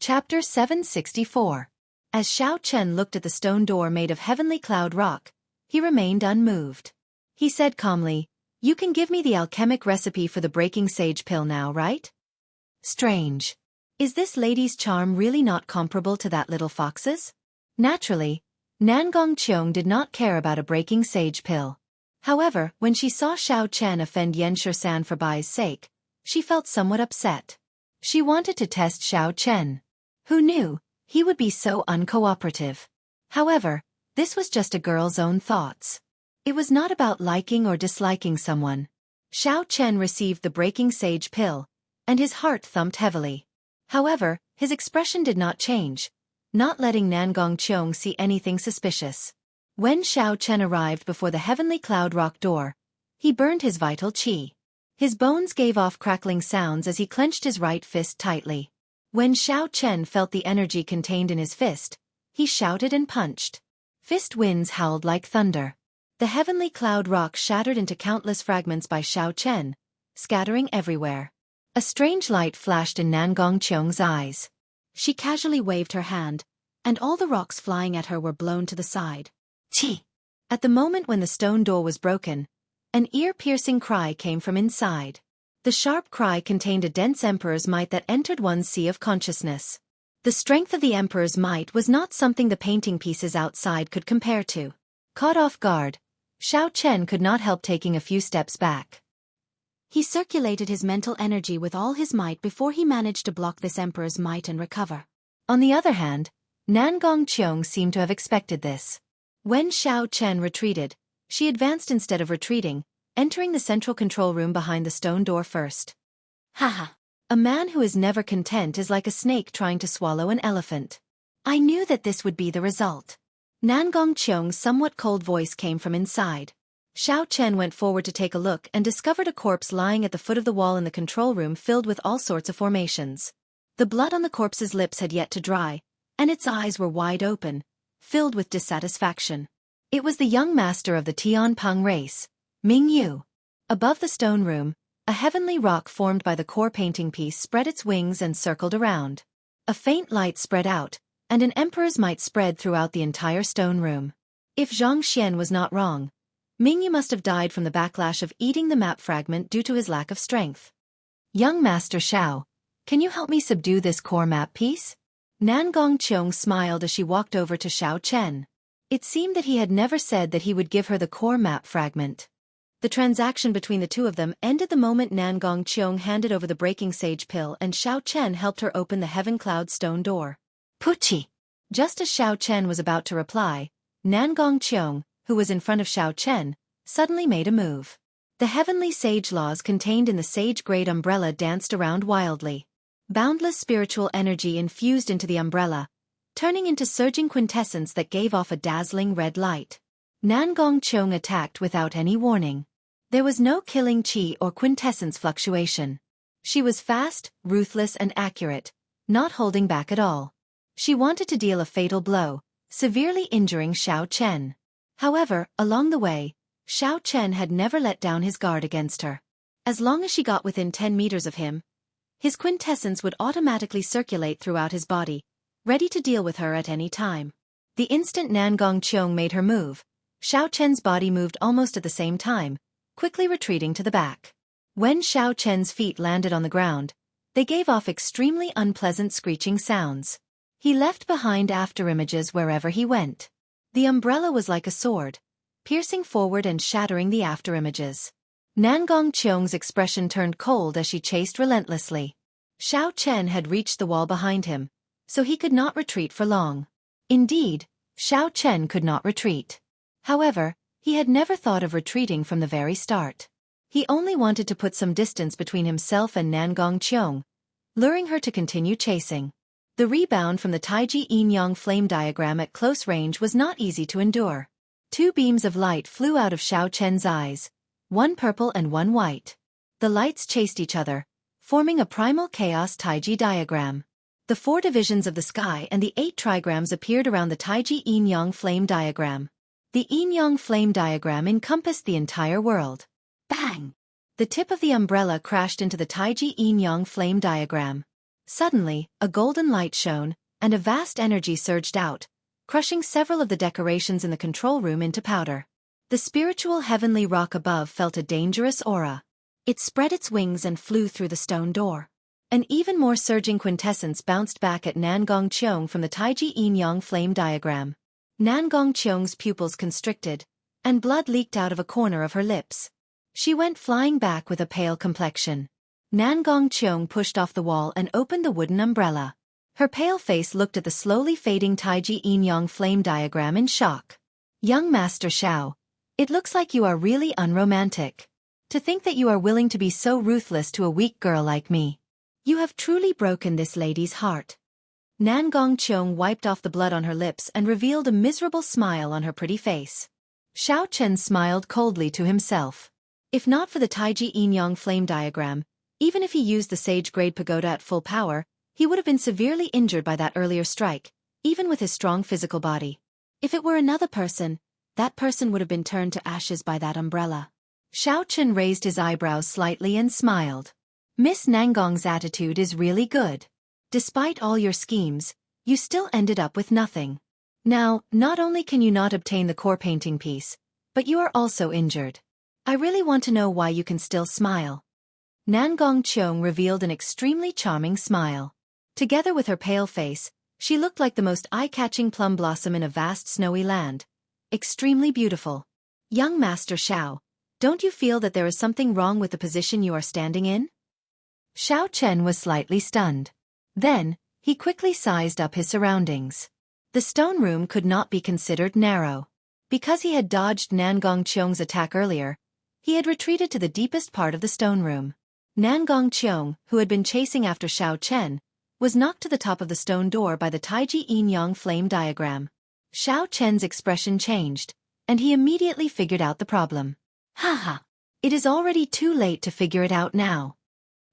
Chapter 764. As Xiao Chen looked at the stone door made of heavenly cloud rock, he remained unmoved. He said calmly, "You can give me the alchemic recipe for the breaking sage pill now, right?" Strange. Is this lady's charm really not comparable to that little fox's? Naturally, Nangong Qiong did not care about a breaking sage pill. However, when she saw Xiao Chen offend Xianxia for Bai's sake, she felt somewhat upset. She wanted to test Xiao Chen. Who knew he would be so uncooperative? However, this was just a girl's own thoughts. It was not about liking or disliking someone. Xiao Chen received the breaking sage pill, and his heart thumped heavily. However, his expression did not change, not letting Nangong Qiong see anything suspicious. When Xiao Chen arrived before the heavenly cloud rock door, he burned his vital qi. His bones gave off crackling sounds as he clenched his right fist tightly. When Xiao Chen felt the energy contained in his fist, he shouted and punched. Fist winds howled like thunder. The heavenly cloud rock shattered into countless fragments by Xiao Chen, scattering everywhere. A strange light flashed in Nangong Qiong's eyes. She casually waved her hand, and all the rocks flying at her were blown to the side. Chi! At the moment when the stone door was broken, an ear-piercing cry came from inside. The sharp cry contained a dense emperor's might that entered one's sea of consciousness. The strength of the emperor's might was not something the painting pieces outside could compare to. Caught off guard, Xiao Chen could not help taking a few steps back. He circulated his mental energy with all his might before he managed to block this emperor's might and recover. On the other hand, Nangong Qiong seemed to have expected this. When Xiao Chen retreated, she advanced instead of retreating, entering the central control room behind the stone door first. Haha. A man who is never content is like a snake trying to swallow an elephant. I knew that this would be the result. Nangong Qiong's somewhat cold voice came from inside. Xiao Chen went forward to take a look and discovered a corpse lying at the foot of the wall in the control room filled with all sorts of formations. The blood on the corpse's lips had yet to dry, and its eyes were wide open, filled with dissatisfaction. It was the young master of the Tianpeng race, Ming Yu. Above the stone room, a heavenly rock formed by the core painting piece spread its wings and circled around. A faint light spread out, and an emperor's might spread throughout the entire stone room. If Xianxia was not wrong, Ming Yu must have died from the backlash of eating the map fragment due to his lack of strength. Young Master Xiao, can you help me subdue this core map piece? Nangong Qiong smiled as she walked over to Xiao Chen. It seemed that he had never said that he would give her the core map fragment. The transaction between the two of them ended the moment Nangong Qiong handed over the breaking sage pill and Xiao Chen helped her open the heaven cloud stone door. Puchi! Just as Xiao Chen was about to reply, Nangong Qiong, who was in front of Xiao Chen, suddenly made a move. The heavenly sage laws contained in the sage-grade umbrella danced around wildly. Boundless spiritual energy infused into the umbrella, turning into surging quintessence that gave off a dazzling red light. Nangong Qiong attacked without any warning. There was no killing qi or quintessence fluctuation. She was fast, ruthless and accurate, not holding back at all. She wanted to deal a fatal blow, severely injuring Xiao Chen. However, along the way, Xiao Chen had never let down his guard against her. As long as she got within 10 meters of him, his quintessence would automatically circulate throughout his body, ready to deal with her at any time. The instant Nangong Qiong made her move, Xiao Chen's body moved almost at the same time, quickly retreating to the back. When Xiao Chen's feet landed on the ground, they gave off extremely unpleasant screeching sounds. He left behind afterimages wherever he went. The umbrella was like a sword, piercing forward and shattering the afterimages. Nangong Qiong's expression turned cold as she chased relentlessly. Xiao Chen had reached the wall behind him, so he could not retreat for long. Indeed, Xiao Chen could not retreat. However, he had never thought of retreating from the very start. He only wanted to put some distance between himself and Nangong Qiong, luring her to continue chasing. The rebound from the Taiji yin-yang flame diagram at close range was not easy to endure. 2 beams of light flew out of Xiao Chen's eyes, one purple and one white. The lights chased each other, forming a primal chaos Taiji diagram. The 4 divisions of the sky and the 8 trigrams appeared around the Taiji yin-yang flame diagram. The yin-yang flame diagram encompassed the entire world. Bang! The tip of the umbrella crashed into the Taiji yin-yang flame diagram. Suddenly, a golden light shone, and a vast energy surged out, crushing several of the decorations in the control room into powder. The spiritual heavenly rock above felt a dangerous aura. It spread its wings and flew through the stone door. An even more surging quintessence bounced back at Nangong Cheong from the Taiji Yin-Yang flame diagram. Nangong Cheong's pupils constricted, and blood leaked out of a corner of her lips. She went flying back with a pale complexion. Nangong Cheong pushed off the wall and opened the wooden umbrella. Her pale face looked at the slowly fading Taiji Yin-Yang flame diagram in shock. Young Master Xiao, it looks like you are really unromantic. To think that you are willing to be so ruthless to a weak girl like me. You have truly broken this lady's heart. Nangong Cheong wiped off the blood on her lips and revealed a miserable smile on her pretty face. Xiao Chen smiled coldly to himself. If not for the Taiji Yin-Yang flame diagram, even if he used the Sage-grade pagoda at full power, he would have been severely injured by that earlier strike, even with his strong physical body. If it were another person, that person would have been turned to ashes by that umbrella. Xiao Chen raised his eyebrows slightly and smiled. Miss Nangong's attitude is really good. Despite all your schemes, you still ended up with nothing. Now, not only can you not obtain the core painting piece, but you are also injured. I really want to know why you can still smile. Nangong Cheong revealed an extremely charming smile. Together with her pale face, she looked like the most eye-catching plum blossom in a vast snowy land. Extremely beautiful. Young Master Xiao, don't you feel that there is something wrong with the position you are standing in? Xiao Chen was slightly stunned. Then, he quickly sized up his surroundings. The stone room could not be considered narrow. Because he had dodged Nangong Cheong's attack earlier, he had retreated to the deepest part of the stone room. Nangong Cheong, who had been chasing after Xiao Chen, was knocked to the top of the stone door by the Taiji Yin-Yang flame diagram. Xiao Chen's expression changed, and he immediately figured out the problem. Haha! It is already too late to figure it out now.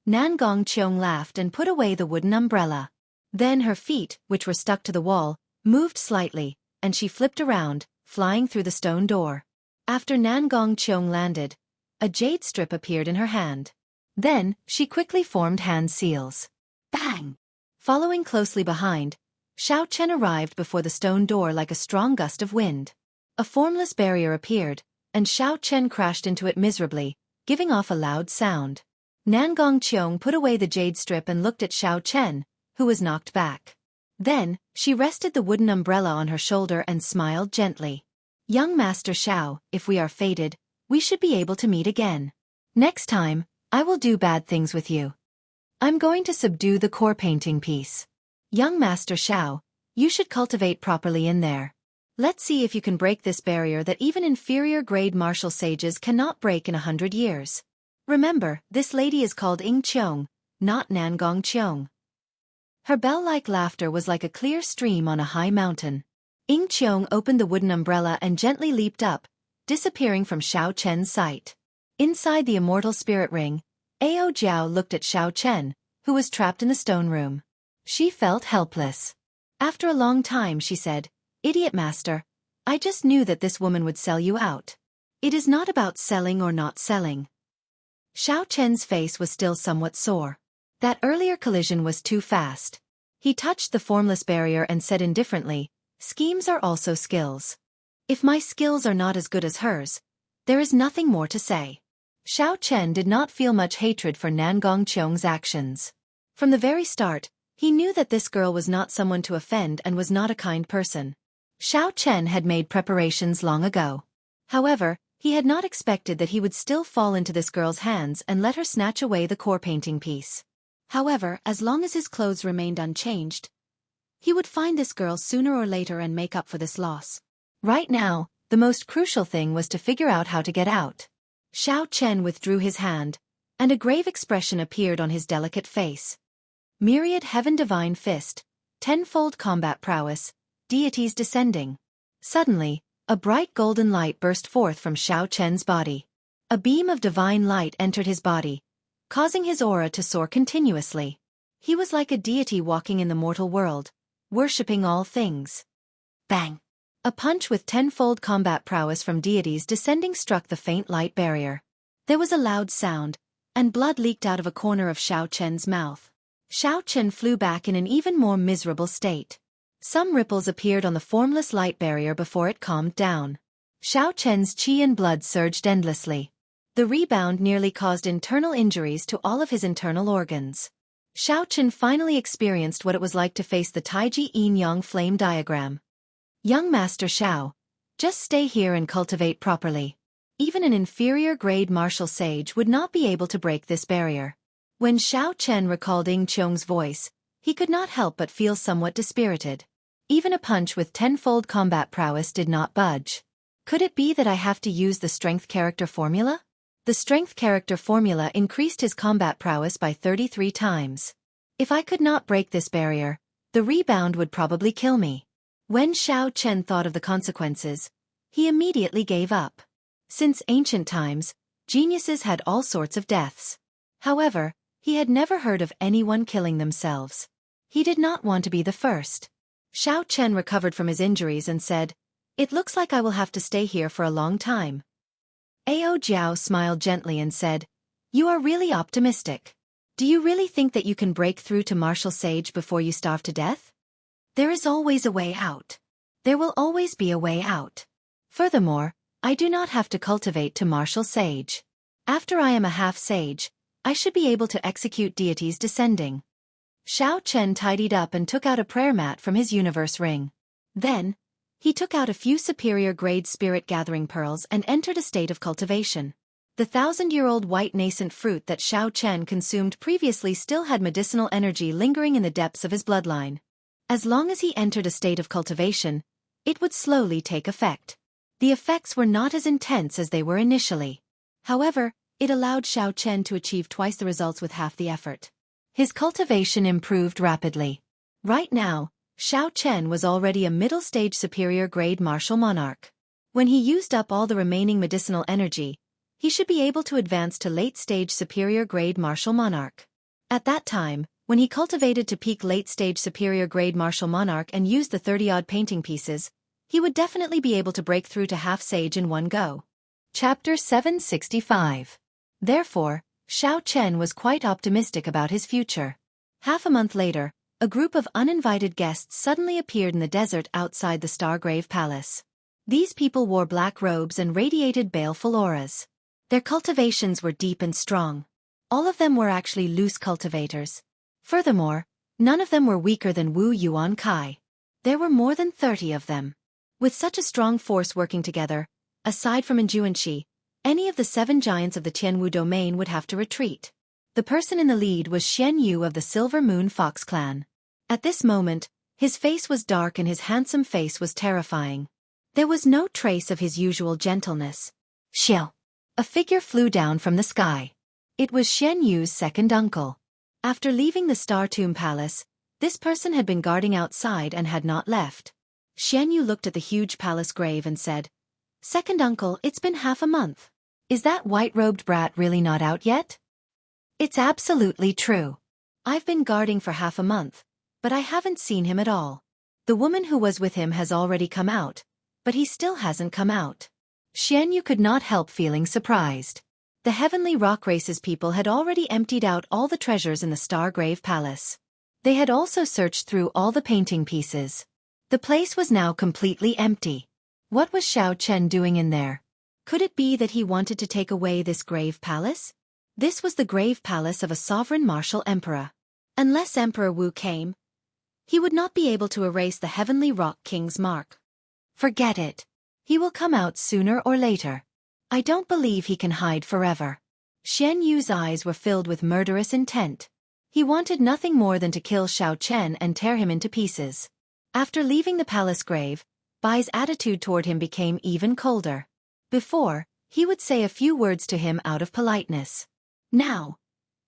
Nangong Cheong laughed and put away the wooden umbrella. Then her feet, which were stuck to the wall, moved slightly, and she flipped around, flying through the stone door. After Nangong Cheong landed, a jade strip appeared in her hand. Then, she quickly formed hand seals. Bang! Following closely behind, Xiao Chen arrived before the stone door like a strong gust of wind. A formless barrier appeared, and Xiao Chen crashed into it miserably, giving off a loud sound. Nangong Cheong put away the jade strip and looked at Xiao Chen, who was knocked back. Then, she rested the wooden umbrella on her shoulder and smiled gently. Young Master Xiao, if we are fated, we should be able to meet again. Next time, I will do bad things with you. I'm going to subdue the core painting piece. Young Master Xiao, you should cultivate properly in there. Let's see if you can break this barrier that even inferior grade martial sages cannot break in 100 years. Remember, this lady is called Ying Cheong, not Nangong Cheong. Her bell-like laughter was like a clear stream on a high mountain. Ying Cheong opened the wooden umbrella and gently leaped up, disappearing from Xiao Chen's sight. Inside the immortal spirit ring, Ao Jiao looked at Xiao Chen, who was trapped in the stone room. She felt helpless. After a long time she said, "Idiot master, I just knew that this woman would sell you out. It is not about selling or not selling." Xiao Chen's face was still somewhat sore. That earlier collision was too fast. He touched the formless barrier and said indifferently, "Schemes are also skills. If my skills are not as good as hers, there is nothing more to say." Xiao Chen did not feel much hatred for Nangong Cheong's actions. From the very start, he knew that this girl was not someone to offend and was not a kind person. Xiao Chen had made preparations long ago. However, he had not expected that he would still fall into this girl's hands and let her snatch away the core painting piece. However, as long as his clothes remained unchanged, he would find this girl sooner or later and make up for this loss. Right now, the most crucial thing was to figure out how to get out. Xiao Chen withdrew his hand, and a grave expression appeared on his delicate face. Myriad Heaven Divine Fist, tenfold combat prowess, deities descending. Suddenly, a bright golden light burst forth from Xiao Chen's body. A beam of divine light entered his body, causing his aura to soar continuously. He was like a deity walking in the mortal world, worshipping all things. Bang! A punch with tenfold combat prowess from deities descending struck the faint light barrier. There was a loud sound, and blood leaked out of a corner of Xiao Chen's mouth. Xiao Chen flew back in an even more miserable state. Some ripples appeared on the formless light barrier before it calmed down. Xiao Chen's qi and blood surged endlessly. The rebound nearly caused internal injuries to all of his internal organs. Xiao Chen finally experienced what it was like to face the Taiji Yin-Yang flame diagram. Young Master Xiao, just stay here and cultivate properly. Even an inferior-grade martial sage would not be able to break this barrier. When Xiao Chen recalled Ying Qiong's voice, he could not help but feel somewhat dispirited. Even a punch with tenfold combat prowess did not budge. Could it be that I have to use the strength character formula? The strength character formula increased his combat prowess by 33 times. If I could not break this barrier, the rebound would probably kill me. When Xiao Chen thought of the consequences, he immediately gave up. Since ancient times, geniuses had all sorts of deaths. However, he had never heard of anyone killing themselves. He did not want to be the first. Xiao Chen recovered from his injuries and said, "It looks like I will have to stay here for a long time." Ao Jiao smiled gently and said, "You are really optimistic. Do you really think that you can break through to martial sage before you starve to death? There is always a way out. There will always be a way out. Furthermore, I do not have to cultivate to martial sage. After I am a half-sage, I should be able to execute deities descending." Xiao Chen tidied up and took out a prayer mat from his universe ring. Then, he took out a few superior-grade spirit-gathering pearls and entered a state of cultivation. The 1,000-year-old white nascent fruit that Xiao Chen consumed previously still had medicinal energy lingering in the depths of his bloodline. As long as he entered a state of cultivation, it would slowly take effect. The effects were not as intense as they were initially. However, it allowed Xiao Chen to achieve twice the results with half the effort. His cultivation improved rapidly. Right now, Xiao Chen was already a middle-stage superior-grade martial monarch. When he used up all the remaining medicinal energy, he should be able to advance to late-stage superior-grade martial monarch. At that time, when he cultivated to peak late-stage superior-grade martial monarch and used the 30-odd painting pieces, he would definitely be able to break through to half-sage in one go. Chapter 765. Therefore, Xiao Chen was quite optimistic about his future. Half a month later, a group of uninvited guests suddenly appeared in the desert outside the Stargrave Palace. These people wore black robes and radiated baleful auras. Their cultivations were deep and strong. All of them were actually loose cultivators. Furthermore, none of them were weaker than Wu Yuan Kai. There were more than 30 of them. With such a strong force working together, aside from Enjuanxi, any of the 7 giants of the Tianwu domain would have to retreat. The person in the lead was Xian Yu of the Silver Moon Fox clan. At this moment, his face was dark and his handsome face was terrifying. There was no trace of his usual gentleness. Xiao! A figure flew down from the sky. It was Xian Yu's second uncle. After leaving the Star Tomb Palace, this person had been guarding outside and had not left. Xian Yu looked at the huge palace grave and said, "Second uncle, it's been half a month. Is that white-robed brat really not out yet?" "It's absolutely true. I've been guarding for half a month, but I haven't seen him at all. The woman who was with him has already come out, but he still hasn't come out." Xian Yu could not help feeling surprised. The Heavenly Rock Race's people had already emptied out all the treasures in the Stargrave Palace. They had also searched through all the painting pieces. The place was now completely empty. What was Xiao Chen doing in there? Could it be that he wanted to take away this grave palace? This was the grave palace of a sovereign martial emperor. Unless Emperor Wu came, he would not be able to erase the Heavenly Rock King's mark. Forget it. He will come out sooner or later. I don't believe he can hide forever. Xian Yu's eyes were filled with murderous intent. He wanted nothing more than to kill Xiao Chen and tear him into pieces. After leaving the palace grave, Bai's attitude toward him became even colder. Before, he would say a few words to him out of politeness. Now,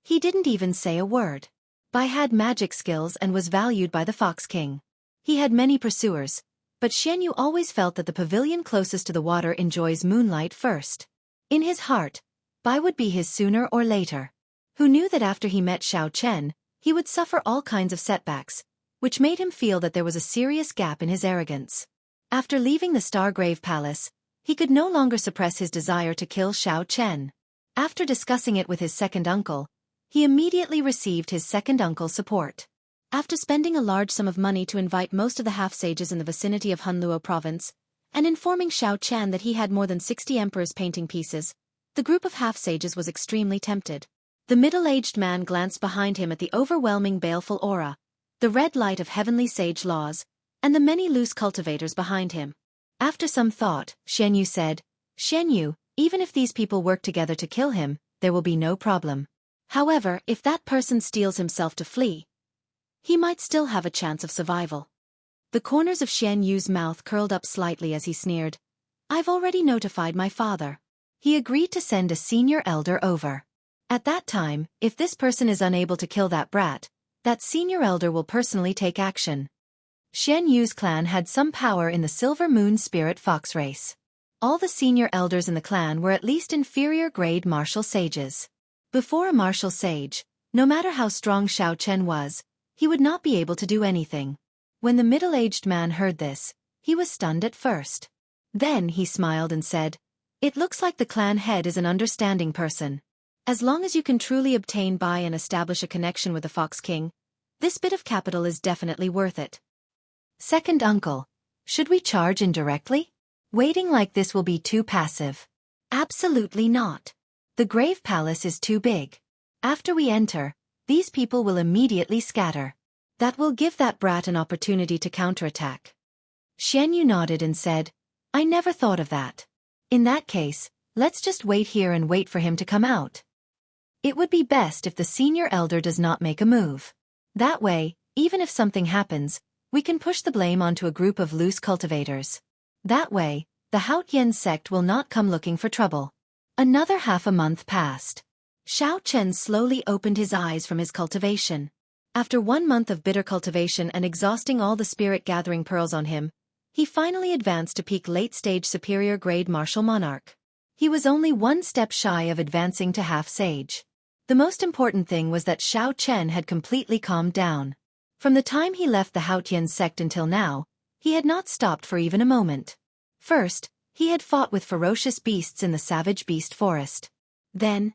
he didn't even say a word. Bai had magic skills and was valued by the Fox King. He had many pursuers, but Xian Yu always felt that the pavilion closest to the water enjoys moonlight first. In his heart, Bai would be his sooner or later. Who knew that after he met Xiao Chen, he would suffer all kinds of setbacks, which made him feel that there was a serious gap in his arrogance. After leaving the Stargrave Palace, he could no longer suppress his desire to kill Xiao Chen. After discussing it with his second uncle, he immediately received his second uncle's support. After spending a large sum of money to invite most of the half-sages in the vicinity of Hunluo province, and informing Xiao Chen that he had more than 60 emperor's painting pieces, the group of half-sages was extremely tempted. The middle-aged man glanced behind him at the overwhelming baleful aura, the red light of heavenly sage laws, and the many loose cultivators behind him. After some thought, Xianyu said, "Xianyu, even if these people work together to kill him, there will be no problem. However, if that person steels himself to flee, he might still have a chance of survival." The corners of Xianyu's mouth curled up slightly as he sneered. "I've already notified my father." He agreed to send a senior elder over. At that time, if this person is unable to kill that brat, that senior elder will personally take action. Xianyu's clan had some power in the Silver Moon Spirit Fox race. All the senior elders in the clan were at least inferior grade martial sages. Before a martial sage, no matter how strong Xiao Chen was, he would not be able to do anything. When the middle-aged man heard this, he was stunned at first. Then he smiled and said, "It looks like the clan head is an understanding person. As long as you can truly obtain by and establish a connection with the Fox King, this bit of capital is definitely worth it." Second uncle, should we charge indirectly? Waiting like this will be too passive. Absolutely not. The grave palace is too big. After we enter, these people will immediately scatter. That will give that brat an opportunity to counterattack. Xianyu nodded and said, "I never thought of that. In that case, let's just wait here and wait for him to come out. It would be best if the senior elder does not make a move. That way, even if something happens, we can push the blame onto a group of loose cultivators. That way, the Haotian sect will not come looking for trouble." Another half a month passed. Xiao Chen slowly opened his eyes from his cultivation. After 1 month of bitter cultivation and exhausting all the spirit-gathering pearls on him, he finally advanced to peak late-stage superior-grade martial monarch. He was only 1 step shy of advancing to half-sage. The most important thing was that Xiao Chen had completely calmed down. From the time he left the Haotian sect until now, he had not stopped for even a moment. First, he had fought with ferocious beasts in the savage beast forest. Then,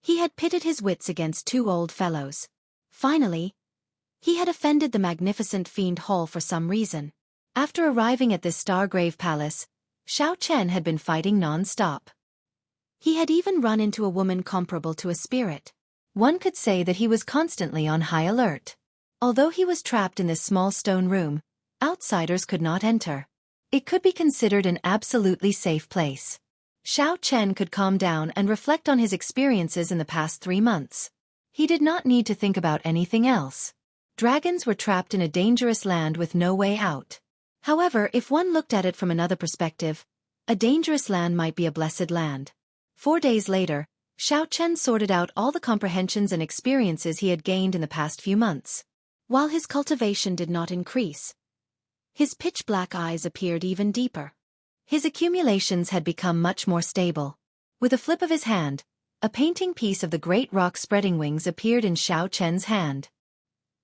he had pitted his wits against 2 old fellows. Finally, he had offended the magnificent fiend Hall for some reason. After arriving at this Stargrave Palace, Xiao Chen had been fighting non-stop. He had even run into a woman comparable to a spirit. One could say that he was constantly on high alert. Although he was trapped in this small stone room, outsiders could not enter. It could be considered an absolutely safe place. Xiao Chen could calm down and reflect on his experiences in the past 3 months. He did not need to think about anything else. Dragons were trapped in a dangerous land with no way out. However, if one looked at it from another perspective, a dangerous land might be a blessed land. 4 days later, Xiao Chen sorted out all the comprehensions and experiences he had gained in the past few months. While his cultivation did not increase, his pitch-black eyes appeared even deeper. His accumulations had become much more stable. With a flip of his hand, a painting piece of the great rock spreading wings appeared in Xiao Chen's hand.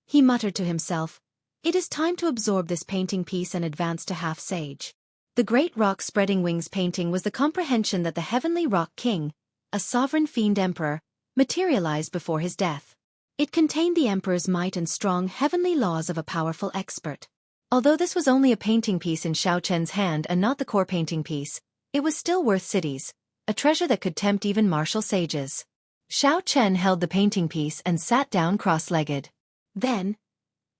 He muttered to himself, "It is time to absorb this painting piece and advance to half-sage." The great rock spreading wings painting was the comprehension that the heavenly rock king, a sovereign fiend emperor, materialized before his death. It contained the emperor's might and strong heavenly laws of a powerful expert. Although this was only a painting piece in Xiao Chen's hand and not the core painting piece, it was still worth cities, a treasure that could tempt even martial sages. Xiao Chen held the painting piece and sat down cross-legged. Then,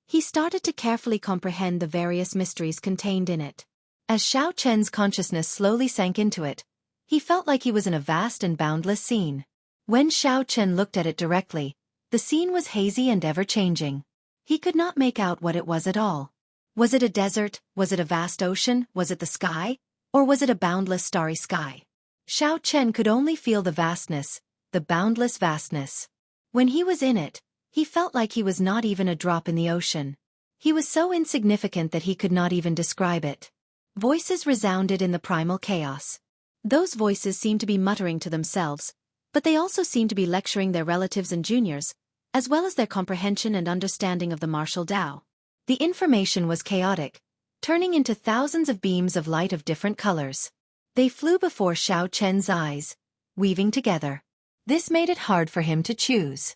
he started to carefully comprehend the various mysteries contained in it. As Xiao Chen's consciousness slowly sank into it, he felt like he was in a vast and boundless scene. When Xiao Chen looked at it directly, the scene was hazy and ever-changing. He could not make out what it was at all. Was it a desert? Was it a vast ocean? Was it the sky? Or was it a boundless starry sky? Xiao Chen could only feel the vastness, the boundless vastness. When he was in it, he felt like he was not even a drop in the ocean. He was so insignificant that he could not even describe it. Voices resounded in the primal chaos. Those voices seemed to be muttering to themselves, but they also seemed to be lecturing their relatives and juniors, as well as their comprehension and understanding of the martial Tao. The information was chaotic, turning into thousands of beams of light of different colors. They flew before Xiao Chen's eyes, weaving together. This made it hard for him to choose.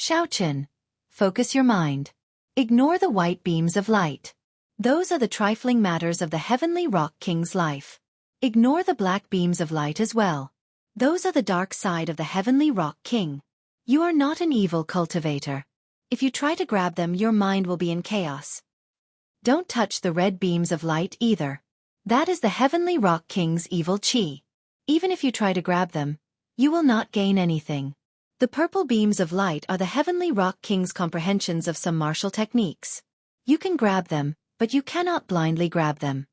Xiaochen, focus your mind. Ignore the white beams of light. Those are the trifling matters of the Heavenly Rock King's life. Ignore the black beams of light as well. Those are the dark side of the Heavenly Rock King. You are not an evil cultivator. If you try to grab them, your mind will be in chaos. Don't touch the red beams of light either. That is the Heavenly Rock King's evil chi. Even if you try to grab them, you will not gain anything. The purple beams of light are the Heavenly Rock King's comprehensions of some martial techniques. You can grab them, but you cannot blindly grab them.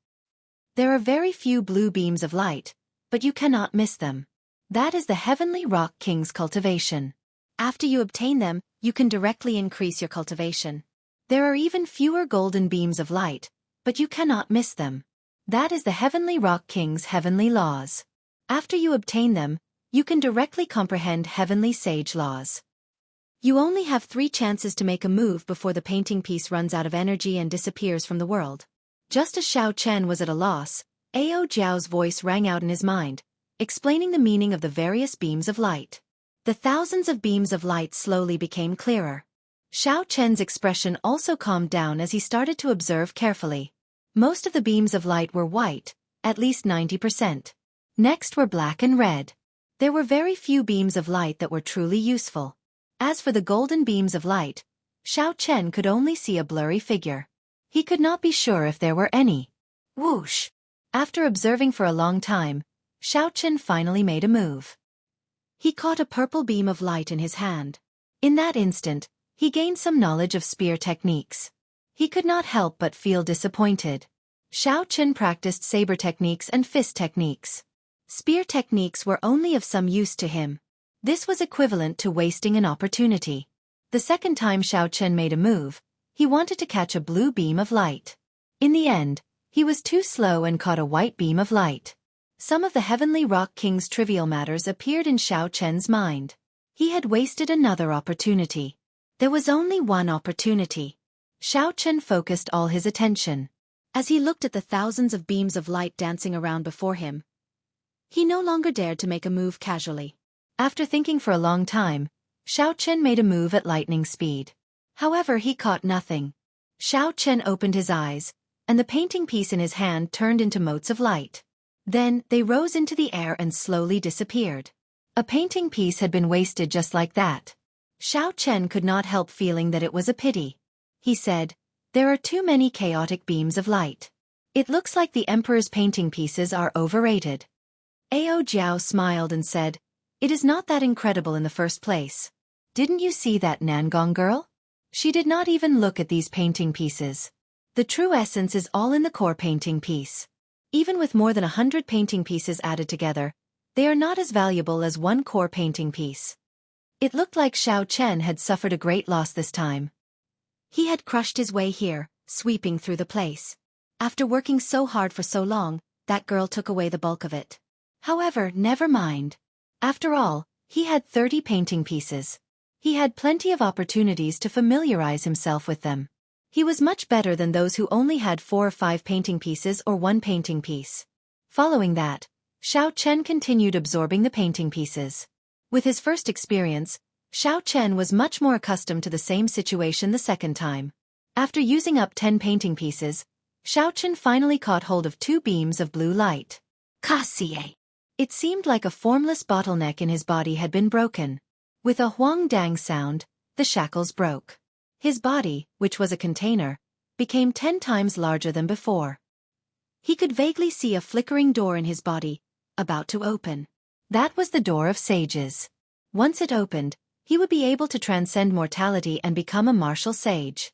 There are very few blue beams of light, but you cannot miss them. That is the Heavenly Rock King's cultivation. After you obtain them, you can directly increase your cultivation. There are even fewer golden beams of light, but you cannot miss them. That is the Heavenly Rock King's heavenly laws. After you obtain them, you can directly comprehend heavenly sage laws. You only have 3 chances to make a move before the painting piece runs out of energy and disappears from the world. Just as Xiaochen was at a loss, Ao Jiao's voice rang out in his mind, explaining the meaning of the various beams of light. The thousands of beams of light slowly became clearer. Xiaochen's expression also calmed down as he started to observe carefully. Most of the beams of light were white, at least 90%. Next were black and red. There were very few beams of light that were truly useful. As for the golden beams of light, Xiaochen could only see a blurry figure. He could not be sure if there were any. Whoosh! After observing for a long time, Xiaochen finally made a move. He caught a purple beam of light in his hand. In that instant, he gained some knowledge of spear techniques. He could not help but feel disappointed. Xiaochen practiced saber techniques and fist techniques. Spear techniques were only of some use to him. This was equivalent to wasting an opportunity. The second time Xiaochen made a move, he wanted to catch a blue beam of light. In the end, he was too slow and caught a white beam of light. Some of the Heavenly Rock King's trivial matters appeared in Xiaochen's mind. He had wasted another opportunity. There was only one opportunity. Xiaochen focused all his attention. As he looked at the thousands of beams of light dancing around before him, he no longer dared to make a move casually. After thinking for a long time, Xiaochen made a move at lightning speed. However, he caught nothing. Xiaochen opened his eyes, and the painting piece in his hand turned into motes of light. Then, they rose into the air and slowly disappeared. A painting piece had been wasted just like that. Xiaochen could not help feeling that it was a pity. He said, "There are too many chaotic beams of light. It looks like the Emperor's painting pieces are overrated." Ao Jiao smiled and said, "It is not that incredible in the first place. Didn't you see that Nangong girl? She did not even look at these painting pieces. The true essence is all in the core painting piece. Even with more than 100 painting pieces added together, they are not as valuable as one core painting piece." It looked like Xiaochen had suffered a great loss this time. He had crushed his way here, sweeping through the place. After working so hard for so long, that girl took away the bulk of it. However, never mind. After all, he had 30 painting pieces. He had plenty of opportunities to familiarize himself with them. He was much better than those who only had 4 or 5 painting pieces or 1 painting piece. Following that, Xiaochen continued absorbing the painting pieces. With his first experience, Xiaochen was much more accustomed to the same situation the second time. After using up 10 painting pieces, Xiaochen finally caught hold of 2 beams of blue light. Kasie! It seemed like a formless bottleneck in his body had been broken. With a huang-dang sound, the shackles broke. His body, which was a container, became 10 times larger than before. He could vaguely see a flickering door in his body, about to open. That was the door of sages. Once it opened, he would be able to transcend mortality and become a martial sage.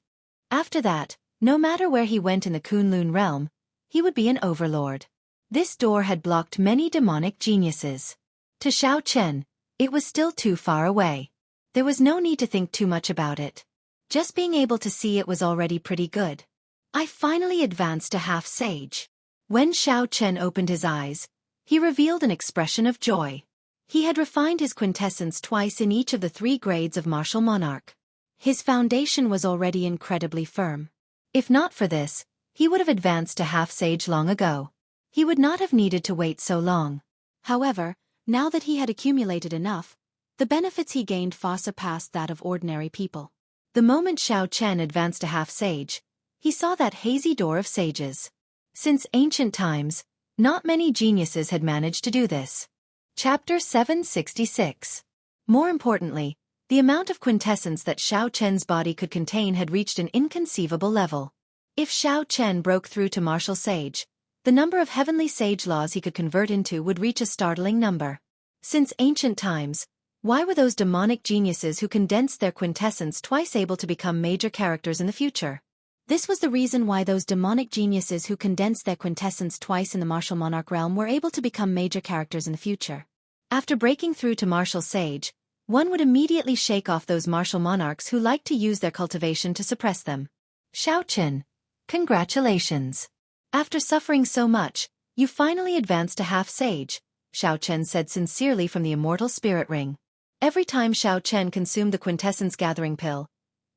After that, no matter where he went in the Kunlun realm, he would be an overlord. This door had blocked many demonic geniuses. To Xiaochen, it was still too far away. There was no need to think too much about it. Just being able to see it was already pretty good. I finally advanced to half-sage. When Xiaochen opened his eyes, he revealed an expression of joy. He had refined his quintessence twice in each of the 3 grades of martial monarch. His foundation was already incredibly firm. If not for this, he would have advanced to half-sage long ago. He would not have needed to wait so long. However, now that he had accumulated enough, The benefits he gained far surpassed that of ordinary people. The moment Xiao Chen advanced to half-sage, he saw that hazy door of sages. Since ancient times, not many geniuses had managed to do this. Chapter 766. More importantly, the amount of quintessence that Xiao Chen's body could contain had reached an inconceivable level. If Xiao Chen broke through to martial sage, the number of heavenly sage laws he could convert into would reach a startling number. Since ancient times, why were those demonic geniuses who condensed their quintessence twice able to become major characters in the future? This was the reason why those demonic geniuses who condensed their quintessence twice in the martial monarch realm were able to become major characters in the future. After breaking through to martial sage, one would immediately shake off those martial monarchs who liked to use their cultivation to suppress them. Xiao Chen, congratulations. After suffering so much, you finally advanced to half-sage, Xiao Chen said sincerely from the immortal spirit ring. Every time Xiao Chen consumed the quintessence gathering pill,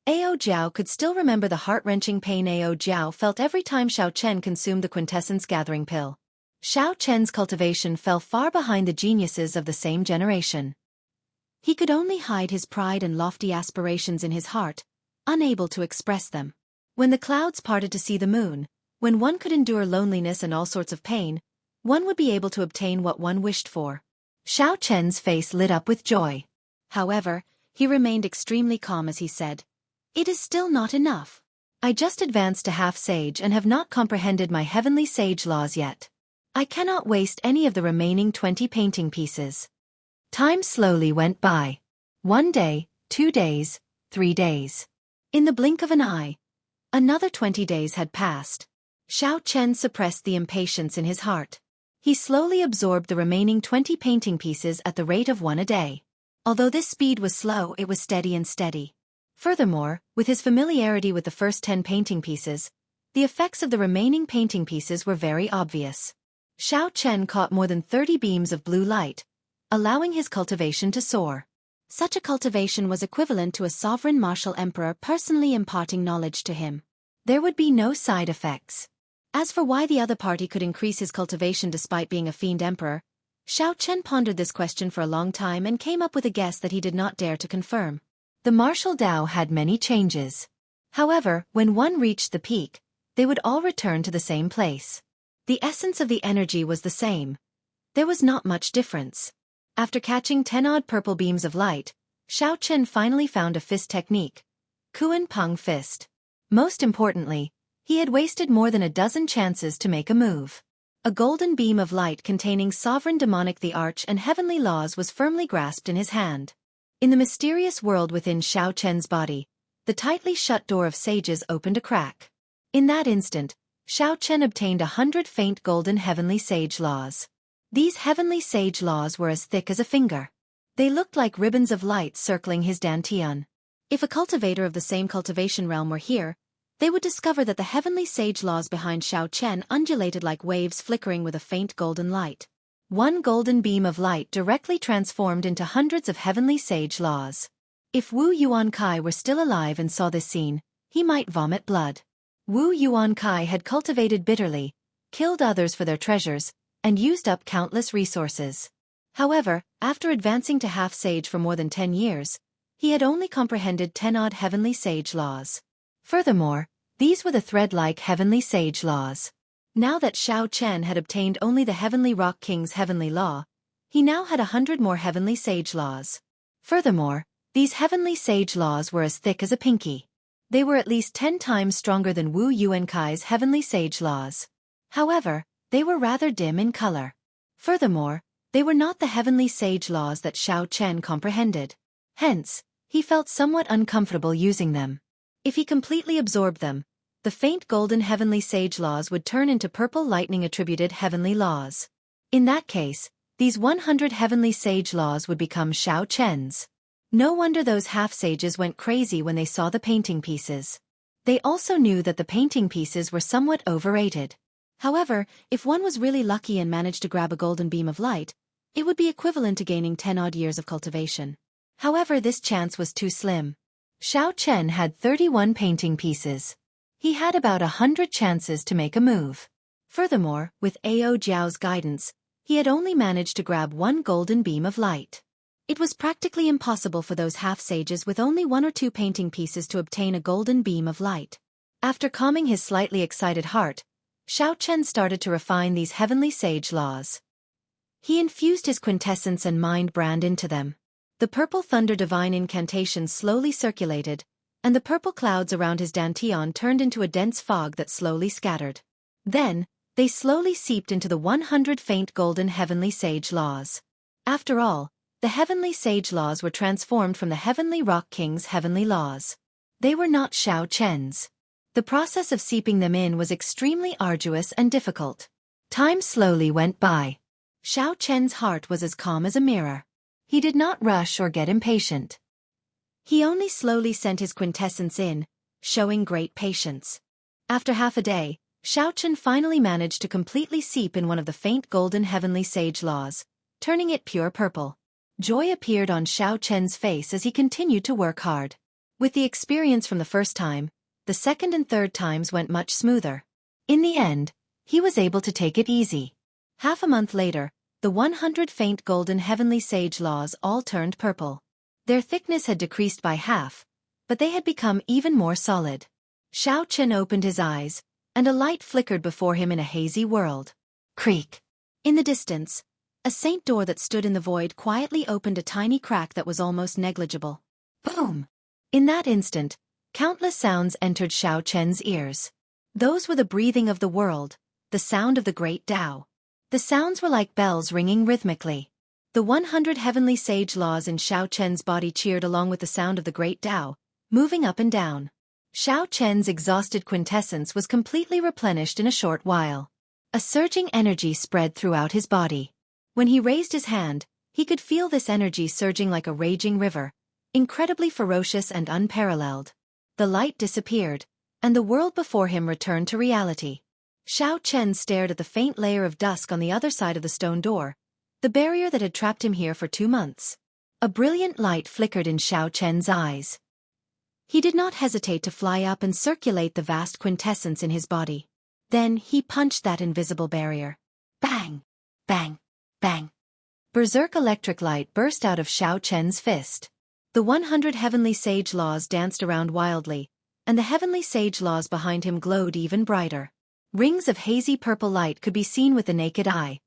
Ao Jiao could still remember the heart-wrenching pain Ao Jiao felt every time Xiao Chen consumed the quintessence gathering pill. Xiao Chen's cultivation fell far behind the geniuses of the same generation. He could only hide his pride and lofty aspirations in his heart, unable to express them. When the clouds parted to see the moon, when one could endure loneliness and all sorts of pain, one would be able to obtain what one wished for. Xiao Chen's face lit up with joy. However, he remained extremely calm as he said, "It is still not enough. I just advanced to half-sage and have not comprehended my heavenly sage laws yet. I cannot waste any of the remaining 20 painting pieces." Time slowly went by. 1 day, 2 days, 3 days. In the blink of an eye, another 20 days had passed. Xiao Chen suppressed the impatience in his heart. He slowly absorbed the remaining 20 painting pieces at the rate of 1 a day. Although this speed was slow, it was steady and steady. Furthermore, with his familiarity with the first 10 painting pieces, the effects of the remaining painting pieces were very obvious. Xiao Chen caught more than 30 beams of blue light, allowing his cultivation to soar. Such a cultivation was equivalent to a sovereign martial emperor personally imparting knowledge to him. There would be no side effects. As for why the other party could increase his cultivation despite being a fiend emperor, Xiao Chen pondered this question for a long time and came up with a guess that he did not dare to confirm. The martial Dao had many changes. However, when one reached the peak, they would all return to the same place. The essence of the energy was the same. There was not much difference. After catching 10-odd purple beams of light, Xiao Chen finally found a fist technique, Kuan Peng Fist. Most importantly, he had wasted more than a dozen chances to make a move. A golden beam of light containing sovereign demonic the arch and heavenly laws was firmly grasped in his hand. In the mysterious world within Xiao Chen's body, the tightly shut door of sages opened a crack. In that instant, Xiao Chen obtained 100 faint golden heavenly sage laws. These heavenly sage laws were as thick as a finger. They looked like ribbons of light circling his dantian. If a cultivator of the same cultivation realm were here, they would discover that the heavenly sage laws behind Xiao Chen undulated like waves flickering with a faint golden light. One golden beam of light directly transformed into hundreds of heavenly sage laws. If Wu Yuankai were still alive and saw this scene, he might vomit blood. Wu Yuankai had cultivated bitterly, killed others for their treasures, and used up countless resources. However, after advancing to half-sage for more than 10 years, he had only comprehended 10-odd heavenly sage laws. Furthermore, these were the thread-like heavenly sage laws. Now that Xiao Chen had obtained only the Heavenly Rock King's heavenly law, he now had 100 more heavenly sage laws. Furthermore, these heavenly sage laws were as thick as a pinky. They were at least 10 times stronger than Wu Yuankai's heavenly sage laws. However, they were rather dim in color. Furthermore, they were not the heavenly sage laws that Xiao Chen comprehended. Hence, he felt somewhat uncomfortable using them. If he completely absorbed them, the faint golden heavenly sage laws would turn into purple lightning attributed heavenly laws. In that case, these 100 heavenly sage laws would become Xiao Chen's. No wonder those half-sages went crazy when they saw the painting pieces. They also knew that the painting pieces were somewhat overrated. However, if one was really lucky and managed to grab a golden beam of light, it would be equivalent to gaining 10-odd years of cultivation. However, this chance was too slim. Xiao Chen had 31 painting pieces. He had about 100 chances to make a move. Furthermore, with Ao Jiao's guidance, he had only managed to grab one golden beam of light. It was practically impossible for those half-sages with only 1 or 2 painting pieces to obtain a golden beam of light. After calming his slightly excited heart, Xiaochen started to refine these heavenly sage laws. He infused his quintessence and mind brand into them. The purple thunder divine incantations slowly circulated, and the purple clouds around his dantian turned into a dense fog that slowly scattered. Then, they slowly seeped into the 100 faint golden heavenly sage laws. After all, the heavenly sage laws were transformed from the heavenly rock king's heavenly laws. They were not Xiaochen's. The process of seeping them in was extremely arduous and difficult. Time slowly went by. Xiaochen's heart was as calm as a mirror. He did not rush or get impatient. He only slowly sent his quintessence in, showing great patience. After half a day, Xiaochen finally managed to completely seep in one of the faint golden heavenly sage laws, turning it pure purple. Joy appeared on Xiaochen's face as he continued to work hard. With the experience from the first time, the second and third times went much smoother. In the end, he was able to take it easy. Half a month later, the 100 faint golden heavenly sage laws all turned purple. Their thickness had decreased by half, but they had become even more solid. Xiaochen opened his eyes, and a light flickered before him in a hazy world. Creak! In the distance, a saint door that stood in the void quietly opened a tiny crack that was almost negligible. Boom! In that instant, countless sounds entered Xiaochen's ears. Those were the breathing of the world, the sound of the great Tao. The sounds were like bells ringing rhythmically. The 100 heavenly sage laws in Xiaochen's body cheered along with the sound of the great Tao, moving up and down. Xiaochen's exhausted quintessence was completely replenished in a short while. A surging energy spread throughout his body. When he raised his hand, he could feel this energy surging like a raging river, incredibly ferocious and unparalleled. The light disappeared, and the world before him returned to reality. Xiaochen stared at the faint layer of dusk on the other side of the stone door, the barrier that had trapped him here for 2 months. A brilliant light flickered in Xiaochen's eyes. He did not hesitate to fly up and circulate the vast quintessence in his body. Then he punched that invisible barrier. Bang! Bang! Bang! Berserk electric light burst out of Xiaochen's fist. The 100 heavenly sage laws danced around wildly, and the heavenly sage laws behind him glowed even brighter. Rings of hazy purple light could be seen with the naked eye,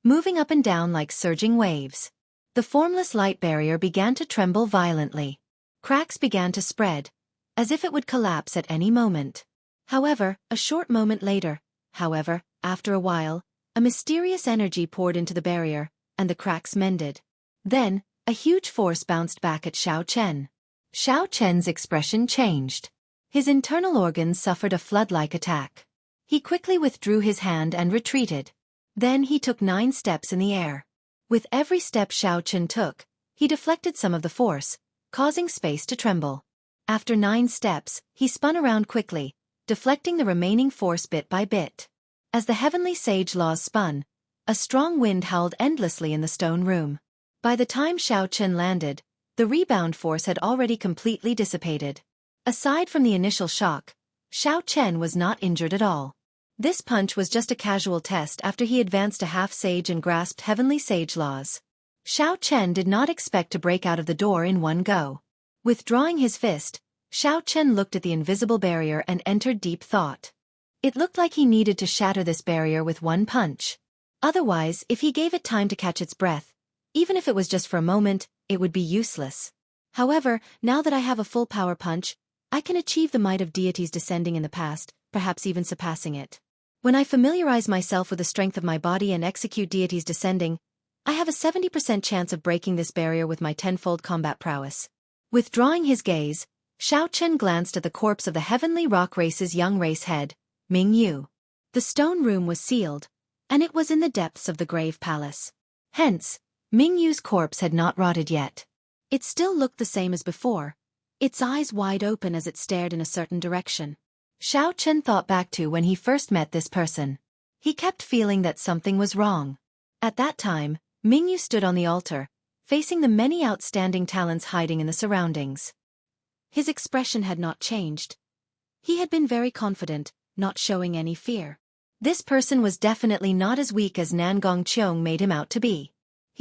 moving up and down like surging waves. The formless light barrier began to tremble violently. Cracks began to spread, as if it would collapse at any moment. However, a short moment later, after a while, a mysterious energy poured into the barrier, and the cracks mended. Then, a huge force bounced back at Xiaochen. Xiaochen's expression changed. His internal organs suffered a flood-like attack. He quickly withdrew his hand and retreated. Then he took 9 steps in the air. With every step Xiaochen took, he deflected some of the force, causing space to tremble. After 9 steps, he spun around quickly, deflecting the remaining force bit by bit. As the heavenly sage laws spun, a strong wind howled endlessly in the stone room. By the time Xiaochen landed, the rebound force had already completely dissipated. Aside from the initial shock, Xiaochen was not injured at all. This punch was just a casual test after he advanced a half-sage and grasped heavenly sage laws. Xiaochen did not expect to break out of the door in one go. Withdrawing his fist, Xiaochen looked at the invisible barrier and entered deep thought. It looked like he needed to shatter this barrier with one punch. Otherwise, if he gave it time to catch its breath, even if it was just for a moment, it would be useless. However, now that I have a full power punch, I can achieve the might of deities descending in the past, perhaps even surpassing it. When I familiarize myself with the strength of my body and execute deities descending, I have a 70% chance of breaking this barrier with my 10-fold combat prowess. Withdrawing his gaze, Xiaochen glanced at the corpse of the heavenly rock race's young race head, Ming Yu. The stone room was sealed, and it was in the depths of the grave palace. Hence, Ming Yu's corpse had not rotted yet. It still looked the same as before, its eyes wide open as it stared in a certain direction. Xiaochen thought back to when he first met this person. He kept feeling that something was wrong. At that time, Ming Yu stood on the altar, facing the many outstanding talents hiding in the surroundings. His expression had not changed. He had been very confident, not showing any fear. This person was definitely not as weak as Nangong Qiong made him out to be.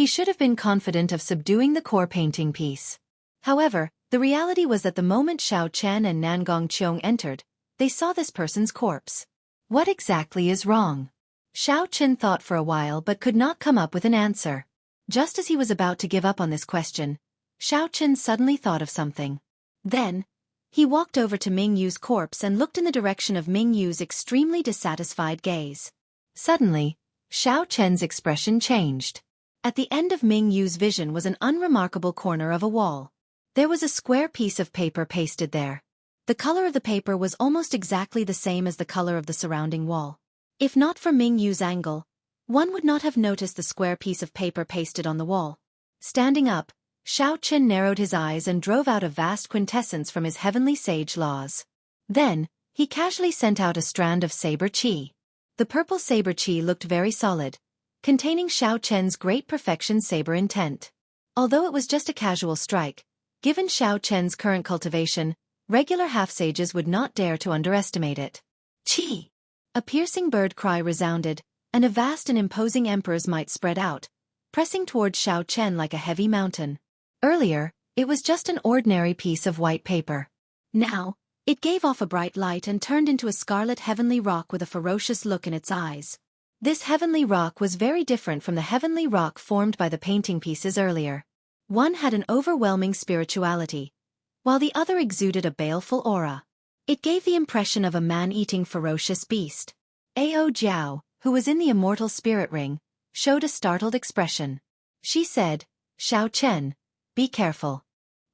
He should have been confident of subduing the core painting piece. However, the reality was that the moment Xiao Chen and Nangong Qiong entered, they saw this person's corpse. What exactly is wrong? Xiao Chen thought for a while but could not come up with an answer. Just as he was about to give up on this question, Xiao Chen suddenly thought of something. Then, he walked over to Ming Yu's corpse and looked in the direction of Ming Yu's extremely dissatisfied gaze. Suddenly, Xiao Chen's expression changed. At the end of Ming Yu's vision was an unremarkable corner of a wall. There was a square piece of paper pasted there. The color of the paper was almost exactly the same as the color of the surrounding wall. If not for Ming Yu's angle, one would not have noticed the square piece of paper pasted on the wall. Standing up, Xiao Chen narrowed his eyes and drove out a vast quintessence from his heavenly sage laws. Then, he casually sent out a strand of saber qi. The purple saber qi looked very solid, containing Xiao Chen's great perfection saber intent. Although it was just a casual strike, given Xiao Chen's current cultivation, regular half-sages would not dare to underestimate it. Qi! A piercing bird cry resounded, and a vast and imposing emperor's might spread out, pressing towards Xiao Chen like a heavy mountain. Earlier, it was just an ordinary piece of white paper. Now, it gave off a bright light and turned into a scarlet heavenly rock with a ferocious look in its eyes. This heavenly rock was very different from the heavenly rock formed by the painting pieces earlier. One had an overwhelming spirituality, while the other exuded a baleful aura. It gave the impression of a man-eating ferocious beast. Ao Jiao, who was in the immortal spirit ring, showed a startled expression. She said, "Xiao Chen, be careful.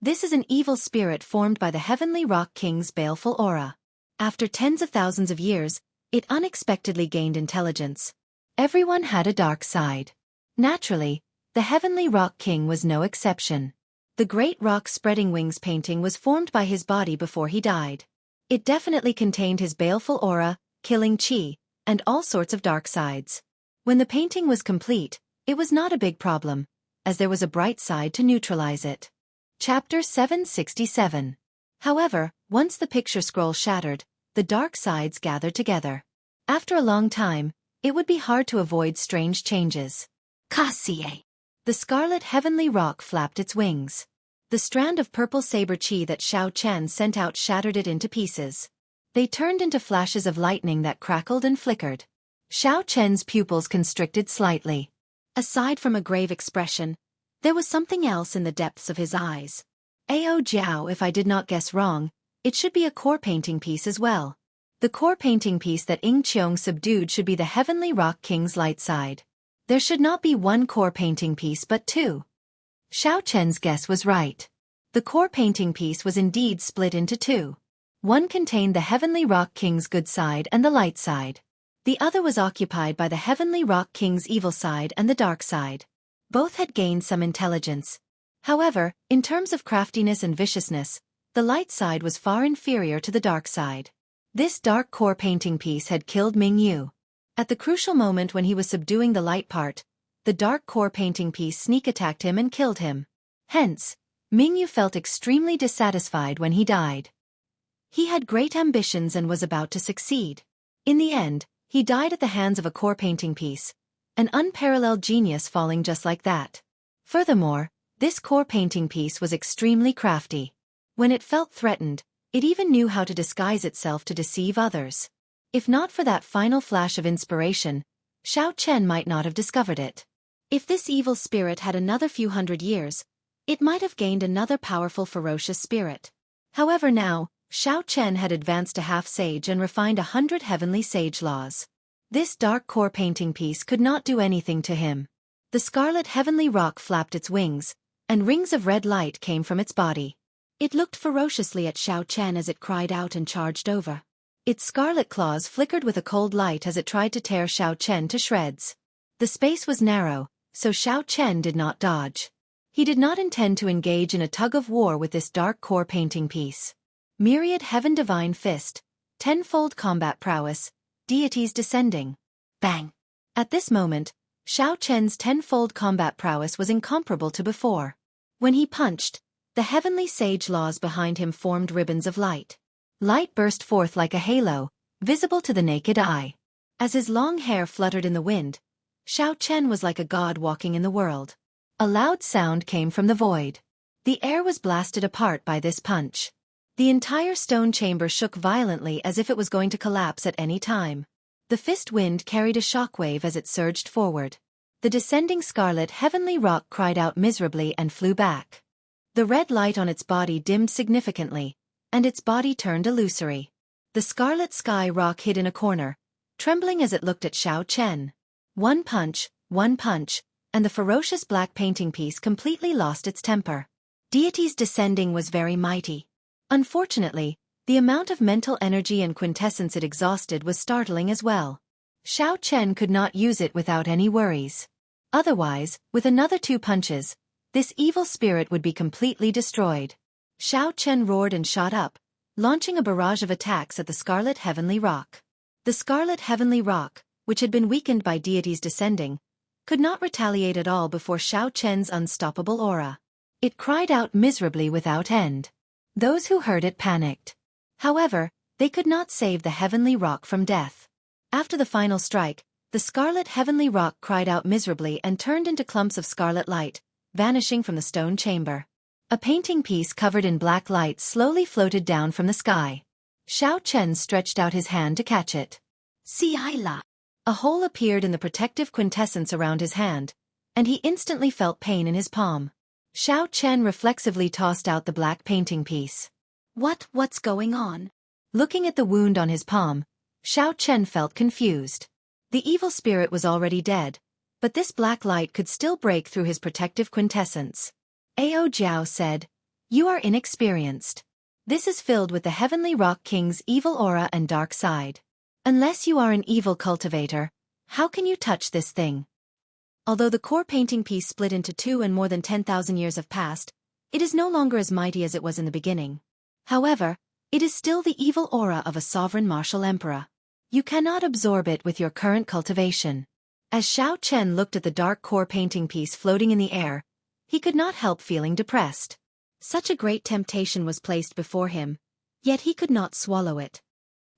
This is an evil spirit formed by the heavenly rock king's baleful aura. After tens of thousands of years, it unexpectedly gained intelligence. Everyone had a dark side. Naturally, the heavenly rock king was no exception. The great rock spreading wings painting was formed by his body before he died. It definitely contained his baleful aura, killing qi, and all sorts of dark sides. When the painting was complete, it was not a big problem, as there was a bright side to neutralize it." Chapter 767. However, once the picture scroll shattered, the dark sides gathered together. After a long time, it would be hard to avoid strange changes. Kasie! The scarlet heavenly rock flapped its wings. The strand of purple saber qi that Xiao Chen sent out shattered it into pieces. They turned into flashes of lightning that crackled and flickered. Xiao Chen's pupils constricted slightly. Aside from a grave expression, there was something else in the depths of his eyes. Ao Jiao, if I did not guess wrong, it should be a core painting piece as well. The core painting piece that Ying Qiong subdued should be the heavenly rock king's light side. There should not be one core painting piece but two. Xiao Chen's guess was right. The core painting piece was indeed split into two. One contained the heavenly rock king's good side and the light side. The other was occupied by the heavenly rock king's evil side and the dark side. Both had gained some intelligence. However, in terms of craftiness and viciousness, the light side was far inferior to the dark side. This dark core painting piece had killed Ming Yu. At the crucial moment when he was subduing the light part, the dark core painting piece sneak attacked him and killed him. Hence, Ming Yu felt extremely dissatisfied when he died. He had great ambitions and was about to succeed. In the end, he died at the hands of a core painting piece, an unparalleled genius falling just like that. Furthermore, this core painting piece was extremely crafty. When it felt threatened, it even knew how to disguise itself to deceive others. If not for that final flash of inspiration, Xiao Chen might not have discovered it. If this evil spirit had another few hundred years, it might have gained another powerful ferocious spirit. However now, Xiao Chen had advanced to half-sage and refined 100 heavenly sage laws. This dark core painting piece could not do anything to him. The scarlet heavenly rock flapped its wings, and rings of red light came from its body. It looked ferociously at Xiao Chen as it cried out and charged over. Its scarlet claws flickered with a cold light as it tried to tear Xiao Chen to shreds. The space was narrow, so Xiao Chen did not dodge. He did not intend to engage in a tug-of-war with this dark core painting piece. Myriad Heaven Divine Fist, tenfold combat prowess, deities descending. Bang! At this moment, Xiao Chen's tenfold combat prowess was incomparable to before. When he punched, the heavenly sage laws behind him formed ribbons of light. Light burst forth like a halo, visible to the naked eye. As his long hair fluttered in the wind, Xiao Chen was like a god walking in the world. A loud sound came from the void. The air was blasted apart by this punch. The entire stone chamber shook violently as if it was going to collapse at any time. The fist wind carried a shockwave as it surged forward. The descending scarlet heavenly rock cried out miserably and flew back. The red light on its body dimmed significantly, and its body turned illusory. The scarlet sky rock hid in a corner, trembling as it looked at Xiao Chen. One punch, and the ferocious black painting piece completely lost its temper. Deity's descending was very mighty. Unfortunately, the amount of mental energy and quintessence it exhausted was startling as well. Xiao Chen could not use it without any worries. Otherwise, with another 2 punches, this evil spirit would be completely destroyed. Xiao Chen roared and shot up, launching a barrage of attacks at the Scarlet Heavenly Rock. The Scarlet Heavenly Rock, which had been weakened by Deity's descending, could not retaliate at all before Xiao Chen's unstoppable aura. It cried out miserably without end. Those who heard it panicked. However, they could not save the Heavenly Rock from death. After the final strike, the Scarlet Heavenly Rock cried out miserably and turned into clumps of scarlet light, vanishing from the stone chamber. A painting piece covered in black light slowly floated down from the sky. Xiao Chen stretched out his hand to catch it. Siaila. A hole appeared in the protective quintessence around his hand, and he instantly felt pain in his palm. Xiao Chen reflexively tossed out the black painting piece. What's going on? Looking at the wound on his palm, Xiao Chen felt confused. The evil spirit was already dead, but this black light could still break through his protective quintessence. Ao Jiao said, "You are inexperienced. This is filled with the Heavenly Rock King's evil aura and dark side. Unless you are an evil cultivator, how can you touch this thing?" Although the core painting piece split into 2 and more than 10,000 years have passed, it is no longer as mighty as it was in the beginning. However, it is still the evil aura of a sovereign martial emperor. You cannot absorb it with your current cultivation. As Xiao Chen looked at the dark core painting piece floating in the air, he could not help feeling depressed. Such a great temptation was placed before him, yet he could not swallow it.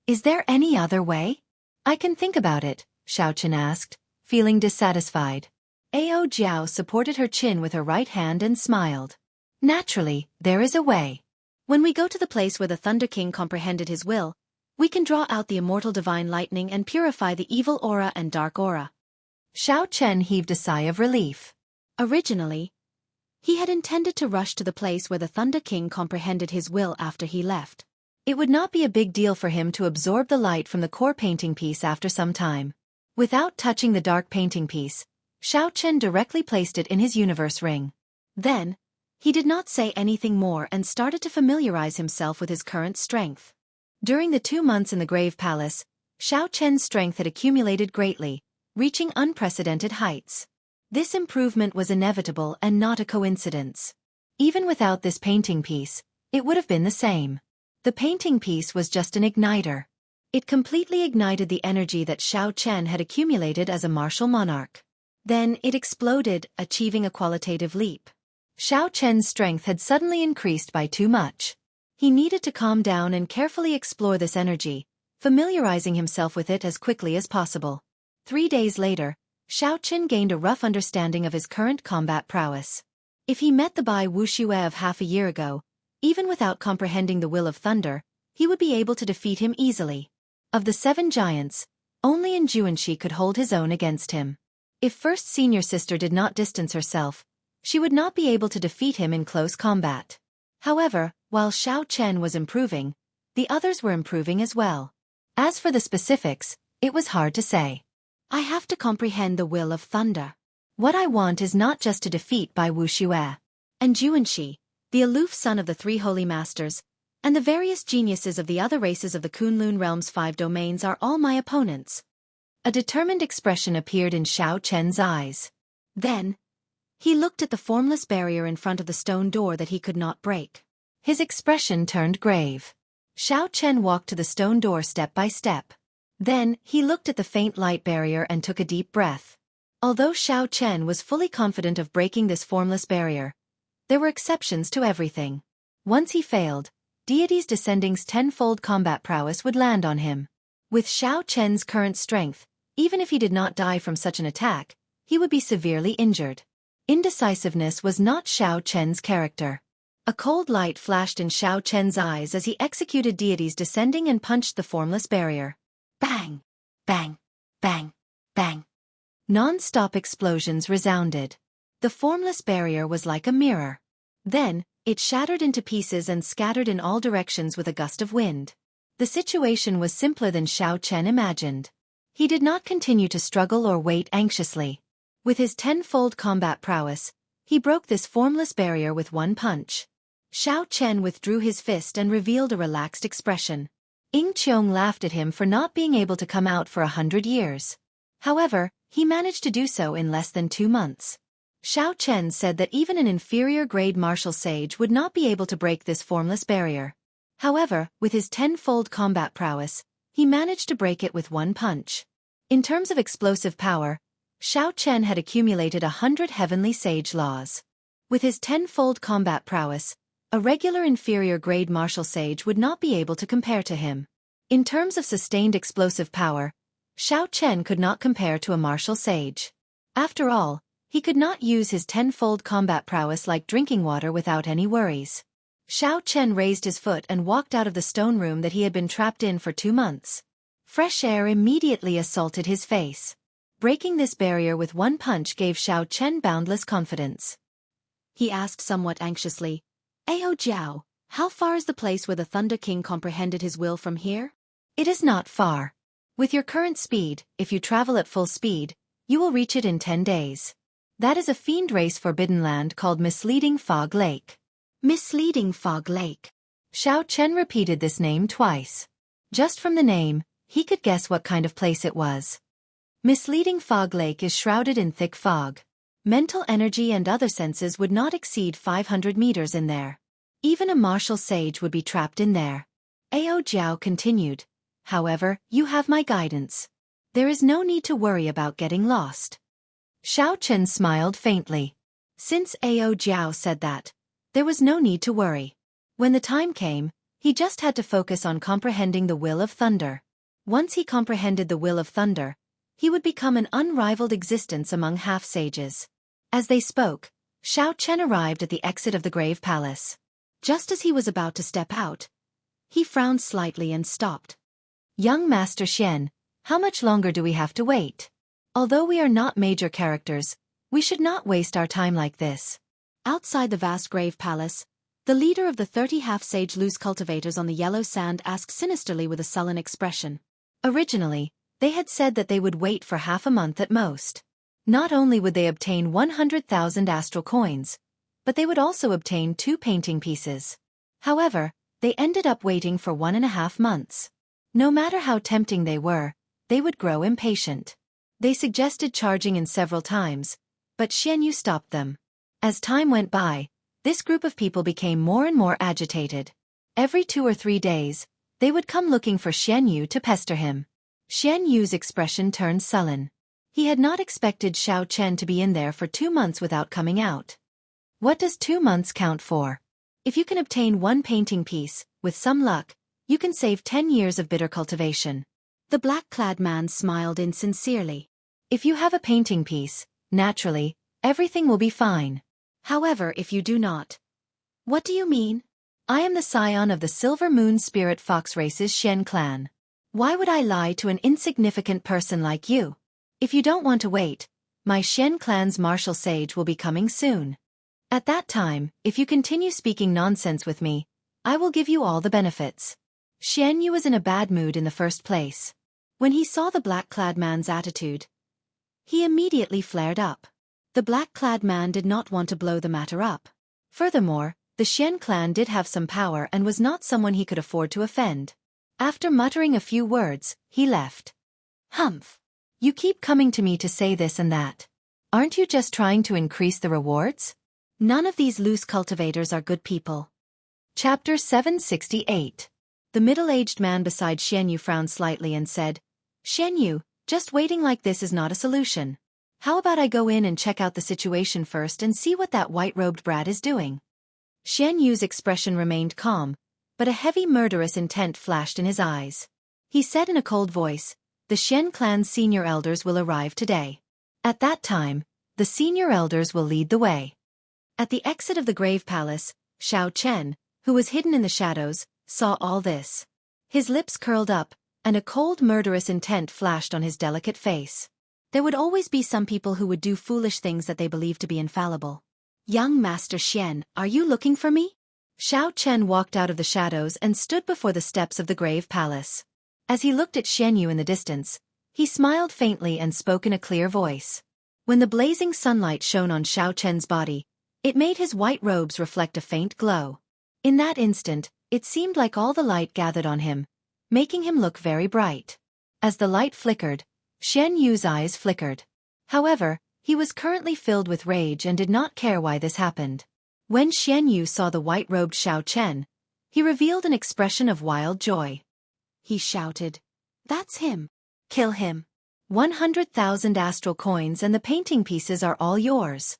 Is there any other way? I can think about it, Xiao Chen asked, feeling dissatisfied. Ao Jiao supported her chin with her right hand and smiled. Naturally, there is a way. When we go to the place where the Thunder King comprehended his will, we can draw out the immortal divine lightning and purify the evil aura and dark aura. Xiao Chen heaved a sigh of relief. Originally, he had intended to rush to the place where the Thunder King comprehended his will after he left. It would not be a big deal for him to absorb the light from the core painting piece after some time. Without touching the dark painting piece, Xiao Chen directly placed it in his universe ring. Then, he did not say anything more and started to familiarize himself with his current strength. During the 2 months in the Grave Palace, Xiao Chen's strength had accumulated greatly, reaching unprecedented heights. This improvement was inevitable and not a coincidence. Even without this painting piece, it would have been the same. The painting piece was just an igniter. It completely ignited the energy that Xiao Chen had accumulated as a martial monarch. Then it exploded, achieving a qualitative leap. Xiao Chen's strength had suddenly increased by too much. He needed to calm down and carefully explore this energy, familiarizing himself with it as quickly as possible. 3 days later, Xiao Chen gained a rough understanding of his current combat prowess. If he met the Bai Wuxia of half a year ago, even without comprehending the will of thunder, he would be able to defeat him easily. Of the 7 giants, only Jianghu could hold his own against him. If First Senior Sister did not distance herself, she would not be able to defeat him in close combat. However, while Xiao Chen was improving, the others were improving as well. As for the specifics, it was hard to say. I have to comprehend the will of thunder. What I want is not just to defeat Bai Wuxia and Jianghu, the aloof son of the 3 holy masters, and the various geniuses of the other races of the Kunlun realm's 5 domains are all my opponents. A determined expression appeared in Xiao Chen's eyes. Then, he looked at the formless barrier in front of the stone door that he could not break. His expression turned grave. Xiao Chen walked to the stone door step by step. Then, he looked at the faint light barrier and took a deep breath. Although Xiao Chen was fully confident of breaking this formless barrier, there were exceptions to everything. Once he failed, Deity's Descending's 10-fold combat prowess would land on him. With Xiao Chen's current strength, even if he did not die from such an attack, he would be severely injured. Indecisiveness was not Xiao Chen's character. A cold light flashed in Xiao Chen's eyes as he executed deities descending and punched the formless barrier. Bang! Bang! Bang! Bang! Non-stop explosions resounded. The formless barrier was like a mirror. Then, it shattered into pieces and scattered in all directions with a gust of wind. The situation was simpler than Xiao Chen imagined. He did not continue to struggle or wait anxiously. With his tenfold combat prowess, he broke this formless barrier with one punch. Xiao Chen withdrew his fist and revealed a relaxed expression. Ying Qiong laughed at him for not being able to come out for 100 years. However, he managed to do so in less than 2 months. Xiao Chen said that even an inferior-grade martial sage would not be able to break this formless barrier. However, with his tenfold combat prowess, he managed to break it with one punch. In terms of explosive power, Xiao Chen had accumulated 100 heavenly sage laws. With his tenfold combat prowess, a regular inferior-grade martial sage would not be able to compare to him. In terms of sustained explosive power, Xiao Chen could not compare to a martial sage. After all, he could not use his tenfold combat prowess like drinking water without any worries. Xiao Chen raised his foot and walked out of the stone room that he had been trapped in for 2 months. Fresh air immediately assaulted his face. Breaking this barrier with one punch gave Xiao Chen boundless confidence. He asked somewhat anxiously, "Ao Jiao, how far is the place where the Thunder King comprehended his will from here?" "It is not far. With your current speed, if you travel at full speed, you will reach it in 10 days. That is a fiend race forbidden land called Misleading Fog Lake." Misleading Fog Lake. Xiao Chen repeated this name twice. Just from the name, he could guess what kind of place it was. Misleading Fog Lake is shrouded in thick fog. Mental energy and other senses would not exceed 500 meters in there. Even a martial sage would be trapped in there. Ao Jiao continued, "However, you have my guidance. There is no need to worry about getting lost." Xiao Chen smiled faintly. Since Ao Jiao said that, there was no need to worry. When the time came, he just had to focus on comprehending the will of thunder. Once he comprehended the will of thunder, he would become an unrivaled existence among half-sages. As they spoke, Xiao Chen arrived at the exit of the Grave Palace. Just as he was about to step out, he frowned slightly and stopped. "Young Master Xian, how much longer do we have to wait? Although we are not major characters, we should not waste our time like this." Outside the vast Grave Palace, the leader of the 30 half-sage loose cultivators on the yellow sand asked sinisterly with a sullen expression. Originally, they had said that they would wait for half a month at most. Not only would they obtain 100,000 astral coins, but they would also obtain 2 painting pieces. However, they ended up waiting for 1.5 months. No matter how tempting they were, they would grow impatient. They suggested charging in several times, but Xianxia stopped them. As time went by, this group of people became more and more agitated. Every 2 or 3 days, they would come looking for Xianxia to pester him. Xianxu's expression turned sullen. He had not expected Xiao Chen to be in there for 2 months without coming out. What does 2 months count for? If you can obtain 1 painting piece, with some luck, you can save 10 years of bitter cultivation. The black-clad man smiled insincerely. If you have a painting piece, naturally, everything will be fine. However, if you do not. What do you mean? I am the scion of the Silver Moon Spirit Fox Race's Shen clan. Why would I lie to an insignificant person like you? If you don't want to wait, my Shen clan's martial sage will be coming soon. At that time, if you continue speaking nonsense with me, I will give you all the benefits. Xianxia was in a bad mood in the first place. When he saw the black-clad man's attitude, he immediately flared up. The black-clad man did not want to blow the matter up. Furthermore, the Shen clan did have some power and was not someone he could afford to offend. After muttering a few words, he left. Humph. You keep coming to me to say this and that. Aren't you just trying to increase the rewards? None of these loose cultivators are good people. Chapter 768. The middle-aged man beside Xianxia frowned slightly and said, Xianxia, just waiting like this is not a solution. How about I go in and check out the situation first and see what that white-robed brat is doing? Xianxu's expression remained calm, but a heavy murderous intent flashed in his eyes. He said in a cold voice, the Shen clan's senior elders will arrive today. At that time, The senior elders will lead the way. At the exit of the grave palace, Xiao Chen, who was hidden in the shadows, saw all this. His lips curled up, and a cold murderous intent flashed on his delicate face. There would always be some people who would do foolish things that they believed to be infallible. Young Master Xian, are you looking for me? Xiao Chen walked out of the shadows and stood before the steps of the grave palace. As he looked at Xianyu in the distance, he smiled faintly and spoke in a clear voice. When the blazing sunlight shone on Xiao Chen's body, it made his white robes reflect a faint glow. In that instant, it seemed like all the light gathered on him, making him look very bright. As the light flickered, Xianyu's eyes flickered. However, he was currently filled with rage and did not care why this happened. When Xianyu saw the white-robed Xiao Chen, he revealed an expression of wild joy. He shouted, "That's him! Kill him! 100,000 astral coins and the painting pieces are all yours."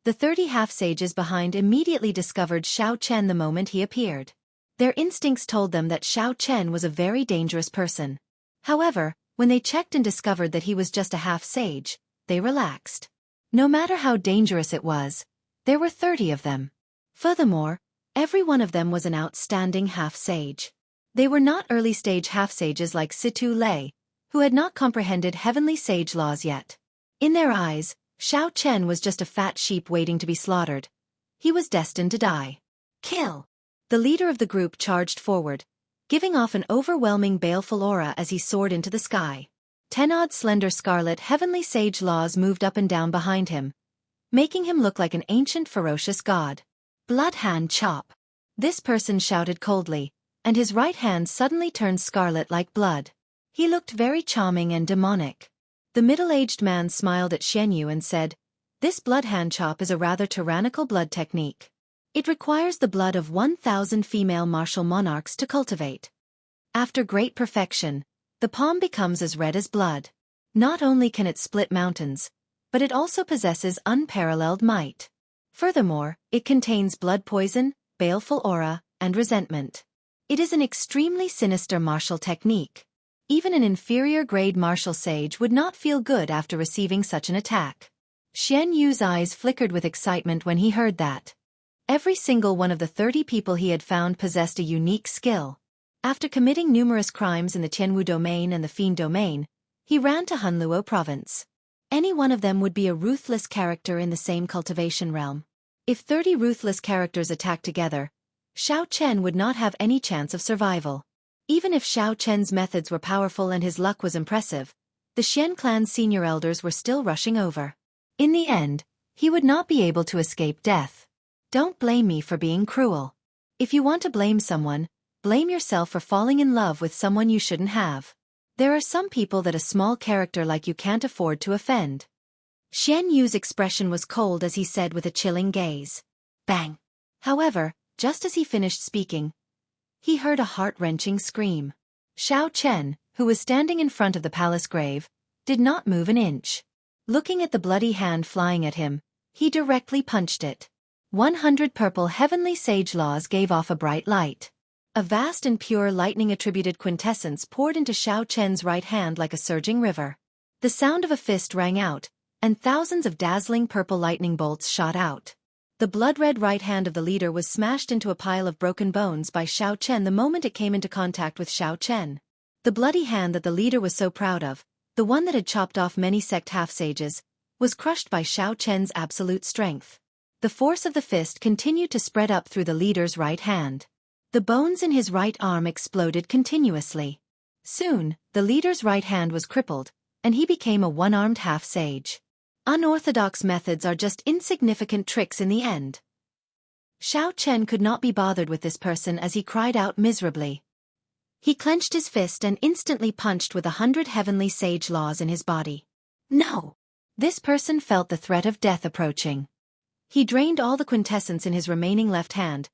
The 30 half-sages behind immediately discovered Xiao Chen the moment he appeared. Their instincts told them that Xiao Chen was a very dangerous person. However, when they checked and discovered that he was just a half-sage, they relaxed. No matter how dangerous it was, there were 30 of them. Furthermore, every one of them was an outstanding half-sage. They were not early-stage half-sages like Situ Lei, who had not comprehended heavenly sage laws yet. In their eyes, Xiao Chen was just a fat sheep waiting to be slaughtered. He was destined to die. Kill! The leader of the group charged forward, giving off an overwhelming baleful aura as he soared into the sky. 10-odd slender scarlet heavenly sage laws moved up and down behind him, making him look like an ancient ferocious god. Blood hand chop! This person shouted coldly, and his right hand suddenly turned scarlet like blood. He looked very charming and demonic. The middle-aged man smiled at Xianyu and said, "This blood hand chop is a rather tyrannical blood technique. It requires the blood of 1,000 female martial monarchs to cultivate. After great perfection, the palm becomes as red as blood. Not only can it split mountains, but it also possesses unparalleled might. Furthermore, it contains blood poison, baleful aura, and resentment. It is an extremely sinister martial technique. Even an inferior-grade martial sage would not feel good after receiving such an attack." Xian Yu's eyes flickered with excitement when he heard that. Every single one of the 30 people he had found possessed a unique skill. After committing numerous crimes in the Tianwu domain and the Fiend domain, he ran to Hunluo province. Any one of them would be a ruthless character in the same cultivation realm. If 30 ruthless characters attacked together, Xiao Chen would not have any chance of survival. Even if Xiao Chen's methods were powerful and his luck was impressive, the Xian clan's senior elders were still rushing over. In the end, he would not be able to escape death. Don't blame me for being cruel. If you want to blame someone, blame yourself for falling in love with someone you shouldn't have. There are some people that a small character like you can't afford to offend." Xian Yu's expression was cold as he said with a chilling gaze, "Bang!" However, just as he finished speaking, he heard a heart-wrenching scream. Xiao Chen, who was standing in front of the palace grave, did not move an inch. Looking at the bloody hand flying at him, he directly punched it. 100 purple heavenly sage laws gave off a bright light. A vast and pure lightning-attributed quintessence poured into Xiao Chen's right hand like a surging river. The sound of a fist rang out, and thousands of dazzling purple lightning bolts shot out. The blood-red right hand of the leader was smashed into a pile of broken bones by Xiao Chen the moment it came into contact with Xiao Chen. The bloody hand that the leader was so proud of, the one that had chopped off many sect half-sages, was crushed by Xiao Chen's absolute strength. The force of the fist continued to spread up through the leader's right hand. The bones in his right arm exploded continuously. Soon, the leader's right hand was crippled, and he became a one-armed half-sage. Unorthodox methods are just insignificant tricks in the end. Xiao Chen could not be bothered with this person as he cried out miserably. He clenched his fist and instantly punched with 100 heavenly sage laws in his body. No! This person felt the threat of death approaching. He drained all the quintessence in his remaining left hand,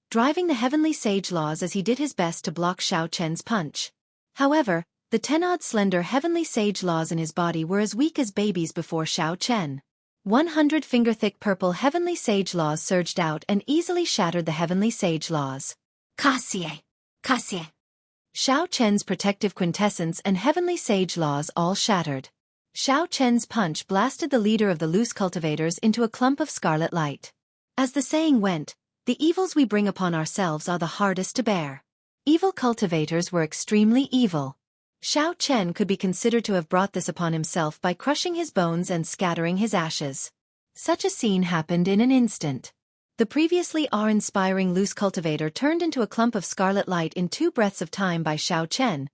driving the heavenly sage laws as he did his best to block Xiao Chen's punch. However, the 10-odd slender heavenly sage laws in his body were as weak as babies before Xiao Chen. 100 finger-thick purple heavenly sage laws surged out and easily shattered the heavenly sage laws. Cassie! Cassie! Xiao Chen's protective quintessence and heavenly sage laws all shattered. Xiao Chen's punch blasted the leader of the loose cultivators into a clump of scarlet light. As the saying went, the evils we bring upon ourselves are the hardest to bear. Evil cultivators were extremely evil. Xiao Chen could be considered to have brought this upon himself by crushing his bones and scattering his ashes. Such a scene happened in an instant. The previously awe-inspiring loose cultivator turned into a clump of scarlet light in 2 breaths of time by Xiao Chen,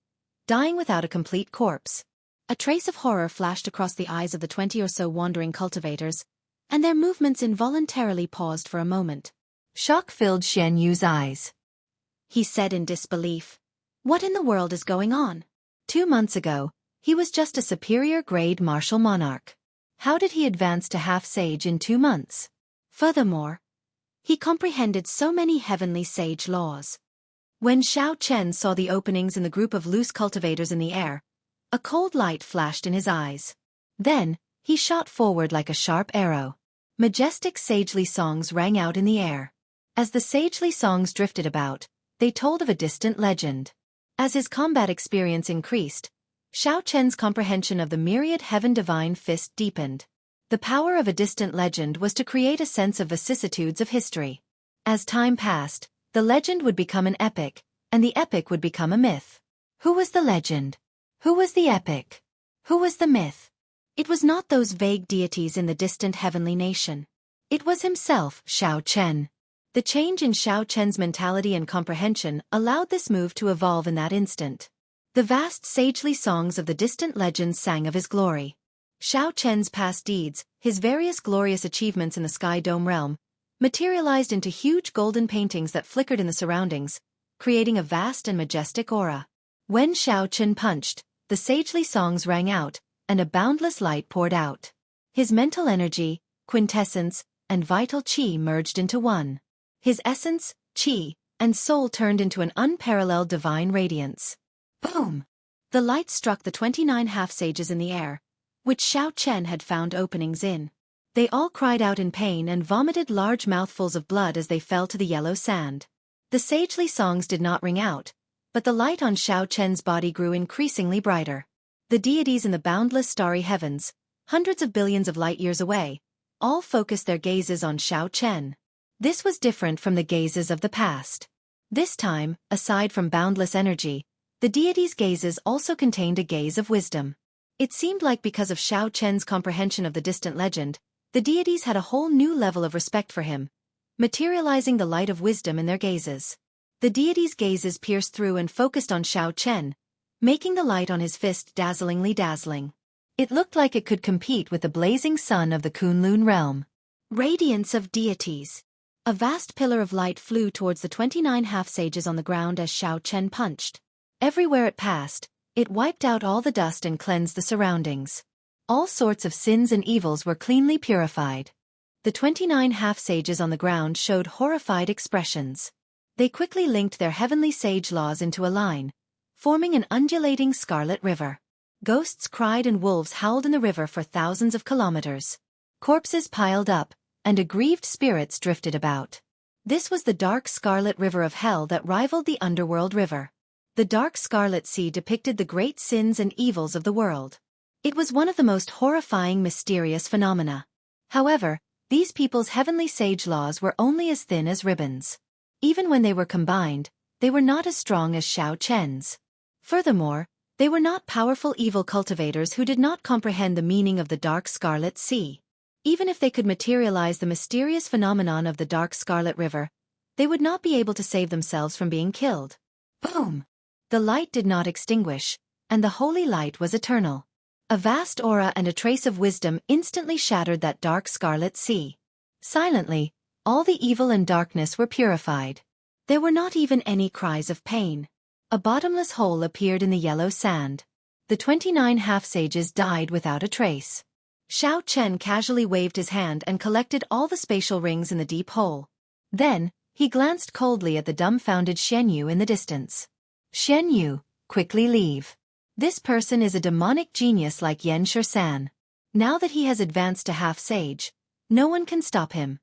dying without a complete corpse. A trace of horror flashed across the eyes of the 20 or so wandering cultivators, and their movements involuntarily paused for a moment. Shock filled Xianyu's eyes. He said in disbelief, "What in the world is going on? 2 months ago, he was just a superior-grade martial monarch. How did he advance to half-sage in 2 months? Furthermore, he comprehended so many heavenly sage laws." When Xiao Chen saw the openings in the group of loose cultivators in the air, a cold light flashed in his eyes. Then, he shot forward like a sharp arrow. Majestic sagely songs rang out in the air. As the sagely songs drifted about, they told of a distant legend. As his combat experience increased, Xiao Chen's comprehension of the myriad heaven divine fist deepened. The power of a distant legend was to create a sense of vicissitudes of history. As time passed, the legend would become an epic, and the epic would become a myth. Who was the legend? Who was the epic? Who was the myth? It was not those vague deities in the distant heavenly nation. It was himself, Xiao Chen. The change in Xiao Chen's mentality and comprehension allowed this move to evolve in that instant. The vast sagely songs of the distant legends sang of his glory. Xiao Chen's past deeds, his various glorious achievements in the Sky Dome realm, materialized into huge golden paintings that flickered in the surroundings, creating a vast and majestic aura. When Xiao Chen punched, the sagely songs rang out, and a boundless light poured out. His mental energy, quintessence, and vital qi merged into one. His essence, qi, and soul turned into an unparalleled divine radiance. Boom! The light struck the 29 half-sages in the air, which Xiao Chen had found openings in. They all cried out in pain and vomited large mouthfuls of blood as they fell to the yellow sand. The sagely songs did not ring out, but the light on Xiao Chen's body grew increasingly brighter. The deities in the boundless starry heavens, hundreds of billions of light-years away, all focused their gazes on Xiao Chen. This was different from the gazes of the past. This time, aside from boundless energy, the deities' gazes also contained a gaze of wisdom. It seemed like because of Xiao Chen's comprehension of the distant legend, the deities had a whole new level of respect for him, materializing the light of wisdom in their gazes. The deities' gazes pierced through and focused on Xiao Chen, making the light on his fist dazzlingly dazzling. It looked like it could compete with the blazing sun of the Kunlun realm. Radiance of deities. A vast pillar of light flew towards the 29 half-sages on the ground as Xiao Chen punched. Everywhere it passed, it wiped out all the dust and cleansed the surroundings. All sorts of sins and evils were cleanly purified. The 29 half-sages on the ground showed horrified expressions. They quickly linked their heavenly sage laws into a line, forming an undulating scarlet river. Ghosts cried and wolves howled in the river for thousands of kilometers. Corpses piled up, and aggrieved spirits drifted about. This was the dark scarlet river of hell that rivaled the underworld river. The dark scarlet sea depicted the great sins and evils of the world. It was one of the most horrifying mysterious phenomena. However, these people's heavenly sage laws were only as thin as ribbons. Even when they were combined, they were not as strong as Xiao Chen's. Furthermore, they were not powerful evil cultivators who did not comprehend the meaning of the dark scarlet sea. Even if they could materialize the mysterious phenomenon of the dark scarlet river, they would not be able to save themselves from being killed. Boom! The light did not extinguish, and the holy light was eternal. A vast aura and a trace of wisdom instantly shattered that dark scarlet sea. Silently, all the evil and darkness were purified. There were not even any cries of pain. A bottomless hole appeared in the yellow sand. The 29 half-sages died without a trace. Xiao Chen casually waved his hand and collected all the spatial rings in the deep hole. Then, he glanced coldly at the dumbfounded Xianyu in the distance. Xianyu, quickly leave. This person is a demonic genius like Yan Shisan. Now that he has advanced to half-sage, no one can stop him.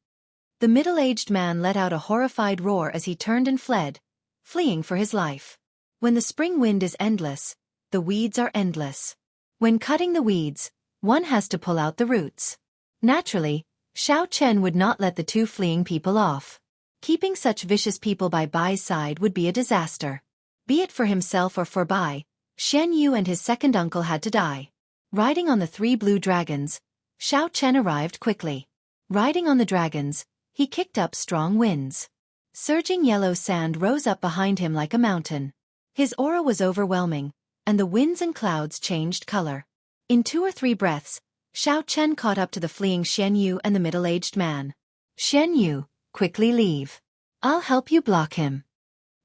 The middle-aged man let out a horrified roar as he turned and fled, fleeing for his life. When the spring wind is endless, the weeds are endless. When cutting the weeds, One has to pull out the roots. Naturally, Xiao Chen would not let the two fleeing people off. Keeping such vicious people by Bai's side would be a disaster. Be it for himself or for Bai, Xianyu and his second uncle had to die. Riding on the 3 blue dragons, Xiao Chen arrived quickly. Riding on the dragons, he kicked up strong winds. Surging yellow sand rose up behind him like a mountain. His aura was overwhelming, and the winds and clouds changed color. In 2 or 3 breaths, Xiao Chen caught up to the fleeing Xianyu and the middle-aged man. Xianyu, quickly leave. I'll help you block him.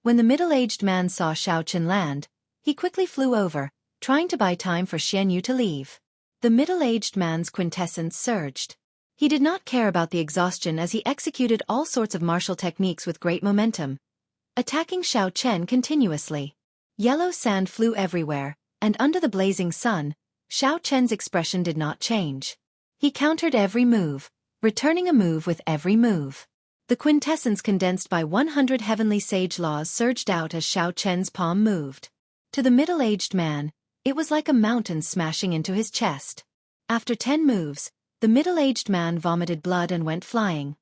When the middle-aged man saw Xiao Chen land, he quickly flew over, trying to buy time for Xianyu to leave. The middle-aged man's quintessence surged. He did not care about the exhaustion as he executed all sorts of martial techniques with great momentum, attacking Xiao Chen continuously. Yellow sand flew everywhere, and under the blazing sun, Xiao Chen's expression did not change. He countered every move, returning a move with every move. The quintessence condensed by 100 heavenly sage laws surged out as Xiao Chen's palm moved. To the middle-aged man, it was like a mountain smashing into his chest. After 10 moves, the middle-aged man vomited blood and went flying.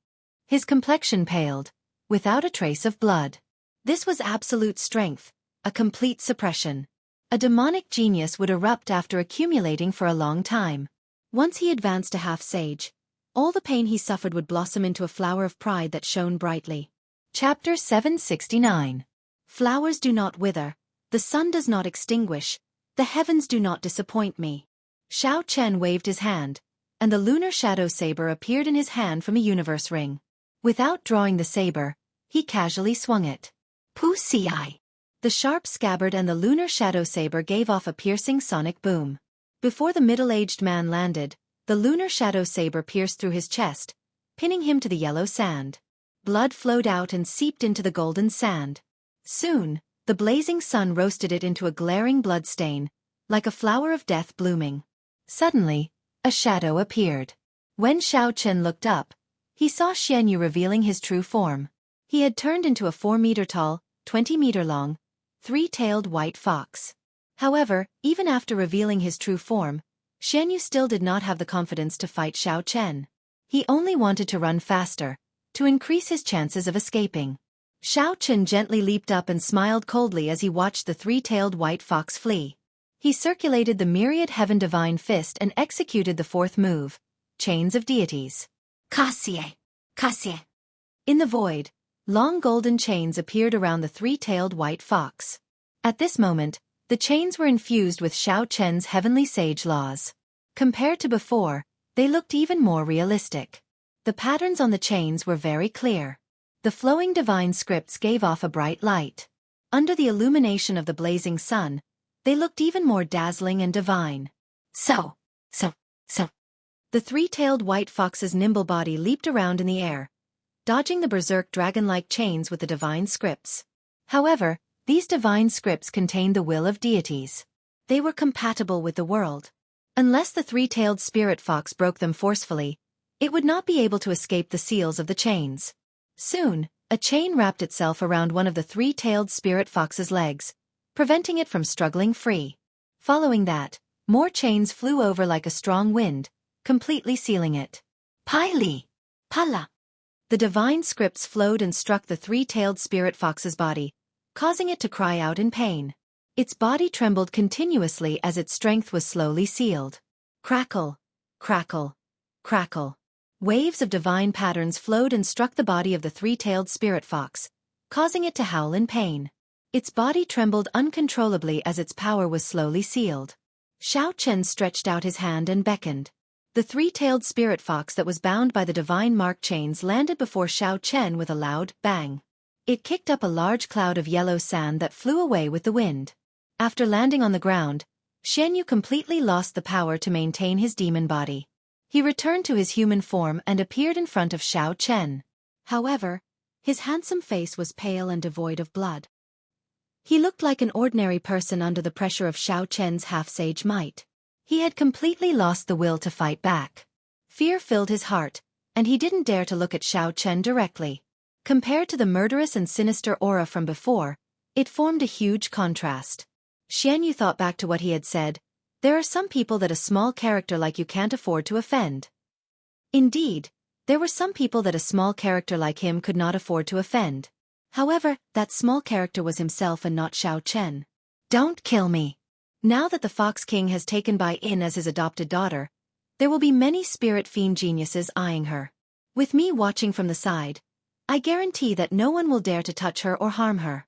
His complexion paled, without a trace of blood. This was absolute strength, a complete suppression. A demonic genius would erupt after accumulating for a long time. Once he advanced to half-sage, all the pain he suffered would blossom into a flower of pride that shone brightly. Chapter 769. Flowers do not wither, the sun does not extinguish, the heavens do not disappoint me. Xiao Chen waved his hand, and the lunar shadow saber appeared in his hand from a universe ring. Without drawing the saber, he casually swung it. Pu-ci. The sharp scabbard and the lunar shadow saber gave off a piercing sonic boom. Before the middle-aged man landed, the lunar shadow saber pierced through his chest, pinning him to the yellow sand. Blood flowed out and seeped into the golden sand. Soon, the blazing sun roasted it into a glaring blood stain, like a flower of death blooming. Suddenly, a shadow appeared. When Xiao Chen looked up, he saw Xianyu revealing his true form. He had turned into a 4-meter-tall, 20-meter-long, 3-tailed white fox. However, even after revealing his true form, Xianyu still did not have the confidence to fight Xiao Chen. He only wanted to run faster, to increase his chances of escaping. Xiao Chen gently leaped up and smiled coldly as he watched the 3-tailed white fox flee. He circulated the myriad heaven divine fist and executed the 4th move, Chains of Deities. Kasie! Kasie! In the void, long golden chains appeared around the 3-tailed white fox. At this moment, the chains were infused with Xiao Chen's heavenly sage laws. Compared to before, they looked even more realistic. The patterns on the chains were very clear. The flowing divine scripts gave off a bright light. Under the illumination of the blazing sun, they looked even more dazzling and divine. So. The 3-tailed white fox's nimble body leaped around in the air, dodging the berserk dragon-like chains with the divine scripts. However, these divine scripts contained the will of deities. They were compatible with the world. Unless the 3-tailed spirit fox broke them forcefully, it would not be able to escape the seals of the chains. Soon, a chain wrapped itself around one of the 3-tailed spirit fox's legs, preventing it from struggling free. Following that, more chains flew over like a strong wind, completely sealing it. Pai-li! Pala! The divine scripts flowed and struck the 3-tailed spirit fox's body, causing it to cry out in pain. Its body trembled continuously as its strength was slowly sealed. Crackle! Crackle! Crackle! Waves of divine patterns flowed and struck the body of the 3-tailed spirit fox, causing it to howl in pain. Its body trembled uncontrollably as its power was slowly sealed. Xiao Chen stretched out his hand and beckoned. The 3-tailed spirit fox that was bound by the divine mark chains landed before Xiao Chen with a loud bang. It kicked up a large cloud of yellow sand that flew away with the wind. After landing on the ground, Xianyu completely lost the power to maintain his demon body. He returned to his human form and appeared in front of Xiao Chen. However, his handsome face was pale and devoid of blood. He looked like an ordinary person under the pressure of Xiao Chen's half-sage might. He had completely lost the will to fight back. Fear filled his heart, and he didn't dare to look at Xiao Chen directly. Compared to the murderous and sinister aura from before, it formed a huge contrast. Xianyu thought back to what he had said, There are some people that a small character like you can't afford to offend. Indeed, there were some people that a small character like him could not afford to offend. However, that small character was himself and not Xiao Chen. Don't kill me. Now that the Fox King has taken Bai in as his adopted daughter, there will be many spirit fiend geniuses eyeing her. With me watching from the side, I guarantee that no one will dare to touch her or harm her.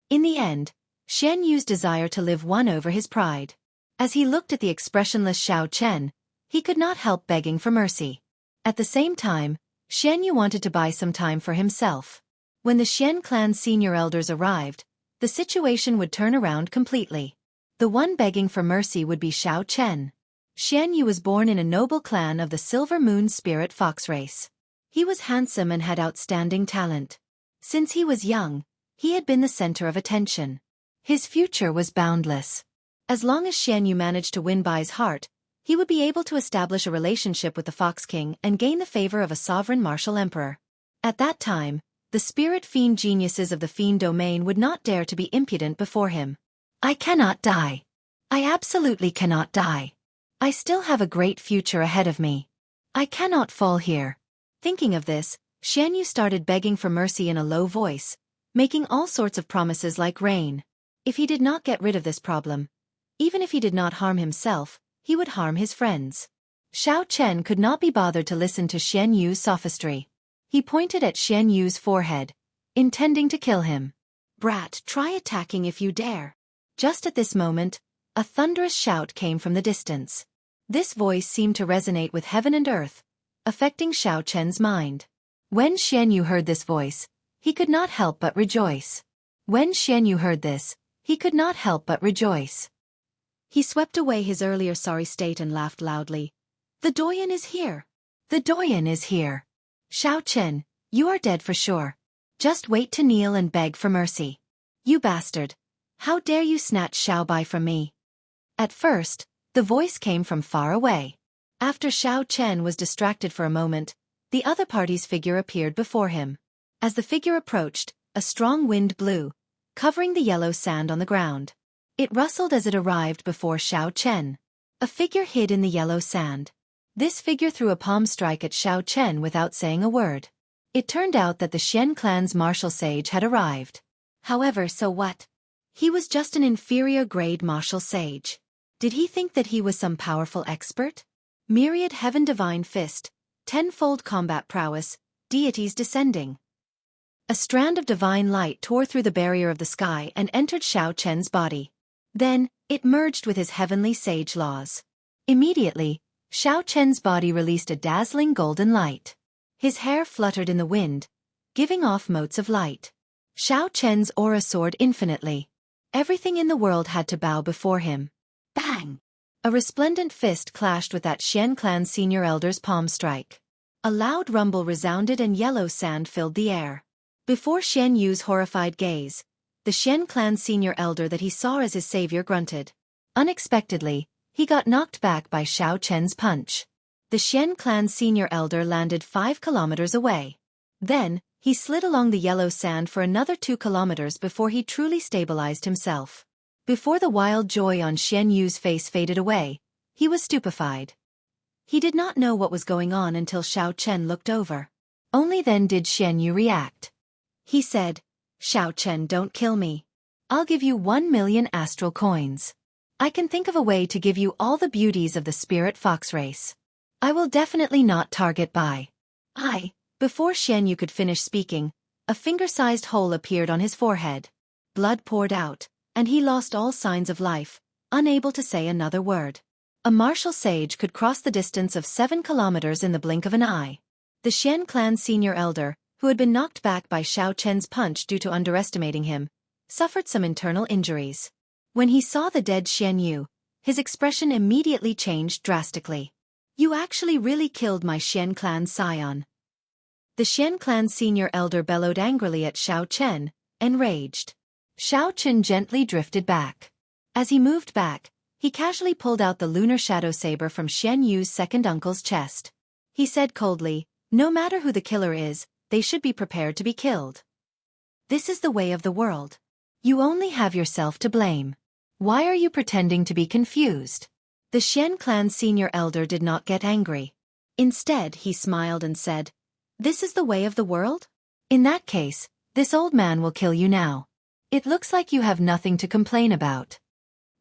In the end, Xian Yu's desire to live won over his pride. As he looked at the expressionless Xiao Chen, he could not help begging for mercy. At the same time, Xian Yu wanted to buy some time for himself. When the Xian clan's senior elders arrived, the situation would turn around completely. The one begging for mercy would be Xiao Chen. Xian Yu was born in a noble clan of the Silver Moon Spirit Fox race. He was handsome and had outstanding talent. Since he was young, he had been the center of attention. His future was boundless. As long as Xian Yu managed to win Bai's heart, he would be able to establish a relationship with the Fox King and gain the favor of a sovereign martial emperor. At that time, the spirit fiend geniuses of the fiend domain would not dare to be impudent before him. I cannot die. I absolutely cannot die. I still have a great future ahead of me. I cannot fall here. Thinking of this, Xian Yu started begging for mercy in a low voice, making all sorts of promises like rain. If he did not get rid of this problem, even if he did not harm himself, he would harm his friends. Xiao Chen could not be bothered to listen to Xian Yu's sophistry. He pointed at Xian Yu's forehead, intending to kill him. Brat, try attacking if you dare. Just at this moment, a thunderous shout came from the distance. This voice seemed to resonate with heaven and earth, affecting Xiao Chen's mind. When Xian Yu heard this voice, he could not help but rejoice. When Xian Yu heard this, he could not help but rejoice. He swept away his earlier sorry state and laughed loudly. The Doyen is here. The Doyen is here. Xiao Chen, you are dead for sure. Just wait to kneel and beg for mercy. You bastard. How dare you snatch Xiao Bai from me? At first, the voice came from far away. After Xiao Chen was distracted for a moment, the other party's figure appeared before him. As the figure approached, a strong wind blew, covering the yellow sand on the ground. It rustled as it arrived before Xiao Chen. A figure hid in the yellow sand. This figure threw a palm strike at Xiao Chen without saying a word. It turned out that the Xian clan's martial sage had arrived. However, so what? He was just an inferior grade martial sage. Did he think that he was some powerful expert? Myriad heaven divine fist, tenfold combat prowess, deities descending. A strand of divine light tore through the barrier of the sky and entered Xiao Chen's body. Then, it merged with his heavenly sage laws. Immediately, Xiao Chen's body released a dazzling golden light. His hair fluttered in the wind, giving off motes of light. Xiao Chen's aura soared infinitely. Everything in the world had to bow before him. Bang! A resplendent fist clashed with that Xian clan senior elder's palm strike. A loud rumble resounded and yellow sand filled the air. Before Xian Yu's horrified gaze, the Xian clan senior elder that he saw as his savior grunted. Unexpectedly, he got knocked back by Xiao Chen's punch. The Xian clan senior elder landed 5 kilometers away. Then, he slid along the yellow sand for another 2 kilometers before he truly stabilized himself. Before the wild joy on Xian Yu's face faded away, he was stupefied. He did not know what was going on until Xiao Chen looked over. Only then did Xian Yu react. He said, Xiao Chen, don't kill me. I'll give you 1 million astral coins. I can think of a way to give you all the beauties of the spirit fox race. I will definitely not target Bai. Before Xian Yu could finish speaking, a finger-sized hole appeared on his forehead. Blood poured out, and he lost all signs of life, unable to say another word. A martial sage could cross the distance of 7 kilometers in the blink of an eye. The Xian clan senior elder, who had been knocked back by Xiao Chen's punch due to underestimating him, suffered some internal injuries. When he saw the dead Xian Yu, his expression immediately changed drastically. You actually really killed my Xian clan scion. The Xian clan senior elder bellowed angrily at Xiao Chen, enraged. Xiao Chen gently drifted back. As he moved back, he casually pulled out the lunar shadow saber from Xian Yu's second uncle's chest. He said coldly, no matter who the killer is, they should be prepared to be killed. This is the way of the world. You only have yourself to blame. Why are you pretending to be confused? The Xian clan senior elder did not get angry. Instead, he smiled and said, "This is the way of the world? In that case, this old man will kill you now. It looks like you have nothing to complain about."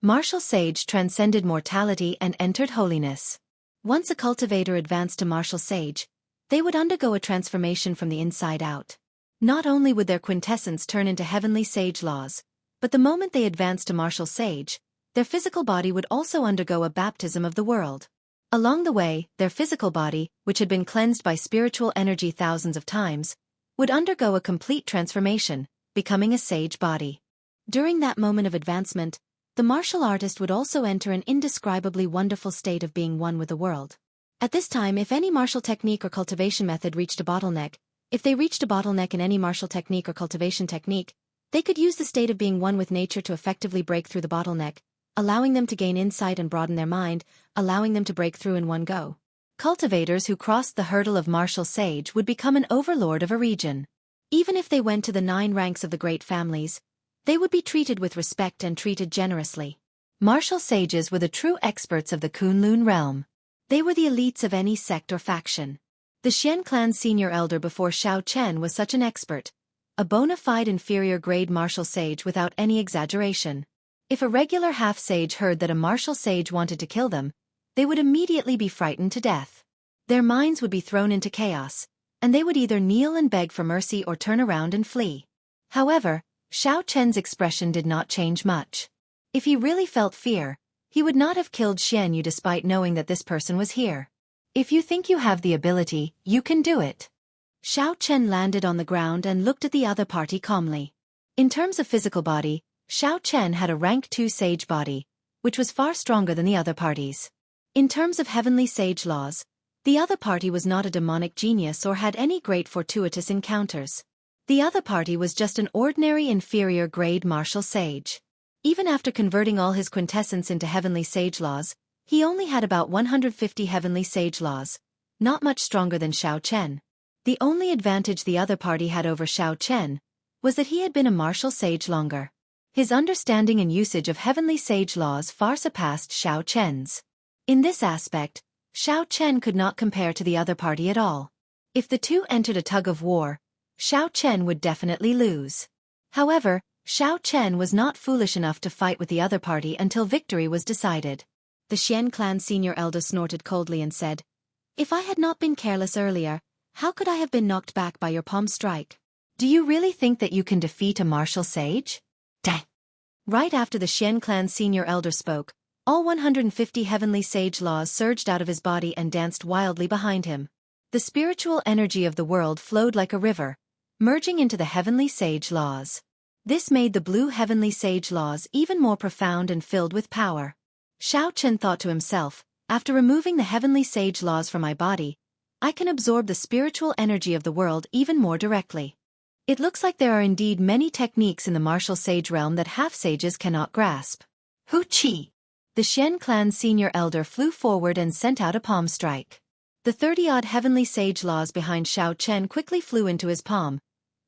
Martial Sage transcended mortality and entered holiness. Once a cultivator advanced to Martial Sage, they would undergo a transformation from the inside out. Not only would their quintessence turn into heavenly sage laws, but the moment they advanced to Martial Sage, their physical body would also undergo a baptism of the world. Along the way, their physical body, which had been cleansed by spiritual energy thousands of times, would undergo a complete transformation, becoming a sage body. During that moment of advancement, the martial artist would also enter an indescribably wonderful state of being one with the world. At this time, if any martial technique or cultivation method reached a bottleneck, if they reached a bottleneck in any martial technique or cultivation technique, they could use the state of being one with nature to effectively break through the bottleneck, allowing them to gain insight and broaden their mind, allowing them to break through in one go. Cultivators who crossed the hurdle of Martial Sage would become an overlord of a region. Even if they went to the 9 ranks of the great families, they would be treated with respect and treated generously. Martial sages were the true experts of the Kunlun realm. They were the elites of any sect or faction. The Xian clan senior elder before Xiao Chen was such an expert, a bona fide inferior grade martial sage without any exaggeration. If a regular half-sage heard that a martial sage wanted to kill them, they would immediately be frightened to death. Their minds would be thrown into chaos, and they would either kneel and beg for mercy or turn around and flee. However, Xiao Chen's expression did not change much. If he really felt fear, he would not have killed Xianyu despite knowing that this person was here. If you think you have the ability, you can do it. Xiao Chen landed on the ground and looked at the other party calmly. In terms of physical body, Xiao Chen had a rank 2 sage body, which was far stronger than the other parties. In terms of heavenly sage laws, the other party was not a demonic genius or had any great fortuitous encounters. The other party was just an ordinary inferior grade martial sage. Even after converting all his quintessence into heavenly sage laws, he only had about 150 heavenly sage laws, not much stronger than Xiao Chen. The only advantage the other party had over Xiao Chen was that he had been a martial sage longer. His understanding and usage of heavenly sage laws far surpassed Xiao Chen's. In this aspect, Xiao Chen could not compare to the other party at all. If the two entered a tug of war, Xiao Chen would definitely lose. However, Xiao Chen was not foolish enough to fight with the other party until victory was decided. The Xian clan senior elder snorted coldly and said, "If I had not been careless earlier, how could I have been knocked back by your palm strike? Do you really think that you can defeat a martial sage?" Dang. Right after the Xian clan senior elder spoke, all 150 heavenly sage laws surged out of his body and danced wildly behind him. The spiritual energy of the world flowed like a river, merging into the heavenly sage laws. This made the blue heavenly sage laws even more profound and filled with power. Xiao Chen thought to himself, after removing the heavenly sage laws from my body, I can absorb the spiritual energy of the world even more directly. It looks like there are indeed many techniques in the martial sage realm that half-sages cannot grasp. Hu Qi! The Xian clan senior elder flew forward and sent out a palm strike. The 30-odd heavenly sage laws behind Xiao Chen quickly flew into his palm,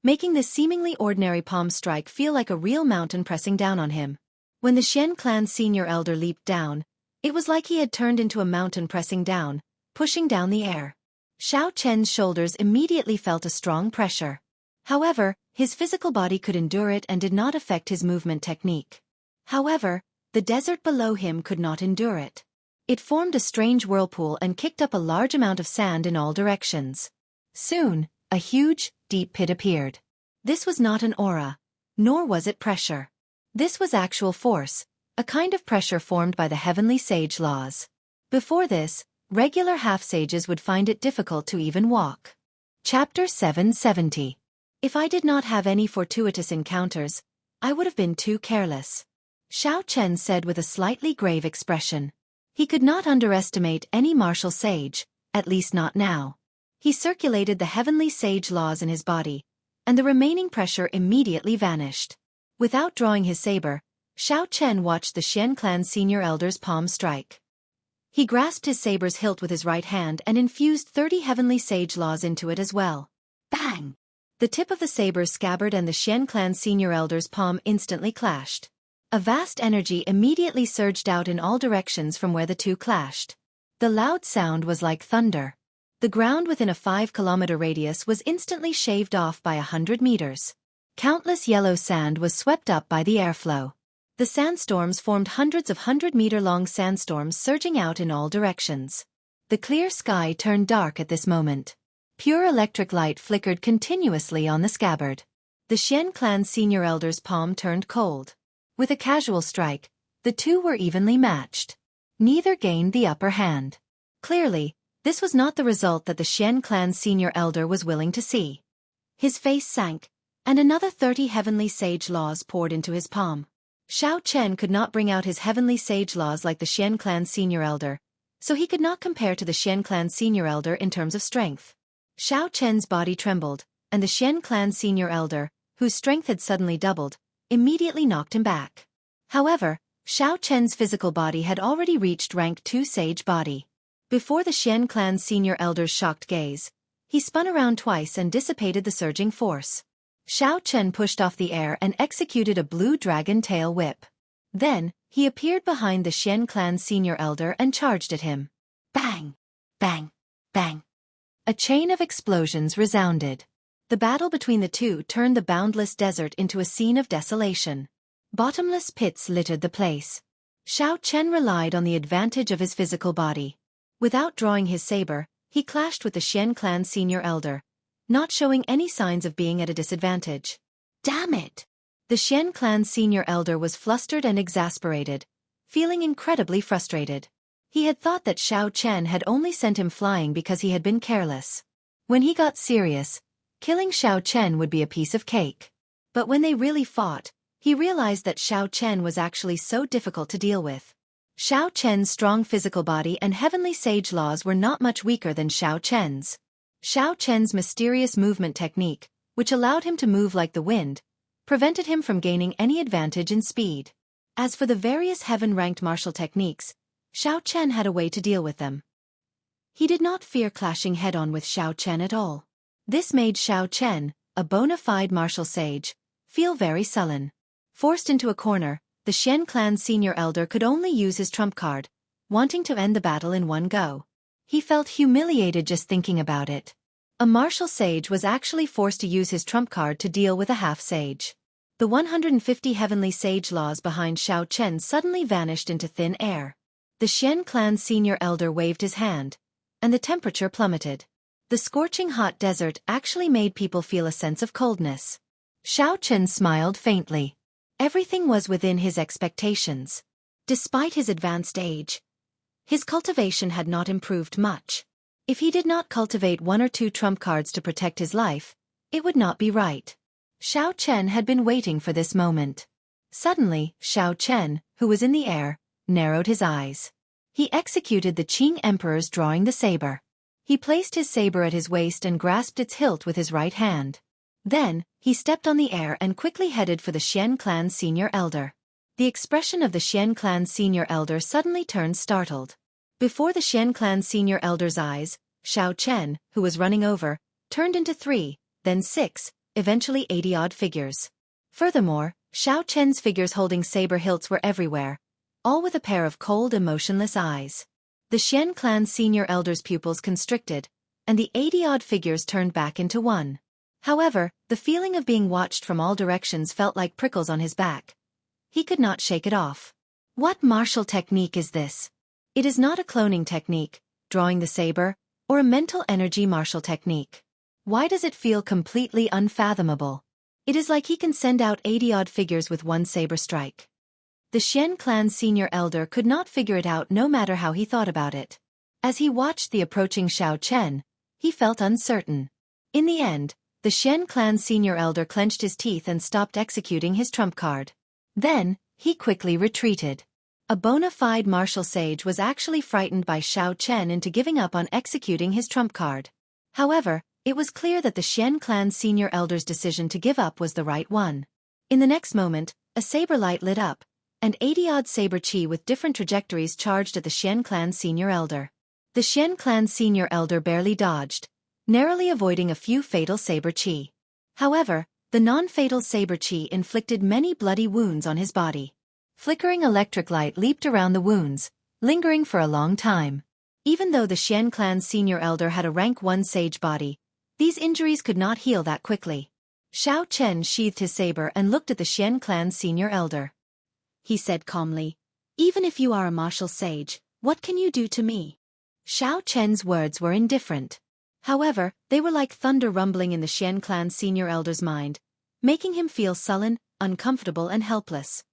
making this seemingly ordinary palm strike feel like a real mountain pressing down on him. When the Xian clan senior elder leaped down, it was like he had turned into a mountain pressing down, pushing down the air. Xiao Chen's shoulders immediately felt a strong pressure. However, his physical body could endure it and did not affect his movement technique. However, the desert below him could not endure it. It formed a strange whirlpool and kicked up a large amount of sand in all directions. Soon, a huge, deep pit appeared. This was not an aura, nor was it pressure. This was actual force, a kind of pressure formed by the heavenly sage laws. Before this, regular half-sages would find it difficult to even walk. Chapter 770. If I did not have any fortuitous encounters, I would have been too careless. Xiao Chen said with a slightly grave expression. He could not underestimate any martial sage, at least not now. He circulated the heavenly sage laws in his body, and the remaining pressure immediately vanished. Without drawing his saber, Xiao Chen watched the Xian clan senior elder's palm strike. He grasped his saber's hilt with his right hand and infused 30 heavenly sage laws into it as well. Bang! The tip of the saber's scabbard and the Xian clan senior elder's palm instantly clashed. A vast energy immediately surged out in all directions from where the two clashed. The loud sound was like thunder. The ground within a 5-kilometer radius was instantly shaved off by 100 meters. Countless yellow sand was swept up by the airflow. The sandstorms formed hundreds of 100-meter-long sandstorms surging out in all directions. The clear sky turned dark at this moment. Pure electric light flickered continuously on the scabbard. The Xian clan's senior elder's palm turned cold. With a casual strike, the two were evenly matched. Neither gained the upper hand. Clearly, this was not the result that the Xian clan's senior elder was willing to see. His face sank, and another 30 heavenly sage laws poured into his palm. Xiao Chen could not bring out his heavenly sage laws like the Xian clan's senior elder, so he could not compare to the Xian clan's senior elder in terms of strength. Xiao Chen's body trembled, and the Xian clan's senior elder, whose strength had suddenly doubled, immediately knocked him back. However, Xiao Chen's physical body had already reached rank 2 sage body. Before the Xian clan's senior elder's shocked gaze, he spun around twice and dissipated the surging force. Xiao Chen pushed off the air and executed a blue dragon tail whip. Then, he appeared behind the Xian clan's senior elder and charged at him. Bang! Bang! Bang! A chain of explosions resounded. The battle between the two turned the boundless desert into a scene of desolation. Bottomless pits littered the place. Xiao Chen relied on the advantage of his physical body. Without drawing his saber, he clashed with the Xian clan's senior elder, not showing any signs of being at a disadvantage. Damn it! The Xian clan's senior elder was flustered and exasperated, feeling incredibly frustrated. He had thought that Xiao Chen had only sent him flying because he had been careless. When he got serious, killing Xiao Chen would be a piece of cake. But when they really fought, he realized that Xiao Chen was actually so difficult to deal with. Xiao Chen's strong physical body and heavenly sage laws were not much weaker than Xiao Chen's. Xiao Chen's mysterious movement technique, which allowed him to move like the wind, prevented him from gaining any advantage in speed. As for the various heaven-ranked martial techniques, Xiao Chen had a way to deal with them. He did not fear clashing head-on with Xiao Chen at all. This made Xiao Chen, a bona fide martial sage, feel very sullen. Forced into a corner, the Xian clan's senior elder could only use his trump card, wanting to end the battle in one go. He felt humiliated just thinking about it. A martial sage was actually forced to use his trump card to deal with a half-sage. The 150 heavenly sage laws behind Xiao Chen suddenly vanished into thin air. The Xian clan's senior elder waved his hand, and the temperature plummeted. The scorching hot desert actually made people feel a sense of coldness. Xiao Chen smiled faintly. Everything was within his expectations. Despite his advanced age, his cultivation had not improved much. If he did not cultivate 1 or 2 trump cards to protect his life, it would not be right. Xiao Chen had been waiting for this moment. Suddenly, Xiao Chen, who was in the air, narrowed his eyes. He executed the Qing Emperor's drawing the saber. He placed his saber at his waist and grasped its hilt with his right hand. Then, he stepped on the air and quickly headed for the Xian clan's senior elder. The expression of the Xian clan's senior elder suddenly turned startled. Before the Xian clan's senior elder's eyes, Xiao Chen, who was running over, turned into 3, then 6, eventually 80-odd figures. Furthermore, Xiao Chen's figures holding saber hilts were everywhere, all with a pair of cold, emotionless eyes. The Xian clan's senior elder's pupils constricted, and the 80-odd figures turned back into 1. However, the feeling of being watched from all directions felt like prickles on his back. He could not shake it off. What martial technique is this? It is not a cloning technique, drawing the saber, or a mental energy martial technique. Why does it feel completely unfathomable? It is like he can send out 80-odd figures with 1 saber strike. The Xian clan's senior elder could not figure it out no matter how he thought about it. As he watched the approaching Xiao Chen, he felt uncertain. In the end, the Xian clan's senior elder clenched his teeth and stopped executing his trump card. Then, he quickly retreated. A bona fide martial sage was actually frightened by Xiao Chen into giving up on executing his trump card. However, it was clear that the Xian clan's senior elder's decision to give up was the right one. In the next moment, a saber light lit up, and 80-odd saber chi with different trajectories charged at the Xian clan's senior elder. The Xian clan's senior elder barely dodged, narrowly avoiding a few fatal saber chi. However, the non-fatal saber chi inflicted many bloody wounds on his body. Flickering electric light leaped around the wounds, lingering for a long time. Even though the Xian clan's senior elder had a rank 1 sage body, these injuries could not heal that quickly. Xiao Chen sheathed his saber and looked at the Xian clan's senior elder. He said calmly, "Even if you are a martial sage, what can you do to me?" Xiao Chen's words were indifferent. However, they were like thunder rumbling in the Xian clan's senior elder's mind, making him feel sullen, uncomfortable and helpless.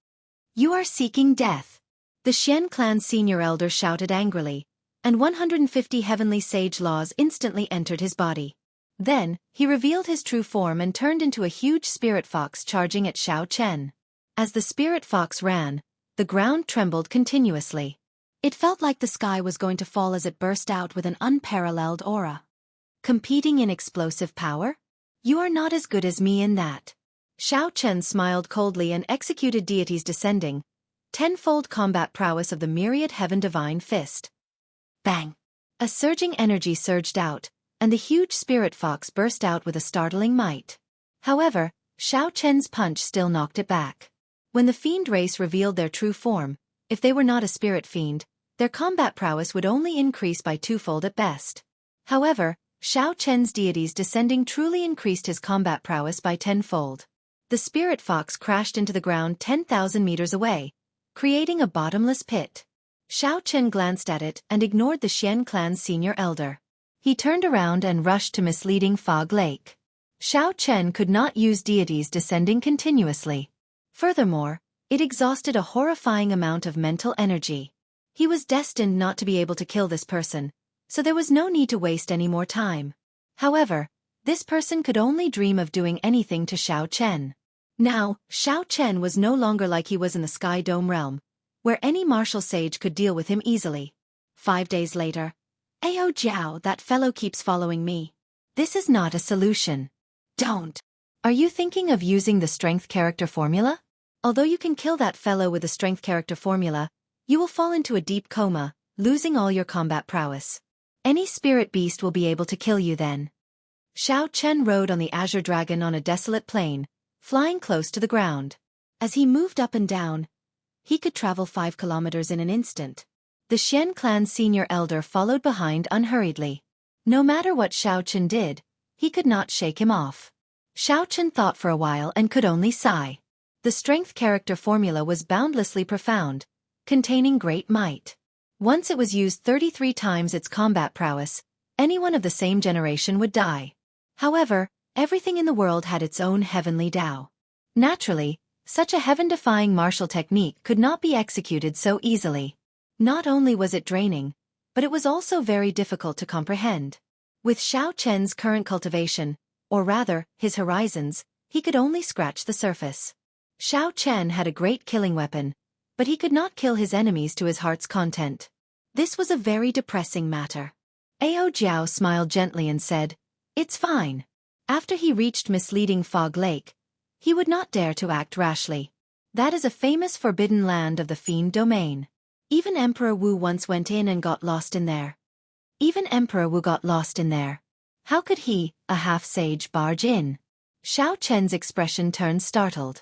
"You are seeking death." The Xian clan's senior elder shouted angrily, and 150 heavenly sage laws instantly entered his body. Then, he revealed his true form and turned into a huge spirit fox charging at Xiao Chen. As the spirit fox ran, the ground trembled continuously. It felt like the sky was going to fall as it burst out with an unparalleled aura. "Competing in explosive power? You are not as good as me in that." Xiao Chen smiled coldly and executed deity's descending, tenfold combat prowess of the myriad heaven divine fist. Bang! A surging energy surged out, and the huge spirit fox burst out with a startling might. However, Xiao Chen's punch still knocked it back. When the fiend race revealed their true form, if they were not a spirit fiend, their combat prowess would only increase by twofold at best. However, Xiao Chen's deity's descending truly increased his combat prowess by tenfold. The spirit fox crashed into the ground 10,000 meters away, creating a bottomless pit. Xiao Chen glanced at it and ignored the Xian clan's senior elder. He turned around and rushed to misleading Fog Lake. Xiao Chen could not use deities descending continuously. Furthermore, it exhausted a horrifying amount of mental energy. He was destined not to be able to kill this person, so there was no need to waste any more time. However, this person could only dream of doing anything to Xiao Chen. Now, Xiao Chen was no longer like he was in the Sky Dome realm, where any martial sage could deal with him easily. 5 days later. "Ao Jiao, that fellow keeps following me. This is not a solution." "Don't. Are you thinking of using the strength character formula? Although you can kill that fellow with the strength character formula, you will fall into a deep coma, losing all your combat prowess. Any spirit beast will be able to kill you then." Xiao Chen rode on the azure dragon on a desolate plain, flying close to the ground. As he moved up and down, he could travel 5 kilometers in an instant. The Xian clan's senior elder followed behind unhurriedly. No matter what Xiao Chen did, he could not shake him off. Xiao Chen thought for a while and could only sigh. The strength character formula was boundlessly profound, containing great might. Once it was used 33 times its combat prowess, anyone of the same generation would die. However, everything in the world had its own heavenly Tao. Naturally, such a heaven-defying martial technique could not be executed so easily. Not only was it draining, but it was also very difficult to comprehend. With Xiao Chen's current cultivation, or rather, his horizons, he could only scratch the surface. Xiao Chen had a great killing weapon, but he could not kill his enemies to his heart's content. This was a very depressing matter. Ao Jiao smiled gently and said, "It's fine." After he reached misleading Fog Lake, he would not dare to act rashly. That is a famous forbidden land of the fiend domain. Even Emperor Wu once went in and got lost in there. How could he, a half-sage, barge in? Xiao Chen's expression turned startled.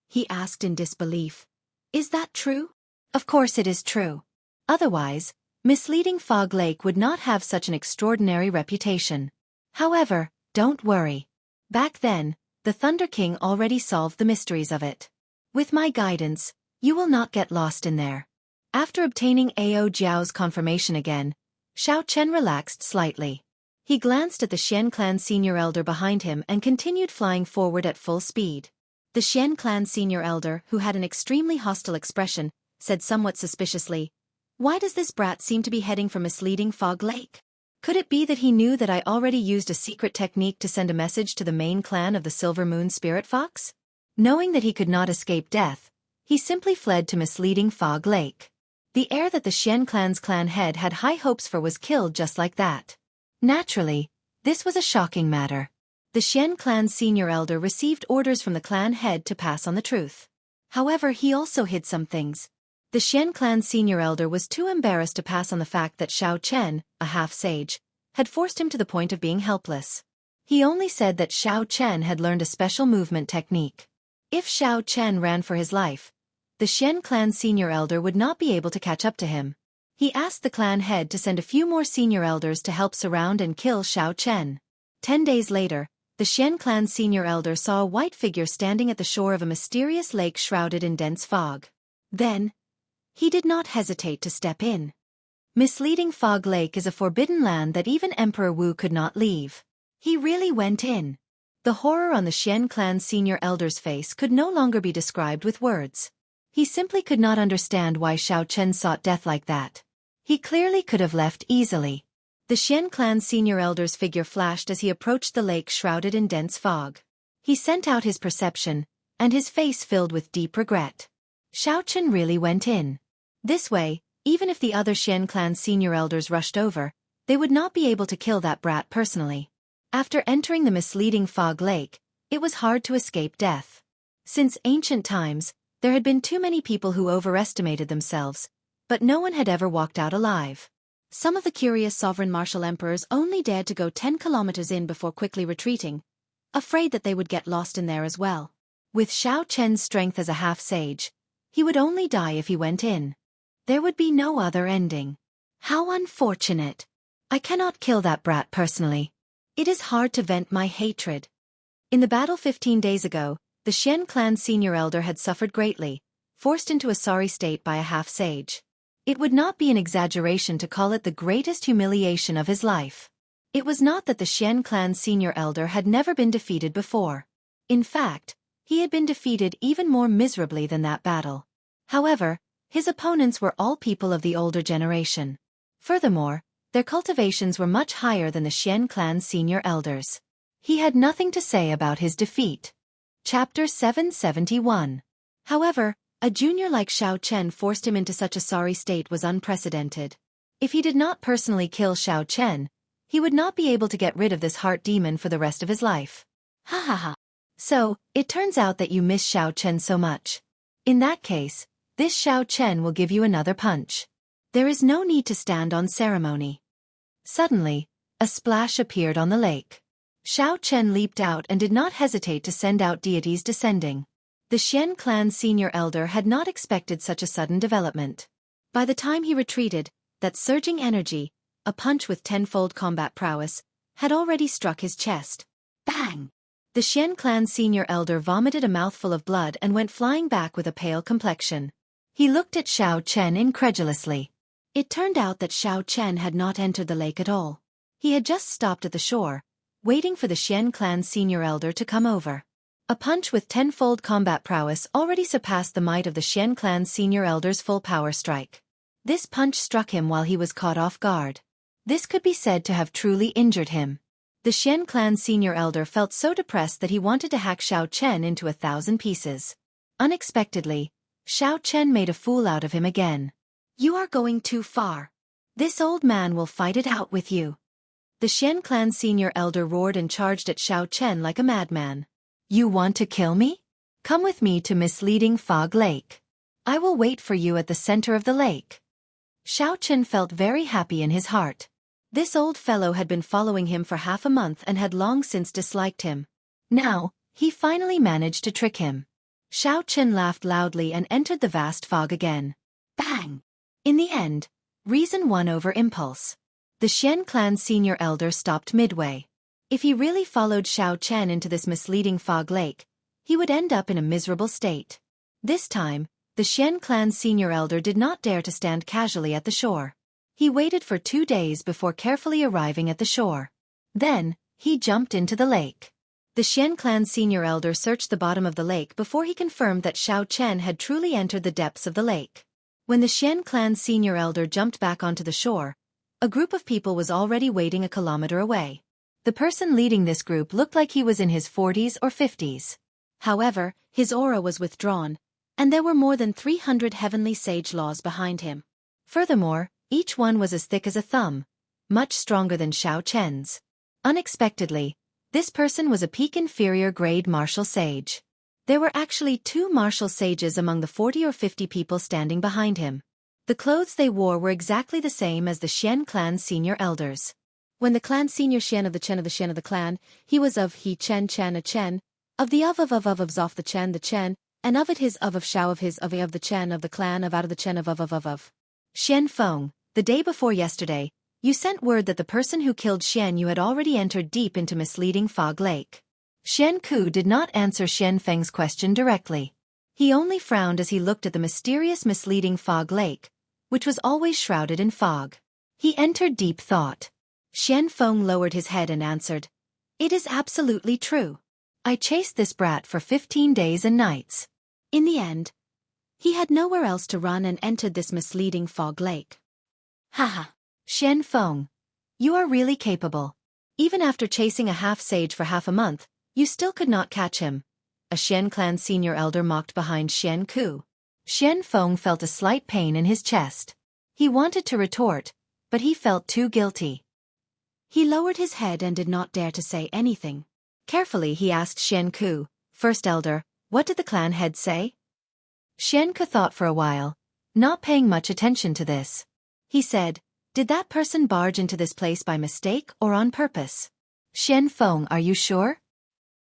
He asked in disbelief, "Is that true?" "Of course it is true. Otherwise, misleading Fog Lake would not have such an extraordinary reputation. However, don't worry. Back then, the Thunder King already solved the mysteries of it. With my guidance, you will not get lost in there." After obtaining Ao Jiao's confirmation again, Xiao Chen relaxed slightly. He glanced at the Xian clan senior elder behind him and continued flying forward at full speed. The Xian clan senior elder, who had an extremely hostile expression, said somewhat suspiciously, "Why does this brat seem to be heading for misleading Fog Lake? Could it be that he knew that I already used a secret technique to send a message to the main clan of the Silver Moon Spirit Fox?" Knowing that he could not escape death, he simply fled to misleading Fog Lake. The heir that the Xian clan's clan head had high hopes for was killed just like that. Naturally, this was a shocking matter. The Xian clan's senior elder received orders from the clan head to pass on the truth. However, he also hid some things. The Xian clan's senior elder was too embarrassed to pass on the fact that Xiao Chen, a half-sage, had forced him to the point of being helpless. He only said that Xiao Chen had learned a special movement technique. If Xiao Chen ran for his life, the Xian clan senior elder would not be able to catch up to him. He asked the clan head to send a few more senior elders to help surround and kill Xiao Chen. 10 days later, the Xian clan senior elder saw a white figure standing at the shore of a mysterious lake shrouded in dense fog. Then, he did not hesitate to step in. Misleading Fog Lake is a forbidden land that even Emperor Wu could not leave. He really went in. The horror on the Xian clan senior elder's face could no longer be described with words. He simply could not understand why Xiao Chen sought death like that. He clearly could have left easily. The Xian clan senior elder's figure flashed as he approached the lake shrouded in dense fog. He sent out his perception, and his face filled with deep regret. Xiao Chen really went in. This way, even if the other Xian clan senior elders rushed over, they would not be able to kill that brat personally. After entering the misleading Fog Lake, it was hard to escape death. Since ancient times, there had been too many people who overestimated themselves, but no one had ever walked out alive. Some of the curious sovereign martial emperors only dared to go 10 kilometers in before quickly retreating, afraid that they would get lost in there as well. With Xiao Chen's strength as a half-sage, he would only die if he went in. There would be no other ending. How unfortunate. I cannot kill that brat personally. It is hard to vent my hatred. In the battle 15 days ago, the Xian clan senior elder had suffered greatly, forced into a sorry state by a half-sage. It would not be an exaggeration to call it the greatest humiliation of his life. It was not that the Xian clan senior elder had never been defeated before. In fact, he had been defeated even more miserably than that battle. However, his opponents were all people of the older generation. Furthermore, their cultivations were much higher than the Xian clan senior elders. He had nothing to say about his defeat. Chapter 771. However, a junior like Xiao Chen forced him into such a sorry state was unprecedented. If he did not personally kill Xiao Chen, he would not be able to get rid of this heart demon for the rest of his life. Ha ha ha. So, it turns out that you miss Xiao Chen so much. In that case, this Xiao Chen will give you another punch. There is no need to stand on ceremony. Suddenly, a splash appeared on the lake. Xiao Chen leaped out and did not hesitate to send out deities descending. The Xian clan senior elder had not expected such a sudden development. By the time he retreated, that surging energy, a punch with tenfold combat prowess, had already struck his chest. Bang! The Xian clan senior elder vomited a mouthful of blood and went flying back with a pale complexion. He looked at Xiao Chen incredulously. It turned out that Xiao Chen had not entered the lake at all. He had just stopped at the shore, waiting for the Xian clan senior elder to come over. A punch with tenfold combat prowess already surpassed the might of the Xian clan senior elder's full power strike. This punch struck him while he was caught off guard. This could be said to have truly injured him. The Xian clan senior elder felt so depressed that he wanted to hack Xiao Chen into 1,000 pieces. Unexpectedly, Xiao Chen made a fool out of him again. You are going too far. This old man will fight it out with you. The Xian clan senior elder roared and charged at Xiao Chen like a madman. You want to kill me? Come with me to misleading Fog Lake. I will wait for you at the center of the lake. Xiao Chen felt very happy in his heart. This old fellow had been following him for half a month and had long since disliked him. Now, he finally managed to trick him. Xiao Chen laughed loudly and entered the vast fog again. Bang! In the end, reason won over impulse. The Xian clan senior elder stopped midway. If he really followed Xiao Chen into this misleading Fog Lake, he would end up in a miserable state. This time, the Xian clan senior elder did not dare to stand casually at the shore. He waited for 2 days before carefully arriving at the shore. Then, he jumped into the lake. The Xian clan senior elder searched the bottom of the lake before he confirmed that Xiao Chen had truly entered the depths of the lake. When the Xian clan senior elder jumped back onto the shore, a group of people was already waiting a kilometer away. The person leading this group looked like he was in his 40s or 50s. However, his aura was withdrawn, and there were more than 300 heavenly sage laws behind him. Furthermore, each one was as thick as a thumb, much stronger than Xiao Chen's. Unexpectedly, this person was a peak inferior grade martial sage. There were actually 2 martial sages among the 40 or 50 people standing behind him. The clothes they wore were exactly the same as the Xian clan senior elders. When the clan senior Xian of the Chen of the Xian of the clan, he was of He Chen Chen a Chen, of the of Zof the Chen, And of it his of Shao of his of the Chen of the clan of out of the Chen of. Xian Feng, the day before yesterday, you sent word that the person who killed Xianyu had already entered deep into misleading Fog Lake. Xianku did not answer Xian Feng's question directly. He only frowned as he looked at the mysterious misleading Fog Lake, which was always shrouded in fog. He entered deep thought. Xian Feng lowered his head and answered, "It is absolutely true. I chased this brat for 15 days and nights. In the end, he had nowhere else to run and entered this misleading Fog Lake." Haha. Xian Feng, you are really capable. Even after chasing a half-sage for half a month, you still could not catch him. A Xian clan senior elder mocked behind Xian Ku. Xian Feng felt a slight pain in his chest. He wanted to retort, but he felt too guilty. He lowered his head and did not dare to say anything. Carefully he asked Xian Ku, first elder, what did the clan head say? Xian Ku thought for a while, not paying much attention to this. He said, "Did that person barge into this place by mistake or on purpose?" Xian Feng, are you sure?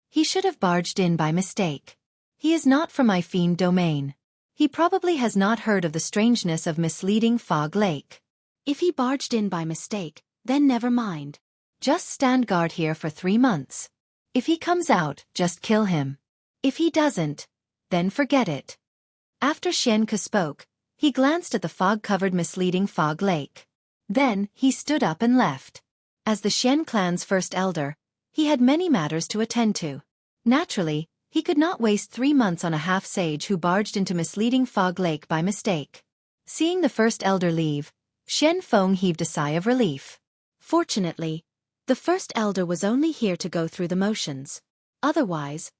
He should have barged in by mistake. He is not from my fiend domain. He probably has not heard of the strangeness of misleading Fog Lake. If he barged in by mistake, then never mind. Just stand guard here for 3 months. If he comes out, just kill him. If he doesn't, then forget it. After Xian Ke spoke, he glanced at the fog-covered misleading Fog Lake. Then, he stood up and left. As the Xian clan's first elder, he had many matters to attend to. Naturally, he could not waste 3 months on a half-sage who barged into misleading Fog Lake by mistake. Seeing the first elder leave, Xian Feng heaved a sigh of relief. Fortunately, the first elder was only here to go through the motions. Otherwise,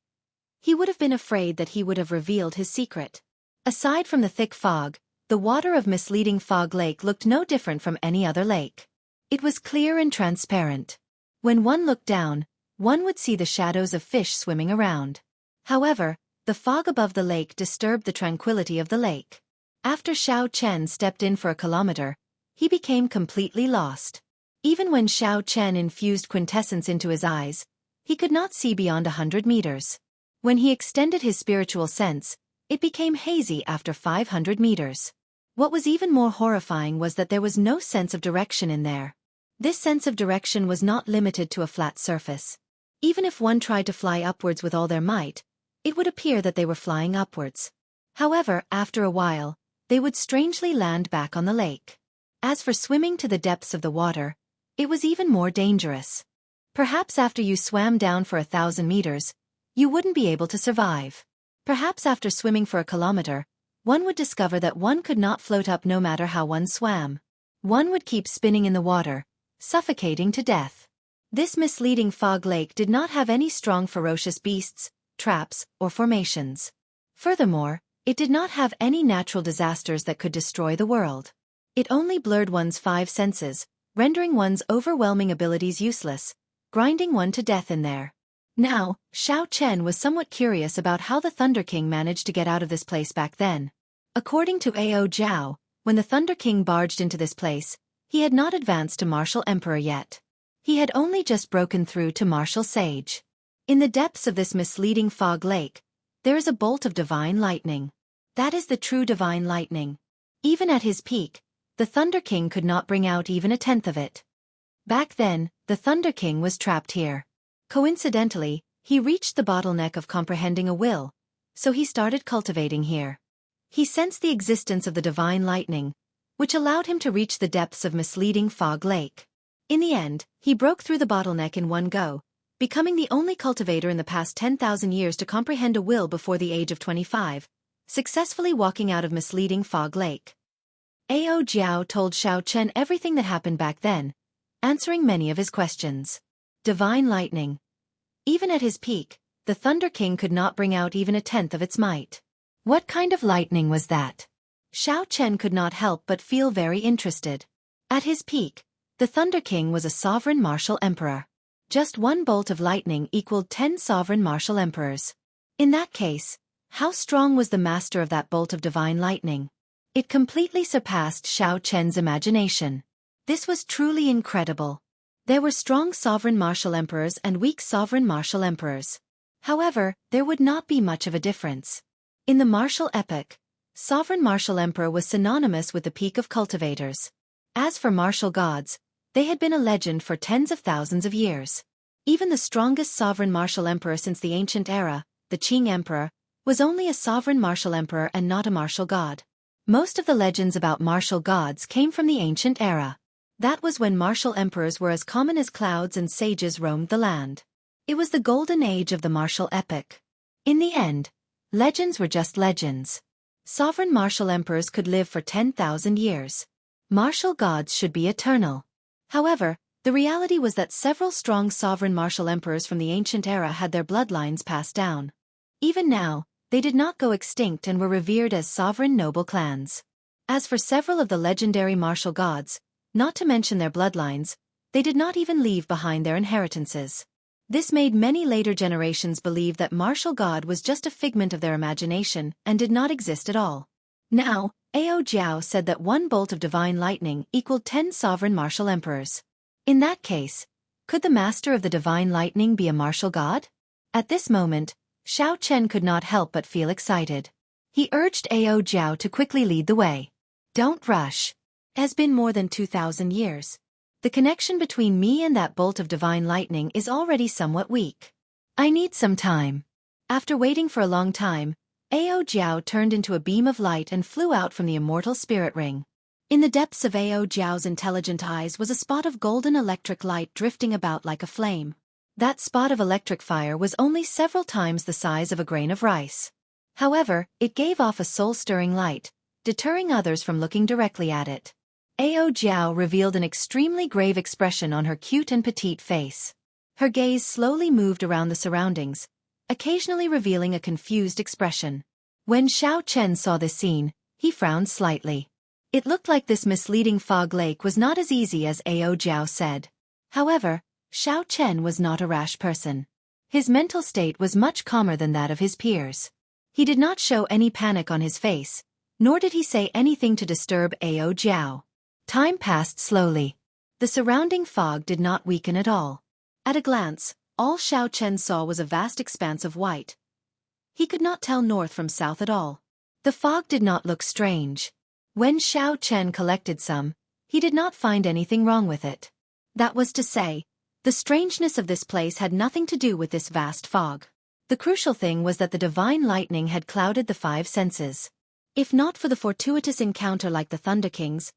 he would have been afraid that he would have revealed his secret. Aside from the thick fog, the water of misleading Fog Lake looked no different from any other lake. It was clear and transparent. When one looked down, one would see the shadows of fish swimming around. However, the fog above the lake disturbed the tranquility of the lake. After Xiao Chen stepped in for a kilometer, he became completely lost. Even when Xiao Chen infused quintessence into his eyes, he could not see beyond 100 meters. When he extended his spiritual sense, it became hazy after 500 meters. What was even more horrifying was that there was no sense of direction in there. This sense of direction was not limited to a flat surface. Even if one tried to fly upwards with all their might, it would appear that they were flying upwards. However, after a while, they would strangely land back on the lake. As for swimming to the depths of the water, it was even more dangerous. Perhaps after you swam down for 1,000 meters, you wouldn't be able to survive. Perhaps after swimming for a kilometer, one would discover that one could not float up no matter how one swam. One would keep spinning in the water, suffocating to death. This misleading Fog Lake did not have any strong ferocious beasts, traps, or formations. Furthermore, it did not have any natural disasters that could destroy the world. It only blurred one's 5 senses, rendering one's overwhelming abilities useless, grinding one to death in there. Now, Xiao Chen was somewhat curious about how the Thunder King managed to get out of this place back then. According to Ao Zhao, when the Thunder King barged into this place, he had not advanced to Martial Emperor yet. He had only just broken through to Martial Sage. In the depths of this misleading Fog Lake, there is a bolt of divine lightning. That is the true divine lightning. Even at his peak, the Thunder King could not bring out even 1/10 of it. Back then, the Thunder King was trapped here. Coincidentally, he reached the bottleneck of comprehending a will, so he started cultivating here. He sensed the existence of the divine lightning, which allowed him to reach the depths of misleading Fog Lake. In the end, he broke through the bottleneck in one go, becoming the only cultivator in the past 10,000 years to comprehend a will before the age of 25, successfully walking out of misleading Fog Lake. Ao Jiao told Xiao Chen everything that happened back then, answering many of his questions. Divine lightning. Even at his peak, the Thunder King could not bring out even 1/10 of its might. What kind of lightning was that? Xiao Chen could not help but feel very interested. At his peak, the Thunder King was a sovereign martial emperor. Just one bolt of lightning equaled 10 sovereign martial emperors. In that case, how strong was the master of that bolt of divine lightning? It completely surpassed Xiao Chen's imagination. This was truly incredible. There were strong sovereign martial emperors and weak sovereign martial emperors. However, there would not be much of a difference. In the martial epoch, sovereign martial emperor was synonymous with the peak of cultivators. As for martial gods, they had been a legend for tens of thousands of years. Even the strongest sovereign martial emperor since the ancient era, the Qing emperor, was only a sovereign martial emperor and not a martial god. Most of the legends about martial gods came from the ancient era. That was when martial emperors were as common as clouds and sages roamed the land. It was the golden age of the martial epoch. In the end, legends were just legends. Sovereign martial emperors could live for 10,000 years. Martial gods should be eternal. However, the reality was that several strong sovereign martial emperors from the ancient era had their bloodlines passed down. Even now, they did not go extinct and were revered as sovereign noble clans. As for several of the legendary martial gods, not to mention their bloodlines, they did not even leave behind their inheritances. This made many later generations believe that martial god was just a figment of their imagination and did not exist at all. Now, Ao Jiao said that one bolt of divine lightning equaled 10 sovereign martial emperors. In that case, could the master of the divine lightning be a martial god? At this moment, Xiao Chen could not help but feel excited. He urged Ao Jiao to quickly lead the way. Don't rush. It has been more than 2,000 years. The connection between me and that bolt of divine lightning is already somewhat weak. I need some time. After waiting for a long time, Ao Jiao turned into a beam of light and flew out from the immortal spirit ring. In the depths of Ao Jiao's intelligent eyes was a spot of golden electric light drifting about like a flame. That spot of electric fire was only several times the size of a grain of rice. However, it gave off a soul-stirring light, deterring others from looking directly at it. Ao Jiao revealed an extremely grave expression on her cute and petite face. Her gaze slowly moved around the surroundings, occasionally revealing a confused expression. When Xiao Chen saw this scene, he frowned slightly. It looked like this misleading fog lake was not as easy as Ao Jiao said. However, Xiao Chen was not a rash person. His mental state was much calmer than that of his peers. He did not show any panic on his face, nor did he say anything to disturb Ao Jiao. Time passed slowly. The surrounding fog did not weaken at all. At a glance, all Xiao Chen saw was a vast expanse of white. He could not tell north from south at all. The fog did not look strange. When Xiao Chen collected some, he did not find anything wrong with it. That was to say, the strangeness of this place had nothing to do with this vast fog. The crucial thing was that the divine lightning had clouded the 5 senses. If not for the fortuitous encounter like the Thunder Kings,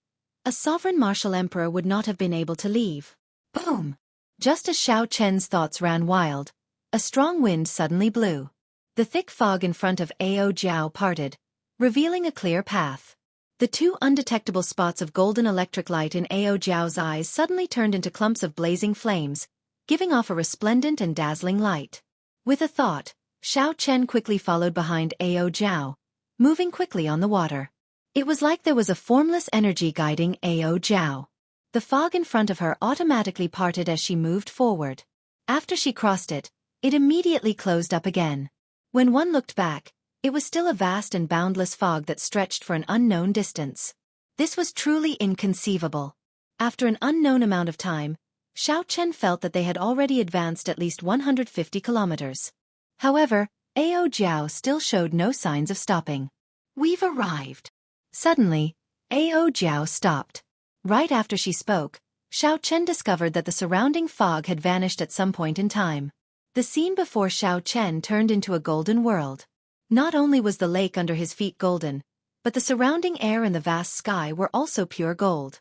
a sovereign martial emperor would not have been able to leave. Boom! Just as Xiao Chen's thoughts ran wild, a strong wind suddenly blew. The thick fog in front of Ao Jiao parted, revealing a clear path. The 2 undetectable spots of golden electric light in Ao Jiao's eyes suddenly turned into clumps of blazing flames, giving off a resplendent and dazzling light. With a thought, Xiao Chen quickly followed behind Ao Jiao, moving quickly on the water. It was like there was a formless energy guiding Ao Jiao. The fog in front of her automatically parted as she moved forward. After she crossed it, it immediately closed up again. When one looked back, it was still a vast and boundless fog that stretched for an unknown distance. This was truly inconceivable. After an unknown amount of time, Xiao Chen felt that they had already advanced at least 150 kilometers. However, Ao Jiao still showed no signs of stopping. We've arrived. Suddenly, Ao Jiao stopped. Right after she spoke, Xiao Chen discovered that the surrounding fog had vanished at some point in time. The scene before Xiao Chen turned into a golden world. Not only was the lake under his feet golden, but the surrounding air and the vast sky were also pure gold.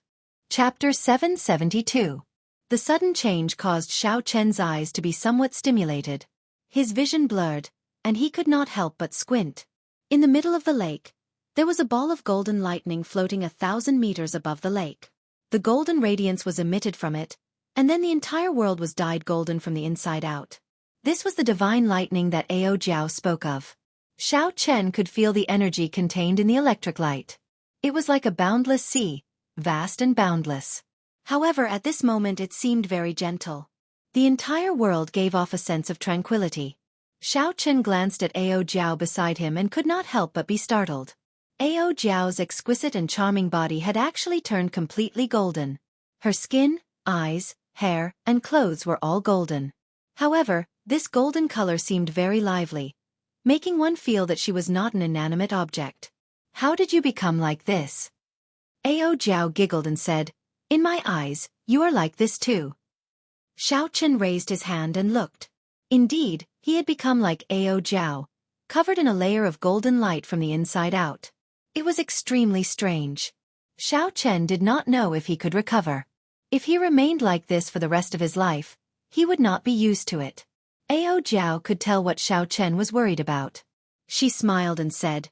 Chapter 772. The sudden change caused Xiao Chen's eyes to be somewhat stimulated. His vision blurred, and he could not help but squint. In the middle of the lake, there was a ball of golden lightning floating 1,000 meters above the lake. The golden radiance was emitted from it, and then the entire world was dyed golden from the inside out. This was the divine lightning that Ao Jiao spoke of. Xiao Chen could feel the energy contained in the electric light. It was like a boundless sea, vast and boundless. However, at this moment it seemed very gentle. The entire world gave off a sense of tranquility. Xiao Chen glanced at Ao Jiao beside him and could not help but be startled. Ao Jiao's exquisite and charming body had actually turned completely golden. Her skin, eyes, hair, and clothes were all golden. However, this golden color seemed very lively, making one feel that she was not an inanimate object. How did you become like this? Ao Jiao giggled and said, in my eyes, you are like this too. Xiao Chen raised his hand and looked. Indeed, he had become like Ao Jiao, covered in a layer of golden light from the inside out. It was extremely strange. Xiao Chen did not know if he could recover. If he remained like this for the rest of his life, he would not be used to it. Ao Jiao could tell what Xiao Chen was worried about. She smiled and said,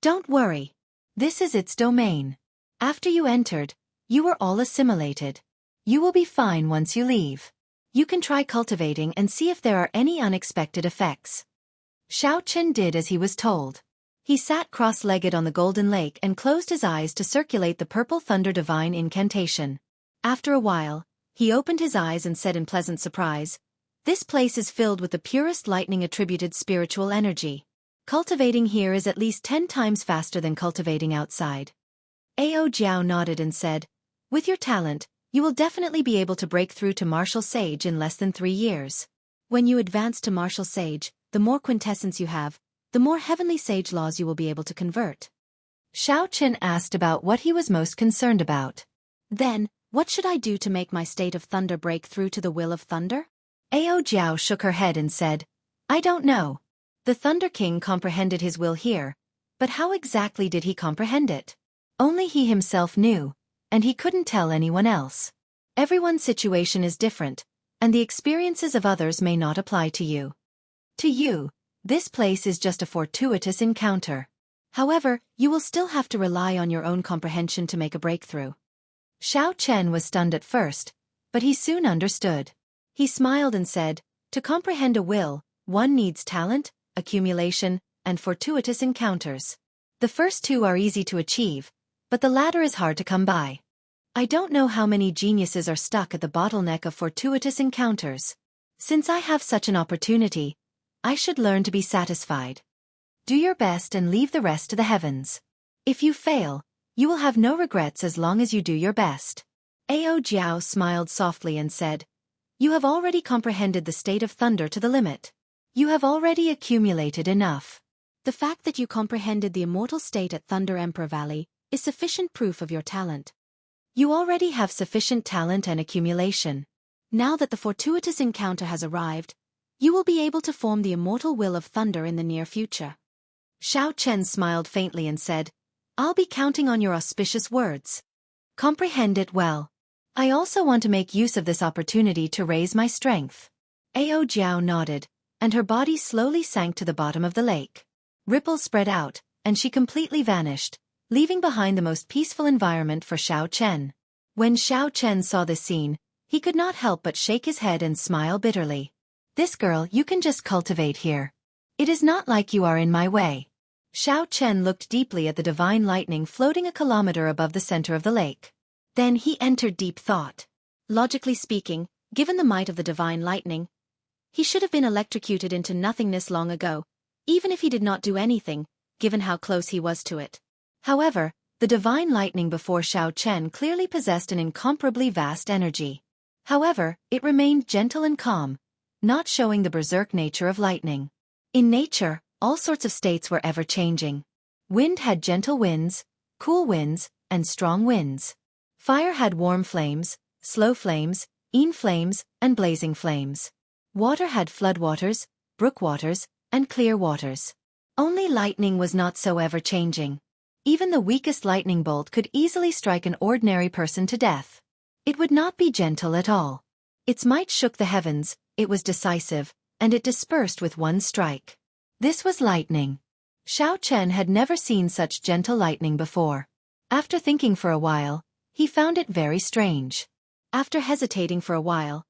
don't worry. This is its domain. After you entered, you were all assimilated. You will be fine once you leave. You can try cultivating and see if there are any unexpected effects. Xiao Chen did as he was told. He sat cross-legged on the golden lake and closed his eyes to circulate the purple thunder divine incantation. After a while, he opened his eyes and said in pleasant surprise, this place is filled with the purest lightning-attributed spiritual energy. Cultivating here is at least 10 times faster than cultivating outside. Ao Jiao nodded and said, with your talent, you will definitely be able to break through to Martial Sage in less than 3 years. When you advance to Martial Sage, the more quintessence you have, the more heavenly sage laws you will be able to convert. Xiao Chen asked about what he was most concerned about. Then, what should I do to make my state of thunder break through to the will of thunder? Ao Jiao shook her head and said, I don't know. The Thunder King comprehended his will here, but how exactly did he comprehend it? Only he himself knew, and he couldn't tell anyone else. Everyone's situation is different, and the experiences of others may not apply to you. To you, this place is just a fortuitous encounter. However, you will still have to rely on your own comprehension to make a breakthrough. Xiao Chen was stunned at first, but he soon understood. He smiled and said, to comprehend a will, one needs talent, accumulation, and fortuitous encounters. The first two are easy to achieve, but the latter is hard to come by. I don't know how many geniuses are stuck at the bottleneck of fortuitous encounters. Since I have such an opportunity, I should learn to be satisfied. Do your best and leave the rest to the heavens. If you fail, you will have no regrets as long as you do your best. Ao Jiao smiled softly and said, you have already comprehended the state of thunder to the limit. You have already accumulated enough. The fact that you comprehended the immortal state at Thunder Emperor Valley is sufficient proof of your talent. You already have sufficient talent and accumulation. Now that the fortuitous encounter has arrived, you will be able to form the immortal will of thunder in the near future. Xiao Chen smiled faintly and said, I'll be counting on your auspicious words. Comprehend it well. I also want to make use of this opportunity to raise my strength. Ao Jiao nodded, and her body slowly sank to the bottom of the lake. Ripples spread out, and she completely vanished, leaving behind the most peaceful environment for Xiao Chen. When Xiao Chen saw this scene, he could not help but shake his head and smile bitterly. This girl you can just cultivate here. It is not like you are in my way. Xiao Chen looked deeply at the divine lightning floating a kilometer above the center of the lake. Then he entered deep thought. Logically speaking, given the might of the divine lightning, he should have been electrocuted into nothingness long ago, even if he did not do anything, given how close he was to it. However, the divine lightning before Xiao Chen clearly possessed an incomparably vast energy. However, it remained gentle and calm, not showing the berserk nature of lightning. In nature, all sorts of states were ever-changing. Wind had gentle winds, cool winds, and strong winds. Fire had warm flames, slow flames, flames, and blazing flames. Water had floodwaters, brook waters, and clear waters. Only lightning was not so ever-changing. Even the weakest lightning bolt could easily strike an ordinary person to death. It would not be gentle at all. Its might shook the heavens, it was decisive, and it dispersed with one strike. This was lightning. Xiao Chen had never seen such gentle lightning before. After thinking for a while, he found it very strange. After hesitating for a while,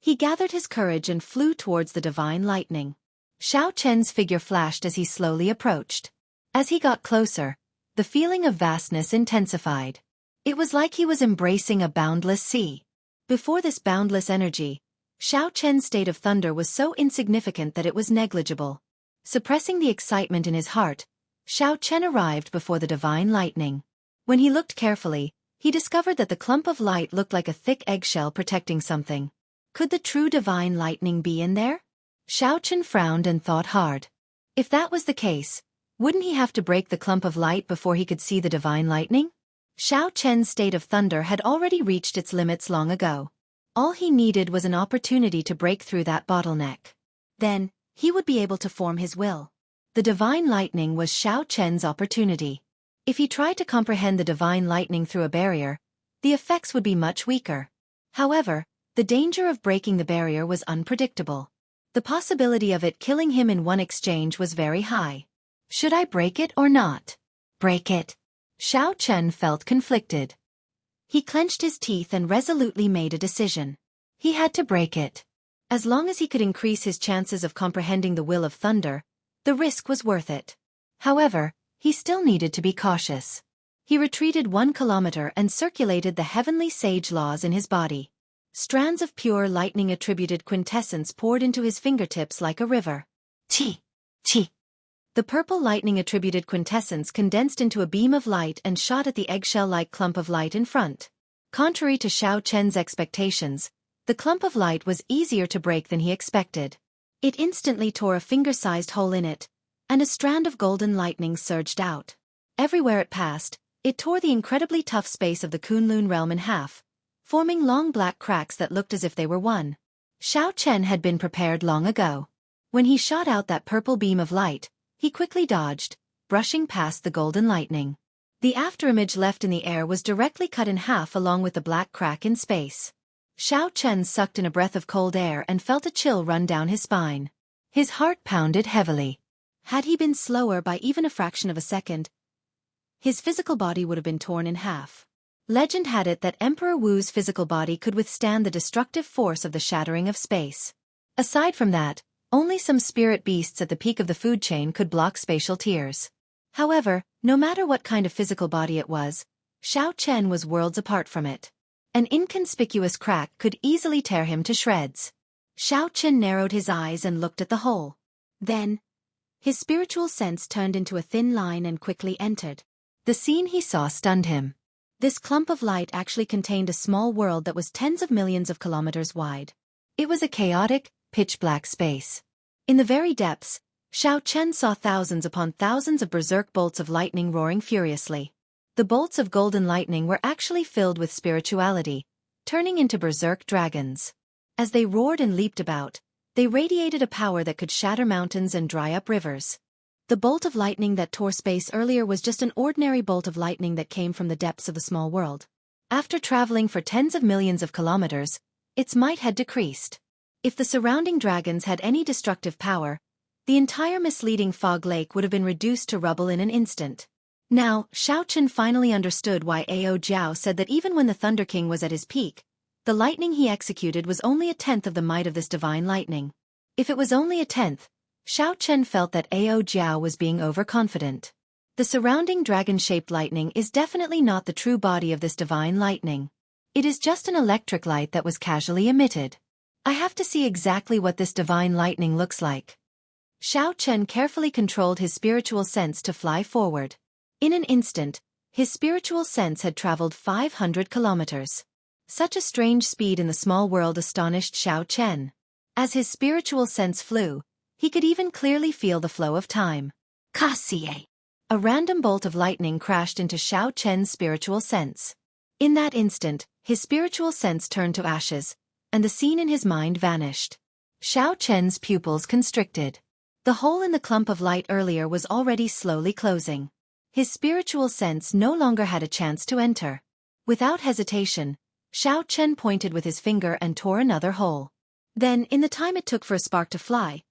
he gathered his courage and flew towards the divine lightning. Xiao Chen's figure flashed as he slowly approached. As he got closer, the feeling of vastness intensified. It was like he was embracing a boundless sea. Before this boundless energy, Xiao Chen's state of thunder was so insignificant that it was negligible. Suppressing the excitement in his heart, Xiao Chen arrived before the divine lightning. When he looked carefully, he discovered that the clump of light looked like a thick eggshell protecting something. Could the true divine lightning be in there? Xiao Chen frowned and thought hard. If that was the case, wouldn't he have to break the clump of light before he could see the divine lightning? Xiao Chen's state of thunder had already reached its limits long ago. All he needed was an opportunity to break through that bottleneck. Then, he would be able to form his will. The divine lightning was Xiao Chen's opportunity. If he tried to comprehend the divine lightning through a barrier, the effects would be much weaker. However, the danger of breaking the barrier was unpredictable. The possibility of it killing him in one exchange was very high. Should I break it or not? Break it. Xiao Chen felt conflicted. He clenched his teeth and resolutely made a decision. He had to break it. As long as he could increase his chances of comprehending the will of thunder, the risk was worth it. However, he still needed to be cautious. He retreated 1 kilometer and circulated the heavenly sage laws in his body. Strands of pure lightning-attributed quintessence poured into his fingertips like a river. Chi! Chi! The purple lightning-attributed quintessence condensed into a beam of light and shot at the eggshell-like clump of light in front. Contrary to Xiao Chen's expectations, the clump of light was easier to break than he expected. It instantly tore a finger-sized hole in it, and a strand of golden lightning surged out. Everywhere it passed, it tore the incredibly tough space of the Kunlun realm in half, forming long black cracks that looked as if they were one. Xiao Chen had been prepared long ago. When he shot out that purple beam of light, he quickly dodged, brushing past the golden lightning. The afterimage left in the air was directly cut in half along with the black crack in space. Xiao Chen sucked in a breath of cold air and felt a chill run down his spine. His heart pounded heavily. Had he been slower by even a fraction of a second, his physical body would have been torn in half. Legend had it that Emperor Wu's physical body could withstand the destructive force of the shattering of space. Aside from that, only some spirit beasts at the peak of the food chain could block spatial tears. However, no matter what kind of physical body it was, Xiao Chen was worlds apart from it. An inconspicuous crack could easily tear him to shreds. Xiao Chen narrowed his eyes and looked at the hole. Then, his spiritual sense turned into a thin line and quickly entered. The scene he saw stunned him. This clump of light actually contained a small world that was tens of millions of kilometers wide. It was a chaotic, pitch-black space. In the very depths, Xiao Chen saw thousands upon thousands of berserk bolts of lightning roaring furiously. The bolts of golden lightning were actually filled with spirituality, turning into berserk dragons. As they roared and leaped about, they radiated a power that could shatter mountains and dry up rivers. The bolt of lightning that tore space earlier was just an ordinary bolt of lightning that came from the depths of the small world. After traveling for tens of millions of kilometers, its might had decreased. If the surrounding dragons had any destructive power, the entire misleading fog lake would have been reduced to rubble in an instant. Now, Xiao Chen finally understood why Ao Jiao said that even when the Thunder King was at his peak, the lightning he executed was only a tenth of the might of this divine lightning. If it was only a tenth, Xiao Chen felt that Ao Jiao was being overconfident. The surrounding dragon-shaped lightning is definitely not the true body of this divine lightning. It is just an electric light that was casually emitted. I have to see exactly what this divine lightning looks like. Xiao Chen carefully controlled his spiritual sense to fly forward. In an instant, his spiritual sense had traveled 500 kilometers. Such a strange speed in the small world astonished Xiao Chen. As his spiritual sense flew, he could even clearly feel the flow of time. Kasie! A random bolt of lightning crashed into Xiao Chen's spiritual sense. In that instant, his spiritual sense turned to ashes, and the scene in his mind vanished. Xiao Chen's pupils constricted. The hole in the clump of light earlier was already slowly closing. His spiritual sense no longer had a chance to enter. Without hesitation, Xiao Chen pointed with his finger and tore another hole. Then, in the time it took for a spark to fly,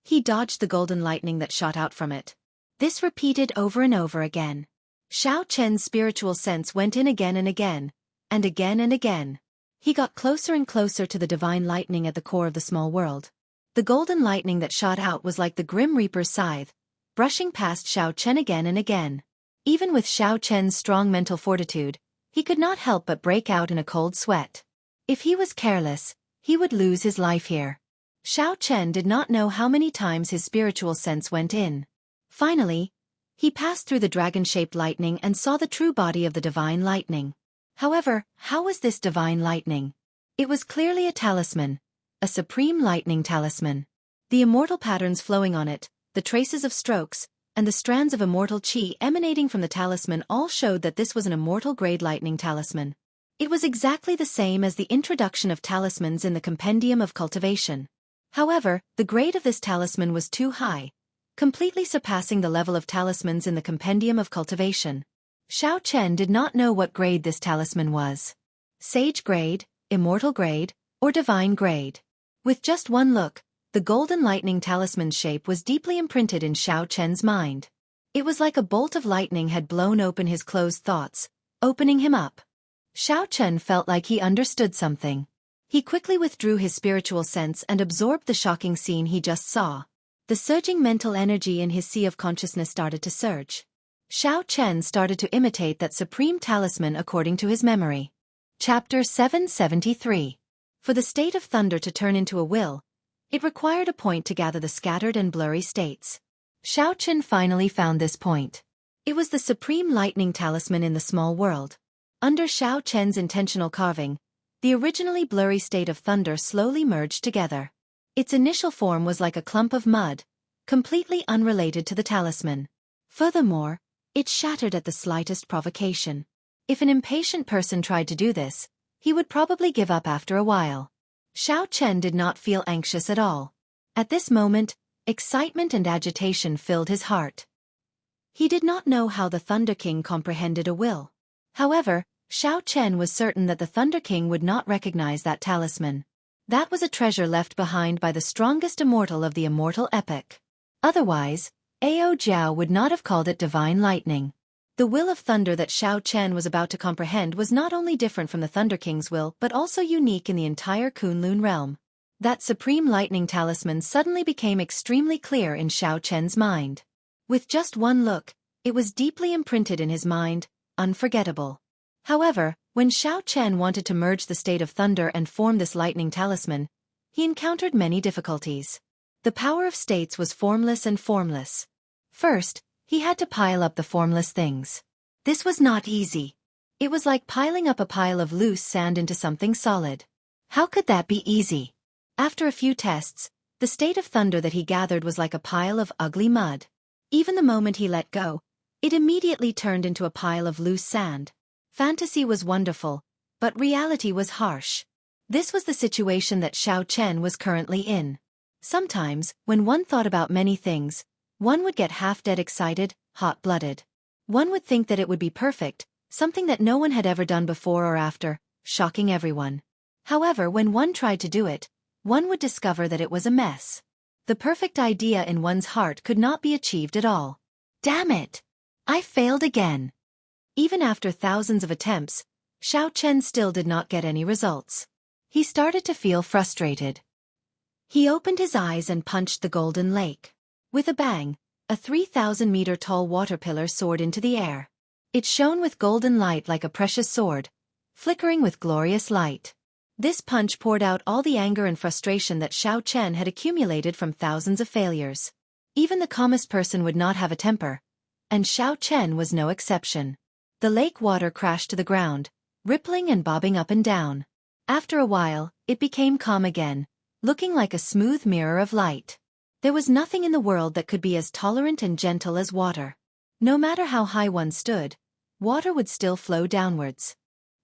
he dodged the golden lightning that shot out from it. This repeated over and over again. Xiao Chen's spiritual sense went in again and again, and again and again. He got closer and closer to the divine lightning at the core of the small world. The golden lightning that shot out was like the Grim Reaper's scythe, brushing past Xiao Chen again and again. Even with Xiao Chen's strong mental fortitude, he could not help but break out in a cold sweat. If he was careless, he would lose his life here. Xiao Chen did not know how many times his spiritual sense went in. Finally, he passed through the dragon-shaped lightning and saw the true body of the divine lightning. However, how was this divine lightning? It was clearly a talisman, a supreme lightning talisman. The immortal patterns flowing on it, the traces of strokes, and the strands of immortal chi emanating from the talisman all showed that this was an immortal-grade lightning talisman. It was exactly the same as the introduction of talismans in the Compendium of Cultivation. However, the grade of this talisman was too high, completely surpassing the level of talismans in the Compendium of Cultivation. Xiao Chen did not know what grade this talisman was. Sage grade, immortal grade, or divine grade. With just one look, the golden lightning talisman's shape was deeply imprinted in Xiao Chen's mind. It was like a bolt of lightning had blown open his closed thoughts, opening him up. Xiao Chen felt like he understood something. He quickly withdrew his spiritual sense and absorbed the shocking scene he just saw. The surging mental energy in his sea of consciousness started to surge. Xiao Chen started to imitate that supreme talisman according to his memory. Chapter 773. For the state of thunder to turn into a will, it required a point to gather the scattered and blurry states. Xiao Chen finally found this point. It was the supreme lightning talisman in the small world. Under Xiao Chen's intentional carving, the originally blurry state of thunder slowly merged together. Its initial form was like a clump of mud, completely unrelated to the talisman. Furthermore, it shattered at the slightest provocation. If an impatient person tried to do this, he would probably give up after a while. Xiao Chen did not feel anxious at all. At this moment, excitement and agitation filled his heart. He did not know how the Thunder King comprehended a will. However, Xiao Chen was certain that the Thunder King would not recognize that talisman. That was a treasure left behind by the strongest immortal of the immortal epic. Otherwise, Ao Jiao would not have called it divine lightning. The will of thunder that Xiao Chen was about to comprehend was not only different from the Thunder King's will but also unique in the entire Kunlun realm. That supreme lightning talisman suddenly became extremely clear in Xiao Chen's mind. With just one look, it was deeply imprinted in his mind, unforgettable. However, when Xiao Chen wanted to merge the state of thunder and form this lightning talisman, he encountered many difficulties. The power of states was formless and formless. First, he had to pile up the formless things. This was not easy. It was like piling up a pile of loose sand into something solid. How could that be easy? After a few tests, the state of thunder that he gathered was like a pile of ugly mud. Even the moment he let go, it immediately turned into a pile of loose sand. Fantasy was wonderful, but reality was harsh. This was the situation that Xiao Chen was currently in. Sometimes, when one thought about many things, one would get half-dead excited, hot-blooded. One would think that it would be perfect, something that no one had ever done before or after, shocking everyone. However, when one tried to do it, one would discover that it was a mess. The perfect idea in one's heart could not be achieved at all. Damn it! I failed again. Even after thousands of attempts, Xiao Chen still did not get any results. He started to feel frustrated. He opened his eyes and punched the golden lake. With a bang, a 3,000-meter-tall water pillar soared into the air. It shone with golden light like a precious sword, flickering with glorious light. This punch poured out all the anger and frustration that Xiao Chen had accumulated from thousands of failures. Even the calmest person would not have a temper, and Xiao Chen was no exception. The lake water crashed to the ground, rippling and bobbing up and down. After a while, it became calm again, looking like a smooth mirror of light. There was nothing in the world that could be as tolerant and gentle as water. No matter how high one stood, water would still flow downwards.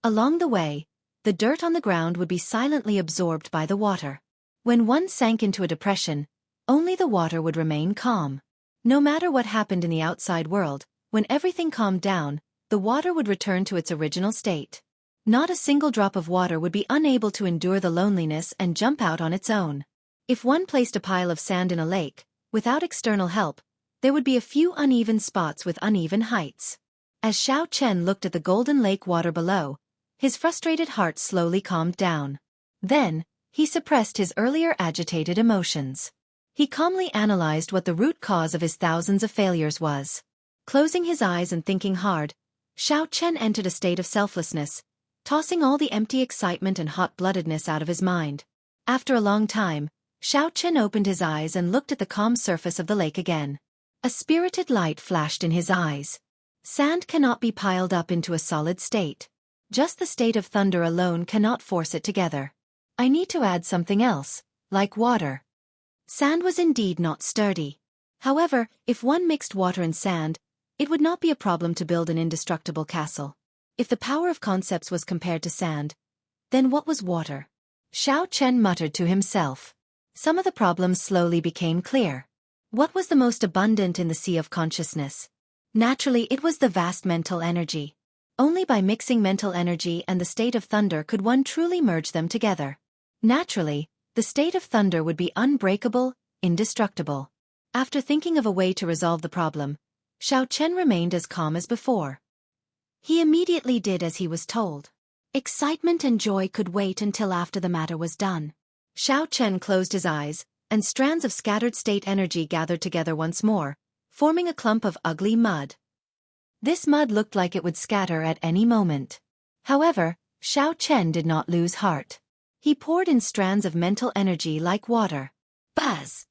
Along the way, the dirt on the ground would be silently absorbed by the water. When one sank into a depression, only the water would remain calm. No matter what happened in the outside world, when everything calmed down, the water would return to its original state. Not a single drop of water would be unable to endure the loneliness and jump out on its own. If one placed a pile of sand in a lake, without external help, there would be a few uneven spots with uneven heights. As Xiao Chen looked at the golden lake water below, his frustrated heart slowly calmed down. Then, he suppressed his earlier agitated emotions. He calmly analyzed what the root cause of his thousands of failures was. Closing his eyes and thinking hard, Xiao Chen entered a state of selflessness, tossing all the empty excitement and hot-bloodedness out of his mind. After a long time, Xiao Chen opened his eyes and looked at the calm surface of the lake again. A spirited light flashed in his eyes. Sand cannot be piled up into a solid state. Just the state of thunder alone cannot force it together. I need to add something else, like water. Sand was indeed not sturdy. However, if one mixed water and sand, it would not be a problem to build an indestructible castle. If the power of concepts was compared to sand, then what was water? Xiao Chen muttered to himself. Some of the problems slowly became clear. What was the most abundant in the sea of consciousness? Naturally, it was the vast mental energy. Only by mixing mental energy and the state of thunder could one truly merge them together. Naturally, the state of thunder would be unbreakable, indestructible. After thinking of a way to resolve the problem, Xiao Chen remained as calm as before. He immediately did as he was told. Excitement and joy could wait until after the matter was done. Xiao Chen closed his eyes, and strands of scattered state energy gathered together once more, forming a clump of ugly mud. This mud looked like it would scatter at any moment. However, Xiao Chen did not lose heart. He poured in strands of mental energy like water. Buzz!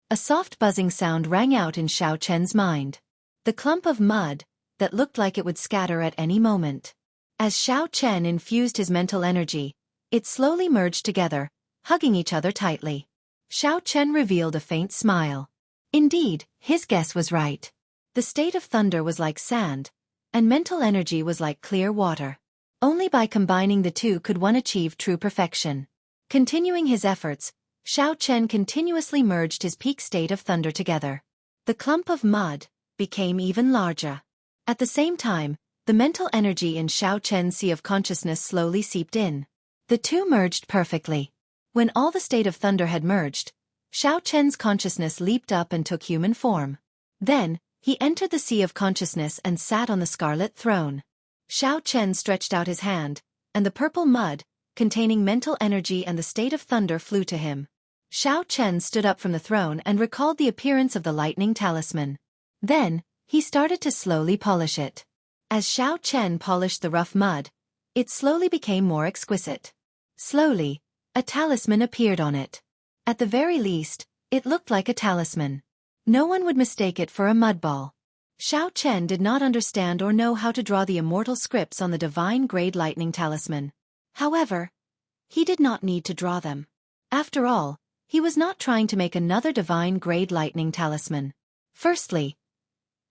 A soft buzzing sound rang out in Xiao Chen's mind. The clump of mud, that looked like it would scatter at any moment. As Xiao Chen infused his mental energy, it slowly merged together, hugging each other tightly. Xiao Chen revealed a faint smile. Indeed, his guess was right. The state of thunder was like sand, and mental energy was like clear water. Only by combining the two could one achieve true perfection. Continuing his efforts, Xiao Chen continuously merged his peak state of thunder together. The clump of mud became even larger. At the same time, the mental energy in Xiao Chen's sea of consciousness slowly seeped in. The two merged perfectly. When all the state of thunder had merged, Xiao Chen's consciousness leaped up and took human form. Then, he entered the sea of consciousness and sat on the scarlet throne. Xiao Chen stretched out his hand, and the purple mud, containing mental energy and the state of thunder, flew to him. Xiao Chen stood up from the throne and recalled the appearance of the lightning talisman. Then, he started to slowly polish it. As Xiao Chen polished the rough mud, it slowly became more exquisite. Slowly, a talisman appeared on it. At the very least, it looked like a talisman. No one would mistake it for a mud ball. Xiao Chen did not understand or know how to draw the immortal scripts on the divine-grade lightning talisman. However, he did not need to draw them. After all, he was not trying to make another divine-grade lightning talisman. Firstly,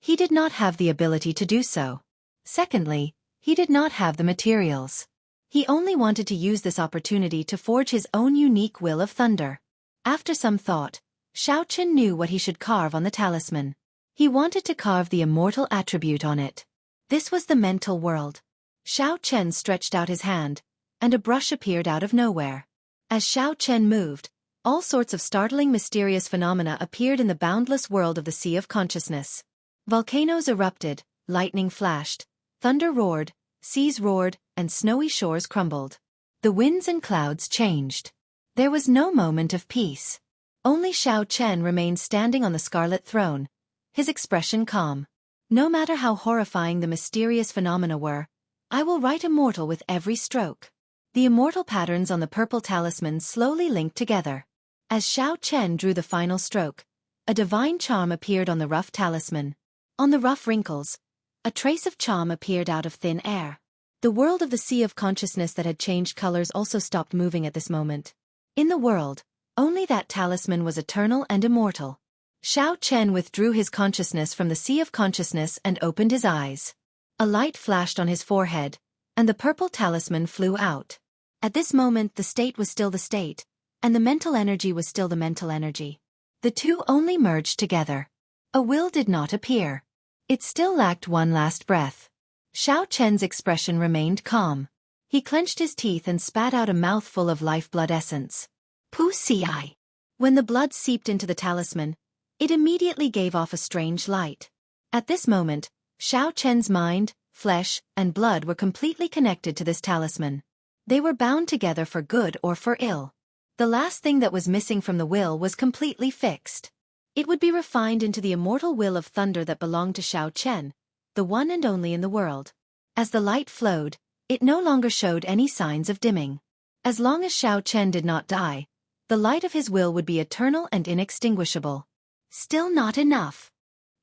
he did not have the ability to do so. Secondly, he did not have the materials. He only wanted to use this opportunity to forge his own unique will of thunder. After some thought, Xiao Chen knew what he should carve on the talisman. He wanted to carve the immortal attribute on it. This was the mental world. Xiao Chen stretched out his hand, and a brush appeared out of nowhere. As Xiao Chen moved, all sorts of startling mysterious phenomena appeared in the boundless world of the Sea of Consciousness. Volcanoes erupted, lightning flashed, thunder roared, seas roared, and snowy shores crumbled. The winds and clouds changed. There was no moment of peace. Only Xiao Chen remained standing on the scarlet throne, his expression calm. No matter how horrifying the mysterious phenomena were, I will write immortal with every stroke. The immortal patterns on the purple talisman slowly linked together. As Xiao Chen drew the final stroke, a divine charm appeared on the rough talisman. On the rough wrinkles, a trace of charm appeared out of thin air. The world of the Sea of Consciousness that had changed colors also stopped moving at this moment. In the world, only that talisman was eternal and immortal. Xiao Chen withdrew his consciousness from the Sea of Consciousness and opened his eyes. A light flashed on his forehead, and the purple talisman flew out. At this moment the state was still the state, and the mental energy was still the mental energy. The two only merged together. A will did not appear. It still lacked one last breath. Xiao Chen's expression remained calm. He clenched his teeth and spat out a mouthful of lifeblood essence. Wuxia. When the blood seeped into the talisman, it immediately gave off a strange light. At this moment, Xiao Chen's mind, flesh, and blood were completely connected to this talisman. They were bound together for good or for ill. The last thing that was missing from the will was completely fixed. It would be refined into the immortal will of thunder that belonged to Xiao Chen, the one and only in the world. As the light flowed, it no longer showed any signs of dimming. As long as Xiao Chen did not die, the light of his will would be eternal and inextinguishable. Still not enough.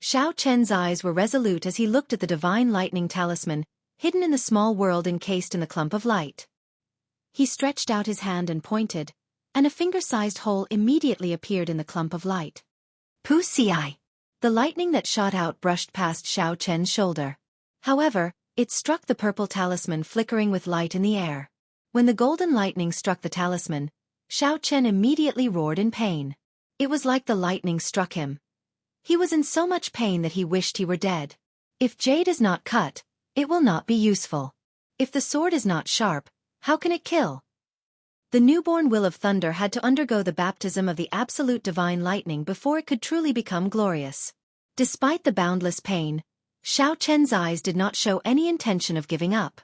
Xiao Chen's eyes were resolute as he looked at the divine lightning talisman, hidden in the small world encased in the clump of light. He stretched out his hand and pointed, and a finger-sized hole immediately appeared in the clump of light. Wuxia. The lightning that shot out brushed past Xiao Chen's shoulder. However, it struck the purple talisman flickering with light in the air. When the golden lightning struck the talisman, Xiao Chen immediately roared in pain. It was like the lightning struck him. He was in so much pain that he wished he were dead. If jade is not cut, it will not be useful. If the sword is not sharp, how can it kill? The newborn will of thunder had to undergo the baptism of the absolute divine lightning before it could truly become glorious. Despite the boundless pain, Xiao Chen's eyes did not show any intention of giving up.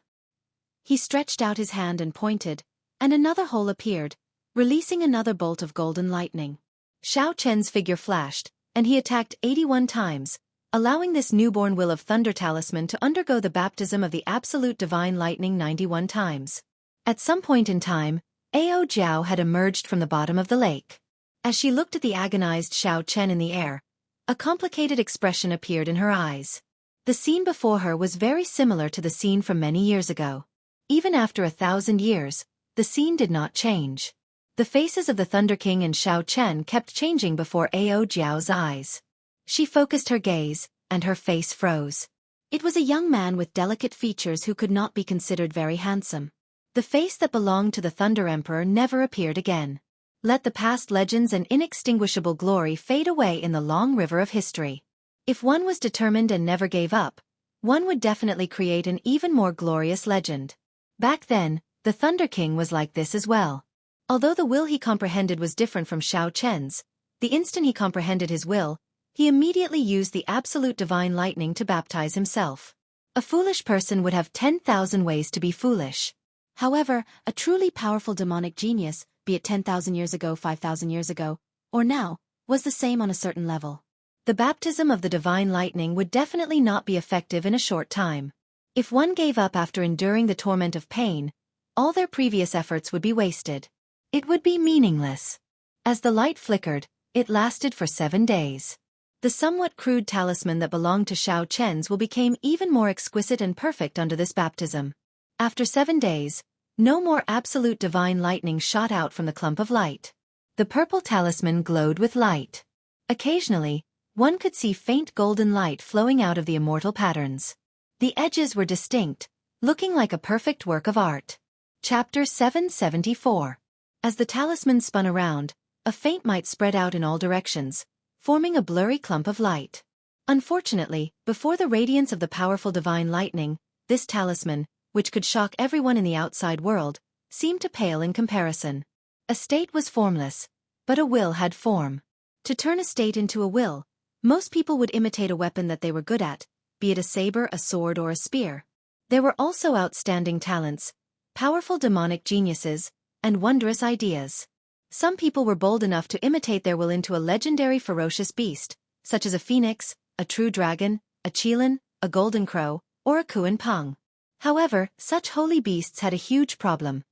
He stretched out his hand and pointed, and another hole appeared, releasing another bolt of golden lightning. Xiao Chen's figure flashed, and he attacked 81 times, allowing this newborn will of thunder talisman to undergo the baptism of the absolute divine lightning 91 times. At some point in time, Ao Jiao had emerged from the bottom of the lake. As she looked at the agonized Xiao Chen in the air, a complicated expression appeared in her eyes. The scene before her was very similar to the scene from many years ago. Even after 1,000 years, the scene did not change. The faces of the Thunder King and Xiao Chen kept changing before Ao Jiao's eyes. She focused her gaze, and her face froze. It was a young man with delicate features who could not be considered very handsome. The face that belonged to the Thunder Emperor never appeared again. Let the past legends and inextinguishable glory fade away in the long river of history. If one was determined and never gave up, one would definitely create an even more glorious legend. Back then, the Thunder King was like this as well. Although the will he comprehended was different from Xiao Chen's, the instant he comprehended his will, he immediately used the absolute divine lightning to baptize himself. A foolish person would have 10,000 ways to be foolish. However, a truly powerful demonic genius, be it 10,000 years ago, 5,000 years ago, or now, was the same on a certain level. The baptism of the divine lightning would definitely not be effective in a short time. If one gave up after enduring the torment of pain, all their previous efforts would be wasted. It would be meaningless. As the light flickered, it lasted for 7 days. The somewhat crude talisman that belonged to Xiao Chen's will became even more exquisite and perfect under this baptism. After 7 days, no more absolute divine lightning shot out from the clump of light. The purple talisman glowed with light. Occasionally, one could see faint golden light flowing out of the immortal patterns. The edges were distinct, looking like a perfect work of art. Chapter 774. As the talisman spun around, a faint light spread out in all directions, forming a blurry clump of light. Unfortunately, before the radiance of the powerful divine lightning, this talisman, which could shock everyone in the outside world, seemed to pale in comparison. A state was formless, but a will had form. To turn a state into a will, most people would imitate a weapon that they were good at, be it a saber, a sword, or a spear. There were also outstanding talents, powerful demonic geniuses, and wondrous ideas. Some people were bold enough to imitate their will into a legendary ferocious beast, such as a phoenix, a true dragon, a qilin, a golden crow, or a kuan pang. However, such holy beasts had a huge problem.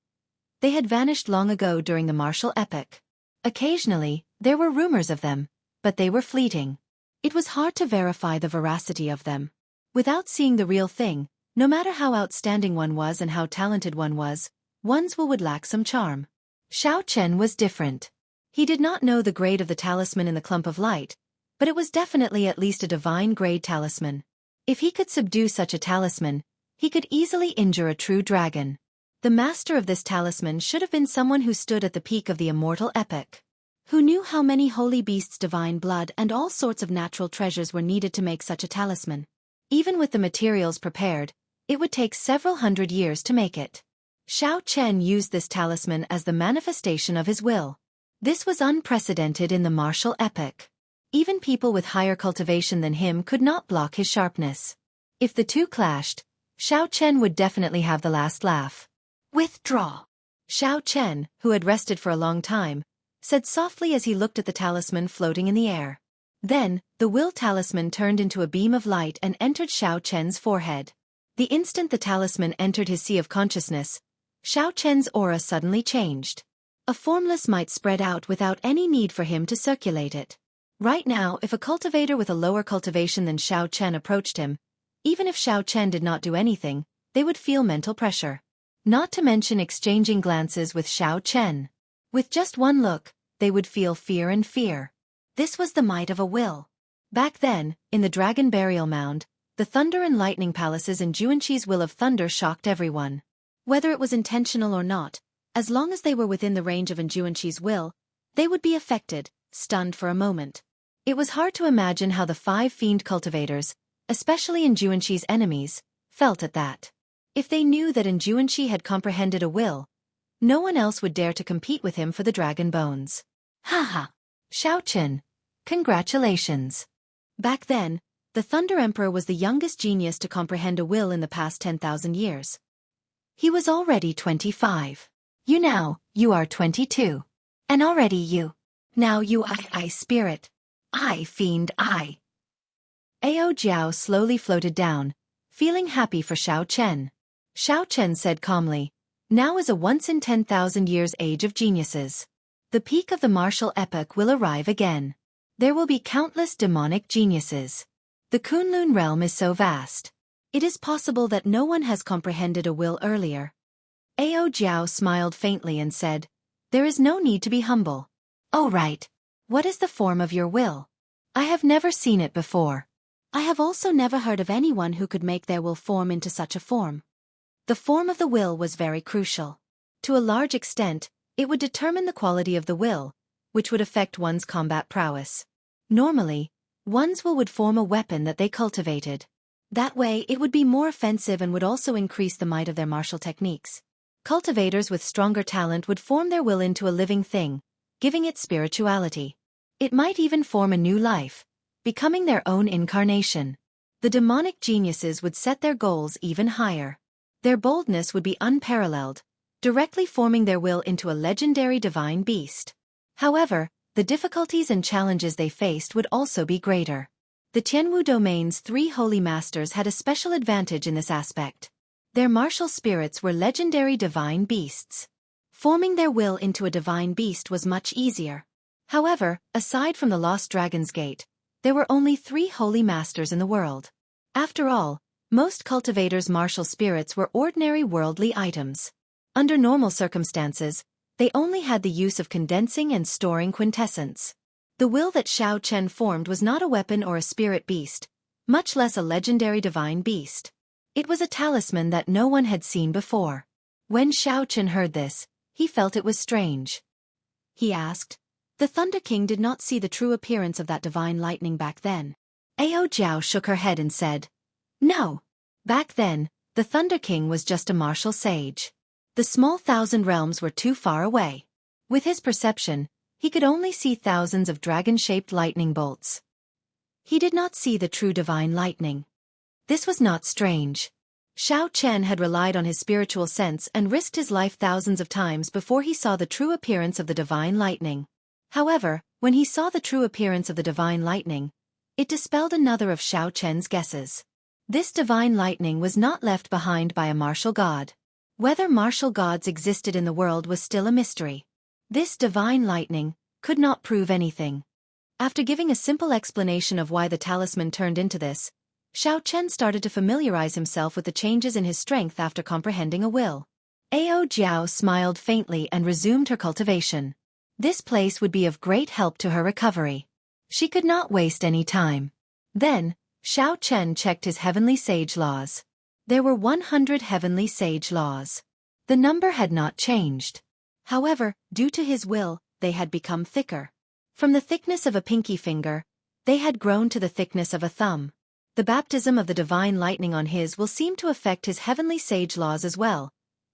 They had vanished long ago during the martial epoch. Occasionally, there were rumors of them, but they were fleeting. It was hard to verify the veracity of them. Without seeing the real thing, no matter how outstanding one was and how talented one was, one's will would lack some charm. Xiao Chen was different. He did not know the grade of the talisman in the clump of light, but it was definitely at least a divine grade talisman. If he could subdue such a talisman, he could easily injure a true dragon. The master of this talisman should have been someone who stood at the peak of the immortal epoch. Who knew how many holy beasts' divine blood and all sorts of natural treasures were needed to make such a talisman. Even with the materials prepared, it would take several hundred years to make it. Xiao Chen used this talisman as the manifestation of his will. This was unprecedented in the martial epoch. Even people with higher cultivation than him could not block his sharpness. If the two clashed, Xiao Chen would definitely have the last laugh. Withdraw. Xiao Chen, who had rested for a long time, said softly as he looked at the talisman floating in the air. Then, the will talisman turned into a beam of light and entered Xiao Chen's forehead. The instant the talisman entered his sea of consciousness, Xiao Chen's aura suddenly changed. A formless might spread out without any need for him to circulate it. Right now, if a cultivator with a lower cultivation than Xiao Chen approached him, even if Xiao Chen did not do anything, they would feel mental pressure. Not to mention exchanging glances with Xiao Chen. With just one look, they would feel fear and fear. This was the might of a will. Back then, in the Dragon Burial Mound, the Thunder and Lightning Palaces in Jianghu's Will of Thunder shocked everyone. Whether it was intentional or not, as long as they were within the range of Jianghu's will, they would be affected, stunned for a moment. It was hard to imagine how the 5 fiend cultivators, especially Jianghu's enemies, felt at that. If they knew that Jianghu had comprehended a will, no one else would dare to compete with him for the dragon bones. Haha! Xiaochen, congratulations! Back then, the Thunder Emperor was the youngest genius to comprehend a will in the past 10,000 years. He was already 25. You are 22. And already you. Now you I spirit. I fiend I. Ao Jiao slowly floated down, feeling happy for Xiaochen. Xiaochen said calmly, now is a once in 10,000 years age of geniuses. The peak of the martial epoch will arrive again. There will be countless demonic geniuses. The Kunlun realm is so vast. It is possible that no one has comprehended a will earlier. Ao Jiao smiled faintly and said, there is no need to be humble. Oh right. What is the form of your will? I have never seen it before. I have also never heard of anyone who could make their will form into such a form. The form of the will was very crucial. To a large extent, it would determine the quality of the will, which would affect one's combat prowess. Normally, one's will would form a weapon that they cultivated. That way it would be more offensive and would also increase the might of their martial techniques. Cultivators with stronger talent would form their will into a living thing, giving it spirituality. It might even form a new life, becoming their own incarnation. The demonic geniuses would set their goals even higher. Their boldness would be unparalleled, directly forming their will into a legendary divine beast. However, the difficulties and challenges they faced would also be greater. The Tianwu domain's 3 holy masters had a special advantage in this aspect. Their martial spirits were legendary divine beasts. Forming their will into a divine beast was much easier. However, aside from the Lost Dragon's Gate, there were only 3 holy masters in the world. After all, most cultivators' martial spirits were ordinary worldly items. Under normal circumstances, they only had the use of condensing and storing quintessence. The will that Xiaochen formed was not a weapon or a spirit beast, much less a legendary divine beast. It was a talisman that no one had seen before. When Xiaochen heard this, he felt it was strange. He asked, the Thunder King did not see the true appearance of that divine lightning back then. Ao Jiao shook her head and said, no. Back then, the Thunder King was just a martial sage. The small 1,000 realms were too far away. With his perception, he could only see thousands of dragon-shaped lightning bolts. He did not see the true divine lightning. This was not strange. Xiaochen had relied on his spiritual sense and risked his life thousands of times before he saw the true appearance of the divine lightning. However, when he saw the true appearance of the divine lightning, it dispelled another of Xiaochen's guesses. This divine lightning was not left behind by a martial god. Whether martial gods existed in the world was still a mystery. This divine lightning could not prove anything. After giving a simple explanation of why the talisman turned into this, Xiaochen started to familiarize himself with the changes in his strength after comprehending a will. Ao Jiao smiled faintly and resumed her cultivation. This place would be of great help to her recovery. She could not waste any time. Then, Xiaochen checked his heavenly sage laws. There were 100 heavenly sage laws. The number had not changed. However, due to his will, they had become thicker. From the thickness of a pinky finger, they had grown to the thickness of a thumb. The baptism of the divine lightning on his will seemed to affect his heavenly sage laws as well,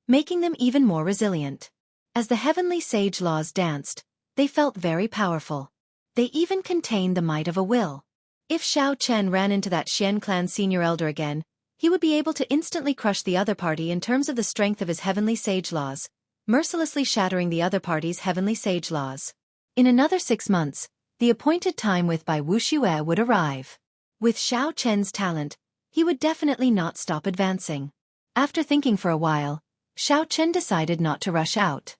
making them even more resilient. As the heavenly sage laws danced, they felt very powerful. They even contained the might of a will. If Xiaochen ran into that Xian clan senior elder again, he would be able to instantly crush the other party in terms of the strength of his heavenly sage laws, mercilessly shattering the other party's heavenly sage laws. In another 6 months, the appointed time by Wuxia would arrive. With Xiaochen's talent, he would definitely not stop advancing. After thinking for a while, Xiaochen decided not to rush out.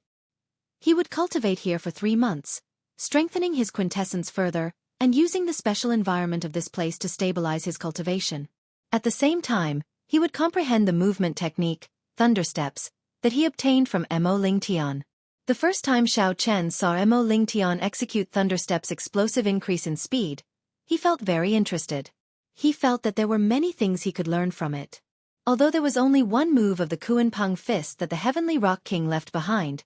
He would cultivate here for 3 months, strengthening his quintessence further, and using the special environment of this place to stabilize his cultivation. At the same time, he would comprehend the movement technique, thunder steps, that he obtained from Mo Lingtian. The first time Xiaochen saw Mo Lingtian execute thunder steps' explosive increase in speed, He felt very interested. He felt that there were many things he could learn from it. Although there was only one move of the Kuan-Peng fist that the Heavenly Rock King left behind,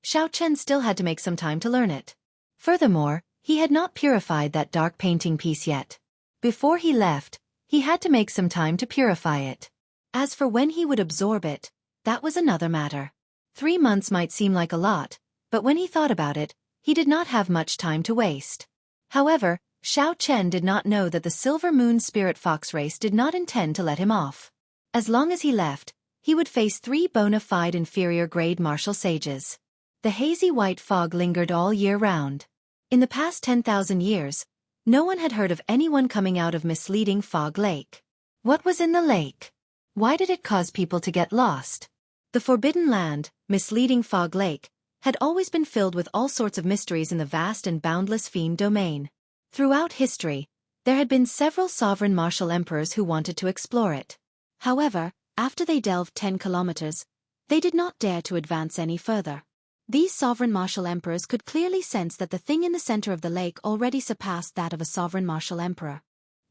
Xiao Chen still had to make some time to learn it. Furthermore, he had not purified that dark painting piece yet. Before he left, he had to make some time to purify it. As for when he would absorb it, that was another matter. 3 months might seem like a lot, but when he thought about it, he did not have much time to waste. However, Xiao Chen did not know that the Silver Moon Spirit Fox race did not intend to let him off. As long as he left, he would face 3 bona fide inferior grade martial sages. The hazy white fog lingered all year round. In the past 10,000 years, no one had heard of anyone coming out of Misleading Fog Lake. What was in the lake? Why did it cause people to get lost? The Forbidden Land, Misleading Fog Lake, had always been filled with all sorts of mysteries in the vast and boundless fiend domain. Throughout history, there had been several sovereign martial emperors who wanted to explore it. However, after they delved 10 kilometers, they did not dare to advance any further. These sovereign martial emperors could clearly sense that the thing in the center of the lake already surpassed that of a sovereign martial emperor.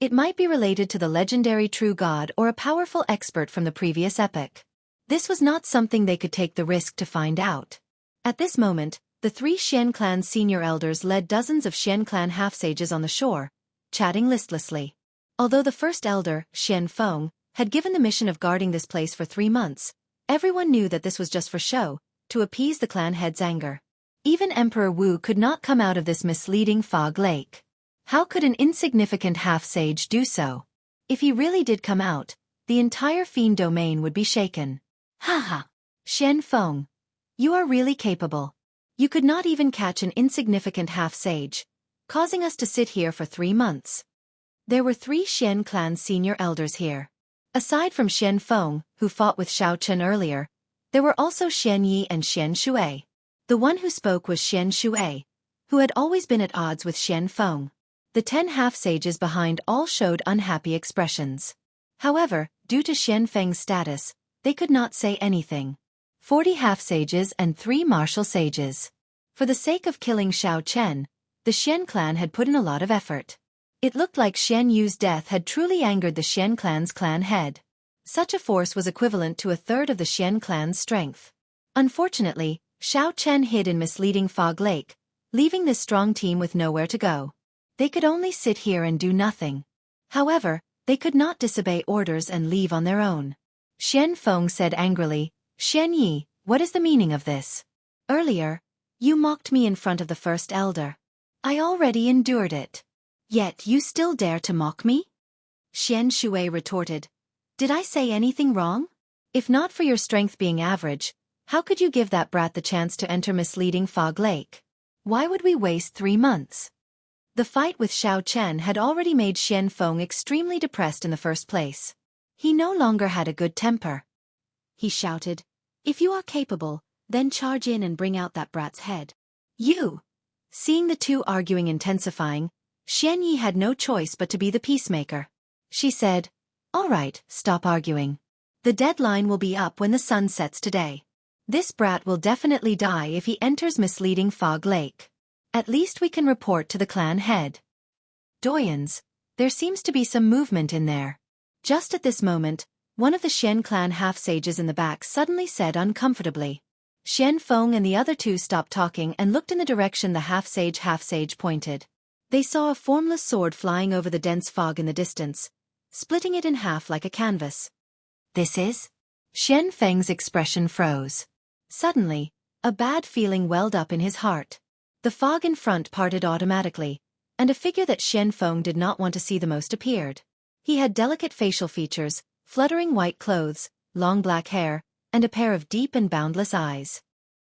It might be related to the legendary true god or a powerful expert from the previous epoch. This was not something they could take the risk to find out. At this moment, the 3 Xian clan senior elders led dozens of Xian clan half-sages on the shore, chatting listlessly. Although the first elder, Xian Feng, had given the mission of guarding this place for 3 months, everyone knew that this was just for show, to appease the clan head's anger. Even Emperor Wu could not come out of this misleading fog lake. How could an insignificant half-sage do so? If he really did come out, the entire fiend domain would be shaken. Ha! Xian Feng, you are really capable. You could not even catch an insignificant half-sage, causing us to sit here for 3 months. There were 3 Xian clan senior elders here. Aside from Xian Feng, who fought with Xiao Chen earlier, there were also Xian Yi and Xian Shui. The one who spoke was Xian Shui, who had always been at odds with Xian Feng. The 10 half-sages behind all showed unhappy expressions. However, due to Xian Feng's status, they could not say anything. 40 half-sages and 3 martial sages. For the sake of killing Xiao Chen, the Xian clan had put in a lot of effort. It looked like Xian Yu's death had truly angered the Xian clan's clan head. Such a force was equivalent to a third of the Xian clan's strength. Unfortunately, Xiao Chen hid in Misleading Fog Lake, leaving this strong team with nowhere to go. They could only sit here and do nothing. However, they could not disobey orders and leave on their own. Xian Feng said angrily, "Xian Yi, what is the meaning of this? Earlier, you mocked me in front of the first elder. I already endured it. Yet you still dare to mock me?" Xian Shui retorted, "Did I say anything wrong? If not for your strength being average, how could you give that brat the chance to enter Misleading Fog Lake? Why would we waste 3 months?" The fight with Xiao Chen had already made Xian Feng extremely depressed in the first place. He no longer had a good temper. He shouted, "If you are capable, then charge in and bring out that brat's head." "You!" Seeing the two arguing intensifying, Xian Yi had no choice but to be the peacemaker. She said, "All right, stop arguing. The deadline will be up when the sun sets today. This brat will definitely die if he enters Misleading Fog Lake. At least we can report to the clan head." "Doyens, there seems to be some movement in there." Just at this moment, one of the Xian clan half-sages in the back suddenly said uncomfortably. Xian Feng and the other 2 stopped talking and looked in the direction the half-sage pointed. They saw a formless sword flying over the dense fog in the distance, splitting it in half like a canvas. "This is?" Xian Feng's expression froze. Suddenly, a bad feeling welled up in his heart. The fog in front parted automatically, and a figure that Xian Feng did not want to see the most appeared. He had delicate facial features, fluttering white clothes, long black hair, and a pair of deep and boundless eyes.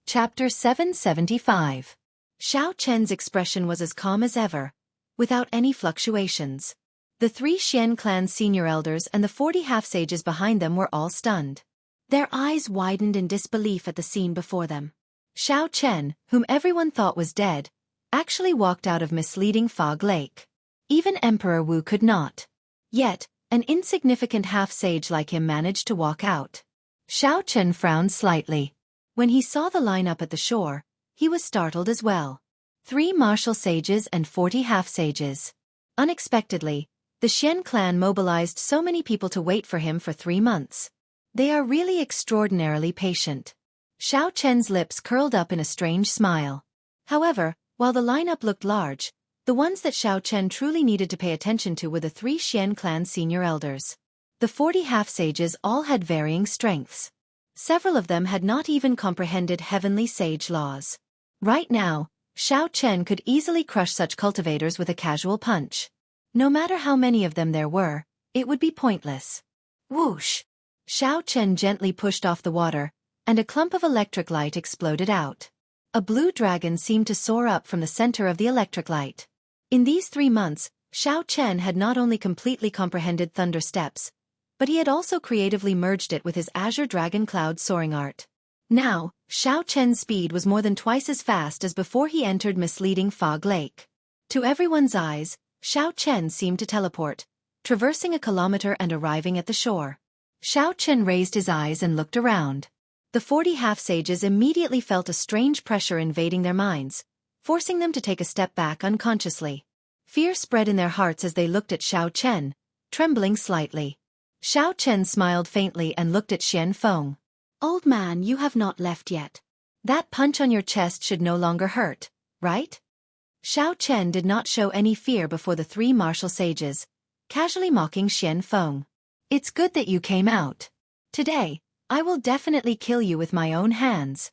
Chapter 775. Xiao Chen's expression was as calm as ever, without any fluctuations. The 3 Xian clan senior elders and the 40 half-sages behind them were all stunned. Their eyes widened in disbelief at the scene before them. Xiao Chen, whom everyone thought was dead, actually walked out of Misleading Fog Lake. Even Emperor Wu could not. Yet, an insignificant half-sage like him managed to walk out. Xiao Chen frowned slightly. When he saw the lineup at the shore, he was startled as well. 3 martial sages and 40 half-sages. Unexpectedly, the Xian clan mobilized so many people to wait for him for 3 months. They are really extraordinarily patient. Xiao Chen's lips curled up in a strange smile. However, while the lineup looked large, the ones that Xiao Chen truly needed to pay attention to were the 3 Xian clan senior elders. The 40 half-sages all had varying strengths. Several of them had not even comprehended heavenly sage laws. Right now, Xiao Chen could easily crush such cultivators with a casual punch. No matter how many of them there were, it would be pointless. Whoosh! Xiao Chen gently pushed off the water, and a clump of electric light exploded out. A blue dragon seemed to soar up from the center of the electric light. In these 3 months, Xiao Chen had not only completely comprehended thunder steps, but he had also creatively merged it with his azure dragon cloud soaring art. Now, Xiao Chen's speed was more than twice as fast as before he entered misleading Fog Lake. To everyone's eyes, Xiao Chen seemed to teleport, traversing a kilometer and arriving at the shore. Xiao Chen raised his eyes and looked around. The 40 half-sages immediately felt a strange pressure invading their minds, forcing them to take a step back unconsciously. Fear spread in their hearts as they looked at Xiao Chen, trembling slightly. Xiao Chen smiled faintly and looked at Xian Feng. "Old man, you have not left yet. That punch on your chest should no longer hurt, right?" Xiao Chen did not show any fear before the 3 martial sages, casually mocking Xian Feng. "It's good that you came out. Today, I will definitely kill you with my own hands."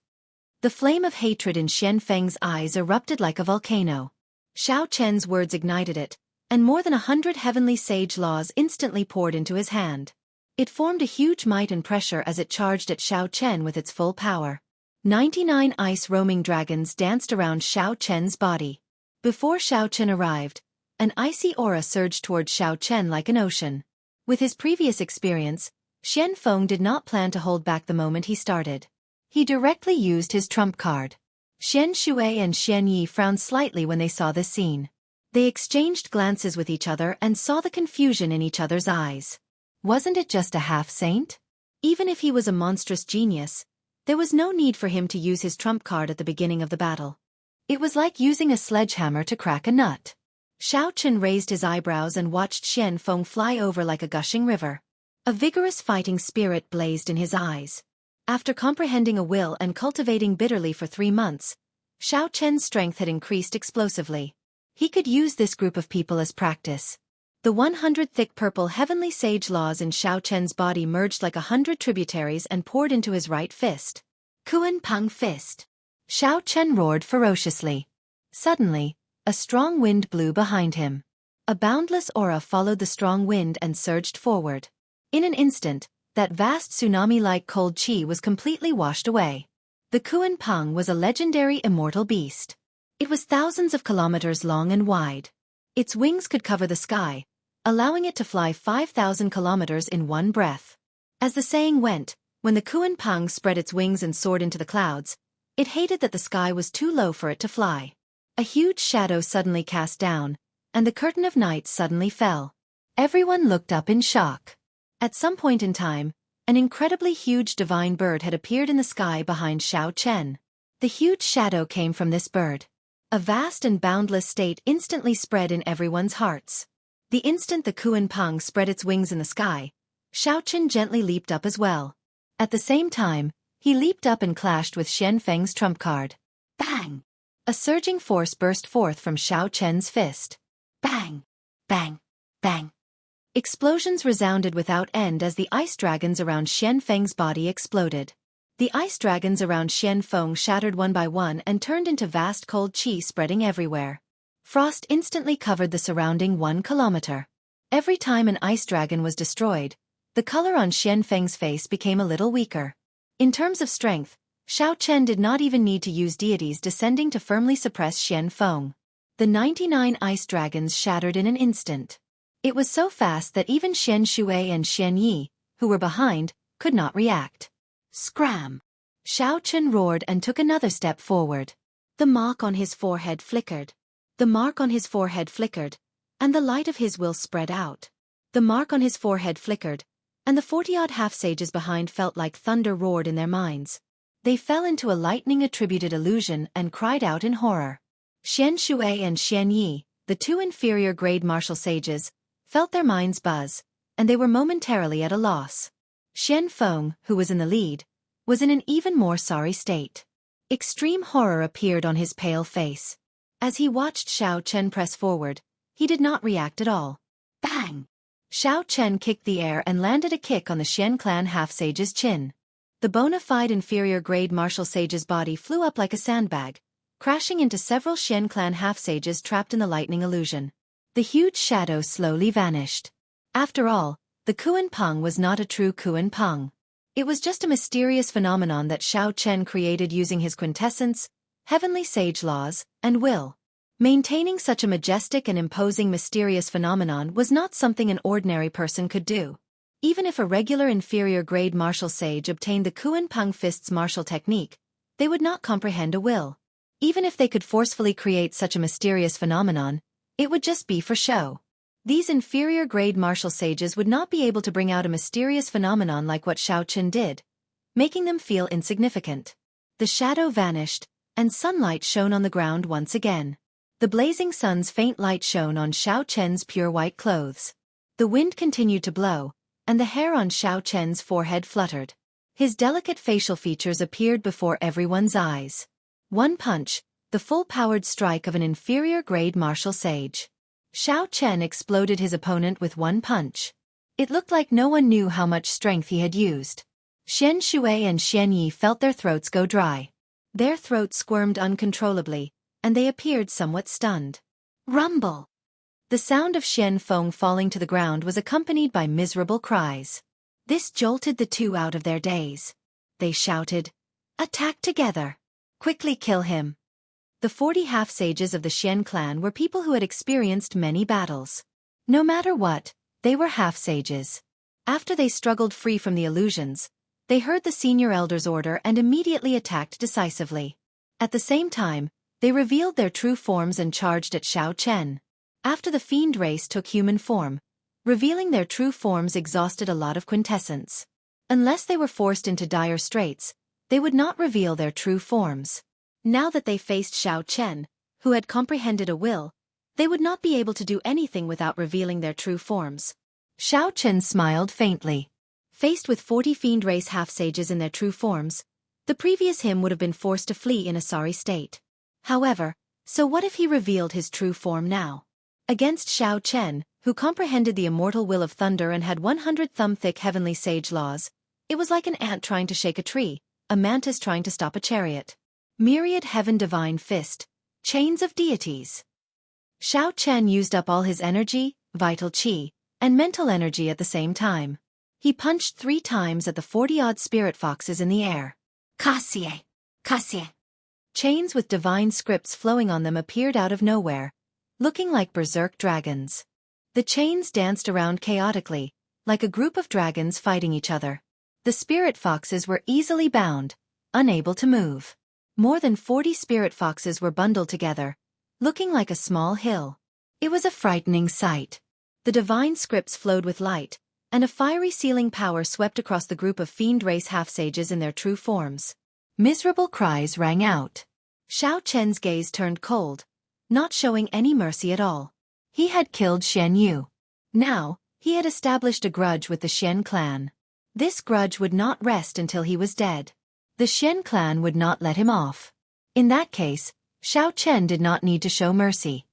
The flame of hatred in Xian Feng's eyes erupted like a volcano. Xiao Chen's words ignited it, and more than 100 heavenly sage laws instantly poured into his hand. It formed a huge might and pressure as it charged at Xiao Chen with its full power. 99 ice roaming dragons danced around Xiao Chen's body. Before Xiao Chen arrived, an icy aura surged toward Xiao Chen like an ocean. With his previous experience, Xian Feng did not plan to hold back the moment he started. He directly used his trump card. Xian Shui and Xian Yi frowned slightly when they saw this scene. They exchanged glances with each other and saw the confusion in each other's eyes. Wasn't it just a half-saint? Even if he was a monstrous genius, there was no need for him to use his trump card at the beginning of the battle. It was like using a sledgehammer to crack a nut. Xiao Chen raised his eyebrows and watched Xian Feng fly over like a gushing river. A vigorous fighting spirit blazed in his eyes. After comprehending a will and cultivating bitterly for 3 months, Xiao Chen's strength had increased explosively. He could use this group of people as practice. The 100 thick purple heavenly sage laws in Xiao Chen's body merged like 100 tributaries and poured into his right fist. Kuan Peng Fist. Xiao Chen roared ferociously. Suddenly, a strong wind blew behind him. A boundless aura followed the strong wind and surged forward. In an instant, that vast tsunami-like cold chi was completely washed away. The Kuan Peng was a legendary immortal beast. It was thousands of kilometers long and wide. Its wings could cover the sky, allowing it to fly 5,000 kilometers in one breath. As the saying went, when the Kuan Peng spread its wings and soared into the clouds, it hated that the sky was too low for it to fly. A huge shadow suddenly cast down, and the curtain of night suddenly fell. Everyone looked up in shock. At some point in time, an incredibly huge divine bird had appeared in the sky behind Xiao Chen. The huge shadow came from this bird. A vast and boundless state instantly spread in everyone's hearts. The instant the Kuan Peng spread its wings in the sky, Xiao Chen gently leaped up as well. At the same time, he leaped up and clashed with Xian Feng's trump card. Bang! A surging force burst forth from Xiao Chen's fist. Bang! Bang! Bang! Explosions resounded without end as the ice dragons around Xian Feng's body exploded. The ice dragons around Xian Feng shattered one by one and turned into vast cold chi spreading everywhere. Frost instantly covered the surrounding 1 kilometer. Every time an ice dragon was destroyed, the color on Xian Feng's face became a little weaker. In terms of strength, Xiao Chen did not even need to use deities descending to firmly suppress Xian Feng. The 99 ice dragons shattered in an instant. It was so fast that even Xian Shui and Xian Yi, who were behind, could not react. Scram! Xiao Chen roared and took another step forward. The mark on his forehead flickered. The mark on his forehead flickered, and the light of his will spread out. The mark on his forehead flickered, and the 40-odd half-sages behind felt like thunder roared in their minds. They fell into a lightning-attributed illusion and cried out in horror. Xian Shui and Xian Yi, the two inferior-grade martial sages, felt their minds buzz, and they were momentarily at a loss. Xian Feng, who was in the lead, was in an even more sorry state. Extreme horror appeared on his pale face. As he watched Xiao Chen press forward, he did not react at all. Bang! Xiao Chen kicked the air and landed a kick on the Xian clan half-sage's chin. The bona fide inferior-grade martial sage's body flew up like a sandbag, crashing into several Xian clan half-sages trapped in the lightning illusion. The huge shadow slowly vanished. After all, the Kuan Peng was not a true Kuan Peng. It was just a mysterious phenomenon that Xiao Chen created using his quintessence, heavenly sage laws, and will. Maintaining such a majestic and imposing mysterious phenomenon was not something an ordinary person could do. Even if a regular inferior-grade martial sage obtained the Kuan Peng fist's martial technique, they would not comprehend a will. Even if they could forcefully create such a mysterious phenomenon, it would just be for show. These inferior-grade martial sages would not be able to bring out a mysterious phenomenon like what Xiao Chen did, making them feel insignificant. The shadow vanished, and sunlight shone on the ground once again. The blazing sun's faint light shone on Xiao Chen's pure white clothes. The wind continued to blow, and the hair on Xiao Chen's forehead fluttered. His delicate facial features appeared before everyone's eyes. One punch, the full-powered strike of an inferior-grade martial sage. Xiao Chen exploded his opponent with one punch. It looked like no one knew how much strength he had used. Xian Shui and Xian Yi felt their throats go dry. Their throats squirmed uncontrollably, and they appeared somewhat stunned. Rumble! The sound of Xian Feng falling to the ground was accompanied by miserable cries. This jolted the two out of their daze. They shouted, "Attack together! Quickly kill him!" The 40 half-sages of the Xian clan were people who had experienced many battles. No matter what, they were half-sages. After they struggled free from the illusions, they heard the senior elder's order and immediately attacked decisively. At the same time, they revealed their true forms and charged at Xiao Chen. After the fiend race took human form, revealing their true forms exhausted a lot of quintessence. Unless they were forced into dire straits, they would not reveal their true forms. Now that they faced Xiao Chen, who had comprehended a will, they would not be able to do anything without revealing their true forms. Xiao Chen smiled faintly. Faced with 40 fiend race half-sages in their true forms, the previous him would have been forced to flee in a sorry state. However, so what if he revealed his true form now? Against Xiao Chen, who comprehended the immortal will of thunder and had 100-thumb-thick heavenly sage laws, it was like an ant trying to shake a tree, a mantis trying to stop a chariot. Myriad heaven divine fist, chains of deities. Xiao Chen used up all his energy, vital qi, and mental energy at the same time. He punched 3 times at the 40-odd spirit foxes in the air. Kasie! Kasie! Chains with divine scripts flowing on them appeared out of nowhere, looking like berserk dragons. The chains danced around chaotically, like a group of dragons fighting each other. The spirit foxes were easily bound, unable to move. More than 40 spirit foxes were bundled together, looking like a small hill. It was a frightening sight. The divine scripts flowed with light, and a fiery sealing power swept across the group of fiend race half-sages in their true forms. Miserable cries rang out. Xiao Chen's gaze turned cold, not showing any mercy at all. He had killed Xian Yu. Now, he had established a grudge with the Xian clan. This grudge would not rest until he was dead. The Xian clan would not let him off. In that case, Xiao Chen did not need to show mercy.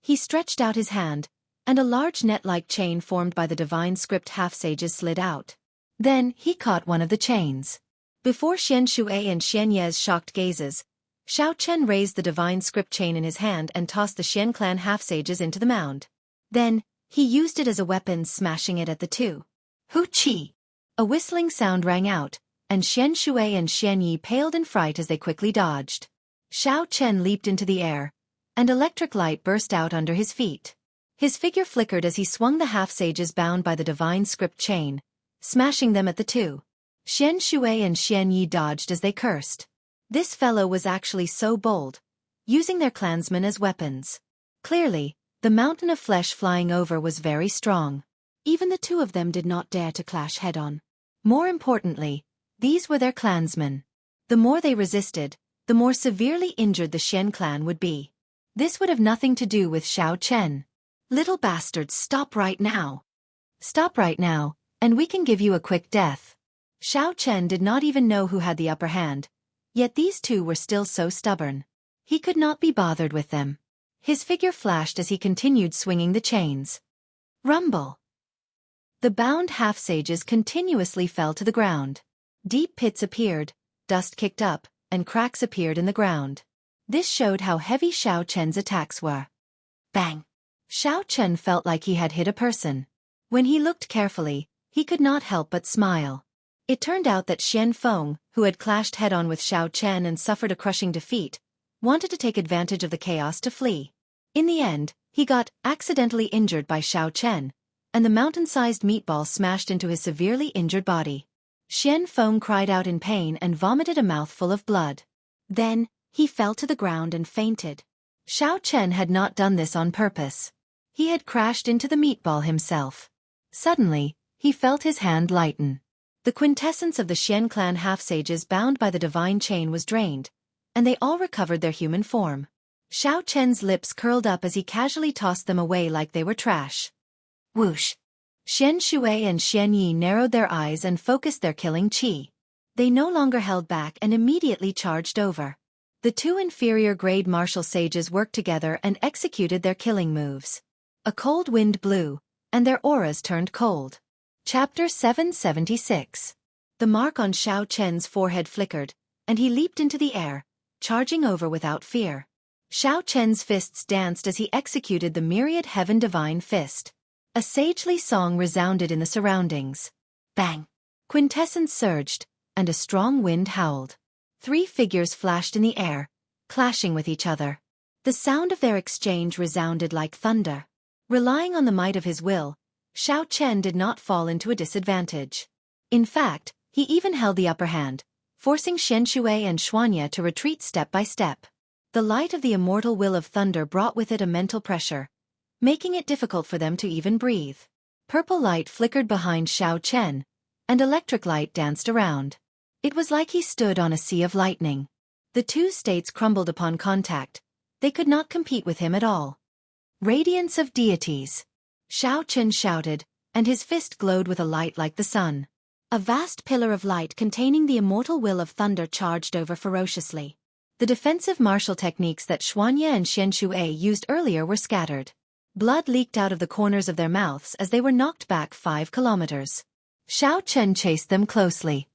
He stretched out his hand, and a large net-like chain formed by the divine script half-sages slid out. Then, he caught one of the chains. Before Xian Shui and Xian Ye's shocked gazes, Xiao Chen raised the divine script chain in his hand and tossed the Xian clan half-sages into the mound. Then, he used it as a weapon, smashing it at the two. Hu Chi! A whistling sound rang out, and Xian Shui and Xian Yi paled in fright as they quickly dodged. Xiao Chen leaped into the air, and electric light burst out under his feet. His figure flickered as he swung the half-sages bound by the divine script chain, smashing them at the two. Xian Shui and Xian Yi dodged as they cursed. This fellow was actually so bold, using their clansmen as weapons. Clearly, the mountain of flesh flying over was very strong. Even the two of them did not dare to clash head-on. More importantly, these were their clansmen. The more they resisted, the more severely injured the Xian clan would be. This would have nothing to do with Xiao Chen. Little bastards, stop right now. Stop right now, and we can give you a quick death. Xiao Chen did not even know who had the upper hand, yet these two were still so stubborn. He could not be bothered with them. His figure flashed as he continued swinging the chains. Rumble. The bound half-sages continuously fell to the ground. Deep pits appeared, dust kicked up, and cracks appeared in the ground. This showed how heavy Xiao Chen's attacks were. Bang! Xiao Chen felt like he had hit a person. When he looked carefully, he could not help but smile. It turned out that Xian Feng, who had clashed head-on with Xiao Chen and suffered a crushing defeat, wanted to take advantage of the chaos to flee. In the end, he got accidentally injured by Xiao Chen, and the mountain-sized meatball smashed into his severely injured body. Xian Feng cried out in pain and vomited a mouthful of blood. Then, he fell to the ground and fainted. Xiao Chen had not done this on purpose. He had crashed into the meatball himself. Suddenly, he felt his hand lighten. The quintessence of the Xian clan half-sages bound by the divine chain was drained, and they all recovered their human form. Xiao Chen's lips curled up as he casually tossed them away like they were trash. Whoosh! Xian Shui and Xian Yi narrowed their eyes and focused their killing chi. They no longer held back and immediately charged over. The two inferior-grade martial sages worked together and executed their killing moves. A cold wind blew, and their auras turned cold. Chapter 776. The mark on Xiao Chen's forehead flickered, and he leaped into the air, charging over without fear. Xiao Chen's fists danced as he executed the myriad heaven divine fist. A sagely song resounded in the surroundings. Bang! Quintessence surged, and a strong wind howled. Three figures flashed in the air, clashing with each other. The sound of their exchange resounded like thunder. Relying on the might of his will, Xiao Chen did not fall into a disadvantage. In fact, he even held the upper hand, forcing Xianxia and Xianxia to retreat step by step. The light of the immortal will of thunder brought with it a mental pressure, making it difficult for them to even breathe. Purple light flickered behind Xiao Chen, and electric light danced around. It was like he stood on a sea of lightning. The two states crumbled upon contact. They could not compete with him at all. Radiance of deities. Xiao Chen shouted, and his fist glowed with a light like the sun. A vast pillar of light containing the immortal will of thunder charged over ferociously. The defensive martial techniques that Xianxia and Xianxia used earlier were scattered. Blood leaked out of the corners of their mouths as they were knocked back 5 kilometers. Xiao Chen chased them closely.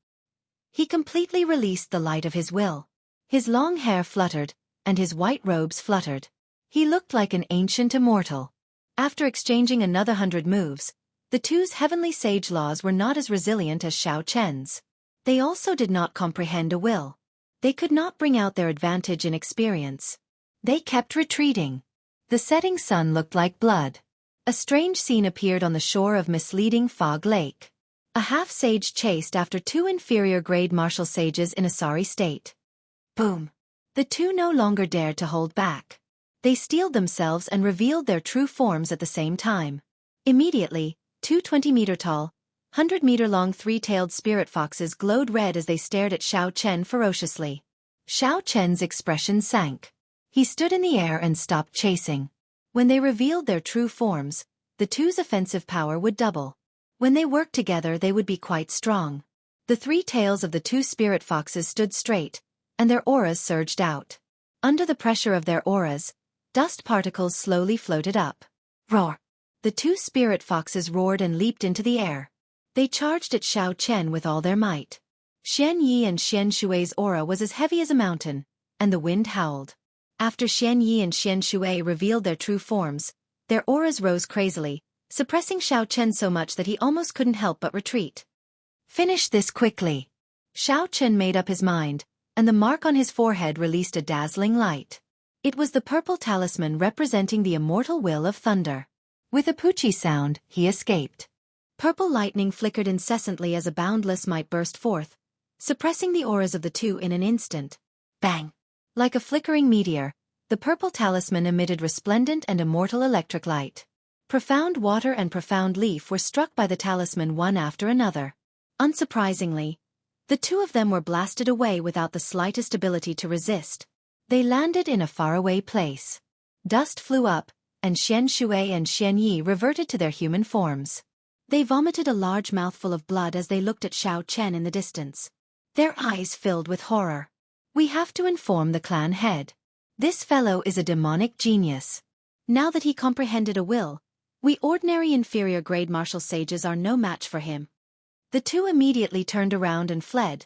He completely released the light of his will. His long hair fluttered, and his white robes fluttered. He looked like an ancient immortal. After exchanging another 100 moves, the two's heavenly sage laws were not as resilient as Xiao Chen's. They also did not comprehend a will. They could not bring out their advantage in experience. They kept retreating. The setting sun looked like blood. A strange scene appeared on the shore of misleading Fog Lake. A half-sage chased after 2 inferior-grade martial sages in a sorry state. Boom! The two no longer dared to hold back. They steeled themselves and revealed their true forms at the same time. Immediately, 2 20-meter-tall, 100-meter-long 3-tailed spirit foxes glowed red as they stared at Xiao Chen ferociously. Xiao Chen's expression sank. He stood in the air and stopped chasing. When they revealed their true forms, the two's offensive power would double. When they worked together they would be quite strong. The 3 tails of the 2 spirit foxes stood straight, and their auras surged out. Under the pressure of their auras, dust particles slowly floated up. Roar! The 2 spirit foxes roared and leaped into the air. They charged at Xiao Chen with all their might. Xian Yi and Xian Shui's aura was as heavy as a mountain, and the wind howled. After Xian Yi and Xian Shui revealed their true forms, their auras rose crazily, suppressing Xiao Chen so much that he almost couldn't help but retreat. Finish this quickly. Xiao Chen made up his mind, and the mark on his forehead released a dazzling light. It was the purple talisman representing the immortal will of thunder. With a poochie sound, he escaped. Purple lightning flickered incessantly as a boundless might burst forth, suppressing the auras of the two in an instant. Bang! Like a flickering meteor, the purple talisman emitted resplendent and immortal electric light. Profound water and profound leaf were struck by the talisman one after another. Unsurprisingly, the two of them were blasted away without the slightest ability to resist. They landed in a faraway place. Dust flew up, and Xianxia and Xianyi reverted to their human forms. They vomited a large mouthful of blood as they looked at Xiao Chen in the distance. Their eyes filled with horror. "We have to inform the clan head. This fellow is a demonic genius. Now that he comprehended a will, we ordinary inferior grade martial sages are no match for him." The two immediately turned around and fled,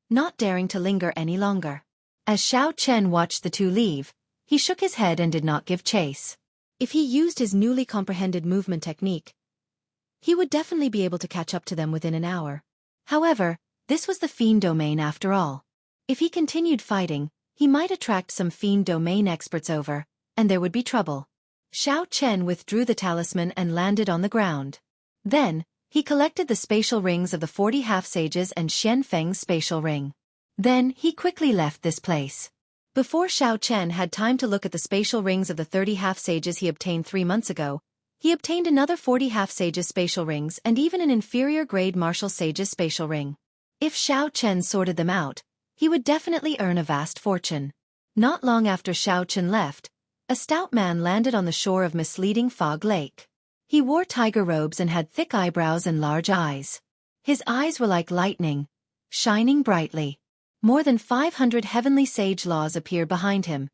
not daring to linger any longer. As Xiao Chen watched the two leave, he shook his head and did not give chase. If he used his newly comprehended movement technique, he would definitely be able to catch up to them within an hour. However, this was the fiend domain after all. If he continued fighting, he might attract some fiend domain experts over, and there would be trouble. Xiao Chen withdrew the talisman and landed on the ground. Then, he collected the spatial rings of the 40 half-sages and Xian Feng's spatial ring. Then, he quickly left this place. Before Xiao Chen had time to look at the spatial rings of the 30 half-sages he obtained 3 months ago, he obtained another 40 half-sages spatial rings and even an inferior-grade martial sage's spatial ring. If Xiao Chen sorted them out, he would definitely earn a vast fortune. Not long after Xiao Chen left, a stout man landed on the shore of misleading Fog Lake. He wore tiger robes and had thick eyebrows and large eyes. His eyes were like lightning, shining brightly. More than 500 heavenly sage laws appeared behind him,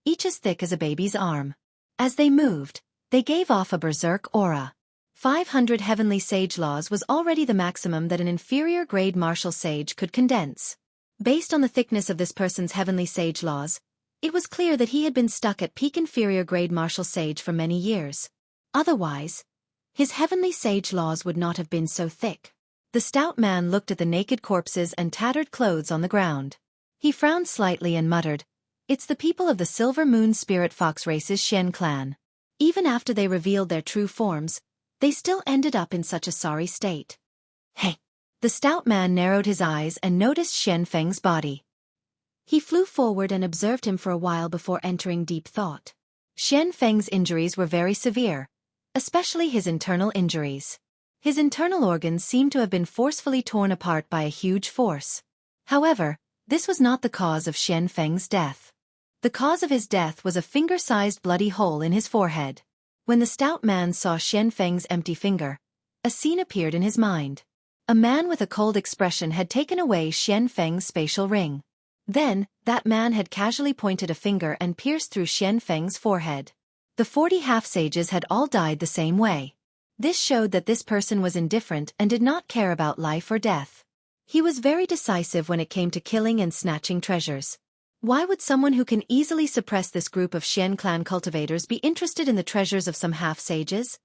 each as thick as a baby's arm. As they moved, they gave off a berserk aura. 500 heavenly sage laws was already the maximum that an inferior-grade martial sage could condense. Based on the thickness of this person's heavenly sage laws, it was clear that he had been stuck at peak inferior-grade martial sage for many years. Otherwise, his heavenly sage laws would not have been so thick. The stout man looked at the naked corpses and tattered clothes on the ground. He frowned slightly and muttered, "It's the people of the Silver Moon Spirit Fox Race's Shen clan. Even after they revealed their true forms, they still ended up in such a sorry state." "Hey!" The stout man narrowed his eyes and noticed Xian Feng's body. He flew forward and observed him for a while before entering deep thought. Xian Feng's injuries were very severe, especially his internal injuries. His internal organs seemed to have been forcefully torn apart by a huge force. However, this was not the cause of Xian Feng's death. The cause of his death was a finger-sized bloody hole in his forehead. When the stout man saw Xian Feng's empty finger, a scene appeared in his mind. A man with a cold expression had taken away Xian Feng's spatial ring. Then, that man had casually pointed a finger and pierced through Xian Feng's forehead. The 40 half-sages had all died the same way. This showed that this person was indifferent and did not care about life or death. He was very decisive when it came to killing and snatching treasures. Why would someone who can easily suppress this group of Xian clan cultivators be interested in the treasures of some half-sages?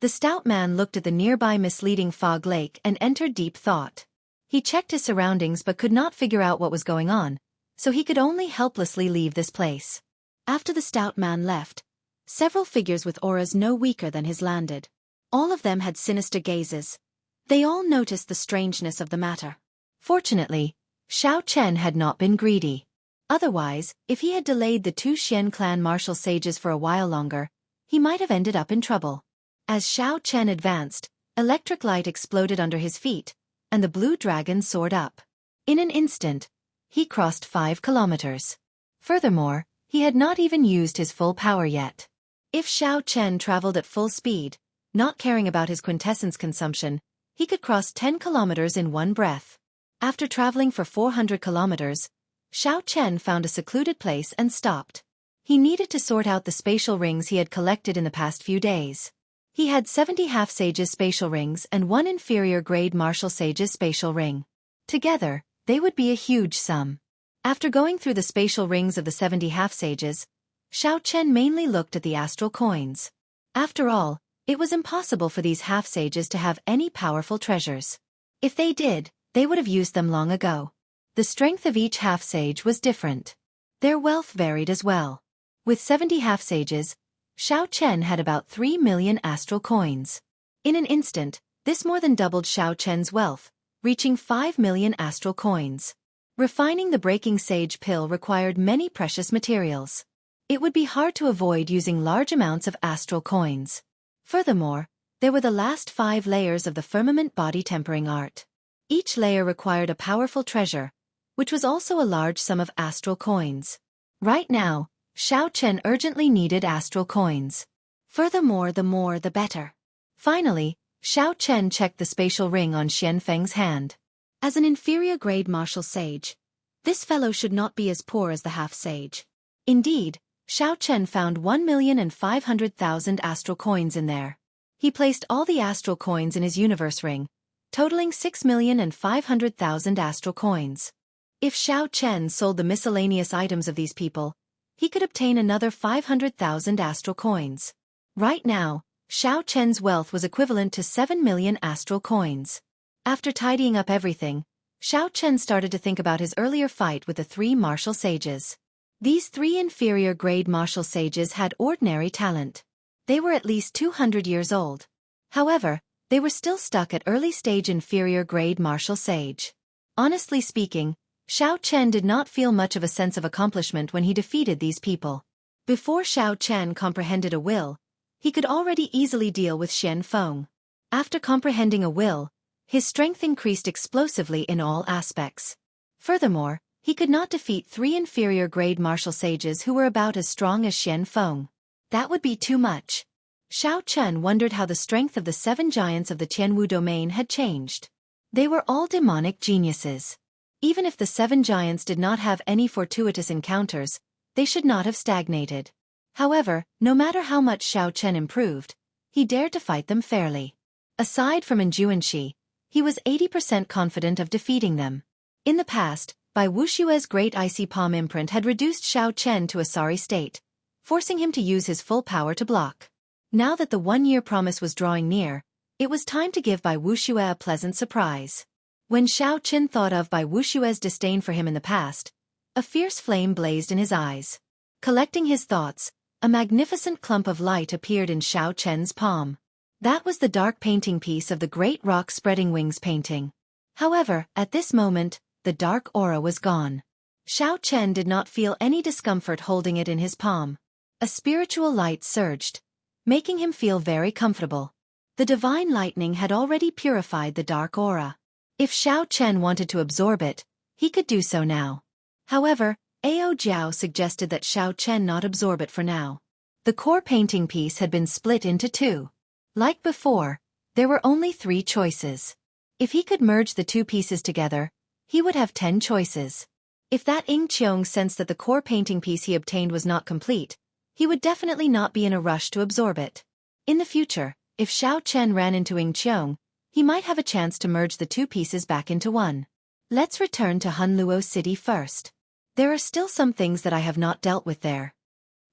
The stout man looked at the nearby misleading Fog Lake and entered deep thought. He checked his surroundings but could not figure out what was going on, so he could only helplessly leave this place. After the stout man left, several figures with auras no weaker than his landed. All of them had sinister gazes. They all noticed the strangeness of the matter. Fortunately, Xiao Chen had not been greedy. Otherwise, if he had delayed the two Xian clan martial sages for a while longer, he might have ended up in trouble. As Xiao Chen advanced, electric light exploded under his feet, and the blue dragon soared up. In an instant, he crossed 5 kilometers. Furthermore, he had not even used his full power yet. If Xiao Chen traveled at full speed, not caring about his quintessence consumption, he could cross 10 kilometers in one breath. After traveling for 400 kilometers, Xiao Chen found a secluded place and stopped. He needed to sort out the spatial rings he had collected in the past few days. He had 70 half-sages spatial rings and 1 inferior-grade martial sage's spatial ring. Together, they would be a huge sum. After going through the spatial rings of the 70 half-sages, Xiao Chen mainly looked at the astral coins. After all, it was impossible for these half-sages to have any powerful treasures. If they did, they would have used them long ago. The strength of each half-sage was different. Their wealth varied as well. With 70 half-sages, Xiao Chen had about 3 million astral coins. In an instant, this more than doubled Xiao Chen's wealth, reaching 5 million astral coins. Refining the breaking sage pill required many precious materials. It would be hard to avoid using large amounts of astral coins. Furthermore, there were the last 5 layers of the firmament body tempering art. Each layer required a powerful treasure, which was also a large sum of astral coins. Right now, Xiao Chen urgently needed astral coins. Furthermore, the more the better. Finally, Xiao Chen checked the spatial ring on Xian Feng's hand. As an inferior-grade martial sage, this fellow should not be as poor as the half-sage. Indeed, Xiao Chen found 1,500,000 astral coins in there. He placed all the astral coins in his universe ring, totaling 6,500,000 astral coins. If Xiao Chen sold the miscellaneous items of these people, he could obtain another 500,000 astral coins. Right now, Xiao Chen's wealth was equivalent to 7 million astral coins. After tidying up everything, Xiao Chen started to think about his earlier fight with the three martial sages. These three inferior-grade martial sages had ordinary talent. They were at least 200 years old. However, they were still stuck at early-stage inferior-grade martial sage. Honestly speaking, Xiao Chen did not feel much of a sense of accomplishment when he defeated these people. Before Xiao Chen comprehended a will, he could already easily deal with Xian Feng. After comprehending a will, his strength increased explosively in all aspects. Furthermore, he could not defeat three inferior-grade martial sages who were about as strong as Xian Feng. That would be too much. Xiao Chen wondered how the strength of the 7 giants of the Tianwu domain had changed. They were all demonic geniuses. Even if the 7 giants did not have any fortuitous encounters, they should not have stagnated. However, no matter how much Xiao Chen improved, he dared to fight them fairly. Aside from Jianghu, he was 80% confident of defeating them. In the past, Bai Wuxia's great icy palm imprint had reduced Xiao Chen to a sorry state, forcing him to use his full power to block. Now that the 1-year promise was drawing near, it was time to give Bai Wuxia a pleasant surprise. When Xiao Chen thought of Bai Wuxia's disdain for him in the past, a fierce flame blazed in his eyes. Collecting his thoughts, a magnificent clump of light appeared in Xiao Chen's palm. That was the dark painting piece of the great rock spreading wings painting. However, at this moment, the dark aura was gone. Xiao Chen did not feel any discomfort holding it in his palm. A spiritual light surged, making him feel very comfortable. The divine lightning had already purified the dark aura. If Xiao Chen wanted to absorb it, he could do so now. However, Ao Jiao suggested that Xiao Chen not absorb it for now. The core painting piece had been split into 2. Like before, there were only 3 choices. If he could merge the 2 pieces together, he would have 10 choices. If that Ying Qiong sensed that the core painting piece he obtained was not complete, he would definitely not be in a rush to absorb it. In the future, if Xiao Chen ran into Ying Qiong, he might have a chance to merge the 2 pieces back into 1. Let's return to Hunluo City first. There are still some things that I have not dealt with there.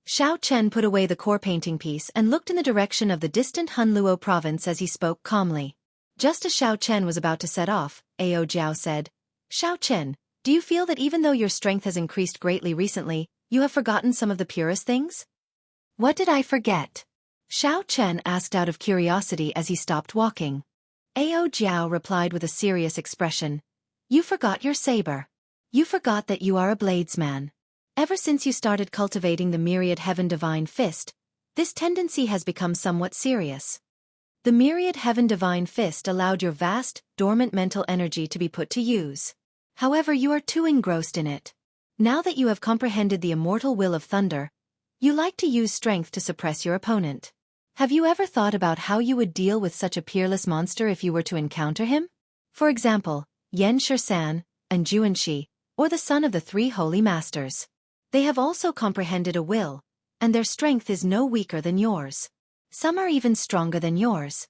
Xiao Chen put away the core painting piece and looked in the direction of the distant Hunluo province as he spoke calmly. Just as Xiao Chen was about to set off, Ao Jiao said, "Xiao Chen, do you feel that even though your strength has increased greatly recently, you have forgotten some of the purest things?" "What did I forget?" Xiao Chen asked out of curiosity as he stopped walking. Ao Jiao replied with a serious expression, "You forgot your saber. You forgot that you are a bladesman. Ever since you started cultivating the myriad heaven divine fist, this tendency has become somewhat serious. The myriad heaven divine fist allowed your vast, dormant mental energy to be put to use. However, you are too engrossed in it. Now that you have comprehended the immortal will of thunder, you like to use strength to suppress your opponent. Have you ever thought about how you would deal with such a peerless monster if you were to encounter him? For example, Yan Shisan, and Jianghu, or the son of the 3 holy masters. They have also comprehended a will, and their strength is no weaker than yours. Some are even stronger than yours."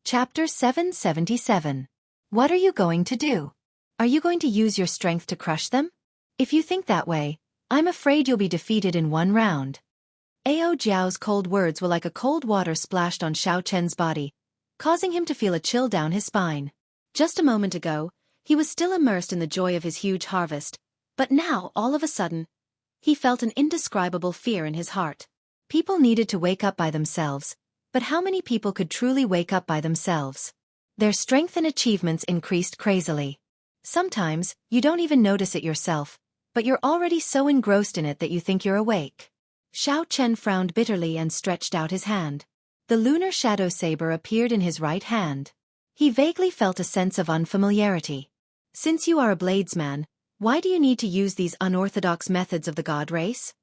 Chapter 777. What are you going to do? Are you going to use your strength to crush them? If you think that way, I'm afraid you'll be defeated in 1 round. Ao Jiao's cold words were like a cold water splashed on Xiao Chen's body, causing him to feel a chill down his spine. Just a moment ago, he was still immersed in the joy of his huge harvest, but now, all of a sudden, he felt an indescribable fear in his heart. People needed to wake up by themselves, but how many people could truly wake up by themselves? Their strength and achievements increased crazily. Sometimes, you don't even notice it yourself, but you're already so engrossed in it that you think you're awake. Xiao Chen frowned bitterly and stretched out his hand. The lunar shadow saber appeared in his right hand. He vaguely felt a sense of unfamiliarity. Since you are a bladesman, why do you need to use these unorthodox methods of the god race?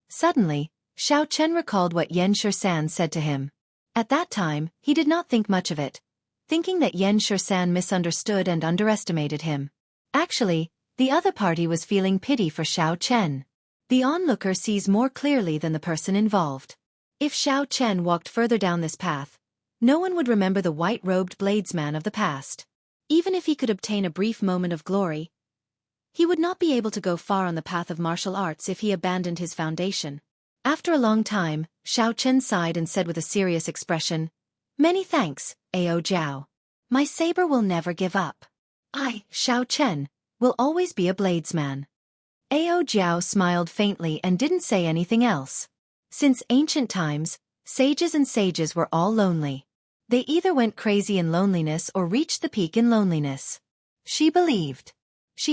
Suddenly, Xiao Chen recalled what Yan Shisan said to him. At that time, he did not think much of it, thinking that Yan Shisan misunderstood and underestimated him. Actually, the other party was feeling pity for Xiao Chen. The onlooker sees more clearly than the person involved. If Xiao Chen walked further down this path, no one would remember the white-robed bladesman of the past. Even if he could obtain a brief moment of glory, he would not be able to go far on the path of martial arts if he abandoned his foundation. After a long time, Xiao Chen sighed and said with a serious expression, "Many thanks, Ao Jiao. My saber will never give up. I, Xiao Chen, will always be a bladesman." Ao Jiao smiled faintly and didn't say anything else. Since ancient times, sages and sages were all lonely. They either went crazy in loneliness or reached the peak in loneliness. She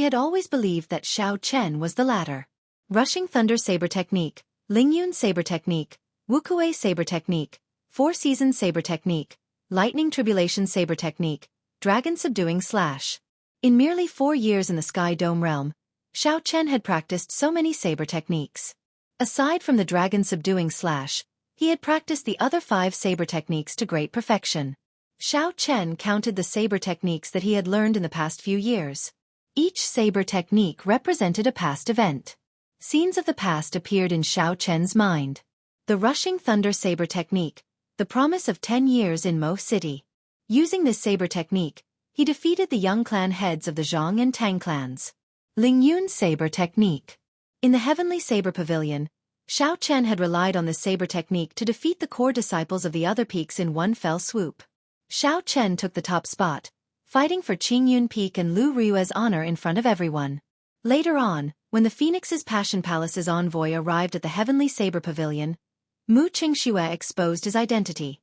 had always believed that Xiao Chen was the latter. Rushing Thunder Saber Technique, Lingyun Saber Technique, Wuxia Saber Technique, Four Seasons Saber Technique, Lightning Tribulation Saber Technique, Dragon Subduing Slash. In merely 4 years in the Sky Dome realm, Xiao Chen had practiced so many saber techniques. Aside from the Dragon Subduing Slash, he had practiced the other 5 saber techniques to great perfection. Xiao Chen counted the saber techniques that he had learned in the past few years. Each saber technique represented a past event. Scenes of the past appeared in Xiao Chen's mind. The Rushing Thunder Saber Technique, the promise of 10 years in Mo City. Using this saber technique, he defeated the young clan heads of the Zhang and Tang clans. Lingyun Saber Technique. In the Heavenly Saber Pavilion, Xiao Chen had relied on this saber technique to defeat the core disciples of the other peaks in one fell swoop. Xiao Chen took the top spot, fighting for Qingyun Peak and Lu Rui's honor in front of everyone. Later on, when the Phoenix's Passion Palace's envoy arrived at the Heavenly Saber Pavilion, Mu Qingxue exposed his identity.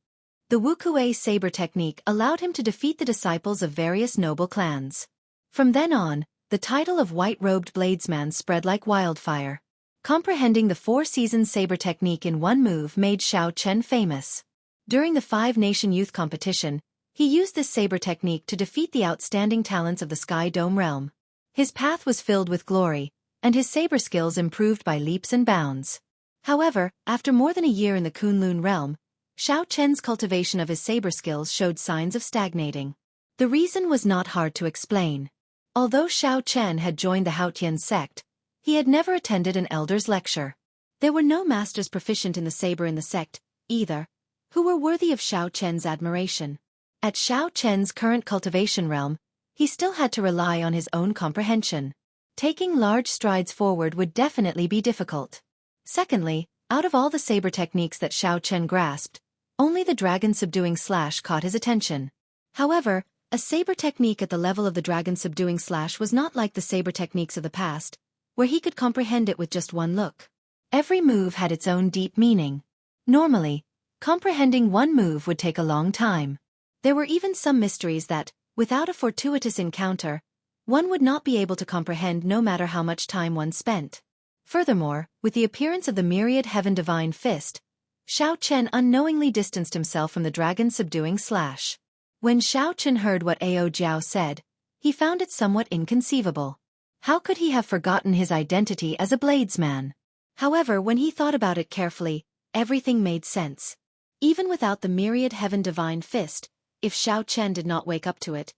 The Wuxia saber technique allowed him to defeat the disciples of various noble clans. From then on, the title of white-robed bladesman spread like wildfire. Comprehending the 4 Seasons saber technique in one move made Xiao Chen famous. During the 5-Nation Youth Competition, he used this saber technique to defeat the outstanding talents of the Sky Dome realm. His path was filled with glory, and his saber skills improved by leaps and bounds. However, after more than a year in the Kunlun realm, Xiao Chen's cultivation of his saber skills showed signs of stagnating. The reason was not hard to explain. Although Xiao Chen had joined the Haotian sect, he had never attended an elder's lecture. There were no masters proficient in the saber in the sect, either, who were worthy of Xiao Chen's admiration. At Xiao Chen's current cultivation realm, he still had to rely on his own comprehension. Taking large strides forward would definitely be difficult. Secondly, out of all the saber techniques that Xiao Chen grasped, only the Dragon Subduing Slash caught his attention. However, a saber technique at the level of the Dragon Subduing Slash was not like the saber techniques of the past, where he could comprehend it with just one look. Every move had its own deep meaning. Normally, comprehending one move would take a long time. There were even some mysteries that, without a fortuitous encounter, one would not be able to comprehend no matter how much time one spent. Furthermore, with the appearance of the myriad Heaven Divine Fist, Xiao Chen unknowingly distanced himself from the Dragon Subduing Slash. When Xiao Chen heard what Ao Jiao said, he found it somewhat inconceivable. How could he have forgotten his identity as a bladesman? However, when he thought about it carefully, everything made sense. Even without the myriad Heaven Divine Fist, if Xiao Chen did not wake up to it,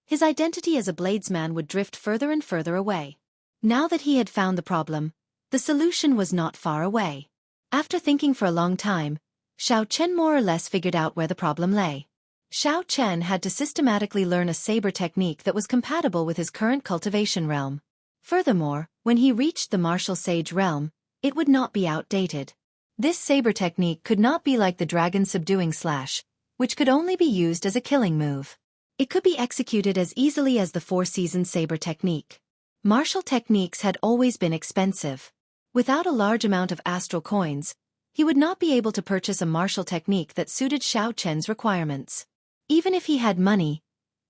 his identity as a bladesman would drift further and further away. Now that he had found the problem, the solution was not far away. After thinking for a long time, Xiao Chen more or less figured out where the problem lay. Xiao Chen had to systematically learn a saber technique that was compatible with his current cultivation realm. Furthermore, when he reached the martial sage realm, it would not be outdated. This saber technique could not be like the Dragon Subduing Slash, which could only be used as a killing move. It could be executed as easily as the 4 Seasons saber technique. Martial techniques had always been expensive. Without a large amount of astral coins, he would not be able to purchase a martial technique that suited Xiao Chen's requirements. Even if he had money,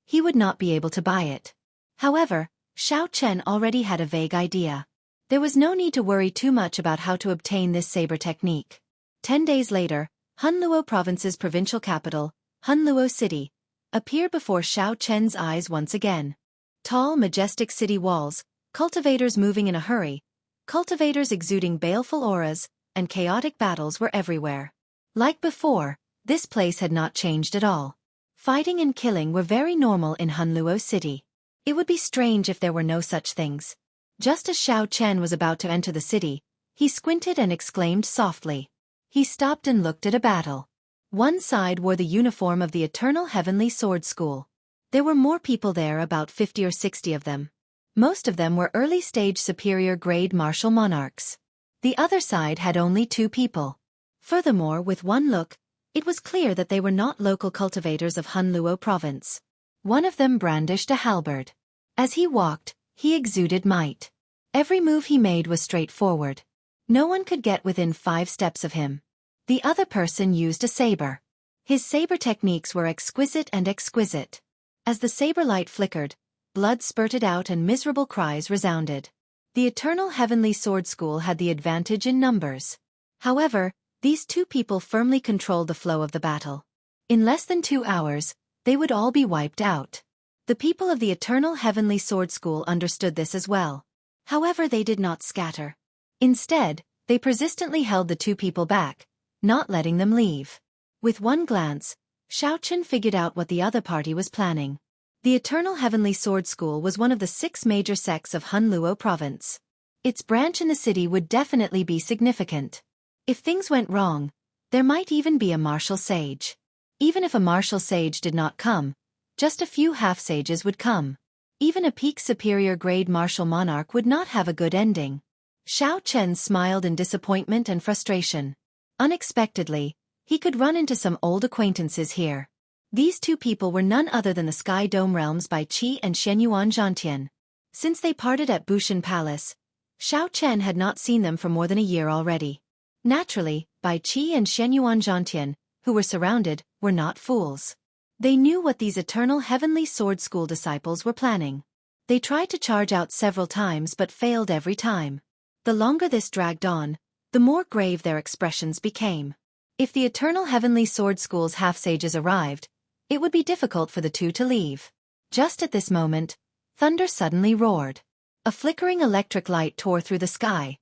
he would not be able to buy it. However, Xiao Chen already had a vague idea. There was no need to worry too much about how to obtain this saber technique. 10 days later, Hunluo Province's provincial capital, Hunluo City, appeared before Xiao Chen's eyes once again. Tall, majestic city walls, cultivators moving in a hurry, Cultivators exuding baleful auras, and chaotic battles were everywhere. Like before, this place had not changed at all. Fighting and killing were very normal in Hunluo City. It would be strange if there were no such things. Just as Xiao Chen was about to enter the city, he squinted and exclaimed softly. He stopped and looked at a battle. One side wore the uniform of the Eternal Heavenly Sword School. There were more people there, about 50 or 60 of them. Most of them were early-stage superior-grade martial monarchs. The other side had only 2 people. Furthermore, with one look, it was clear that they were not local cultivators of Hunluo province. One of them brandished a halberd. As he walked, he exuded might. Every move he made was straightforward. No one could get within 5 steps of him. The other person used a saber. His saber techniques were exquisite and exquisite. As the saber light flickered, blood spurted out and miserable cries resounded. The Eternal Heavenly Sword School had the advantage in numbers. However, these 2 people firmly controlled the flow of the battle. In less than 2 hours, they would all be wiped out. The people of the Eternal Heavenly Sword School understood this as well. However, they did not scatter. Instead, they persistently held the 2 people back, not letting them leave. With one glance, Xiao Chen figured out what the other party was planning. The Eternal Heavenly Sword School was one of the 6 major sects of Hunluo province. Its branch in the city would definitely be significant. If things went wrong, there might even be a martial sage. Even if a martial sage did not come, just a few half-sages would come. Even a peak superior-grade martial monarch would not have a good ending. Xiao Chen smiled in disappointment and frustration. Unexpectedly, he could run into some old acquaintances here. These 2 people were none other than the Sky Dome Realms Bai Qi and Shenyuan Zhantian. Since they parted at Bushan Palace, Xiao Chen had not seen them for more than a year already. Naturally, Bai Qi and Shenyuan Zhantian, who were surrounded, were not fools. They knew what these Eternal Heavenly Sword School disciples were planning. They tried to charge out several times but failed every time. The longer this dragged on, the more grave their expressions became. If the Eternal Heavenly Sword School's half-sages arrived, it would be difficult for the 2 to leave. Just at this moment, thunder suddenly roared. A flickering electric light tore through the sky,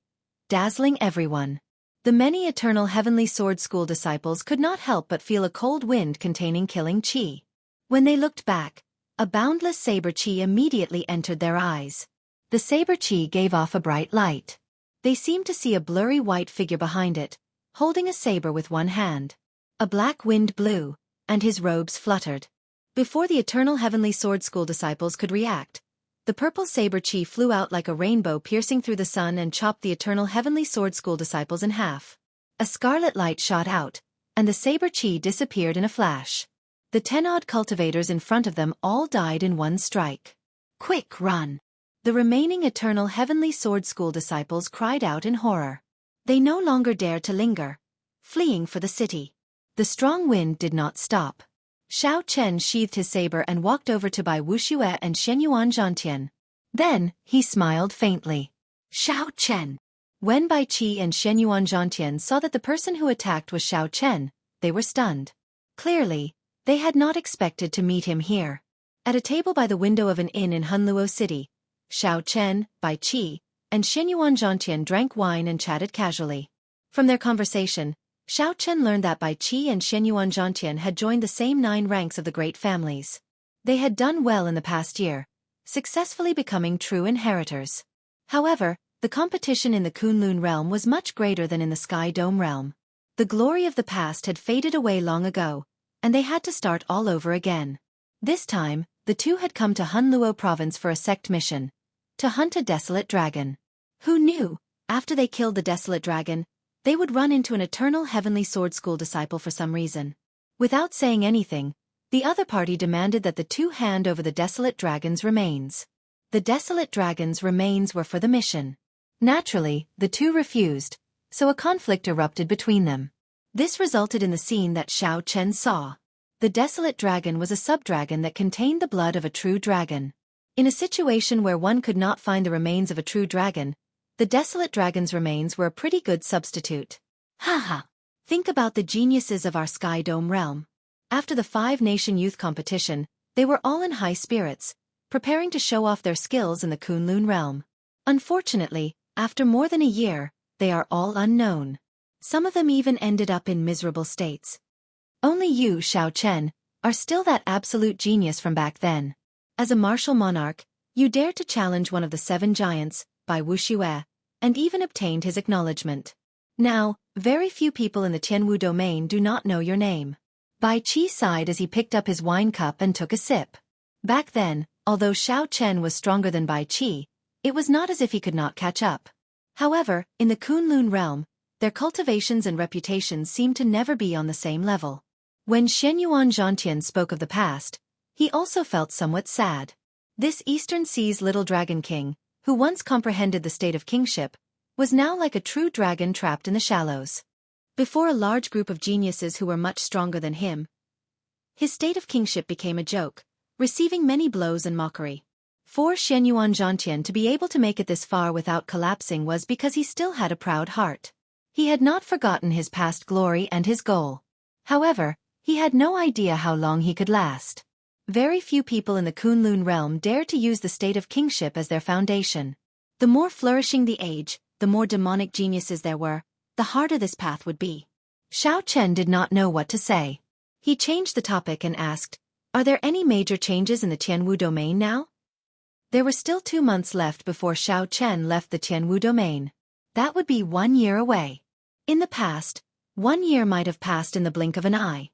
dazzling everyone. The many Eternal Heavenly Sword School disciples could not help but feel a cold wind containing killing chi. When they looked back, a boundless saber chi immediately entered their eyes. The saber chi gave off a bright light. They seemed to see a blurry white figure behind it, holding a saber with one hand. A black wind blew, and his robes fluttered. Before the Eternal Heavenly Sword School disciples could react, the purple saber chi flew out like a rainbow, piercing through the sun and chopped the Eternal Heavenly Sword School disciples in half. A scarlet light shot out, and the saber chi disappeared in a flash. The 10-odd cultivators in front of them all died in one strike. Quick, run! The remaining Eternal Heavenly Sword School disciples cried out in horror. They no longer dared to linger, fleeing for the city. The strong wind did not stop. Xiao Chen sheathed his saber and walked over to Bai Wuxia and Shenyuan Zhantian. Then, he smiled faintly. Xiao Chen. When Bai Qi and Shenyuan Zhantian saw that the person who attacked was Xiao Chen, they were stunned. Clearly, they had not expected to meet him here. At a table by the window of an inn in Hunluo City, Xiao Chen, Bai Qi, and Shenyuan Zhantian drank wine and chatted casually. From their conversation, Xiao Chen learned that Bai Qi and Shenyuan Zhantian had joined the same 9 ranks of the great families. They had done well in the past year, successfully becoming true inheritors. However, the competition in the Kunlun realm was much greater than in the Sky Dome realm. The glory of the past had faded away long ago, and they had to start all over again. This time, the 2 had come to Hunluo province for a sect mission, to hunt a desolate dragon. Who knew, after they killed the desolate dragon, they would run into an Eternal Heavenly Sword School disciple for some reason. Without saying anything, the other party demanded that the 2 hand over the desolate dragon's remains. The desolate dragon's remains were for the mission. Naturally, the 2 refused, so a conflict erupted between them. This resulted in the scene that Xiao Chen saw. The desolate dragon was a sub-dragon that contained the blood of a true dragon. In a situation where one could not find the remains of a true dragon, the desolate dragon's remains were a pretty good substitute. Haha! Think about the geniuses of our Sky Dome realm. After the 5-nation youth competition, they were all in high spirits, preparing to show off their skills in the Kunlun realm. Unfortunately, After more than a year, they are all unknown. Some of them even ended up in miserable states. Only you, Xiao Chen, are still that absolute genius from back then. As a martial monarch, you dared to challenge one of the 7 giants, by Wuxia, and even obtained his acknowledgement. Now, very few people in the Tianwu domain do not know your name. Bai Qi sighed as he picked up his wine cup and took a sip. Back then, although Xiao Chen was stronger than Bai Qi, it was not as if he could not catch up. However, in the Kunlun realm, their cultivations and reputations seemed to never be on the same level. When Shenyuan Zhantian spoke of the past, he also felt somewhat sad. This Eastern Sea's little dragon king, who once comprehended the state of kingship, was now like a true dragon trapped in the shallows. Before a large group of geniuses who were much stronger than him, his state of kingship became a joke, receiving many blows and mockery. For Shenyuan Zhantian to be able to make it this far without collapsing was because he still had a proud heart. He had not forgotten his past glory and his goal. However, he had no idea how long he could last. Very few people in the Kunlun realm dared to use the state of kingship as their foundation. The more flourishing the age, the more demonic geniuses there were, the harder this path would be. Xiao Chen did not know what to say. He changed the topic and asked, "Are there any major changes in the Tianwu domain now?" There were still 2 months left before Xiao Chen left the Tianwu domain. That would be 1 year away. In the past, 1 year might have passed in the blink of an eye.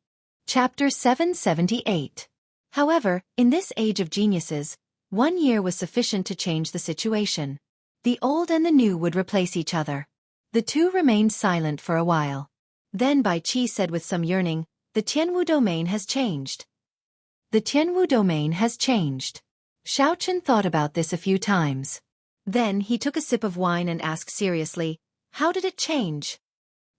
Chapter 778. However, in this age of geniuses, 1 year was sufficient to change the situation. The old and the new would replace each other. The two remained silent for a while. Then Bai Qi said with some yearning, "The Tianwu domain has changed." The Tianwu domain has changed. Xiao Chen thought about this a few times. Then he took a sip of wine and asked seriously, "How did it change?"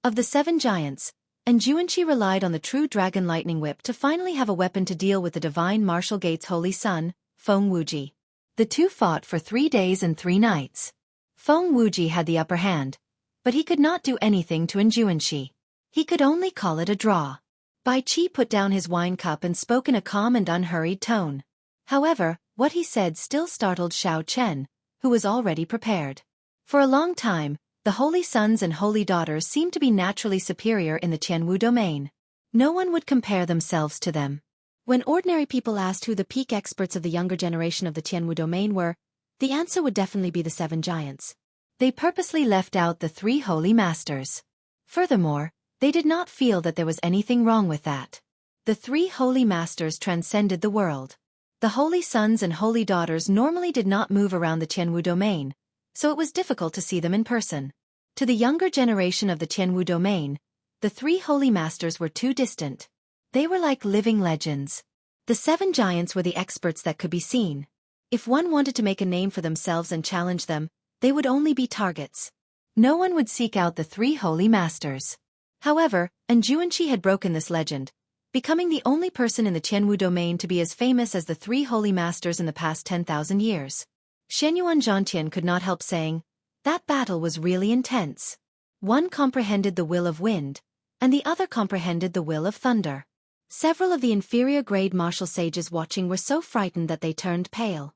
Of the 7 giants, and Jianghu relied on the true dragon lightning whip to finally have a weapon to deal with the divine Martial Gate's holy son, Feng Wuji. The two fought for 3 days and 3 nights. Feng Wuji had the upper hand, but he could not do anything to Jianghu. He could only call it a draw. Bai Qi put down his wine cup and spoke in a calm and unhurried tone. However, what he said still startled Xiao Chen, who was already prepared. For a long time, the holy sons and holy daughters seemed to be naturally superior in the Tianwu domain. No one would compare themselves to them. When ordinary people asked who the peak experts of the younger generation of the Tianwu domain were, the answer would definitely be the 7 giants. They purposely left out the 3 holy masters. Furthermore, they did not feel that there was anything wrong with that. The 3 holy masters transcended the world. The holy sons and holy daughters normally did not move around the Tianwu domain, so it was difficult to see them in person. To the younger generation of the Tianwu domain, the 3 holy masters were too distant. They were like living legends. The 7 giants were the experts that could be seen. If one wanted to make a name for themselves and challenge them, they would only be targets. No one would seek out the 3 holy masters. However, Jianghu had broken this legend, becoming the only person in the Tianwu domain to be as famous as the 3 holy masters in the past 10,000 years. Shenyuan Zhantian could not help saying, "That battle was really intense. One comprehended the will of wind, and the other comprehended the will of thunder." Several of the inferior grade martial sages watching were so frightened that they turned pale.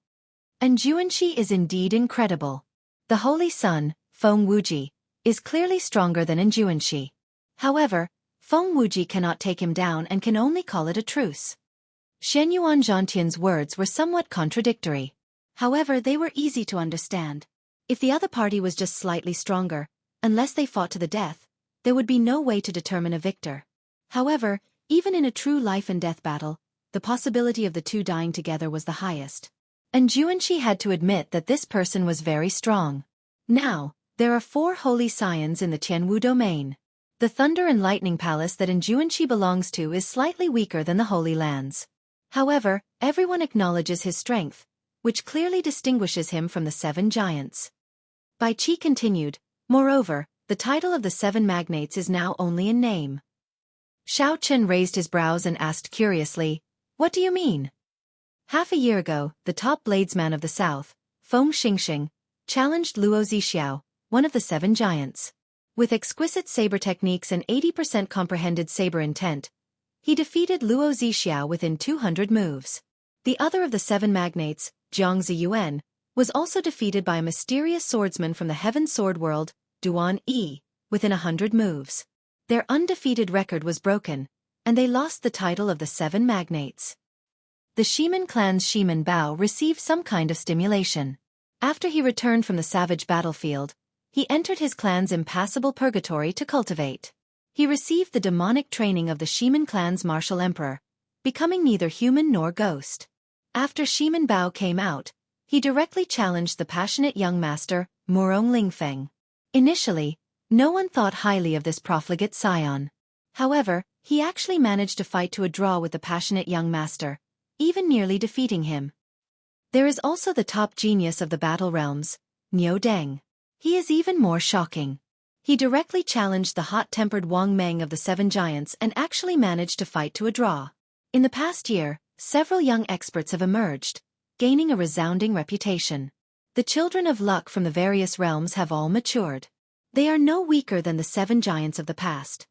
And Jianghu is indeed incredible. The holy son, Feng Wuji, is clearly stronger than Jianghu. However, Feng Wuji cannot take him down and can only call it a truce. Shenyuan Zhantian's words were somewhat contradictory. However, they were easy to understand. If the other party was just slightly stronger, unless they fought to the death, there would be no way to determine a victor. However, even in a true life-and-death battle, the possibility of the two dying together was the highest. And Jianghu had to admit that this person was very strong. Now, there are 4 holy scions in the Tianwu domain. The Thunder and Lightning Palace that Jianghu belongs to is slightly weaker than the Holy Lands. However, everyone acknowledges his strength, which clearly distinguishes him from the 7 giants. Bai Qi continued, "Moreover, the title of the 7 magnates is now only in name." Xiao Chen raised his brows and asked curiously, "What do you mean?" Half a year ago, the top bladesman of the south, Feng Xingxing, challenged Luo Zixiao, one of the 7 giants. With exquisite saber techniques and 80% comprehended saber intent, he defeated Luo Zixiao within 200 moves. The other of the 7 magnates, Jianghu, was also defeated by a mysterious swordsman from the Heaven Sword World, Duan Yi, within 100 moves. Their undefeated record was broken, and they lost the title of the Seven Magnates. The Shiman clan's Shiman Bao received some kind of stimulation. After he returned from the savage battlefield, he entered his clan's impassable purgatory to cultivate. He received the demonic training of the Shiman clan's martial emperor, becoming neither human nor ghost. After Shiman Bao came out, he directly challenged the passionate young master, Murong Lingfeng. Initially, no one thought highly of this profligate scion. However, he actually managed to fight to a draw with the passionate young master, even nearly defeating him. There is also the top genius of the battle realms, Niu Deng. He is even more shocking. He directly challenged the hot-tempered Wang Meng of the Seven Giants and actually managed to fight to a draw. In the past year, several young experts have emerged, gaining a resounding reputation. The children of luck from the various realms have all matured. They are no weaker than the Seven Giants of the past.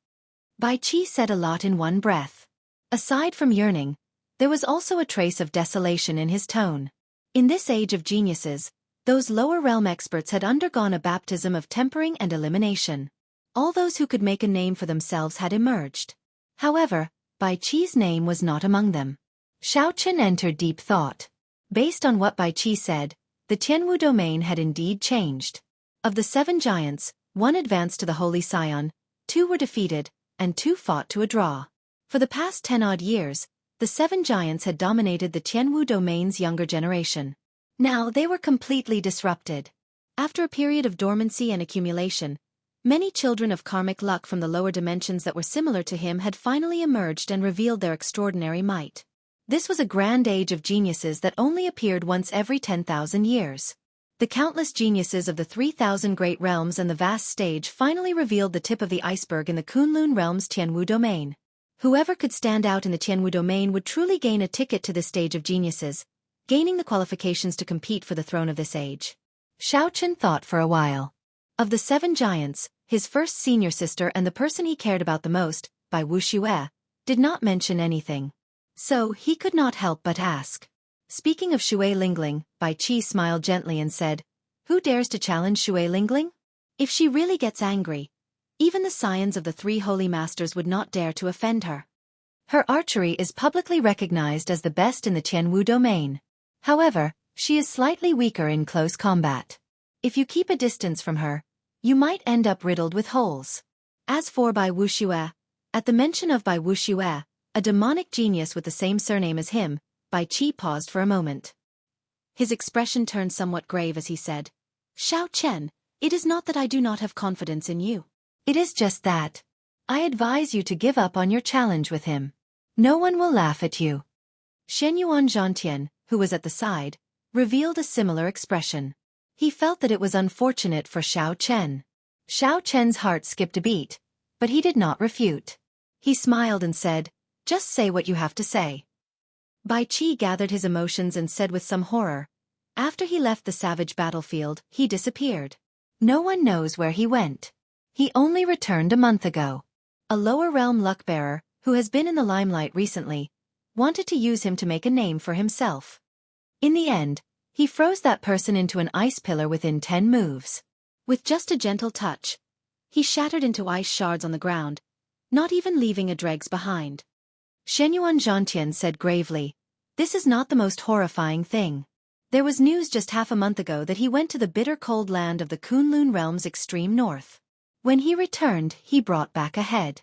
Bai Qi said a lot in one breath. Aside from yearning, there was also a trace of desolation in his tone. In this age of geniuses, those lower realm experts had undergone a baptism of tempering and elimination. All those who could make a name for themselves had emerged. However, Bai Qi's name was not among them. Xiaochen entered deep thought. Based on what Bai Qi said, the Tianwu domain had indeed changed. Of the Seven Giants, one advanced to the Holy Scion, 2 were defeated, and 2 fought to a draw. For the past 10-odd years, the Seven Giants had dominated the Tianwu domain's younger generation. Now they were completely disrupted. After a period of dormancy and accumulation, many children of karmic luck from the lower dimensions that were similar to him had finally emerged and revealed their extraordinary might. This was a grand age of geniuses that only appeared once every 10,000 years. The countless geniuses of the 3,000 great realms and the vast stage finally revealed the tip of the iceberg in the Kunlun realm's Tianwu domain. Whoever could stand out in the Tianwu domain would truly gain a ticket to this stage of geniuses, gaining the qualifications to compete for the throne of this age. Xiaochen thought for a while. Of the Seven Giants, his first senior sister and the person he cared about the most, Bai Wuxia, did not mention anything. So he could not help but ask. Speaking of Shui Lingling, Bai Qi smiled gently and said, "Who dares to challenge Shui Lingling? If she really gets angry, even the scions of the 3 holy masters would not dare to offend her. Her archery is publicly recognized as the best in the Tianwu domain. However, she is slightly weaker in close combat. If you keep a distance from her, you might end up riddled with holes." As for Bai Wuxia, at the mention of Bai Wuxia, a demonic genius with the same surname as him, Bai Qi paused for a moment. His expression turned somewhat grave as he said, "Xiaochen, it is not that I do not have confidence in you. It is just that I advise you to give up on your challenge with him. No one will laugh at you." Shenyuan Zhantian, who was at the side, revealed a similar expression. He felt that it was unfortunate for Xiaochen. Xiaochen's heart skipped a beat, but he did not refute. He smiled and said, "Just say what you have to say." Bai Qi gathered his emotions and said with some horror, "After he left the savage battlefield, he disappeared. No one knows where he went. He only returned a month ago. A lower realm luck-bearer, who has been in the limelight recently, wanted to use him to make a name for himself. In the end, he froze that person into an ice pillar within 10 moves. With just a gentle touch, he shattered into ice shards on the ground, not even leaving a dregs behind." Shenyuan Zhantian said gravely, "This is not the most horrifying thing. There was news just half a month ago that he went to the bitter cold land of the Kunlun realm's extreme north. When he returned, he brought back a head."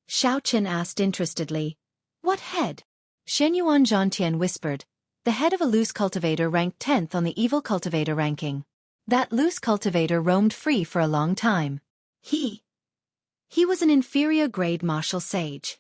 Xiaochen asked interestedly, "What head?" Shenyuan Zhantian whispered, "The head of a loose cultivator ranked 10th on the evil cultivator ranking. That loose cultivator roamed free for a long time. He was an inferior grade martial sage."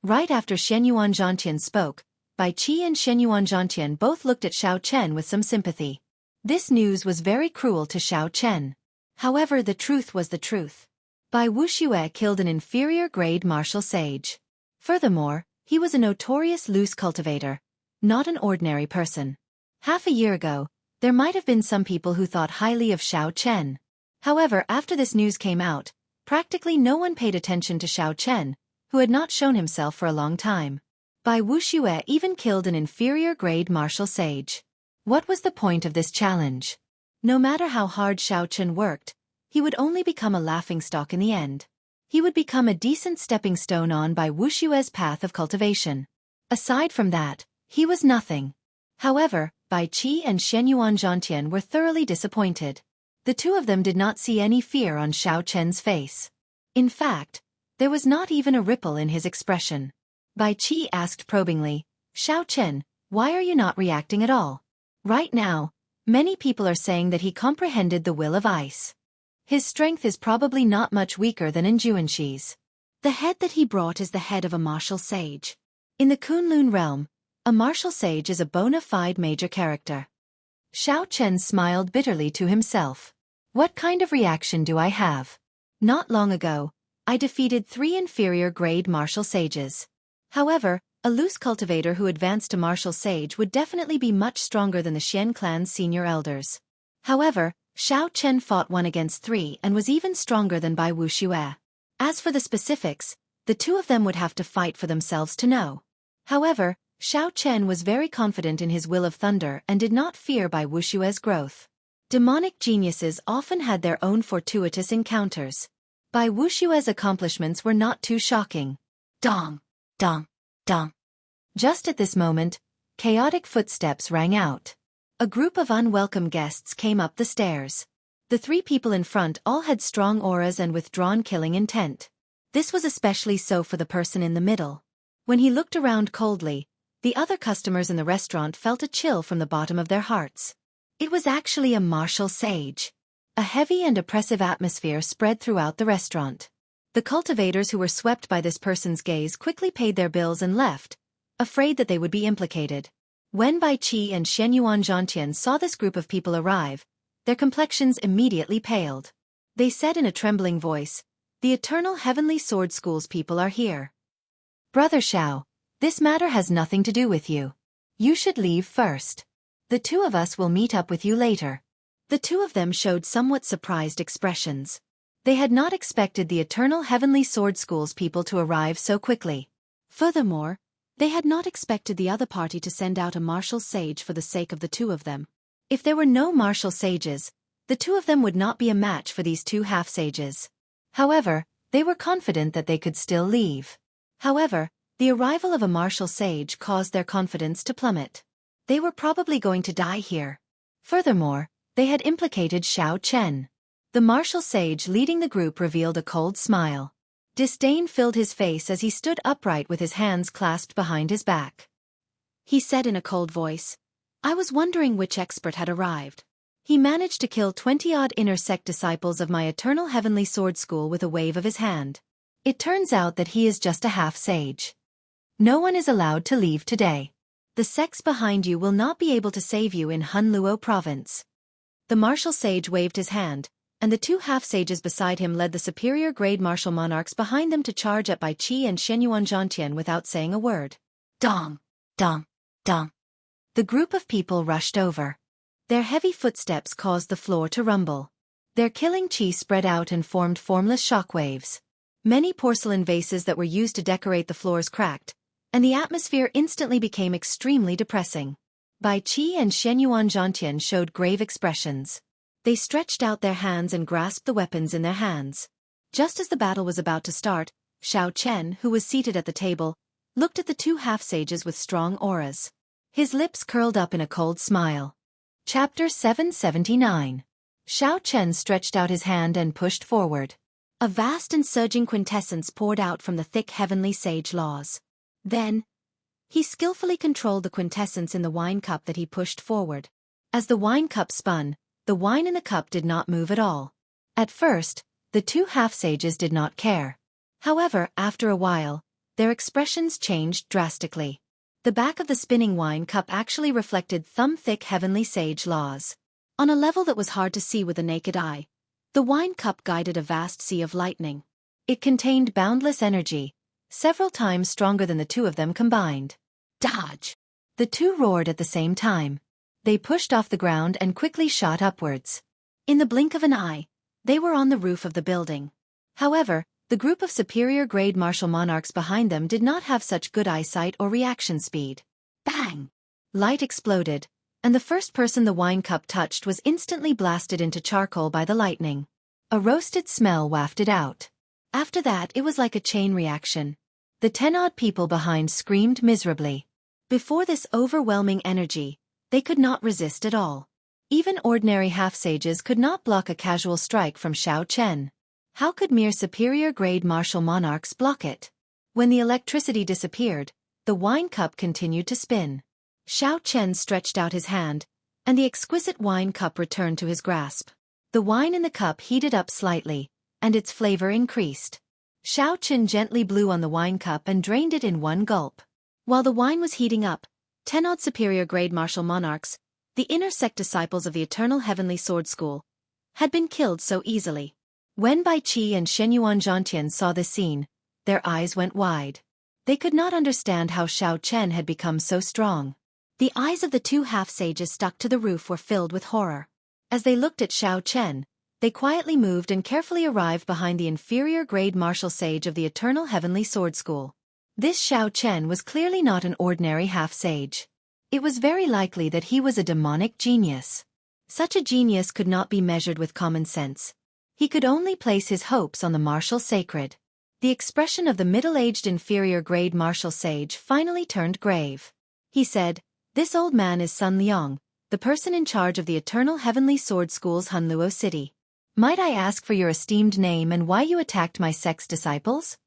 Right after Shenyuan Zhantian spoke, Bai Qi and Shenyuan Zhantian both looked at Xiaochen with some sympathy. This news was very cruel to Xiaochen. However, the truth was the truth. Bai Wuxia killed an inferior grade martial sage. Furthermore, he was a notorious loose cultivator, not an ordinary person. Half a year ago, there might have been some people who thought highly of Xiaochen. However, after this news came out, practically no one paid attention to Xiaochen, who had not shown himself for a long time. Bai Wuxia even killed an inferior grade martial sage. What was the point of this challenge? No matter how hard Xiao Chen worked, he would only become a laughingstock in the end. He would become a decent stepping stone on by Wuxia's path of cultivation. Aside from that, he was nothing. However, Bai Qi and Shenyuan Zhantian were thoroughly disappointed. The two of them did not see any fear on Xiao Chen's face. In fact, there was not even a ripple in his expression. Bai Qi asked probingly, "Xiao Chen, why are you not reacting at all?" Right now, many people are saying that he comprehended the will of ice. His strength is probably not much weaker than in Jianghu's. The head that he brought is the head of a martial sage. In the Kunlun realm, a martial sage is a bona fide major character. Xiao Chen smiled bitterly to himself. What kind of reaction do I have? Not long ago, I defeated 3 inferior grade martial sages. However, a loose cultivator who advanced to martial sage would definitely be much stronger than the Xian clan's senior elders. However, Xiao Chen fought 1 against 3 and was even stronger than Bai Wuxia. As for the specifics, the two of them would have to fight for themselves to know. However, Xiao Chen was very confident in his will of thunder and did not fear Bai Wuxia's growth. Demonic geniuses often had their own fortuitous encounters. Bai Wuxia's accomplishments were not too shocking. Dong! Dong! Dong! Just at this moment, chaotic footsteps rang out. A group of unwelcome guests came up the stairs. The 3 people in front all had strong auras and withdrawn killing intent. This was especially so for the person in the middle. When he looked around coldly, the other customers in the restaurant felt a chill from the bottom of their hearts. It was actually a martial sage. A heavy and oppressive atmosphere spread throughout the restaurant. The cultivators who were swept by this person's gaze quickly paid their bills and left, afraid that they would be implicated. When Bai Qi and Shenyuan Zhantian saw this group of people arrive, their complexions immediately paled. They said in a trembling voice, "The Eternal Heavenly Sword School's people are here. Brother Xiao, this matter has nothing to do with you. You should leave first. The 2 of us will meet up with you later." The 2 of them showed somewhat surprised expressions. They had not expected the Eternal Heavenly Sword School's people to arrive so quickly. Furthermore, they had not expected the other party to send out a martial sage for the sake of the 2 of them. If there were no martial sages, the 2 of them would not be a match for these 2 half-sages. However, they were confident that they could still leave. However, the arrival of a martial sage caused their confidence to plummet. They were probably going to die here. Furthermore, they had implicated Xiao Chen. The martial sage leading the group revealed a cold smile. Disdain filled his face as he stood upright with his hands clasped behind his back. He said in a cold voice, "I was wondering which expert had arrived. He managed to kill 20-odd inner sect disciples of my Eternal Heavenly Sword School with a wave of his hand. It turns out that he is just a half-sage. No one is allowed to leave today. The sects behind you will not be able to save you in Hunluo province." The martial sage waved his hand, and the 2 half-sages beside him led the superior-grade martial monarchs behind them to charge at Bai Qi and Shenyuan Zhantian without saying a word. Dong! Dong! Dong! The group of people rushed over. Their heavy footsteps caused the floor to rumble. Their killing chi spread out and formed formless shockwaves. Many porcelain vases that were used to decorate the floors cracked, and the atmosphere instantly became extremely depressing. Bai Qi and Shenyuan Zhantian showed grave expressions. They stretched out their hands and grasped the weapons in their hands. Just as the battle was about to start, Xiao Chen, who was seated at the table, looked at the 2 half-sages with strong auras. His lips curled up in a cold smile. Chapter 779. Xiao Chen stretched out his hand and pushed forward. A vast and surging quintessence poured out from the thick heavenly sage laws. Then, he skillfully controlled the quintessence in the wine cup that he pushed forward. As the wine cup spun, the wine in the cup did not move at all. At first, the 2 half-sages did not care. However, after a while, their expressions changed drastically. The back of the spinning wine cup actually reflected thumb-thick heavenly sage laws. On a level that was hard to see with the naked eye, the wine cup guided a vast sea of lightning. It contained boundless energy, several times stronger than the 2 of them combined. Dodge! The 2 roared at the same time. They pushed off the ground and quickly shot upwards. In the blink of an eye, they were on the roof of the building. However, the group of superior-grade martial monarchs behind them did not have such good eyesight or reaction speed. Bang! Light exploded, and the first person the wine cup touched was instantly blasted into charcoal by the lightning. A roasted smell wafted out. After that it was like a chain reaction. The 10-odd people behind screamed miserably. Before this overwhelming energy, they could not resist at all. Even ordinary half-sages could not block a casual strike from Xiao Chen. How could mere superior-grade martial monarchs block it? When the electricity disappeared, the wine cup continued to spin. Xiao Chen stretched out his hand, and the exquisite wine cup returned to his grasp. The wine in the cup heated up slightly, and its flavor increased. Xiao Chen gently blew on the wine cup and drained it in one gulp. While the wine was heating up, 10-odd superior-grade martial monarchs, the inner sect disciples of the Eternal Heavenly Sword School, had been killed so easily. When Bai Qi and Shenyuan Zhantian saw this scene, their eyes went wide. They could not understand how Xiao Chen had become so strong. The eyes of the two half-sages stuck to the roof were filled with horror. As they looked at Xiao Chen, they quietly moved and carefully arrived behind the inferior-grade martial sage of the Eternal Heavenly Sword School. This Xiao Chen was clearly not an ordinary half-sage. It was very likely that he was a demonic genius. Such a genius could not be measured with common sense. He could only place his hopes on the martial sacred. The expression of the middle-aged inferior-grade martial sage finally turned grave. He said, "This old man is Sun Liang, the person in charge of the Eternal Heavenly Sword School's Hunluo City. Might I ask for your esteemed name and why you attacked my sect's disciples?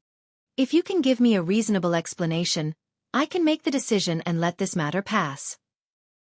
If you can give me a reasonable explanation, I can make the decision and let this matter pass."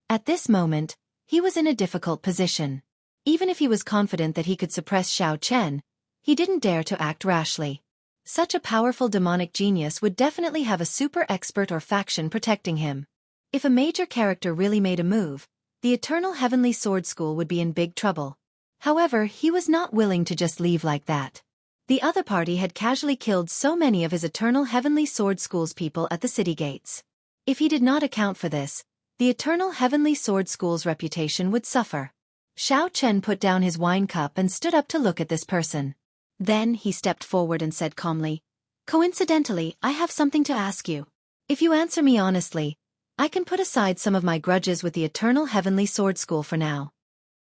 At this moment, he was in a difficult position. Even if he was confident that he could suppress Xiao Chen, he didn't dare to act rashly. Such a powerful demonic genius would definitely have a super expert or faction protecting him. If a major character really made a move, the Eternal Heavenly Sword School would be in big trouble. However, he was not willing to just leave like that. The other party had casually killed so many of his Eternal Heavenly Sword School's people at the city gates. If he did not account for this, the Eternal Heavenly Sword School's reputation would suffer. Xiao Chen put down his wine cup and stood up to look at this person. Then he stepped forward and said calmly, "Coincidentally, I have something to ask you. If you answer me honestly, I can put aside some of my grudges with the Eternal Heavenly Sword School for now.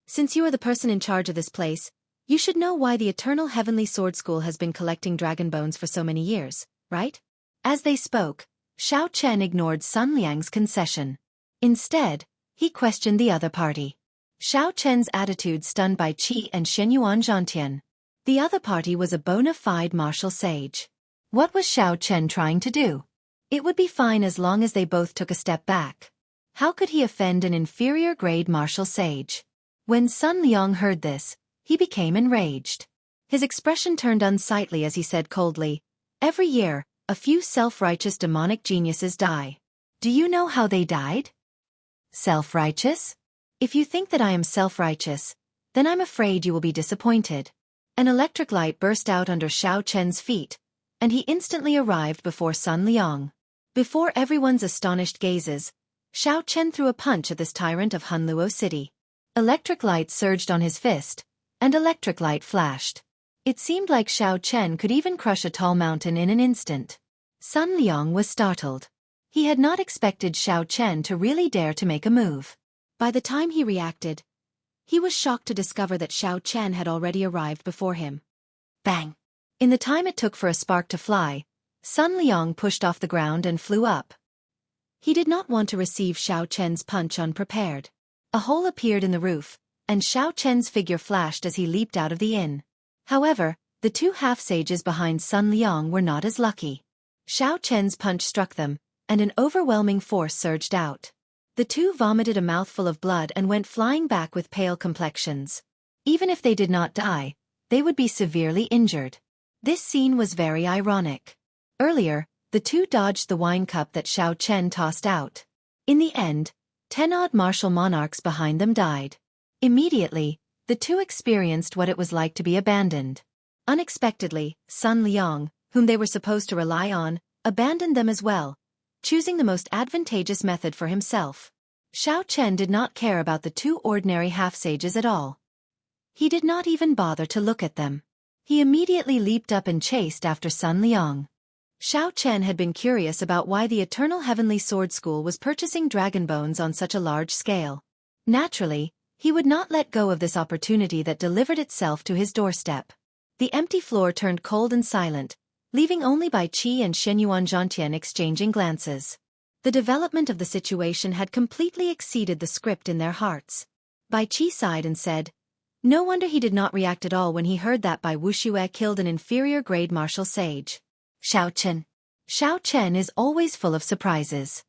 Since you are the person in charge of this place, you should know why the Eternal Heavenly Sword School has been collecting dragon bones for so many years, right?" As they spoke, Xiao Chen ignored Sun Liang's concession. Instead, he questioned the other party. Xiao Chen's attitude stunned Bai Qi and Shenyuan Zhantian. The other party was a bona fide martial sage. What was Xiao Chen trying to do? It would be fine as long as they both took a step back. How could he offend an inferior-grade martial sage? When Sun Liang heard this, he became enraged. His expression turned unsightly as he said coldly, "Every year, a few self-righteous demonic geniuses die. Do you know how they died? Self-righteous? If you think that I am self-righteous, then I'm afraid you will be disappointed." An electric light burst out under Xiao Chen's feet, and he instantly arrived before Sun Liang. Before everyone's astonished gazes, Xiao Chen threw a punch at this tyrant of Hunluo City. Electric light surged on his fist, and electric light flashed. It seemed like Xiao Chen could even crush a tall mountain in an instant. Sun Liang was startled. He had not expected Xiao Chen to really dare to make a move. By the time he reacted, he was shocked to discover that Xiao Chen had already arrived before him. Bang! In the time it took for a spark to fly, Sun Liang pushed off the ground and flew up. He did not want to receive Xiao Chen's punch unprepared. A hole appeared in the roof, and Xiao Chen's figure flashed as he leaped out of the inn. However, the two half-sages behind Sun Liang were not as lucky. Xiao Chen's punch struck them, and an overwhelming force surged out. The two vomited a mouthful of blood and went flying back with pale complexions. Even if they did not die, they would be severely injured. This scene was very ironic. Earlier, the two dodged the wine cup that Xiao Chen tossed out. In the end, 10-odd martial monarchs behind them died. Immediately, the two experienced what it was like to be abandoned. Unexpectedly, Sun Liang, whom they were supposed to rely on, abandoned them as well, choosing the most advantageous method for himself. Xiao Chen did not care about the two ordinary half-sages at all. He did not even bother to look at them. He immediately leaped up and chased after Sun Liang. Xiao Chen had been curious about why the Eternal Heavenly Sword School was purchasing dragon bones on such a large scale. Naturally, he would not let go of this opportunity that delivered itself to his doorstep. The empty floor turned cold and silent, leaving only Bai Qi and Shenyuan Zhantian exchanging glances. The development of the situation had completely exceeded the script in their hearts. Bai Qi sighed and said, "No wonder he did not react at all when he heard that Bai Wuxia killed an inferior-grade martial sage. Xiao Chen is always full of surprises."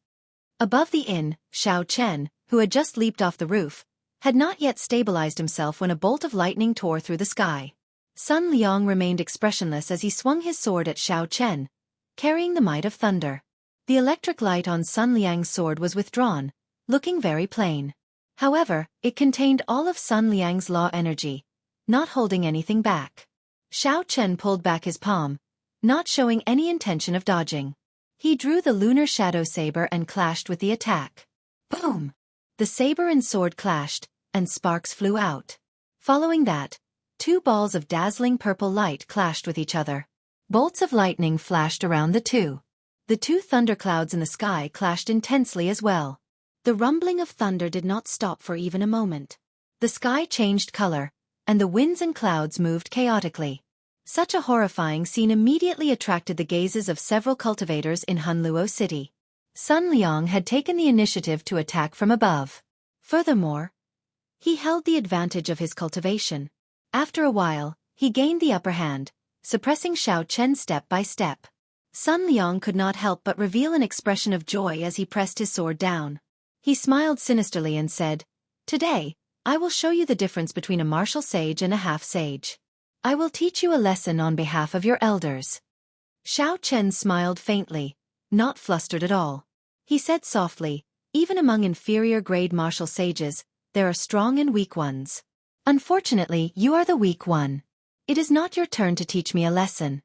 Above the inn, Xiao Chen, who had just leaped off the roof, had not yet stabilized himself when a bolt of lightning tore through the sky. Sun Liang remained expressionless as he swung his sword at Xiao Chen, carrying the might of thunder. The electric light on Sun Liang's sword was withdrawn, looking very plain. However, it contained all of Sun Liang's law energy, not holding anything back. Xiao Chen pulled back his palm, not showing any intention of dodging. He drew the lunar shadow saber and clashed with the attack. Boom! The saber and sword clashed, and sparks flew out. Following that, two balls of dazzling purple light clashed with each other. Bolts of lightning flashed around the two. The two thunderclouds in the sky clashed intensely as well. The rumbling of thunder did not stop for even a moment. The sky changed color, and the winds and clouds moved chaotically. Such a horrifying scene immediately attracted the gazes of several cultivators in Hunluo City. Sun Liang had taken the initiative to attack from above. Furthermore, he held the advantage of his cultivation. After a while, he gained the upper hand, suppressing Xiao Chen step by step. Sun Liang could not help but reveal an expression of joy as he pressed his sword down. He smiled sinisterly and said, "Today, I will show you the difference between a martial sage and a half-sage. I will teach you a lesson on behalf of your elders." Xiao Chen smiled faintly, not flustered at all. He said softly, "Even among inferior-grade martial sages, there are strong and weak ones. Unfortunately, you are the weak one. It is not your turn to teach me a lesson."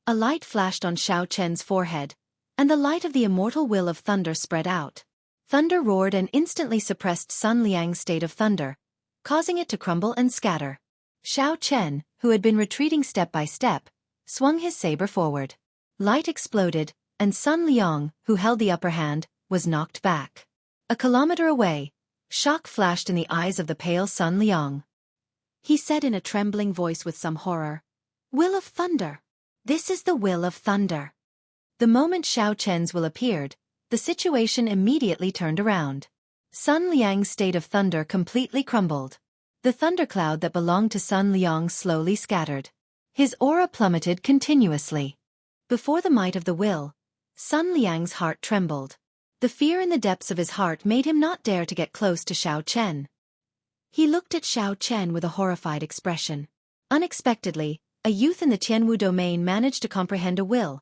A light flashed on Xiao Chen's forehead, and the light of the immortal will of thunder spread out. Thunder roared and instantly suppressed Sun Liang's state of thunder, causing it to crumble and scatter. Xiao Chen, who had been retreating step by step, swung his saber forward. Light exploded, and Sun Liang, who held the upper hand, was knocked back. A kilometer away, shock flashed in the eyes of the pale Sun Liang. He said in a trembling voice with some horror, "Will of thunder! This is the will of thunder." The moment Xiao Chen's will appeared, the situation immediately turned around. Sun Liang's state of thunder completely crumbled. The thundercloud that belonged to Sun Liang slowly scattered. His aura plummeted continuously. Before the might of the will, Sun Liang's heart trembled. The fear in the depths of his heart made him not dare to get close to Xiao Chen. He looked at Xiao Chen with a horrified expression. Unexpectedly, a youth in the Tianwu domain managed to comprehend a will,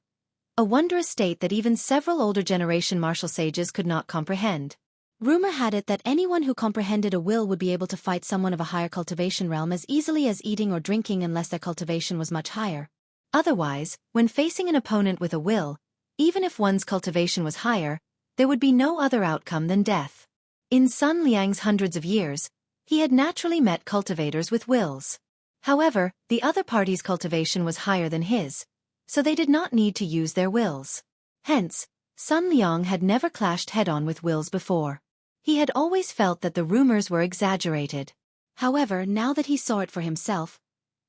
a wondrous state that even several older generation martial sages could not comprehend. Rumor had it that anyone who comprehended a will would be able to fight someone of a higher cultivation realm as easily as eating or drinking unless their cultivation was much higher. Otherwise, when facing an opponent with a will, even if one's cultivation was higher, there would be no other outcome than death. In Sun Liang's hundreds of years, he had naturally met cultivators with wills. However, the other party's cultivation was higher than his, so they did not need to use their wills. Hence, Sun Liang had never clashed head-on with wills before. He had always felt that the rumors were exaggerated. However, now that he saw it for himself,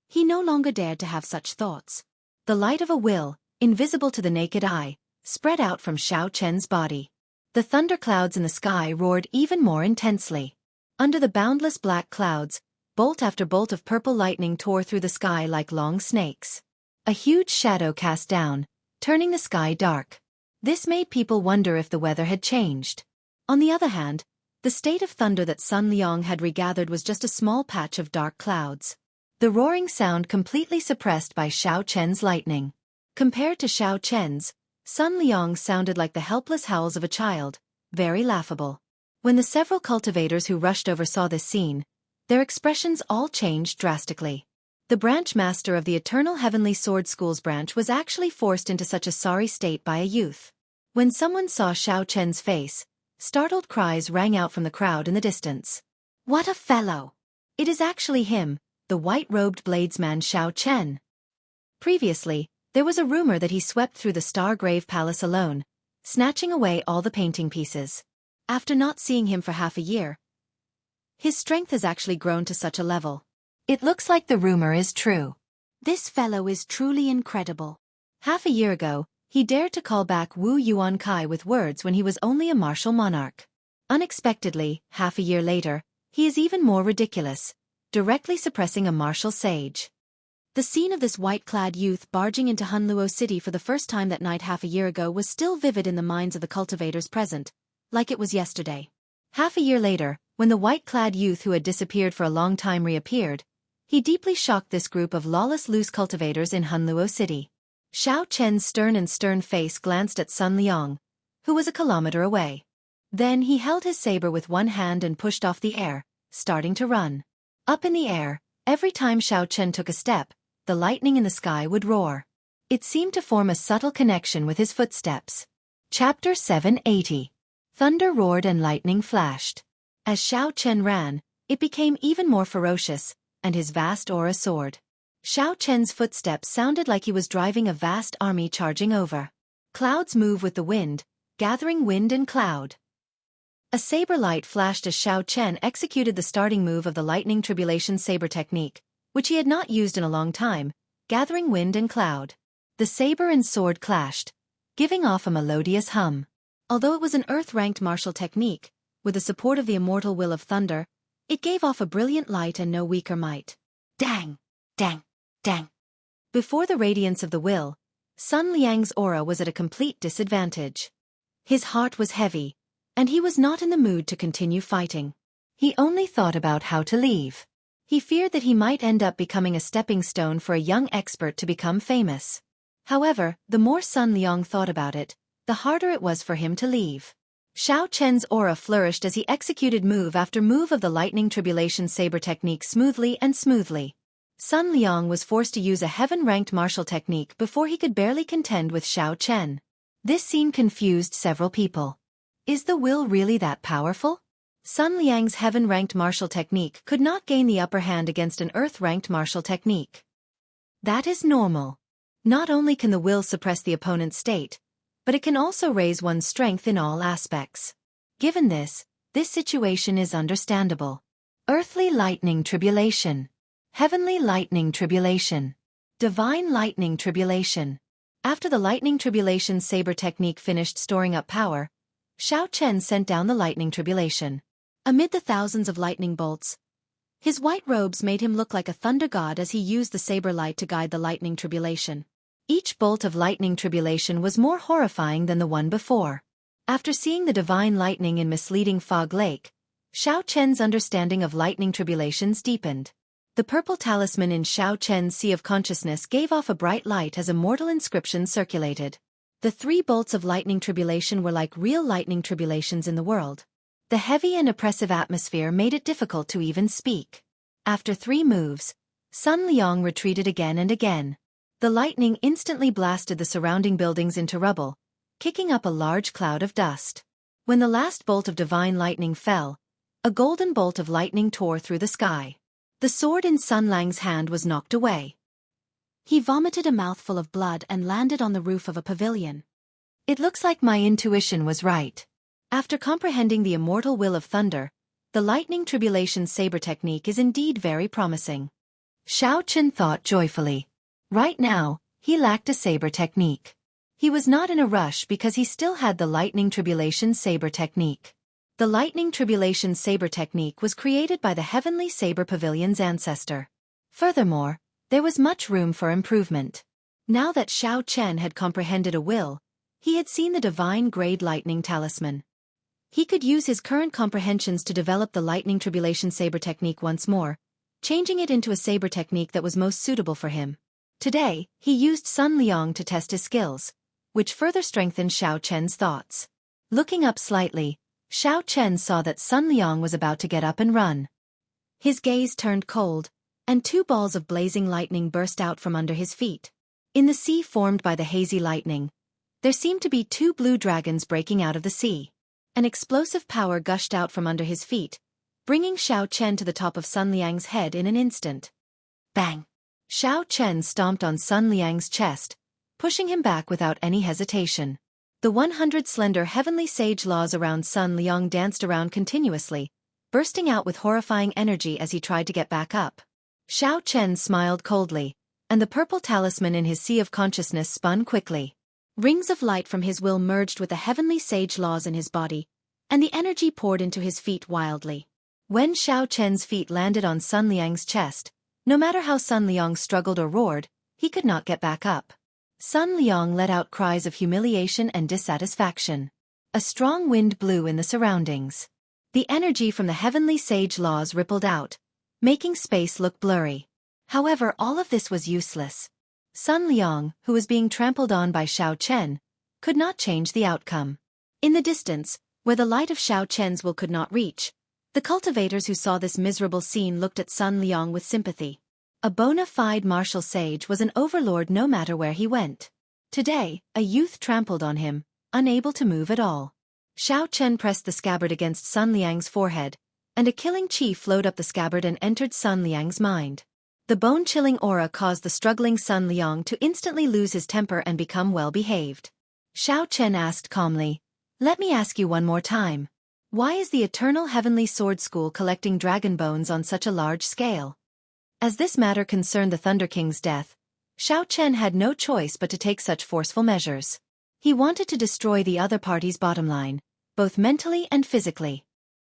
he no longer dared to have such thoughts. The light of a will, invisible to the naked eye, spread out from Xiao Chen's body. The thunderclouds in the sky roared even more intensely. Under the boundless black clouds, bolt after bolt of purple lightning tore through the sky like long snakes. A huge shadow cast down, turning the sky dark. This made people wonder if the weather had changed. On the other hand, the state of thunder that Sun Liang had regathered was just a small patch of dark clouds. The roaring sound completely suppressed by Xiao Chen's lightning. Compared to Xiao Chen's, Sun Liang sounded like the helpless howls of a child, very laughable. When the several cultivators who rushed over saw this scene, their expressions all changed drastically. The branch master of the Eternal Heavenly Sword School's branch was actually forced into such a sorry state by a youth. When someone saw Xiao Chen's face, startled cries rang out from the crowd in the distance. "What a fellow! It is actually him, the white-robed bladesman Xiao Chen." Previously, there was a rumor that he swept through the Stargrave Palace alone, snatching away all the painting pieces. After not seeing him for half a year, His strength has actually grown to such a level. It looks like the rumor is true. This fellow is truly incredible. Half a year ago, he dared to call back Wu Yuankai with words when he was only a martial monarch. Unexpectedly, half a year later, he is even more ridiculous, directly suppressing a martial sage. The scene of this white-clad youth barging into Hunluo City for the first time that night half a year ago was still vivid in the minds of the cultivators present, like it was yesterday. Half a year later, when the white-clad youth who had disappeared for a long time reappeared, he deeply shocked this group of lawless loose cultivators in Hunluo City. Xiao Chen's stern face glanced at Sun Liang, who was a kilometer away. Then he held his saber with one hand and pushed off the air, starting to run. Up in the air, every time Xiao Chen took a step, the lightning in the sky would roar. It seemed to form a subtle connection with his footsteps. Chapter 780. Thunder roared and lightning flashed. As Xiao Chen ran, it became even more ferocious, and his vast aura soared. Xiao Chen's footsteps sounded like he was driving a vast army charging over. Clouds move with the wind, gathering wind and cloud. A saber light flashed as Xiao Chen executed the starting move of the lightning tribulation saber technique, which he had not used in a long time, gathering wind and cloud. The saber and sword clashed, giving off a melodious hum. Although it was an earth-ranked martial technique, with the support of the immortal will of thunder, it gave off a brilliant light and no weaker might. Dang! Dang! Dang! Before the radiance of the will, Sun Liang's aura was at a complete disadvantage. His heart was heavy, and he was not in the mood to continue fighting. He only thought about how to leave. He feared that he might end up becoming a stepping stone for a young expert to become famous. However, the more Sun Liang thought about it, the harder it was for him to leave. Xiao Chen's aura flourished as he executed move after move of the lightning tribulation saber technique smoothly. Sun Liang was forced to use a heaven-ranked martial technique before he could barely contend with Xiao Chen. This scene confused several people. Is the will really that powerful? Sun Liang's heaven-ranked martial technique could not gain the upper hand against an earth-ranked martial technique. That is normal. Not only can the will suppress the opponent's state, but it can also raise one's strength in all aspects. Given this situation is understandable. Earthly lightning tribulation. Heavenly lightning tribulation. Divine lightning tribulation. After the lightning tribulation saber technique finished storing up power, Xiao Chen sent down the lightning tribulation. Amid the thousands of lightning bolts, his white robes made him look like a thunder god as he used the saber light to guide the lightning tribulation. Each bolt of lightning tribulation was more horrifying than the one before. After seeing the divine lightning in misleading Fog Lake, Xiao Chen's understanding of lightning tribulations deepened. The purple talisman in Xiao Chen's Sea of Consciousness gave off a bright light as immortal inscriptions circulated. The 3 bolts of lightning tribulation were like real lightning tribulations in the world. The heavy and oppressive atmosphere made it difficult to even speak. After 3 moves, Sun Liang retreated again and again. The lightning instantly blasted the surrounding buildings into rubble, kicking up a large cloud of dust. When the last bolt of divine lightning fell, a golden bolt of lightning tore through the sky. The sword in Sun Liang's hand was knocked away. He vomited a mouthful of blood and landed on the roof of a pavilion. It looks like my intuition was right. After comprehending the immortal will of thunder, the lightning tribulation saber technique is indeed very promising. Xiao Chen thought joyfully. Right now, he lacked a saber technique. He was not in a rush because he still had the lightning tribulation saber technique. The lightning tribulation saber technique was created by the heavenly saber pavilion's ancestor. Furthermore, there was much room for improvement. Now that Xiao Chen had comprehended a will, he had seen the divine grade lightning talisman. He could use his current comprehensions to develop the lightning tribulation saber technique once more, changing it into a saber technique that was most suitable for him. Today, he used Sun Liang to test his skills, which further strengthened Xiao Chen's thoughts. Looking up slightly, Xiao Chen saw that Sun Liang was about to get up and run. His gaze turned cold, and 2 balls of blazing lightning burst out from under his feet. In the sea formed by the hazy lightning, there seemed to be 2 blue dragons breaking out of the sea. An explosive power gushed out from under his feet, bringing Xiao Chen to the top of Sun Liang's head in an instant. Bang! Xiao Chen stomped on Sun Liang's chest, pushing him back without any hesitation. The 100 slender heavenly sage laws around Sun Liang danced around continuously, bursting out with horrifying energy as he tried to get back up. Xiao Chen smiled coldly, and the purple talisman in his sea of consciousness spun quickly. Rings of light from his will merged with the heavenly sage laws in his body, and the energy poured into his feet wildly. When Xiao Chen's feet landed on Sun Liang's chest, no matter how Sun Liang struggled or roared, he could not get back up. Sun Liang let out cries of humiliation and dissatisfaction. A strong wind blew in the surroundings. The energy from the heavenly sage laws rippled out, making space look blurry. However, all of this was useless. Sun Liang, who was being trampled on by Xiao Chen, could not change the outcome. In the distance, where the light of Xiao Chen's will could not reach, the cultivators who saw this miserable scene looked at Sun Liang with sympathy. A bona fide martial sage was an overlord no matter where he went. Today, a youth trampled on him, unable to move at all. Xiao Chen pressed the scabbard against Sun Liang's forehead, and a killing chi flowed up the scabbard and entered Sun Liang's mind. The bone-chilling aura caused the struggling Sun Liang to instantly lose his temper and become well-behaved. Xiao Chen asked calmly, "Let me ask you one more time. Why is the Eternal Heavenly Sword School collecting dragon bones on such a large scale?" As this matter concerned the Thunder King's death, Xiao Chen had no choice but to take such forceful measures. He wanted to destroy the other party's bottom line, both mentally and physically.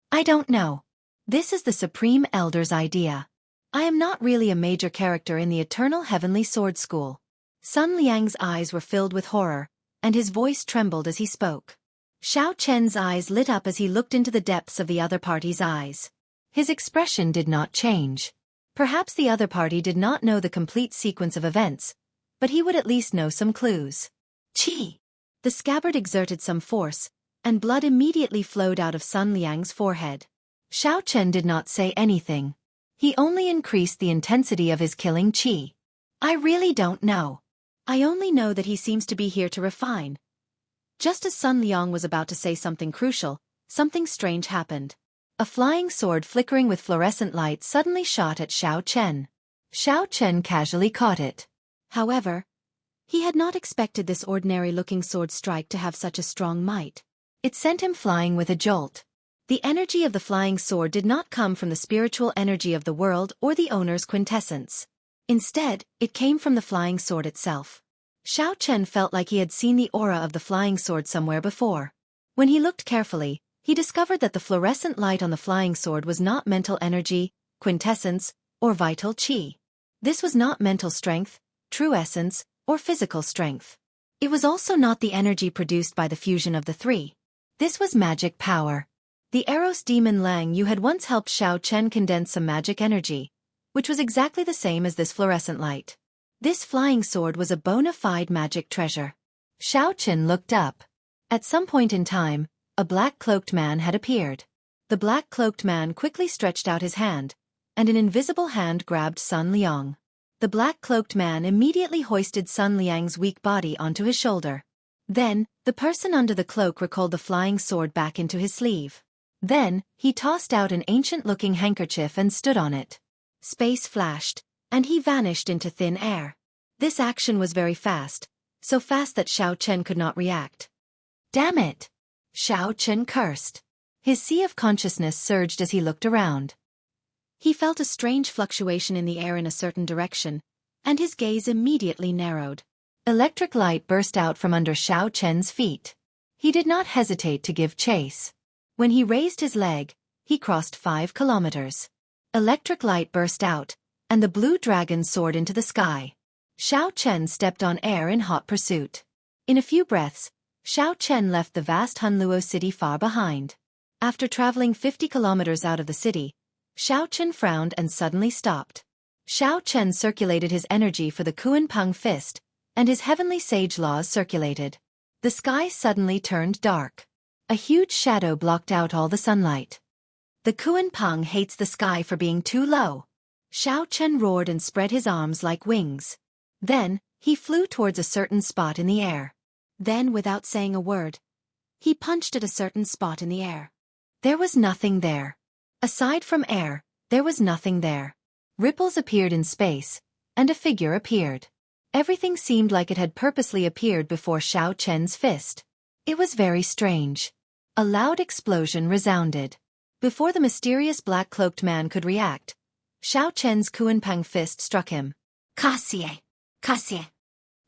"I don't know. This is the Supreme Elder's idea. I am not really a major character in the Eternal Heavenly Sword School." Sun Liang's eyes were filled with horror, and his voice trembled as he spoke. Xiao Chen's eyes lit up as he looked into the depths of the other party's eyes. His expression did not change. Perhaps the other party did not know the complete sequence of events, but he would at least know some clues. Chi! The scabbard exerted some force, and blood immediately flowed out of Sun Liang's forehead. Xiao Chen did not say anything. He only increased the intensity of his killing chi. "I really don't know. I only know that he seems to be here to refine." Just as Sun Liang was about to say something crucial, something strange happened. A flying sword flickering with fluorescent light suddenly shot at Xiao Chen. Xiao Chen casually caught it. However, he had not expected this ordinary-looking sword strike to have such a strong might. It sent him flying with a jolt. The energy of the flying sword did not come from the spiritual energy of the world or the owner's quintessence. Instead, it came from the flying sword itself. Xiao Chen felt like he had seen the aura of the flying sword somewhere before. When he looked carefully, he discovered that the fluorescent light on the flying sword was not mental energy, quintessence, or vital chi. This was not mental strength, true essence, or physical strength. It was also not the energy produced by the fusion of the three. This was magic power. The Eros demon Lang Yu had once helped Xiao Chen condense some magic energy, which was exactly the same as this fluorescent light. This flying sword was a bona fide magic treasure. Xiao Chen looked up. At some point in time, a black-cloaked man had appeared. The black-cloaked man quickly stretched out his hand, and an invisible hand grabbed Sun Liang. The black-cloaked man immediately hoisted Sun Liang's weak body onto his shoulder. Then, the person under the cloak recalled the flying sword back into his sleeve. Then, he tossed out an ancient-looking handkerchief and stood on it. Space flashed, and he vanished into thin air. This action was very fast, so fast that Xiao Chen could not react. "Damn it!" Xiao Chen cursed. His sea of consciousness surged as he looked around. He felt a strange fluctuation in the air in a certain direction, and his gaze immediately narrowed. Electric light burst out from under Xiao Chen's feet. He did not hesitate to give chase. When he raised his leg, he crossed 5 kilometers. Electric light burst out, and the blue dragon soared into the sky. Xiao Chen stepped on air in hot pursuit. In a few breaths, Xiao Chen left the vast Hunluo city far behind. After traveling 50 kilometers out of the city, Xiao Chen frowned and suddenly stopped. Xiao Chen circulated his energy for the Kuan Peng fist, and his heavenly sage laws circulated. The sky suddenly turned dark. A huge shadow blocked out all the sunlight. The Kuan Peng hates the sky for being too low. Xiao Chen roared and spread his arms like wings. Then, he flew towards a certain spot in the air. Then, without saying a word, he punched at a certain spot in the air. There was nothing there. Aside from air, there was nothing there. Ripples appeared in space, and a figure appeared. Everything seemed like it had purposely appeared before Xiao Chen's fist. It was very strange. A loud explosion resounded. Before the mysterious black-cloaked man could react, Xiao Chen's Kuanpang fist struck him. Kasie! Kasie!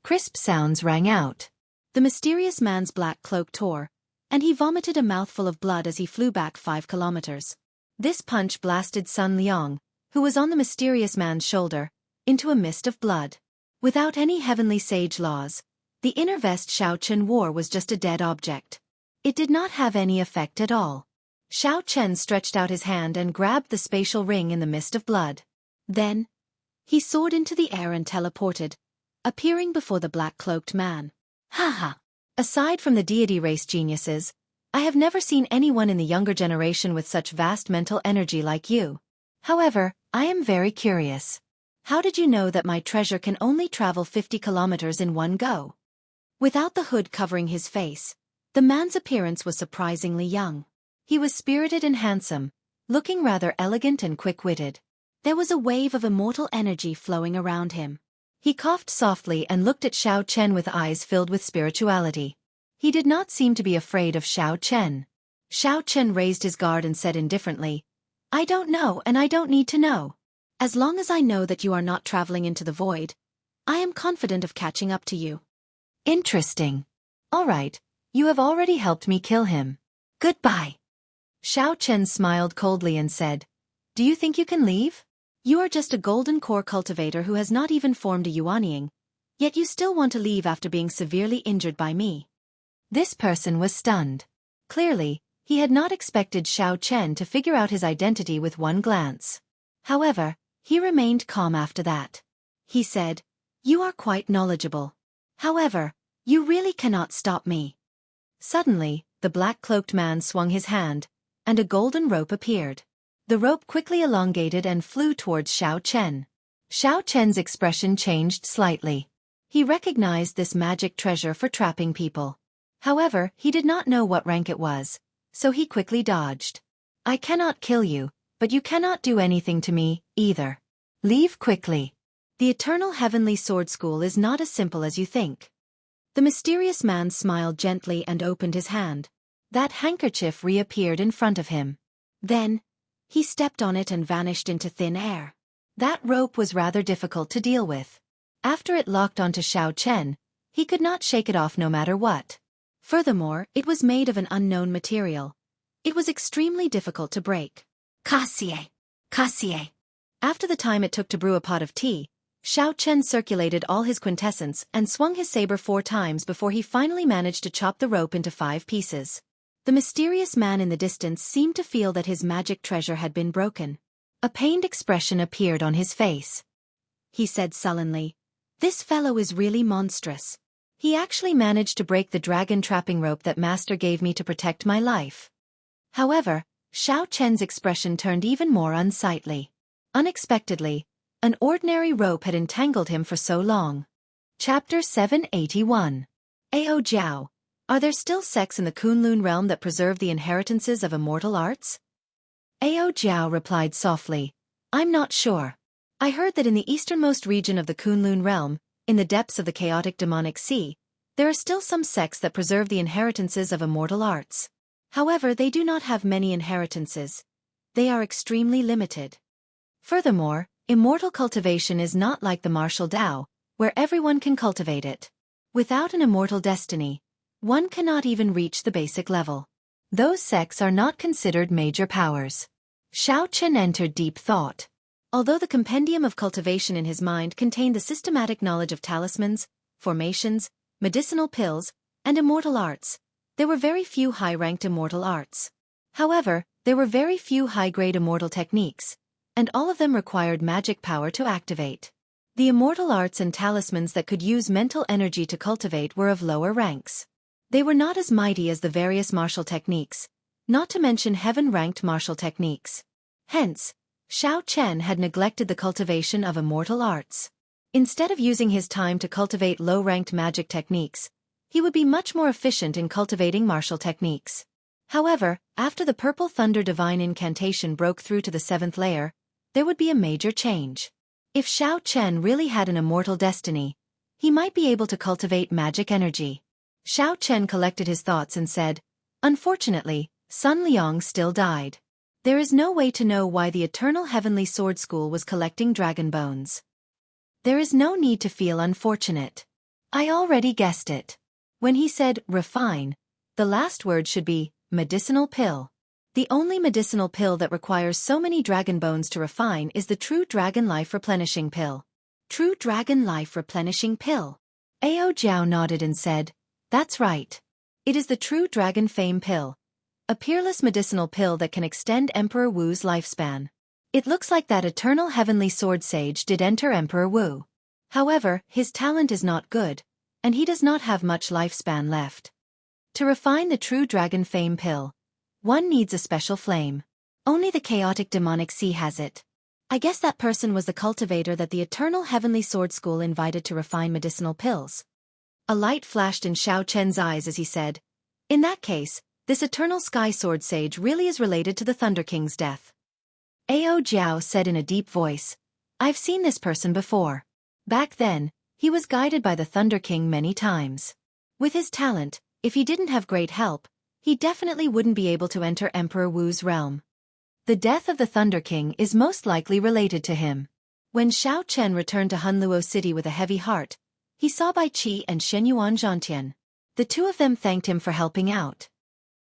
Crisp sounds rang out. The mysterious man's black cloak tore, and he vomited a mouthful of blood as he flew back 5 kilometers. This punch blasted Sun Liang, who was on the mysterious man's shoulder, into a mist of blood. Without any heavenly sage laws, the inner vest Xiao Chen wore was just a dead object. It did not have any effect at all. Xiao Chen stretched out his hand and grabbed the spatial ring in the mist of blood. Then, he soared into the air and teleported, appearing before the black-cloaked man. Haha! Aside from the deity race geniuses, I have never seen anyone in the younger generation with such vast mental energy like you. However, I am very curious. How did you know that my treasure can only travel 50 kilometers in one go? Without the hood covering his face, the man's appearance was surprisingly young. He was spirited and handsome, looking rather elegant and quick-witted. There was a wave of immortal energy flowing around him. He coughed softly and looked at Xiao Chen with eyes filled with spirituality. He did not seem to be afraid of Xiao Chen. Xiao Chen raised his guard and said indifferently, I don't know and I don't need to know. As long as I know that you are not traveling into the void, I am confident of catching up to you. Interesting. All right, you have already helped me kill him. Goodbye. Xiao Chen smiled coldly and said, Do you think you can leave? You are just a golden core cultivator who has not even formed a Yuanying, yet you still want to leave after being severely injured by me. This person was stunned. Clearly, he had not expected Xiao Chen to figure out his identity with one glance. However, he remained calm after that. He said, You are quite knowledgeable. However, you really cannot stop me. Suddenly, the black-cloaked man swung his hand, and a golden rope appeared. The rope quickly elongated and flew towards Xiao Chen. Xiao Chen's expression changed slightly. He recognized this magic treasure for trapping people. However, he did not know what rank it was, so he quickly dodged. I cannot kill you, but you cannot do anything to me, either. Leave quickly. The Eternal Heavenly Sword School is not as simple as you think. The mysterious man smiled gently and opened his hand. That handkerchief reappeared in front of him. Then, he stepped on it and vanished into thin air. That rope was rather difficult to deal with. After it locked onto Xiao Chen, he could not shake it off no matter what. Furthermore, it was made of an unknown material. It was extremely difficult to break. Kasie! Kasie! After the time it took to brew a pot of tea, Xiao Chen circulated all his quintessence and swung his saber 4 times before he finally managed to chop the rope into 5 pieces. The mysterious man in the distance seemed to feel that his magic treasure had been broken. A pained expression appeared on his face. He said sullenly, This fellow is really monstrous. He actually managed to break the dragon trapping rope that Master gave me to protect my life. However, Xiao Chen's expression turned even more unsightly. Unexpectedly, an ordinary rope had entangled him for so long. Chapter 781. Ao Jiao. Are there still sects in the Kunlun realm that preserve the inheritances of immortal arts? Ao Jiao replied softly, I'm not sure. I heard that in the easternmost region of the Kunlun realm, in the depths of the chaotic demonic sea, there are still some sects that preserve the inheritances of immortal arts. However, they do not have many inheritances. They are extremely limited. Furthermore, immortal cultivation is not like the martial Dao, where everyone can cultivate it. Without an immortal destiny, one cannot even reach the basic level. Those sects are not considered major powers. Xiao Chen entered deep thought. Although the compendium of cultivation in his mind contained the systematic knowledge of talismans, formations, medicinal pills, and immortal arts, there were very few high-ranked immortal arts. However, there were very few high-grade immortal techniques, and all of them required magic power to activate. The immortal arts and talismans that could use mental energy to cultivate were of lower ranks. They were not as mighty as the various martial techniques, not to mention heaven-ranked martial techniques. Hence, Xiao Chen had neglected the cultivation of immortal arts. Instead of using his time to cultivate low-ranked magic techniques, he would be much more efficient in cultivating martial techniques. However, after the Purple Thunder Divine Incantation broke through to the 7th layer, there would be a major change. If Xiao Chen really had an immortal destiny, he might be able to cultivate magic energy. Xiao Chen collected his thoughts and said, Unfortunately, Sun Liang still died. There is no way to know why the Eternal Heavenly Sword School was collecting dragon bones. There is no need to feel unfortunate. I already guessed it. When he said, refine, the last word should be, medicinal pill. The only medicinal pill that requires so many dragon bones to refine is the True Dragon Life Replenishing Pill. True Dragon Life Replenishing Pill. Ao Jiao nodded and said, that's right. It is the True Dragon Fame Pill. A peerless medicinal pill that can extend Emperor Wu's lifespan. It looks like that Eternal Heavenly Sword Sage did enter Emperor Wu. However, his talent is not good, and he does not have much lifespan left. To refine the True Dragon Fame Pill, one needs a special flame. Only the chaotic demonic sea has it. I guess that person was the cultivator that the Eternal Heavenly Sword School invited to refine medicinal pills. A light flashed in Xiao Chen's eyes as he said, in that case, this Eternal Sky Sword Sage really is related to the Thunder King's death. Ao Jiao said in a deep voice, I've seen this person before. Back then, he was guided by the Thunder King many times. With his talent, if he didn't have great help, he definitely wouldn't be able to enter Emperor Wu's realm. The death of the Thunder King is most likely related to him. When Xiao Chen returned to Hunluo City with a heavy heart, he saw Bai Qi and Shenyuan Zhantian. The two of them thanked him for helping out.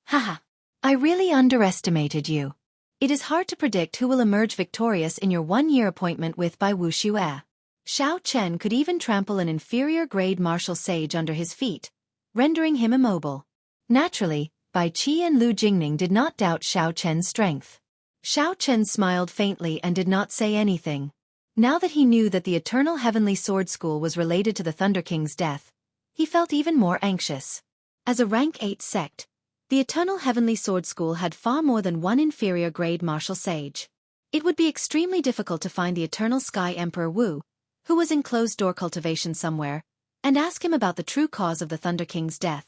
Haha. I really underestimated you. It is hard to predict who will emerge victorious in your one-year appointment with Bai Wuxia. Xiao Chen could even trample an inferior-grade martial sage under his feet, rendering him immobile. Naturally, Bai Qi and Lu Jingning did not doubt Xiao Chen's strength. Xiao Chen smiled faintly and did not say anything. Now that he knew that the Eternal Heavenly Sword School was related to the Thunder King's death, he felt even more anxious. As a rank 8 sect, the Eternal Heavenly Sword School had far more than one inferior-grade martial sage. It would be extremely difficult to find the Eternal Sky Emperor Wu, who was in closed-door cultivation somewhere, and ask him about the true cause of the Thunder King's death.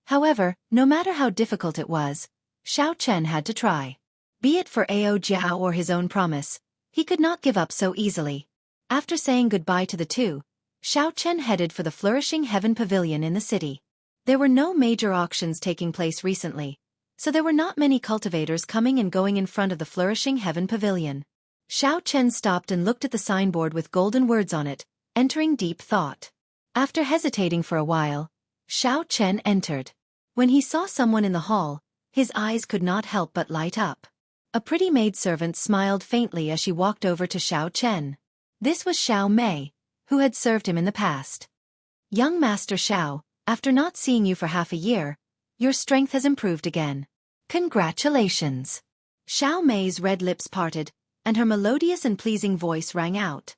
However, no matter how difficult it was, Xiao Chen had to try. Be it for Ao Jiao or his own promise, he could not give up so easily. After saying goodbye to the two, Xiao Chen headed for the Flourishing Heaven Pavilion in the city. There were no major auctions taking place recently, so there were not many cultivators coming and going in front of the Flourishing Heaven Pavilion. Xiao Chen stopped and looked at the signboard with golden words on it, entering deep thought. After hesitating for a while, Xiao Chen entered. When he saw someone in the hall, his eyes could not help but light up. A pretty maidservant smiled faintly as she walked over to Xiao Chen. This was Xiao Mei, who had served him in the past. Young Master Xiao, after not seeing you for half a year, your strength has improved again. Congratulations. Xiao Mei's red lips parted, and her melodious and pleasing voice rang out.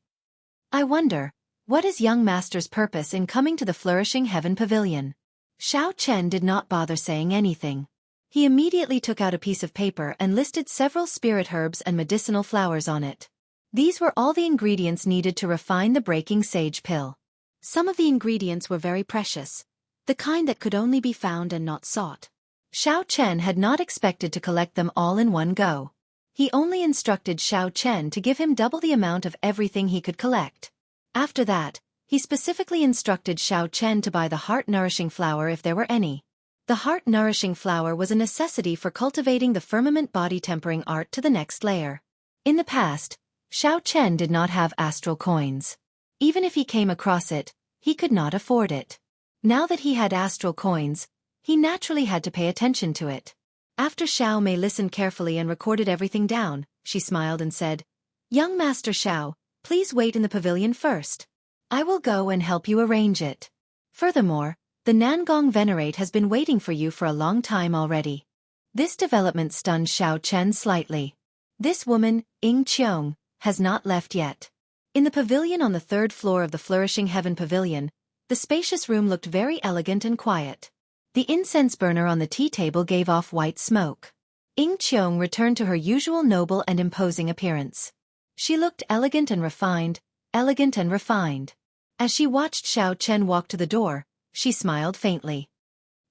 I wonder, what is young Master's purpose in coming to the Flourishing Heaven Pavilion? Xiao Chen did not bother saying anything. He immediately took out a piece of paper and listed several spirit herbs and medicinal flowers on it. These were all the ingredients needed to refine the Breaking Sage Pill. Some of the ingredients were very precious, the kind that could only be found and not sought. Xiao Chen had not expected to collect them all in one go. He only instructed Xiao Chen to give him double the amount of everything he could collect. After that, he specifically instructed Xiao Chen to buy the heart-nourishing flower if there were any. The heart-nourishing flower was a necessity for cultivating the firmament body-tempering art to the next layer. In the past, Xiao Chen did not have astral coins. Even if he came across it, he could not afford it. Now that he had astral coins, he naturally had to pay attention to it. After Xiao Mei listened carefully and recorded everything down, she smiled and said, Young Master Xiao, please wait in the pavilion first. I will go and help you arrange it. Furthermore, the Nangong Venerate has been waiting for you for a long time already. This development stunned Xiao Chen slightly. This woman, Ying Qiong, has not left yet. In the pavilion on the third floor of the Flourishing Heaven Pavilion, the spacious room looked very elegant and quiet. The incense burner on the tea table gave off white smoke. Ying Qiong returned to her usual noble and imposing appearance. She looked elegant and refined, elegant and refined. As she watched Xiao Chen walk to the door, she smiled faintly.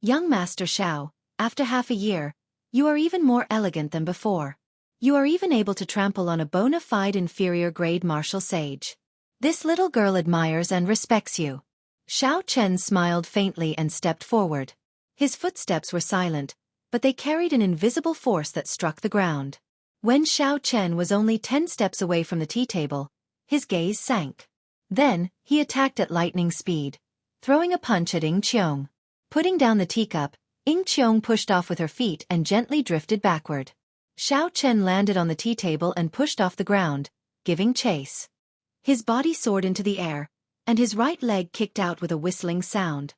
Young Master Xiao, after half a year, you are even more elegant than before. You are even able to trample on a bona fide inferior-grade martial sage. This little girl admires and respects you. Xiao Chen smiled faintly and stepped forward. His footsteps were silent, but they carried an invisible force that struck the ground. When Xiao Chen was only 10 steps away from the tea table, his gaze sank. Then, he attacked at lightning speed, throwing a punch at Ying Qiong. Putting down the teacup, Ying Qiong pushed off with her feet and gently drifted backward. Xiao Chen landed on the tea table and pushed off the ground, giving chase. His body soared into the air, and his right leg kicked out with a whistling sound.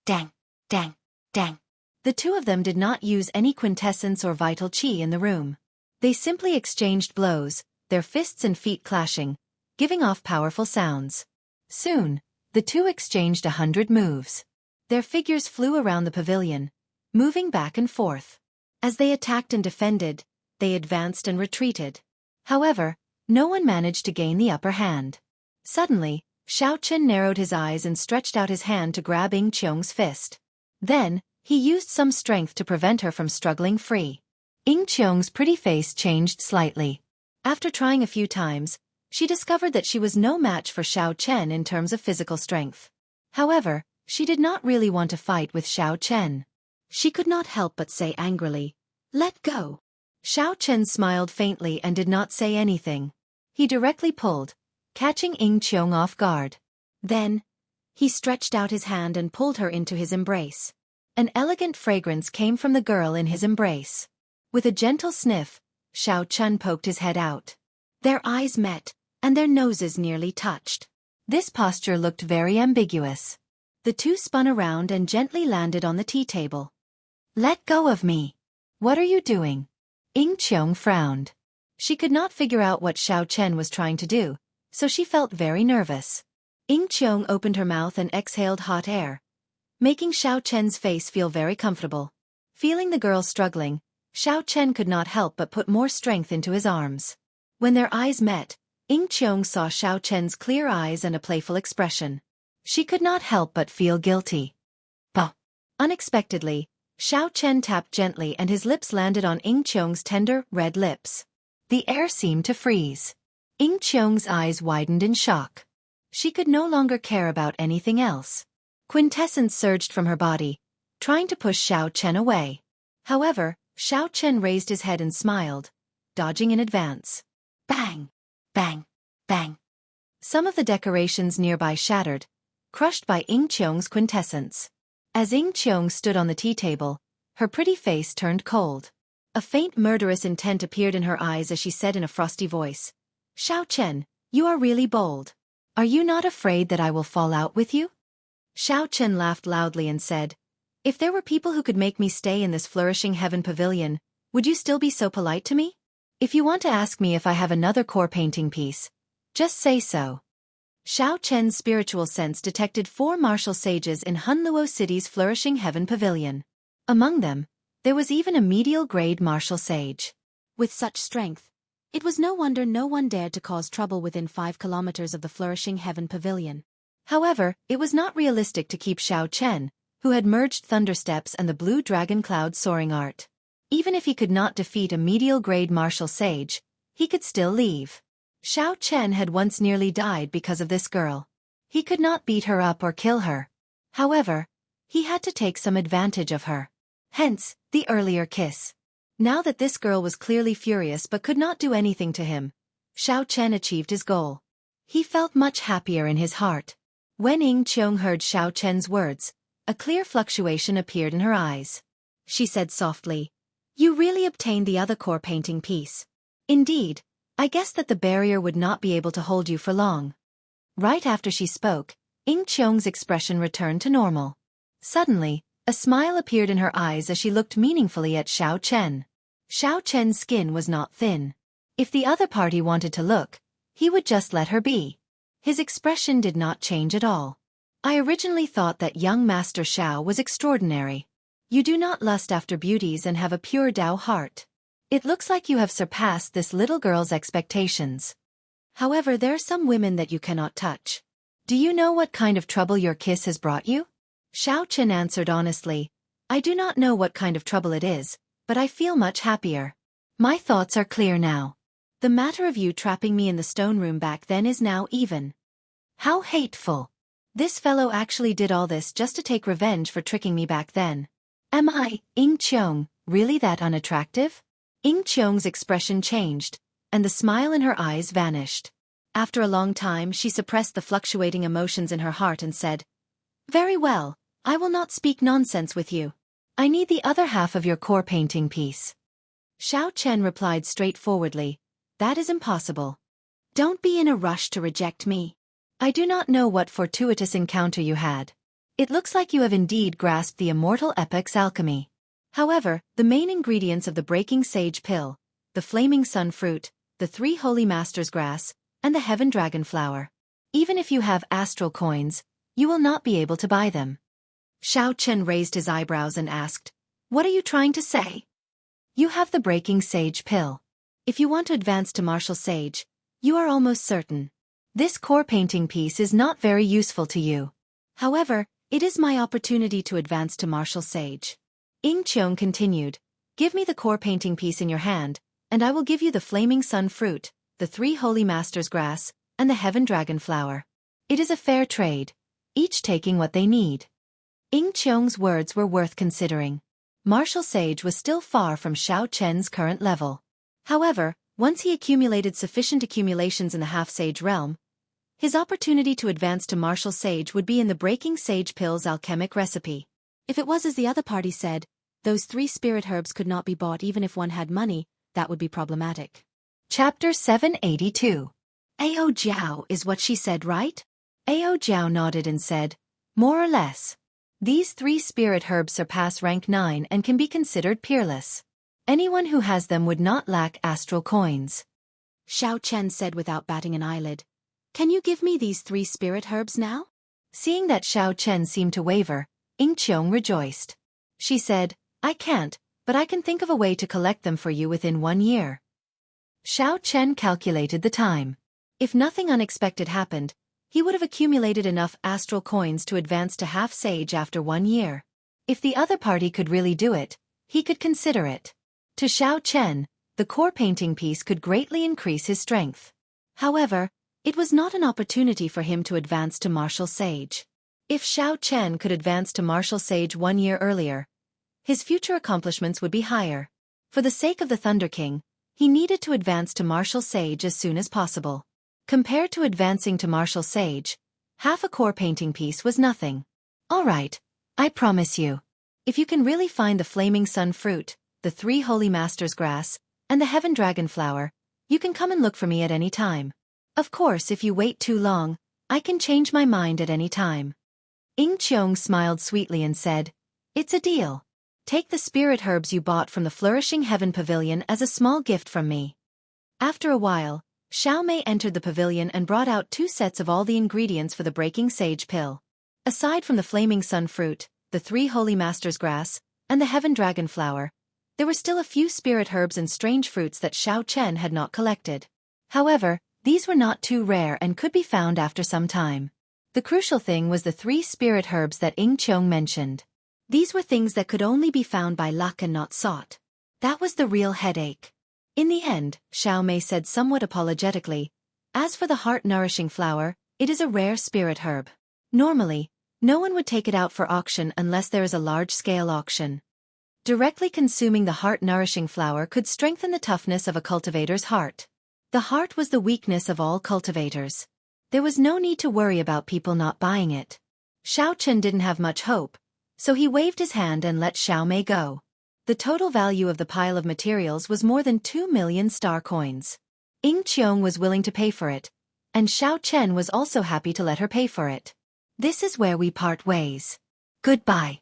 Dang, dang, dang. The two of them did not use any quintessence or vital qi in the room. They simply exchanged blows, their fists and feet clashing, giving off powerful sounds. Soon, the two exchanged 100 moves. Their figures flew around the pavilion, moving back and forth. As they attacked and defended, they advanced and retreated. However, no one managed to gain the upper hand. Suddenly, Xiao Chen narrowed his eyes and stretched out his hand to grab Ying Qiong's fist. Then, he used some strength to prevent her from struggling free. Ying Qiong's pretty face changed slightly. After trying a few times, she discovered that she was no match for Xiao Chen in terms of physical strength. However, she did not really want to fight with Xiao Chen. She could not help but say angrily, "Let go." Xiao Chen smiled faintly and did not say anything. He directly pulled, catching Ying Qiong off guard. Then, he stretched out his hand and pulled her into his embrace. An elegant fragrance came from the girl in his embrace. With a gentle sniff, Xiao Chen poked his head out. Their eyes met, and their noses nearly touched. This posture looked very ambiguous. The two spun around and gently landed on the tea table. "Let go of me. What are you doing?" Ying Qiong frowned. She could not figure out what Xiao Chen was trying to do, so she felt very nervous. Ying Qiong opened her mouth and exhaled hot air, making Xiao Chen's face feel very comfortable. Feeling the girl struggling, Xiao Chen could not help but put more strength into his arms. When their eyes met, Ying Qiong saw Xiao Chen's clear eyes and a playful expression. She could not help but feel guilty. Bah! Unexpectedly, Xiao Chen tapped gently and his lips landed on Ying Qiong's tender, red lips. The air seemed to freeze. Ying Qiong's eyes widened in shock. She could no longer care about anything else. Quintessence surged from her body, trying to push Xiao Chen away. However, Xiao Chen raised his head and smiled, dodging in advance. Bang! Bang! Bang! Some of the decorations nearby shattered, crushed by Ying Qiong's quintessence. As Ying Qiong stood on the tea table, her pretty face turned cold. A faint murderous intent appeared in her eyes as she said in a frosty voice, "Xiao Chen, you are really bold. Are you not afraid that I will fall out with you?" Xiao Chen laughed loudly and said, "If there were people who could make me stay in this flourishing heaven pavilion, would you still be so polite to me? If you want to ask me if I have another core painting piece, just say so." Xiao Chen's spiritual sense detected 4 martial sages in Hunluo City's flourishing heaven pavilion. Among them, there was even a medial-grade martial sage. With such strength, it was no wonder no one dared to cause trouble within 5 kilometers of the flourishing heaven pavilion. However, it was not realistic to keep Xiao Chen, who had merged Thundersteps and the Blue Dragon Cloud soaring art. Even if he could not defeat a medial-grade martial sage, he could still leave. Xiao Chen had once nearly died because of this girl. He could not beat her up or kill her. However, he had to take some advantage of her. Hence, the earlier kiss. Now that this girl was clearly furious but could not do anything to him, Xiao Chen achieved his goal. He felt much happier in his heart. When Ying Qiong heard Xiao Chen's words, a clear fluctuation appeared in her eyes. She said softly, "You really obtained the other core painting piece. Indeed, I guessed that the barrier would not be able to hold you for long." Right after she spoke, Ying Qiong's expression returned to normal. Suddenly, a smile appeared in her eyes as she looked meaningfully at Xiao Chen. Xiao Chen's skin was not thin. If the other party wanted to look, he would just let her be. His expression did not change at all. "I originally thought that young Master Xiao was extraordinary. You do not lust after beauties and have a pure Dao heart. It looks like you have surpassed this little girl's expectations. However, there are some women that you cannot touch. Do you know what kind of trouble your kiss has brought you?" Xiao Chen answered honestly, "I do not know what kind of trouble it is, but I feel much happier. My thoughts are clear now. The matter of you trapping me in the stone room back then is now even. How hateful. This fellow actually did all this just to take revenge for tricking me back then. Am I, Ying Qiong, really that unattractive? Ying Qiong's expression changed, and the smile in her eyes vanished. After a long time she suppressed the fluctuating emotions in her heart and said, "Very well, I will not speak nonsense with you. I need the other half of your core painting piece." Xiao Chen replied straightforwardly, "That is impossible. Don't be in a rush to reject me. I do not know what fortuitous encounter you had. It looks like you have indeed grasped the immortal epic's alchemy. However, the main ingredients of the breaking sage pill, the flaming sun fruit, the 3 holy masters grass, and the heaven dragon flower. Even if you have astral coins, you will not be able to buy them." Xiao Chen raised his eyebrows and asked, "What are you trying to say?" "You have the breaking sage pill. If you want to advance to martial sage, you are almost certain. This core painting piece is not very useful to you. However, it is my opportunity to advance to martial sage." Ying Qiong continued, "Give me the core painting piece in your hand, and I will give you the flaming sun fruit, the 3 holy masters grass, and the heaven dragon flower. It is a fair trade, each taking what they need." Ying Qiong's words were worth considering. Martial sage was still far from Xiao Chen's current level. However, once he accumulated sufficient accumulations in the half-sage realm, his opportunity to advance to martial sage would be in the breaking sage pill's alchemic recipe. If it was as the other party said, those 3 spirit herbs could not be bought even if one had money, that would be problematic. Chapter 782. "Ao Jiao is what she said, right?" Ao Jiao nodded and said, "More or less. These 3 spirit herbs surpass rank 9 and can be considered peerless. Anyone who has them would not lack astral coins." Xiao Chen said without batting an eyelid, "Can you give me these 3 spirit herbs now?" Seeing that Xiao Chen seemed to waver, Ying Qiong rejoiced. She said, "I can't, but I can think of a way to collect them for you within 1 year." Xiao Chen calculated the time. If nothing unexpected happened, he would have accumulated enough astral coins to advance to half-sage after 1 year. If the other party could really do it, he could consider it. To Xiao Chen, the core painting piece could greatly increase his strength. However, it was not an opportunity for him to advance to martial sage. If Xiao Chen could advance to martial sage 1 year earlier, his future accomplishments would be higher. For the sake of the Thunder King, he needed to advance to martial sage as soon as possible. Compared to advancing to martial sage, half a core painting piece was nothing. "All right, I promise you. If you can really find the flaming sun fruit, the 3 holy masters grass, and the heaven dragon flower, you can come and look for me at any time. Of course, if you wait too long, I can change my mind at any time." Ying Qiong smiled sweetly and said, "It's a deal. Take the spirit herbs you bought from the Flourishing Heaven Pavilion as a small gift from me." After a while, Xiao Mei entered the pavilion and brought out 2 sets of all the ingredients for the breaking sage pill. Aside from the flaming sun fruit, the 3 holy masters grass, and the heaven dragon flower, there were still a few spirit herbs and strange fruits that Xiao Chen had not collected. However, these were not too rare and could be found after some time. The crucial thing was the 3 spirit herbs that Ying Qiong mentioned. These were things that could only be found by luck and not sought. That was the real headache. In the end, Xiao Mei said somewhat apologetically, "As for the heart-nourishing flower, it is a rare spirit herb. Normally, no one would take it out for auction unless there is a large-scale auction. Directly consuming the heart-nourishing flower could strengthen the toughness of a cultivator's heart. The heart was the weakness of all cultivators. There was no need to worry about people not buying it." Xiao Chen didn't have much hope, so he waved his hand and let Xiao Mei go. The total value of the pile of materials was more than 2 million star coins. Ying Qiong was willing to pay for it, and Xiao Chen was also happy to let her pay for it. "This is where we part ways. Goodbye."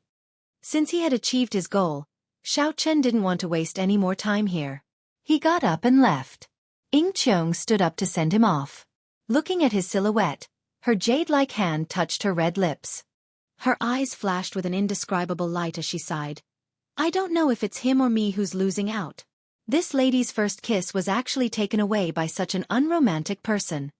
Since he had achieved his goal, Xiao Chen didn't want to waste any more time here. He got up and left. Ying Qiong stood up to send him off. Looking at his silhouette, her jade-like hand touched her red lips. Her eyes flashed with an indescribable light as she sighed. "I don't know if it's him or me who's losing out. This lady's first kiss was actually taken away by such an unromantic person."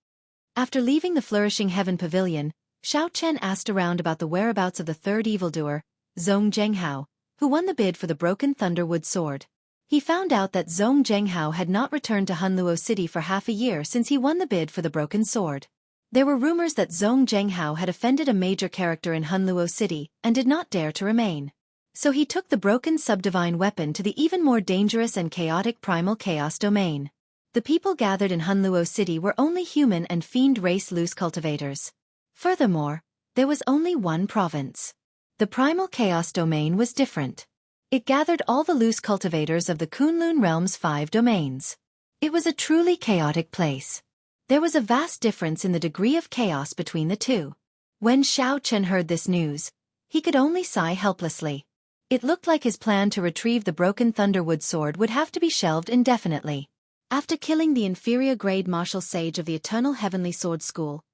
After leaving the Flourishing Heaven Pavilion, Xiao Chen asked around about the whereabouts of the 3rd evildoer, Jianghu, who won the bid for the broken Thunderwood sword. He found out that Jianghu had not returned to Hunluo City for half a year since he won the bid for the broken sword. There were rumors that Jianghu had offended a major character in Hunluo City and did not dare to remain. So he took the broken subdivine weapon to the even more dangerous and chaotic primal chaos domain. The people gathered in Hunluo City were only human and fiend race loose cultivators. Furthermore, there was only one province. The primal chaos domain was different. It gathered all the loose cultivators of the Kunlun realm's 5 domains. It was a truly chaotic place. There was a vast difference in the degree of chaos between the two. When Xiao Chen heard this news, he could only sigh helplessly. It looked like his plan to retrieve the broken Thunderwood sword would have to be shelved indefinitely. After killing the inferior grade martial sage of the Eternal Heavenly Sword School,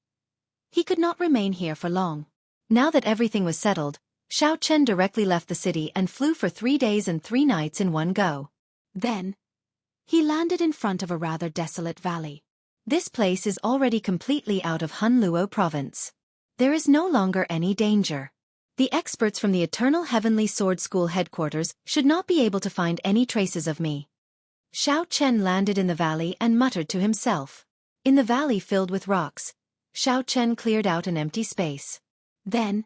he could not remain here for long. Now that everything was settled, Xiao Chen directly left the city and flew for 3 days and 3 nights in one go. Then, he landed in front of a rather desolate valley. This place is already completely out of Hunluo province. There is no longer any danger. The experts from the Eternal Heavenly Sword School headquarters should not be able to find any traces of me. Xiao Chen landed in the valley and muttered to himself. In the valley filled with rocks, Xiao Chen cleared out an empty space. Then,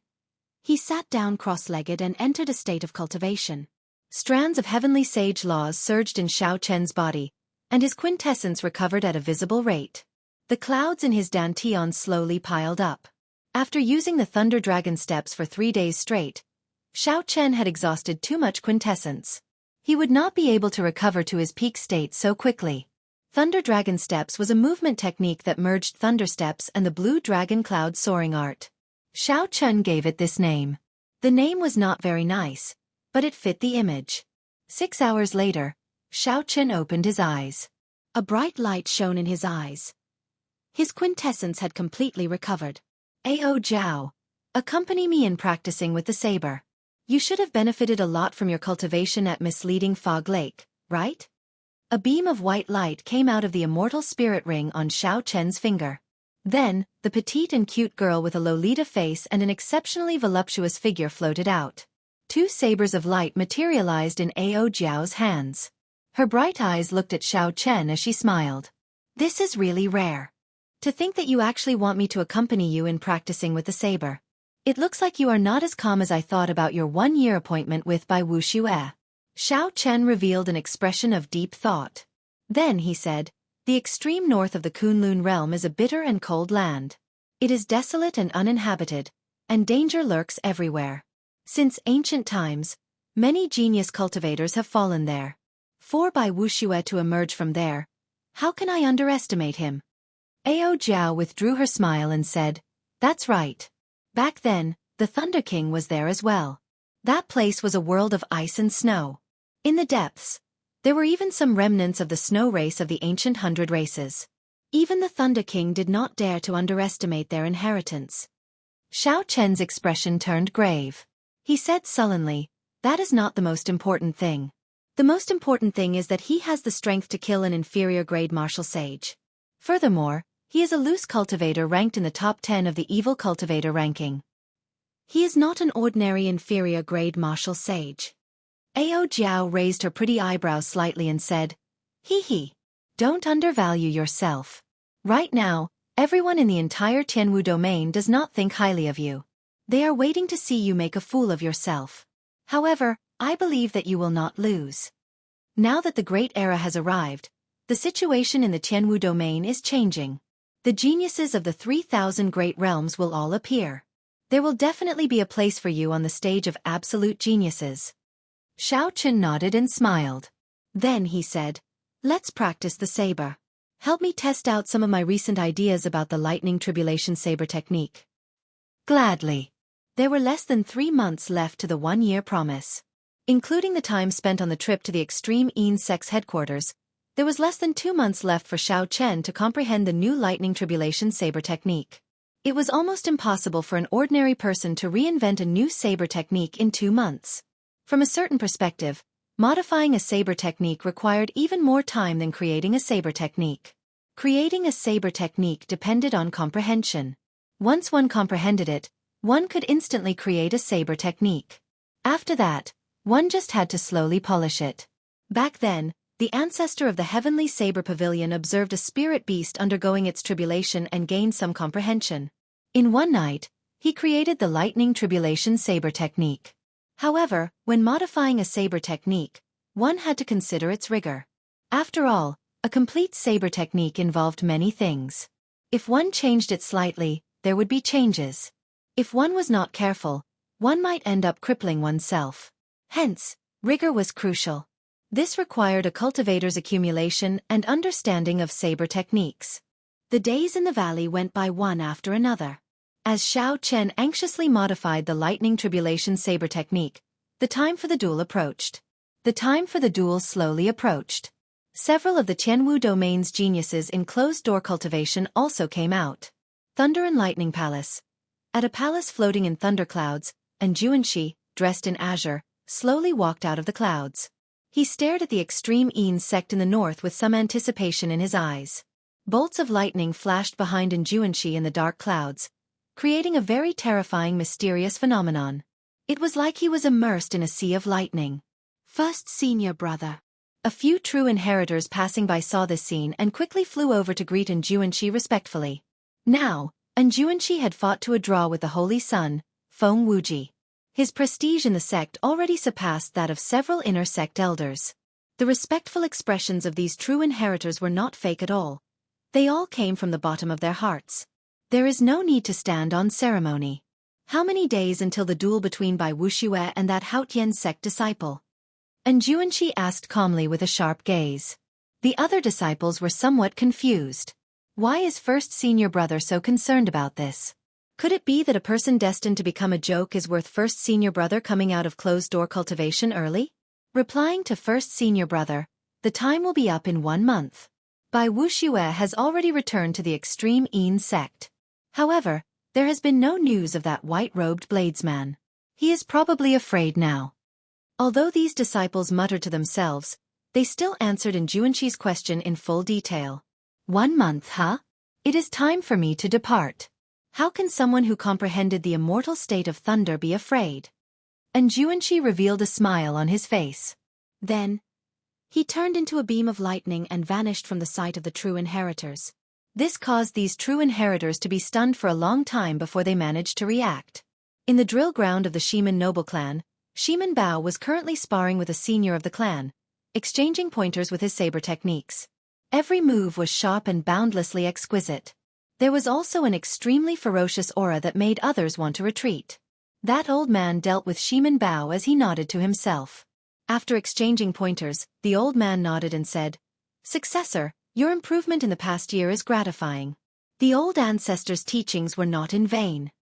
he sat down cross-legged and entered a state of cultivation. Strands of heavenly sage laws surged in Xiao Chen's body, and his quintessence recovered at a visible rate. The clouds in his dantian slowly piled up. After using the Thunder Dragon steps for 3 days straight, Xiao Chen had exhausted too much quintessence. He would not be able to recover to his peak state so quickly. Thunder Dragon Steps was a movement technique that merged Thunder Steps and the Blue Dragon Cloud soaring art. Xiao Chen gave it this name. The name was not very nice, but it fit the image. 6 hours later, Xiao Chen opened his eyes. A bright light shone in his eyes. His quintessence had completely recovered. Ao Jiao, accompany me in practicing with the saber. You should have benefited a lot from your cultivation at misleading Fog Lake, right? A beam of white light came out of the immortal spirit ring on Xiao Chen's finger. Then, the petite and cute girl with a Lolita face and an exceptionally voluptuous figure floated out. 2 sabers of light materialized in Ao Jiao's hands. Her bright eyes looked at Xiao Chen as she smiled. This is really rare. To think that you actually want me to accompany you in practicing with the saber. It looks like you are not as calm as I thought about your 1-year appointment with by Wuxia. Xiao Chen revealed an expression of deep thought. Then he said, the extreme north of the Kunlun realm is a bitter and cold land. It is desolate and uninhabited, and danger lurks everywhere. Since ancient times, many genius cultivators have fallen there. For by Wuxia to emerge from there, how can I underestimate him? Ao Jiao withdrew her smile and said, that's right. Back then, the Thunder King was there as well. That place was a world of ice and snow. In the depths, there were even some remnants of the snow race of the ancient 100 races. Even the Thunder King did not dare to underestimate their inheritance. Xiao Chen's expression turned grave. He said sullenly, that is not the most important thing. The most important thing is that he has the strength to kill an inferior grade martial sage. Furthermore, he is a loose cultivator ranked in the top 10 of the evil cultivator ranking. He is not an ordinary inferior grade martial sage. Ao Jiao raised her pretty eyebrows slightly and said, hee hee. Don't undervalue yourself. Right now, everyone in the entire Tianwu domain does not think highly of you. They are waiting to see you make a fool of yourself. However, I believe that you will not lose. Now that the great era has arrived, the situation in the Tianwu domain is changing. The geniuses of the 3,000 great realms will all appear. There will definitely be a place for you on the stage of absolute geniuses. Xiao Chen nodded and smiled. Then he said, let's practice the saber. Help me test out some of my recent ideas about the lightning tribulation saber technique. Gladly. There were less than 3 months left to the 1-year promise. Including the time spent on the trip to the Extreme Insects headquarters, there was less than 2 months left for Xiao Chen to comprehend the new lightning tribulation saber technique. It was almost impossible for an ordinary person to reinvent a new saber technique in 2 months. From a certain perspective, modifying a saber technique required even more time than creating a saber technique. Creating a saber technique depended on comprehension. Once one comprehended it, one could instantly create a saber technique. After that, one just had to slowly polish it. Back then, the ancestor of the Heavenly Saber Pavilion observed a spirit beast undergoing its tribulation and gained some comprehension. In one night, he created the Lightning Tribulation Saber technique. However, when modifying a saber technique, one had to consider its rigor. After all, a complete saber technique involved many things. If one changed it slightly, there would be changes. If one was not careful, one might end up crippling oneself. Hence, rigor was crucial. This required a cultivator's accumulation and understanding of saber techniques. The days in the valley went by one after another. As Xiao Chen anxiously modified the lightning tribulation saber technique, the time for the duel approached. The time for the duel slowly approached. Several of the Jianghu domain's geniuses in closed-door cultivation also came out. Thunder and Lightning Palace. At a palace floating in thunderclouds, and Xianxia, dressed in azure, slowly walked out of the clouds. He stared at the extreme insect in the north with some anticipation in his eyes. Bolts of lightning flashed behind Xianxia in the dark clouds, creating a very terrifying mysterious phenomenon. It was like he was immersed in a sea of lightning. First senior brother. A few true inheritors passing by saw this scene and quickly flew over to greet Xianxia respectfully. Now, Xianxia had fought to a draw with the Holy Son, Feng Wuji. His prestige in the sect already surpassed that of several inner sect elders. The respectful expressions of these true inheritors were not fake at all. They all came from the bottom of their hearts. There is no need to stand on ceremony. How many days until the duel between Bai Wuxia and that Haotian sect disciple? Xianxia asked calmly with a sharp gaze. The other disciples were somewhat confused. Why is first senior brother so concerned about this? Could it be that a person destined to become a joke is worth first senior brother coming out of closed-door cultivation early? Replying to first senior brother, the time will be up in 1 month. Bai Wuxia has already returned to the extreme Yin sect. However, there has been no news of that white-robed bladesman. He is probably afraid now. Although these disciples muttered to themselves, they still answered Xianxia's question in full detail. 1 month, huh? It is time for me to depart. How can someone who comprehended the immortal state of thunder be afraid? Xianxia revealed a smile on his face. Then, he turned into a beam of lightning and vanished from the sight of the true inheritors. This caused these true inheritors to be stunned for a long time before they managed to react. In the drill ground of the Shiman noble clan, Shiman Bao was currently sparring with a senior of the clan, exchanging pointers with his saber techniques. Every move was sharp and boundlessly exquisite. There was also an extremely ferocious aura that made others want to retreat. That old man dealt with Shiman Bao as he nodded to himself. After exchanging pointers, the old man nodded and said, "Successor, your improvement in the past year is gratifying. The old ancestors' teachings were not in vain."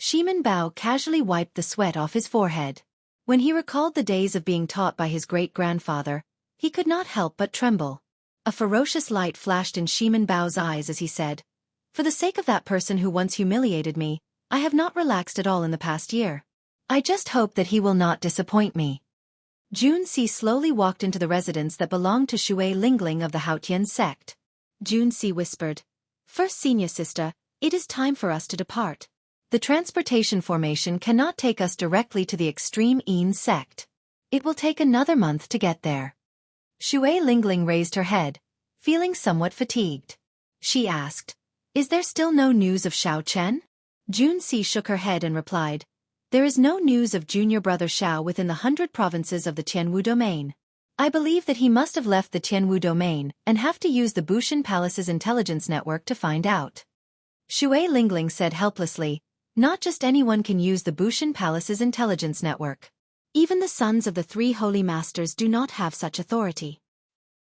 Shiman Bao casually wiped the sweat off his forehead. When he recalled the days of being taught by his great-grandfather, he could not help but tremble. A ferocious light flashed in Shiman Bao's eyes as he said, "For the sake of that person who once humiliated me, I have not relaxed at all in the past year. I just hope that he will not disappoint me." Junxi slowly walked into the residence that belonged to Shui Lingling of the Haotian sect. Junxi whispered, "First senior sister, it is time for us to depart. The transportation formation cannot take us directly to the extreme Yin sect. It will take another month to get there." Shui Lingling raised her head, feeling somewhat fatigued. She asked, "Is there still no news of Xiao Chen?" Junxi shook her head and replied, "There is no news of junior brother Xiao within the 100 provinces of the Jianghu domain. I believe that he must have left the Jianghu domain and have to use the Bushan Palace's intelligence network to find out." Shui Lingling said helplessly, "Not just anyone can use the Bushan Palace's intelligence network. Even the sons of the 3 holy masters do not have such authority."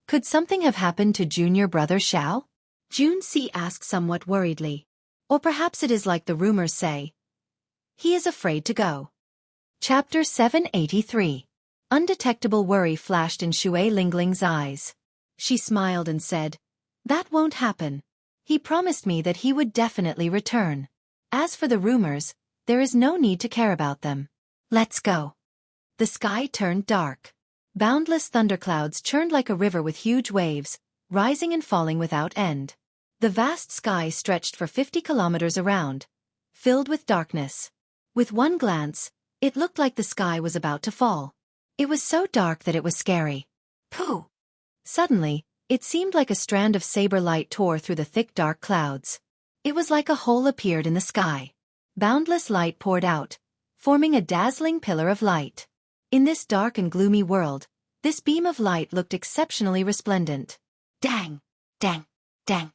"Could something have happened to junior brother Xiao?" Junxi asked somewhat worriedly. "Or perhaps it is like the rumors say. He is afraid to go." Chapter 783. Undetectable worry flashed in Shui Lingling's eyes. She smiled and said, "That won't happen. He promised me that he would definitely return. As for the rumors, there is no need to care about them. Let's go." The sky turned dark. Boundless thunderclouds churned like a river with huge waves, rising and falling without end. The vast sky stretched for 50 kilometers around, filled with darkness. With one glance, it looked like the sky was about to fall. It was so dark that it was scary. Pooh! Suddenly, it seemed like a strand of saber light tore through the thick dark clouds. It was like a hole appeared in the sky. Boundless light poured out, forming a dazzling pillar of light. In this dark and gloomy world, this beam of light looked exceptionally resplendent. Dang! Dang! Dang!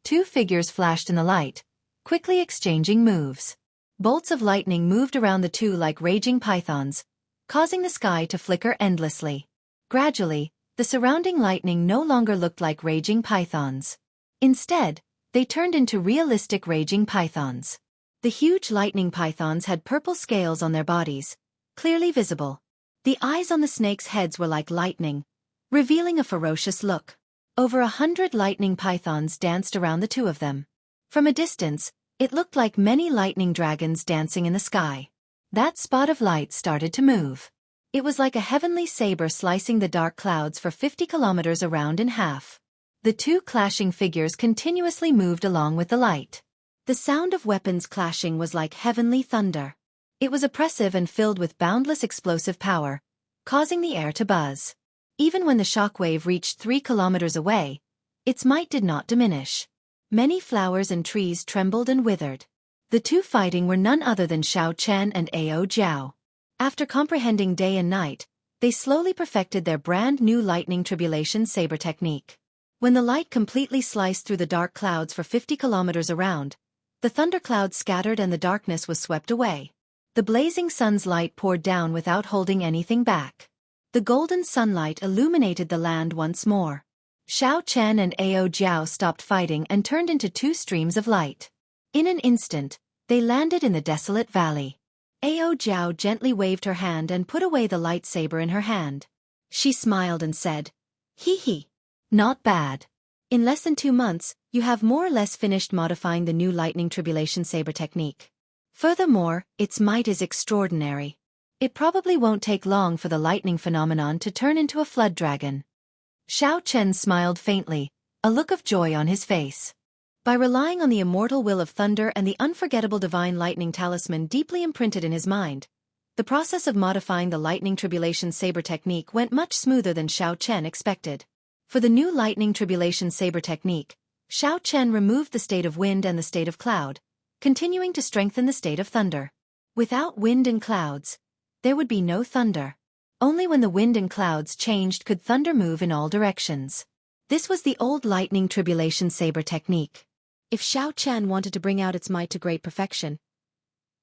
Two figures flashed in the light, quickly exchanging moves. Bolts of lightning moved around the two like raging pythons, causing the sky to flicker endlessly. Gradually, the surrounding lightning no longer looked like raging pythons. Instead, they turned into realistic raging pythons. The huge lightning pythons had purple scales on their bodies, clearly visible. The eyes on the snakes' heads were like lightning, revealing a ferocious look. Over 100 lightning pythons danced around the two of them. From a distance, it looked like many lightning dragons dancing in the sky. That spot of light started to move. It was like a heavenly saber slicing the dark clouds for 50 kilometers around in half. The two clashing figures continuously moved along with the light. The sound of weapons clashing was like heavenly thunder. It was oppressive and filled with boundless explosive power, causing the air to buzz. Even when the shockwave reached 3 kilometers away, its might did not diminish. Many flowers and trees trembled and withered. The two fighting were none other than Xiao Chen and Ao Jiao. After comprehending day and night, they slowly perfected their brand new lightning tribulation saber technique. When the light completely sliced through the dark clouds for 50 kilometers around, the thunderclouds scattered and the darkness was swept away. The blazing sun's light poured down without holding anything back. The golden sunlight illuminated the land once more. Xiao Chen and Ao Jiao stopped fighting and turned into two streams of light. In an instant, they landed in the desolate valley. Ao Jiao gently waved her hand and put away the lightsaber in her hand. She smiled and said, "Hee hee. Not bad. In less than 2 months, you have more or less finished modifying the new lightning tribulation saber technique. Furthermore, its might is extraordinary. It probably won't take long for the lightning phenomenon to turn into a flood dragon." Xiao Chen smiled faintly, a look of joy on his face. By relying on the immortal will of thunder and the unforgettable divine lightning talisman deeply imprinted in his mind, the process of modifying the lightning tribulation saber technique went much smoother than Xiao Chen expected. For the new lightning tribulation saber technique, Xiao Chen removed the state of wind and the state of cloud, continuing to strengthen the state of thunder. Without wind and clouds, there would be no thunder. Only when the wind and clouds changed could thunder move in all directions. This was the old lightning tribulation saber technique. If Xiao Chen wanted to bring out its might to great perfection,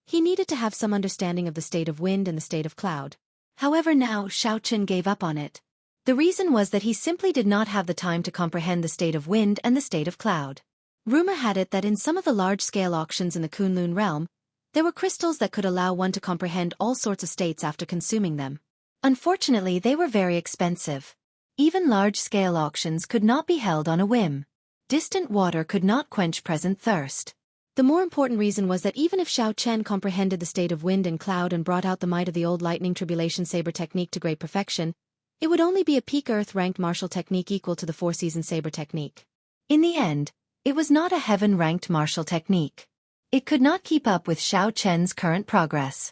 he needed to have some understanding of the state of wind and the state of cloud. However, now Xiao Chen gave up on it. The reason was that he simply did not have the time to comprehend the state of wind and the state of cloud. Rumor had it that in some of the large-scale auctions in the Kunlun realm, there were crystals that could allow one to comprehend all sorts of states after consuming them. Unfortunately, they were very expensive. Even large-scale auctions could not be held on a whim. Distant water could not quench present thirst. The more important reason was that even if Xiao Chen comprehended the state of wind and cloud and brought out the might of the old lightning tribulation saber technique to great perfection, it would only be a peak earth-ranked martial technique equal to the four-season saber technique. In the end, it was not a heaven-ranked martial technique. It could not keep up with Xiao Chen's current progress.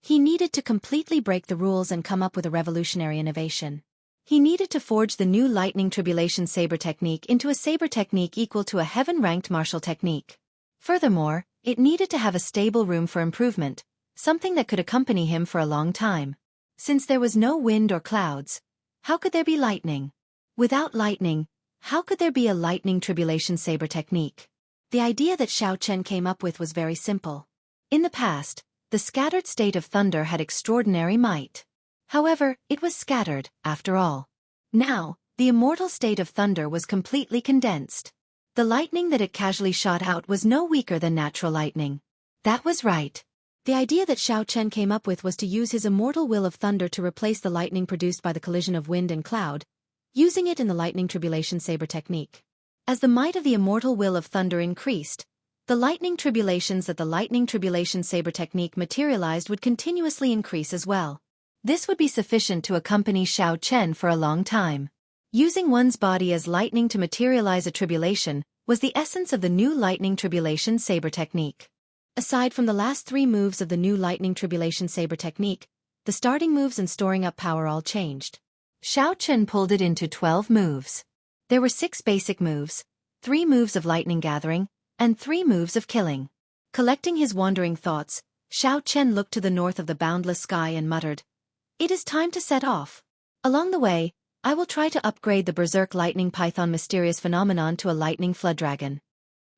He needed to completely break the rules and come up with a revolutionary innovation. He needed to forge the new lightning tribulation saber technique into a saber technique equal to a heaven-ranked martial technique. Furthermore, it needed to have a stable room for improvement, something that could accompany him for a long time. Since there was no wind or clouds, how could there be lightning? Without lightning, how could there be a lightning tribulation saber technique? The idea that Xiao Chen came up with was very simple. In the past, the scattered state of thunder had extraordinary might. However, it was scattered, after all. Now, the immortal state of thunder was completely condensed. The lightning that it casually shot out was no weaker than natural lightning. That was right. The idea that Xiao Chen came up with was to use his immortal will of thunder to replace the lightning produced by the collision of wind and cloud, using it in the lightning tribulation saber technique. As the might of the immortal will of thunder increased, the lightning tribulations that the lightning tribulation saber technique materialized would continuously increase as well. This would be sufficient to accompany Xiao Chen for a long time. Using one's body as lightning to materialize a tribulation was the essence of the new lightning tribulation saber technique. Aside from the last 3 moves of the new lightning tribulation saber technique, the starting moves and storing up power all changed. Xiao Chen pulled it into 12 moves. There were 6 basic moves, 3 moves of lightning gathering, and 3 moves of killing. Collecting his wandering thoughts, Xiao Chen looked to the north of the boundless sky and muttered, "It is time to set off. Along the way, I will try to upgrade the berserk lightning python mysterious phenomenon to a lightning flood dragon."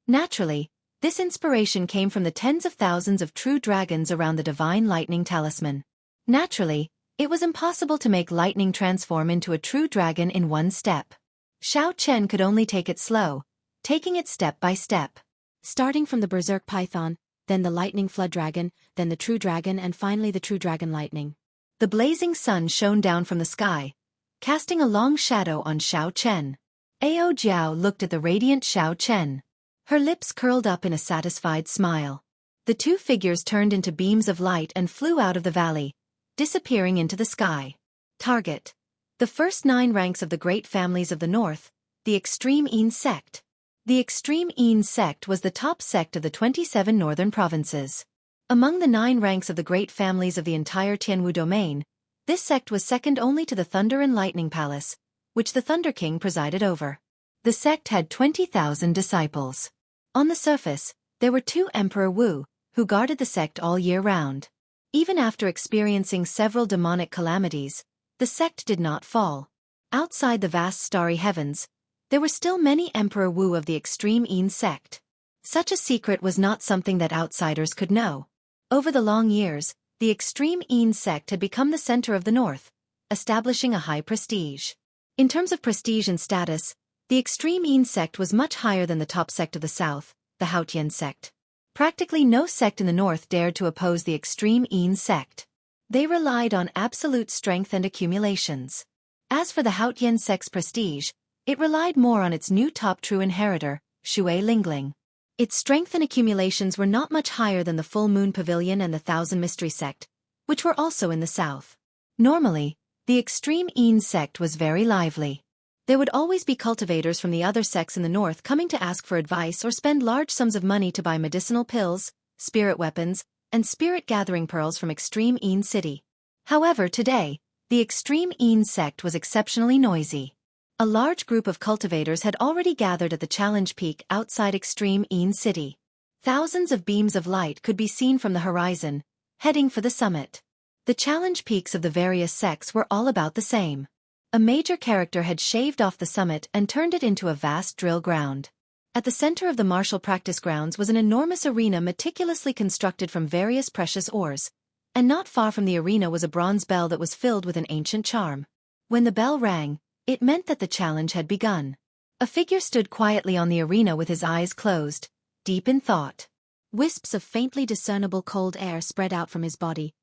Naturally, this inspiration came from the tens of thousands of true dragons around the divine lightning talisman. Naturally, it was impossible to make lightning transform into a true dragon in one step. Xiao Chen could only take it slow, taking it step by step. Starting from the berserk python, then the lightning flood dragon, then the true dragon and finally the true dragon lightning. The blazing sun shone down from the sky, casting a long shadow on Xiao Chen. Ao Jiao looked at the radiant Xiao Chen. Her lips curled up in a satisfied smile. The two figures turned into beams of light and flew out of the valley, disappearing into the sky. Target: the first 9 ranks of the great families of the north, the Extreme Yin sect. The Extreme Yin sect was the top sect of the 27 northern provinces. Among the 9 ranks of the great families of the entire Jianghu domain, this sect was second only to the Thunder and Lightning Palace, which the Thunder King presided over. The sect had 20,000 disciples. On the surface, there were 2 Emperor Wu, who guarded the sect all year round. Even after experiencing several demonic calamities, the sect did not fall. Outside the vast starry heavens, there were still many Emperor Wu of the Extreme Yin sect. Such a secret was not something that outsiders could know. Over the long years, the Extreme Yin sect had become the center of the north, establishing a high prestige. In terms of prestige and status, the Extreme Yin sect was much higher than the top sect of the south, the Haotian sect. Practically no sect in the north dared to oppose the Extreme Yin sect. They relied on absolute strength and accumulations. As for the Haotian sect's prestige, it relied more on its new top true inheritor, Shui Lingling. Its strength and accumulations were not much higher than the Full Moon Pavilion and the Thousand Mystery sect, which were also in the south. Normally, the Extreme Yin sect was very lively. There would always be cultivators from the other sects in the north coming to ask for advice or spend large sums of money to buy medicinal pills, spirit weapons, and spirit gathering pearls from Extreme Yin City. However, today, the Extreme Yin sect was exceptionally noisy. A large group of cultivators had already gathered at the challenge peak outside Extreme Yin City. Thousands of beams of light could be seen from the horizon, heading for the summit. The challenge peaks of the various sects were all about the same. A major character had shaved off the summit and turned it into a vast drill ground. At the center of the martial practice grounds was an enormous arena meticulously constructed from various precious ores, and not far from the arena was a bronze bell that was filled with an ancient charm. When the bell rang, it meant that the challenge had begun. A figure stood quietly on the arena with his eyes closed, deep in thought. Wisps of faintly discernible cold air spread out from his body,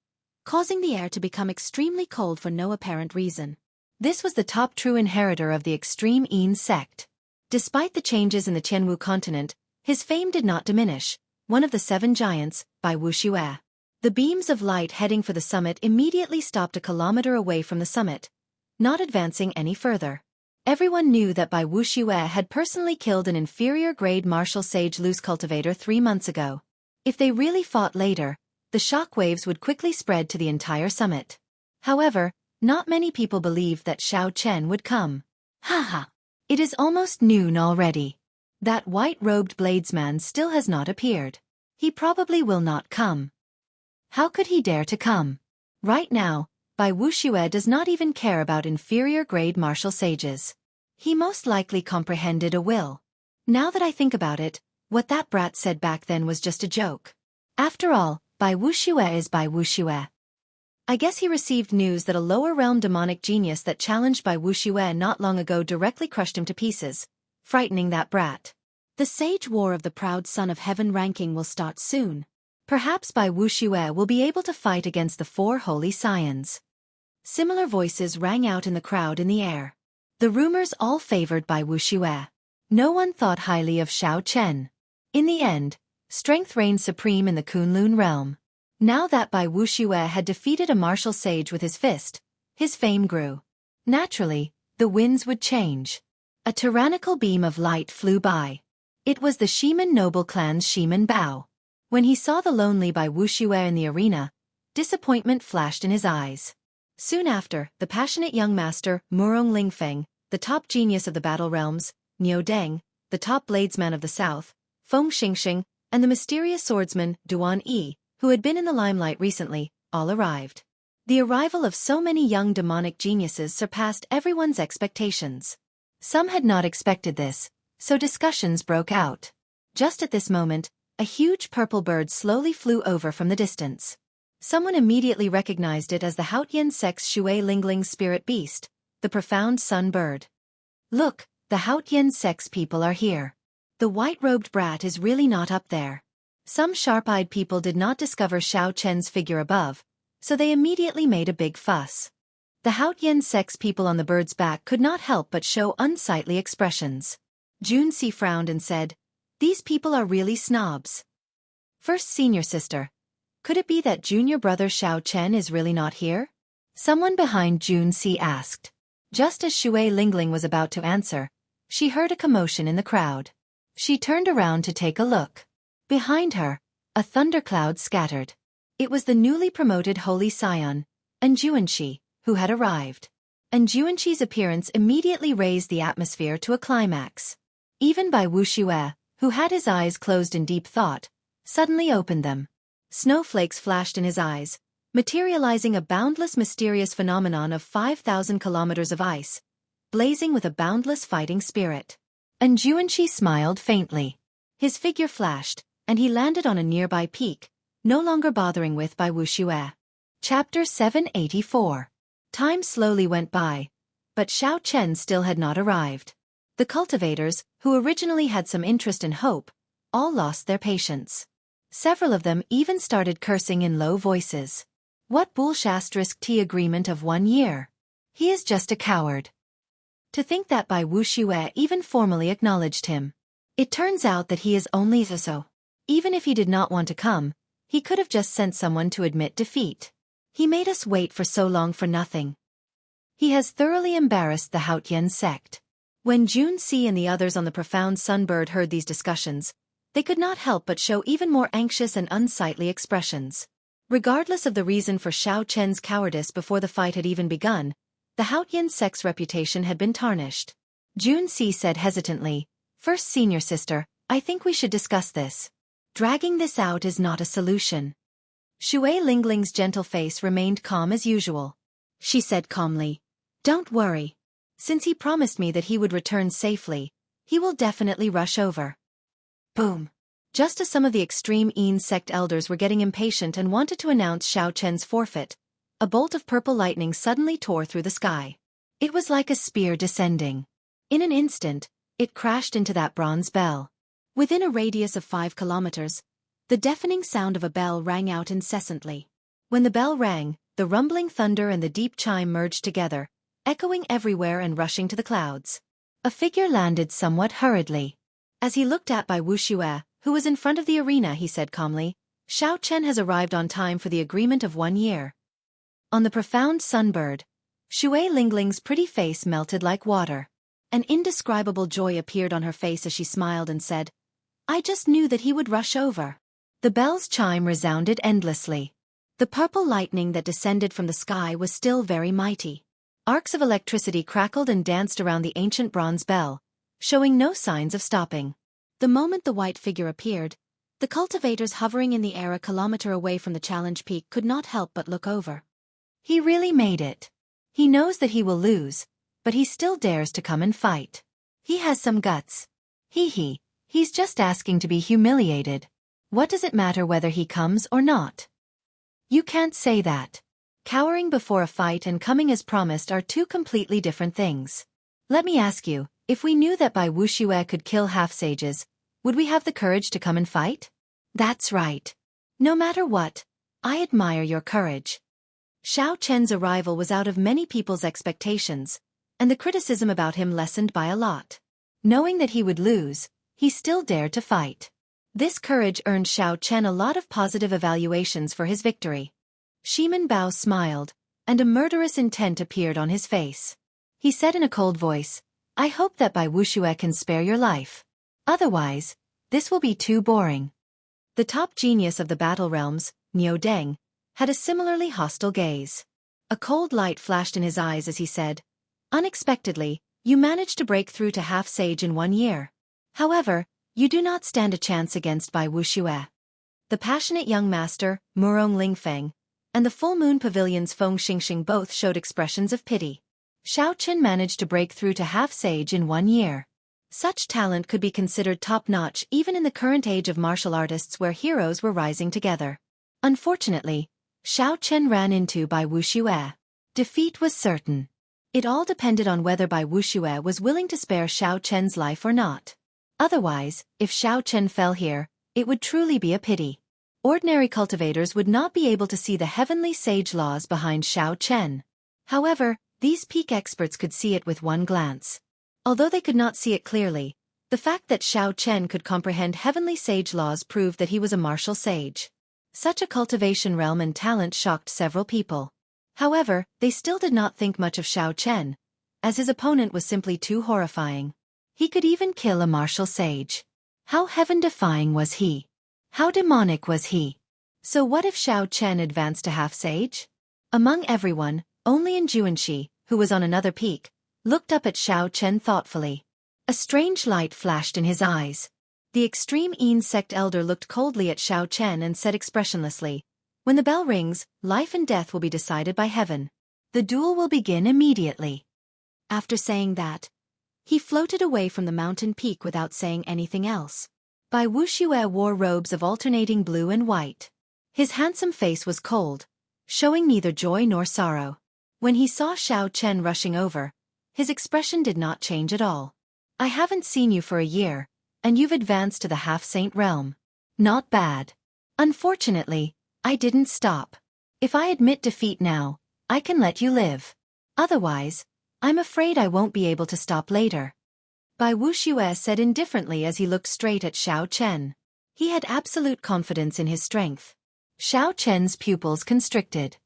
causing the air to become extremely cold for no apparent reason. This was the top true inheritor of the Extreme Yin sect. Despite the changes in the Jianghu continent, his fame did not diminish. One of the 7 giants, by Wuxia. The beams of light heading for the summit immediately stopped a kilometer away from the summit, not advancing any further. Everyone knew that Bai Wuxia had personally killed an inferior-grade martial sage loose cultivator 3 months ago. If they really fought later, the shockwaves would quickly spread to the entire summit. However, not many people believed that Xiao Chen would come. Haha! It is almost noon already. That white-robed bladesman still has not appeared. He probably will not come. How could he dare to come? Right now, Bai Wuxia does not even care about inferior-grade martial sages. He most likely comprehended a will. Now that I think about it, what that brat said back then was just a joke. After all, Bai Wuxia is Bai Wuxia. I guess he received news that a lower-realm demonic genius that challenged Bai Wuxia not long ago directly crushed him to pieces, frightening that brat. The Sage War of the Proud Son of Heaven ranking will start soon. Perhaps Bai Wuxia will be able to fight against the 4 holy scions. Similar voices rang out in the crowd in the air. The rumors all favored Bai Wuxia. No one thought highly of Xiao Chen. In the end, strength reigned supreme in the Kunlun realm. Now that Bai Wuxia had defeated a martial sage with his fist, his fame grew. Naturally, the winds would change. A tyrannical beam of light flew by. It was the Shiman noble clan's Shiman Bao. When he saw the lonely Bai Wuxia in the arena, disappointment flashed in his eyes. Soon after, the passionate young master, Murong Lingfeng, the top genius of the battle realms, Niu Deng, the top bladesman of the south, Feng Xingxing, and the mysterious swordsman, Duan Yi, who had been in the limelight recently, all arrived. The arrival of so many young demonic geniuses surpassed everyone's expectations. Some had not expected this, so discussions broke out. Just at this moment, a huge purple bird slowly flew over from the distance. Someone immediately recognized it as the Haotian sex Shui Lingling's spirit beast, the profound sun bird. Look, the Haotian sex people are here. The white-robed brat is really not up there. Some sharp-eyed people did not discover Xiao Chen's figure above, so they immediately made a big fuss. The Haotian sex people on the bird's back could not help but show unsightly expressions. Junxi frowned and said, "These people are really snobs." First senior sister. Could it be that junior brother Xiao Chen is really not here? Someone behind Junxi asked. Just as Shui Lingling was about to answer, she heard a commotion in the crowd. She turned around to take a look. Behind her, a thundercloud scattered. It was the newly promoted Holy Scion, Anjuanxi, who had arrived. Anjuanxi's appearance immediately raised the atmosphere to a climax. Even by Wuxia, who had his eyes closed in deep thought, suddenly opened them. Snowflakes flashed in his eyes, materializing a boundless mysterious phenomenon of 5,000 kilometers of ice, blazing with a boundless fighting spirit. Anjuanxi smiled faintly. His figure flashed, and he landed on a nearby peak, no longer bothering with by Wuxia. Chapter 784. Time slowly went by, but Xiao Chen still had not arrived. The cultivators, who originally had some interest and hope, all lost their patience. Several of them even started cursing in low voices. What bullshit agreement of 1 year? He is just a coward. To think that Bai Wuxia even formally acknowledged him. It turns out that he is only so. Even if he did not want to come, he could have just sent someone to admit defeat. He made us wait for so long for nothing. He has thoroughly embarrassed the Haotian sect. When Junxi and the others on the profound sunbird heard these discussions, they could not help but show even more anxious and unsightly expressions. Regardless of the reason for Xiao Chen's cowardice before the fight had even begun, the Haotian sect's reputation had been tarnished. Junxi said hesitantly, "First senior sister, I think we should discuss this. Dragging this out is not a solution." Shui Lingling's gentle face remained calm as usual. She said calmly, "Don't worry. Since he promised me that he would return safely, he will definitely rush over." Boom. Just as some of the extreme Yin sect elders were getting impatient and wanted to announce Xiao Chen's forfeit, a bolt of purple lightning suddenly tore through the sky. It was like a spear descending. In an instant, it crashed into that bronze bell. Within a radius of 5 kilometers, the deafening sound of a bell rang out incessantly. When the bell rang, the rumbling thunder and the deep chime merged together, echoing everywhere and rushing to the clouds. A figure landed somewhat hurriedly. As he looked at Bai Wuxia, who was in front of the arena, he said calmly, "Xiao Chen has arrived on time for the agreement of 1 year." On the profound sunbird, Shui Lingling's pretty face melted like water. An indescribable joy appeared on her face as she smiled and said, "I just knew that he would rush over." The bell's chime resounded endlessly. The purple lightning that descended from the sky was still very mighty. Arcs of electricity crackled and danced around the ancient bronze bell, showing no signs of stopping. The moment the white figure appeared, the cultivators hovering in the air a kilometer away from the challenge peak could not help but look over. He really made it. He knows that he will lose, but he still dares to come and fight. He has some guts. He's just asking to be humiliated. What does it matter whether he comes or not? You can't say that. Cowering before a fight and coming as promised are two completely different things. Let me ask you, if we knew that Bai Wuxia could kill half-sages, would we have the courage to come and fight? That's right. No matter what, I admire your courage. Xiao Chen's arrival was out of many people's expectations, and the criticism about him lessened by a lot. Knowing that he would lose, he still dared to fight. This courage earned Xiao Chen a lot of positive evaluations for his victory. Shiman Bao smiled, and a murderous intent appeared on his face. He said in a cold voice, "I hope that Bai Wuxia can spare your life. Otherwise, this will be too boring." The top genius of the battle realms, Niu Deng, had a similarly hostile gaze. A cold light flashed in his eyes as he said, "Unexpectedly, you managed to break through to half-sage in 1 year. However, you do not stand a chance against Bai Wuxia." the passionate young master, Murong Lingfeng, and the full moon pavilion's Feng Xingxing both showed expressions of pity. Xiao Chen managed to break through to half-sage in 1 year. Such talent could be considered top-notch even in the current age of martial artists where heroes were rising together. Unfortunately, Xiao Chen ran into Bai Wuxia. Defeat was certain. It all depended on whether Bai Wuxia was willing to spare Xiao Chen's life or not. Otherwise, if Xiao Chen fell here, it would truly be a pity. Ordinary cultivators would not be able to see the heavenly sage laws behind Xiao Chen. However, these peak experts could see it with one glance. Although they could not see it clearly, the fact that Xiao Chen could comprehend heavenly sage laws proved that he was a martial sage. Such a cultivation realm and talent shocked several people. However, they still did not think much of Xiao Chen, as his opponent was simply too horrifying. He could even kill a martial sage. How heaven-defying was he? How demonic was he? So what if Xiao Chen advanced to half-sage? Among everyone, only Jianghu, who was on another peak, looked up at Xiao Chen thoughtfully. A strange light flashed in his eyes. The extreme Yin sect elder looked coldly at Xiao Chen and said expressionlessly, "When the bell rings, life and death will be decided by heaven. The duel will begin immediately." After saying that, he floated away from the mountain peak without saying anything else. Bai Wuxia wore robes of alternating blue and white. His handsome face was cold, showing neither joy nor sorrow. When he saw Xiao Chen rushing over, his expression did not change at all. "I haven't seen you for a year, and you've advanced to the half-saint realm. Not bad. Unfortunately, I didn't stop. If I admit defeat now, I can let you live. Otherwise, I'm afraid I won't be able to stop later." Bai Wuxia said indifferently as he looked straight at Xiao Chen. He had absolute confidence in his strength. Xiao Chen's pupils constricted.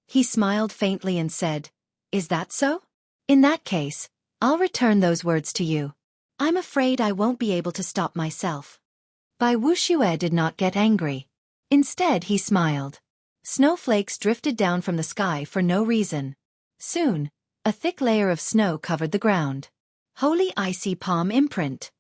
He smiled faintly and said, "Is that so? In that case, I'll return those words to you. I'm afraid I won't be able to stop myself." Bai Wuxia did not get angry. Instead, he smiled. Snowflakes drifted down from the sky for no reason. Soon, a thick layer of snow covered the ground. Holy icy palm imprint.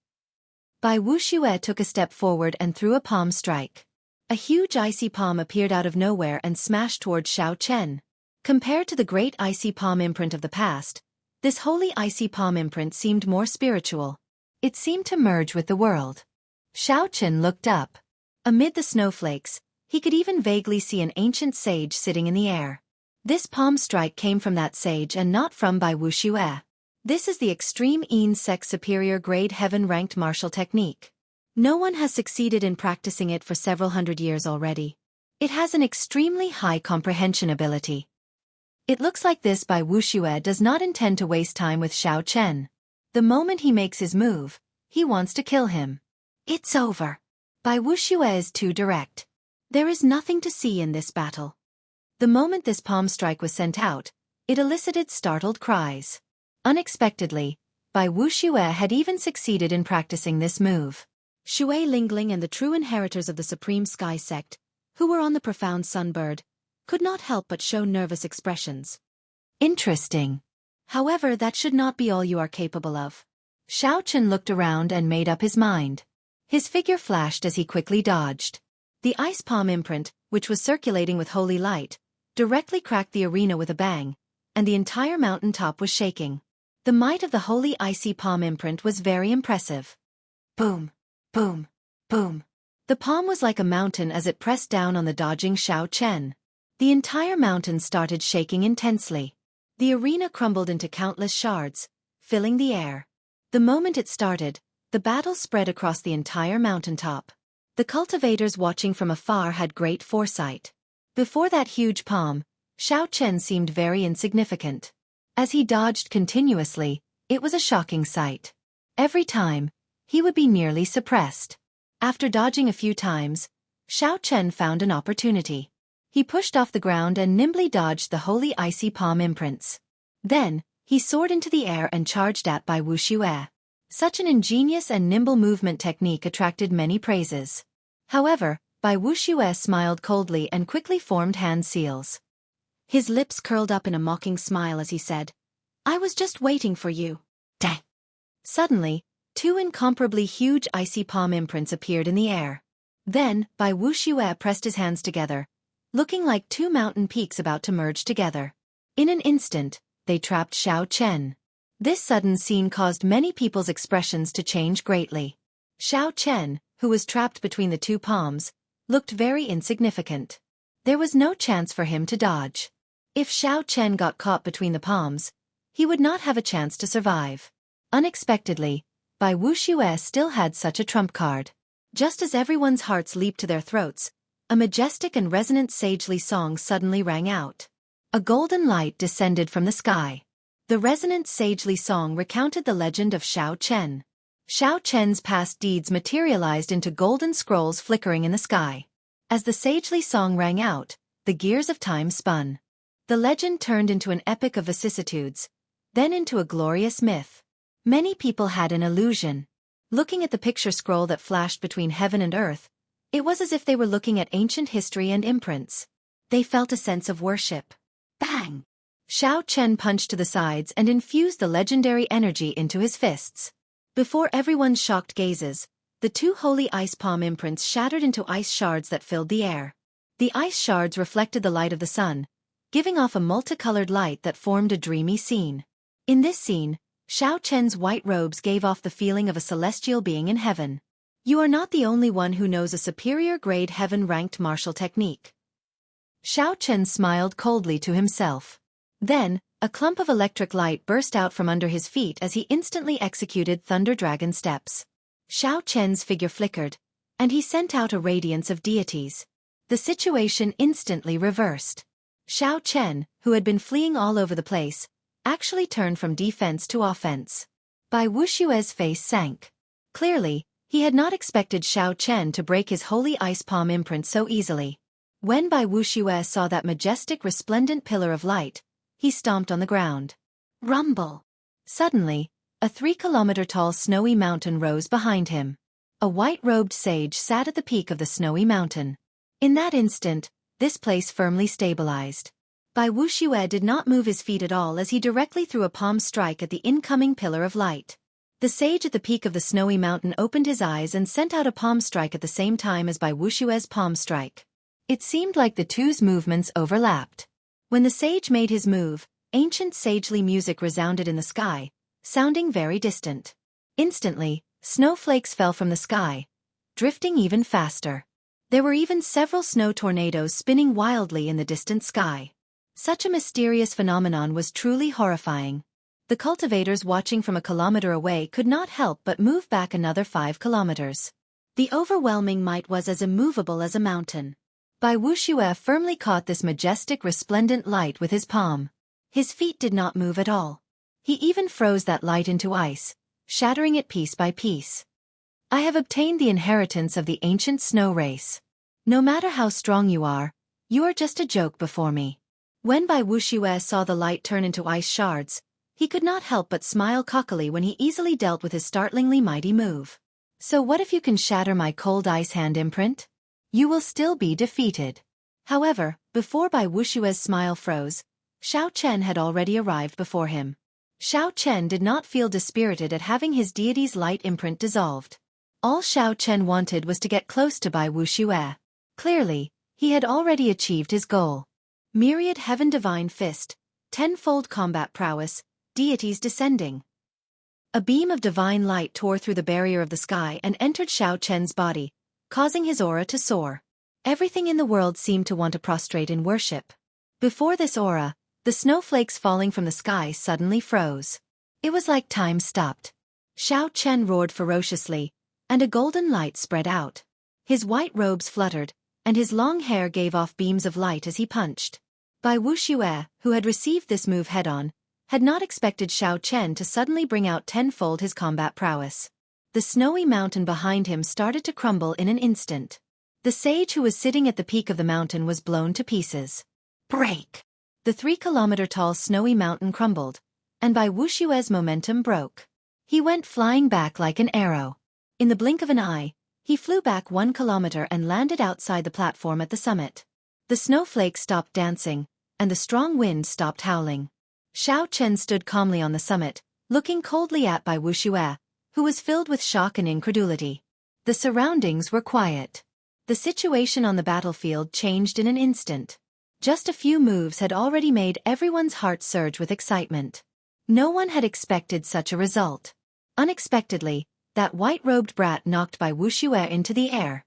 Bai Wuxia took a step forward and threw a palm strike. A huge icy palm appeared out of nowhere and smashed toward Xiao Chen. Compared to the great icy palm imprint of the past, this holy icy palm imprint seemed more spiritual. It seemed to merge with the world. Xiao Chen looked up. Amid the snowflakes, he could even vaguely see an ancient sage sitting in the air. This palm strike came from that sage and not from Bai Wuxia. This is the extreme Yin sect superior grade heaven-ranked martial technique. No one has succeeded in practicing it for several hundred years already. It has an extremely high comprehension ability. It looks like this Bai Wuxia does not intend to waste time with Xiao Chen. The moment he makes his move, he wants to kill him. It's over. Bai Wuxia is too direct. There is nothing to see in this battle. The moment this palm strike was sent out, it elicited startled cries. Unexpectedly, Bai Wuxia had even succeeded in practicing this move. Shui Lingling and the true inheritors of the Supreme Sky Sect, who were on the profound Sunbird, could not help but show nervous expressions. Interesting. However, that should not be all you are capable of. Xiao Chen looked around and made up his mind. His figure flashed as he quickly dodged. The ice palm imprint, which was circulating with holy light, directly cracked the arena with a bang, and the entire mountain top was shaking. The might of the holy icy palm imprint was very impressive. Boom, boom, boom. The palm was like a mountain as it pressed down on the dodging Xiao Chen. The entire mountain started shaking intensely. The arena crumbled into countless shards, filling the air. The moment it started, the battle spread across the entire mountaintop. The cultivators watching from afar had great foresight. Before that huge palm, Xiao Chen seemed very insignificant. As he dodged continuously, it was a shocking sight. Every time, he would be nearly suppressed. After dodging a few times, Xiao Chen found an opportunity. He pushed off the ground and nimbly dodged the holy icy palm imprints. Then, he soared into the air and charged at Bai Wuxia. Such an ingenious and nimble movement technique attracted many praises. However, Bai Wuxia smiled coldly and quickly formed hand seals. His lips curled up in a mocking smile as he said, "I was just waiting for you." Dang! Suddenly, two incomparably huge icy palm imprints appeared in the air. Then, Bai Wuxia pressed his hands together, looking like two mountain peaks about to merge together. In an instant, they trapped Xiao Chen. This sudden scene caused many people's expressions to change greatly. Xiao Chen, who was trapped between the two palms, looked very insignificant. There was no chance for him to dodge. If Xiao Chen got caught between the palms, he would not have a chance to survive. Unexpectedly, Bai Wuxia still had such a trump card. Just as everyone's hearts leaped to their throats, a majestic and resonant sagely song suddenly rang out. A golden light descended from the sky. The resonant sagely song recounted the legend of Xiao Chen. Xiao Chen's past deeds materialized into golden scrolls flickering in the sky. As the sagely song rang out, the gears of time spun. The legend turned into an epic of vicissitudes, then into a glorious myth. Many people had an illusion. Looking at the picture scroll that flashed between heaven and earth, it was as if they were looking at ancient history and imprints. They felt a sense of worship. Bang! Xiao Chen punched to the sides and infused the legendary energy into his fists. Before everyone's shocked gazes, the two holy ice palm imprints shattered into ice shards that filled the air. The ice shards reflected the light of the sun, giving off a multicolored light that formed a dreamy scene. In this scene, Xiao Chen's white robes gave off the feeling of a celestial being in heaven. You are not the only one who knows a superior grade heaven-ranked martial technique. Xiao Chen smiled coldly to himself. Then, a clump of electric light burst out from under his feet as he instantly executed Thunder Dragon steps. Xiao Chen's figure flickered, and he sent out a radiance of deities. The situation instantly reversed. Xiao Chen, who had been fleeing all over the place, actually turned from defense to offense. Bai Wuxia's face sank. Clearly, he had not expected Xiao Chen to break his holy ice palm imprint so easily. When Bai Wuxia saw that majestic resplendent pillar of light, he stomped on the ground. Rumble! Suddenly, a 3-kilometer-tall snowy mountain rose behind him. A white-robed sage sat at the peak of the snowy mountain. In that instant, this place firmly stabilized. Bai Wuxia did not move his feet at all as he directly threw a palm strike at the incoming pillar of light. The sage at the peak of the snowy mountain opened his eyes and sent out a palm strike at the same time as Bai Wuxia's palm strike. It seemed like the two's movements overlapped. When the sage made his move, ancient sagely music resounded in the sky, sounding very distant. Instantly, snowflakes fell from the sky, drifting even faster. There were even several snow tornadoes spinning wildly in the distant sky. Such a mysterious phenomenon was truly horrifying. The cultivators watching from a kilometer away could not help but move back another 5 kilometers. The overwhelming might was as immovable as a mountain. Bai Wuxia firmly caught this majestic resplendent light with his palm. His feet did not move at all. He even froze that light into ice, shattering it piece by piece. I have obtained the inheritance of the ancient snow race. No matter how strong you are just a joke before me. When Bai Wuxia saw the light turn into ice shards, he could not help but smile cockily when he easily dealt with his startlingly mighty move. So what if you can shatter my cold ice hand imprint? You will still be defeated. However, before Bai Wuxia's smile froze, Xiao Chen had already arrived before him. Xiao Chen did not feel dispirited at having his deity's light imprint dissolved. All Xiao Chen wanted was to get close to Bai Wuxia. Clearly, he had already achieved his goal. Myriad Heaven Divine Fist, tenfold combat prowess, deities descending. A beam of divine light tore through the barrier of the sky and entered Xiao Chen's body, causing his aura to soar. Everything in the world seemed to want to prostrate in worship. Before this aura, the snowflakes falling from the sky suddenly froze. It was like time stopped. Xiao Chen roared ferociously, and a golden light spread out. His white robes fluttered, and his long hair gave off beams of light as he punched. Bai Wuxia, who had received this move head-on, had not expected Xiao Chen to suddenly bring out tenfold his combat prowess. The snowy mountain behind him started to crumble in an instant. The sage who was sitting at the peak of the mountain was blown to pieces. Break! The 3-kilometer-tall snowy mountain crumbled, and Bai Wuxia's momentum broke. He went flying back like an arrow. In the blink of an eye, he flew back 1 kilometer and landed outside the platform at the summit. The snowflakes stopped dancing, and the strong wind stopped howling. Xiao Chen stood calmly on the summit, looking coldly at Bai Wuxia, who was filled with shock and incredulity. The surroundings were quiet. The situation on the battlefield changed in an instant. Just a few moves had already made everyone's heart surge with excitement. No one had expected such a result. Unexpectedly, that white-robed brat knocked by Wuxia into the air.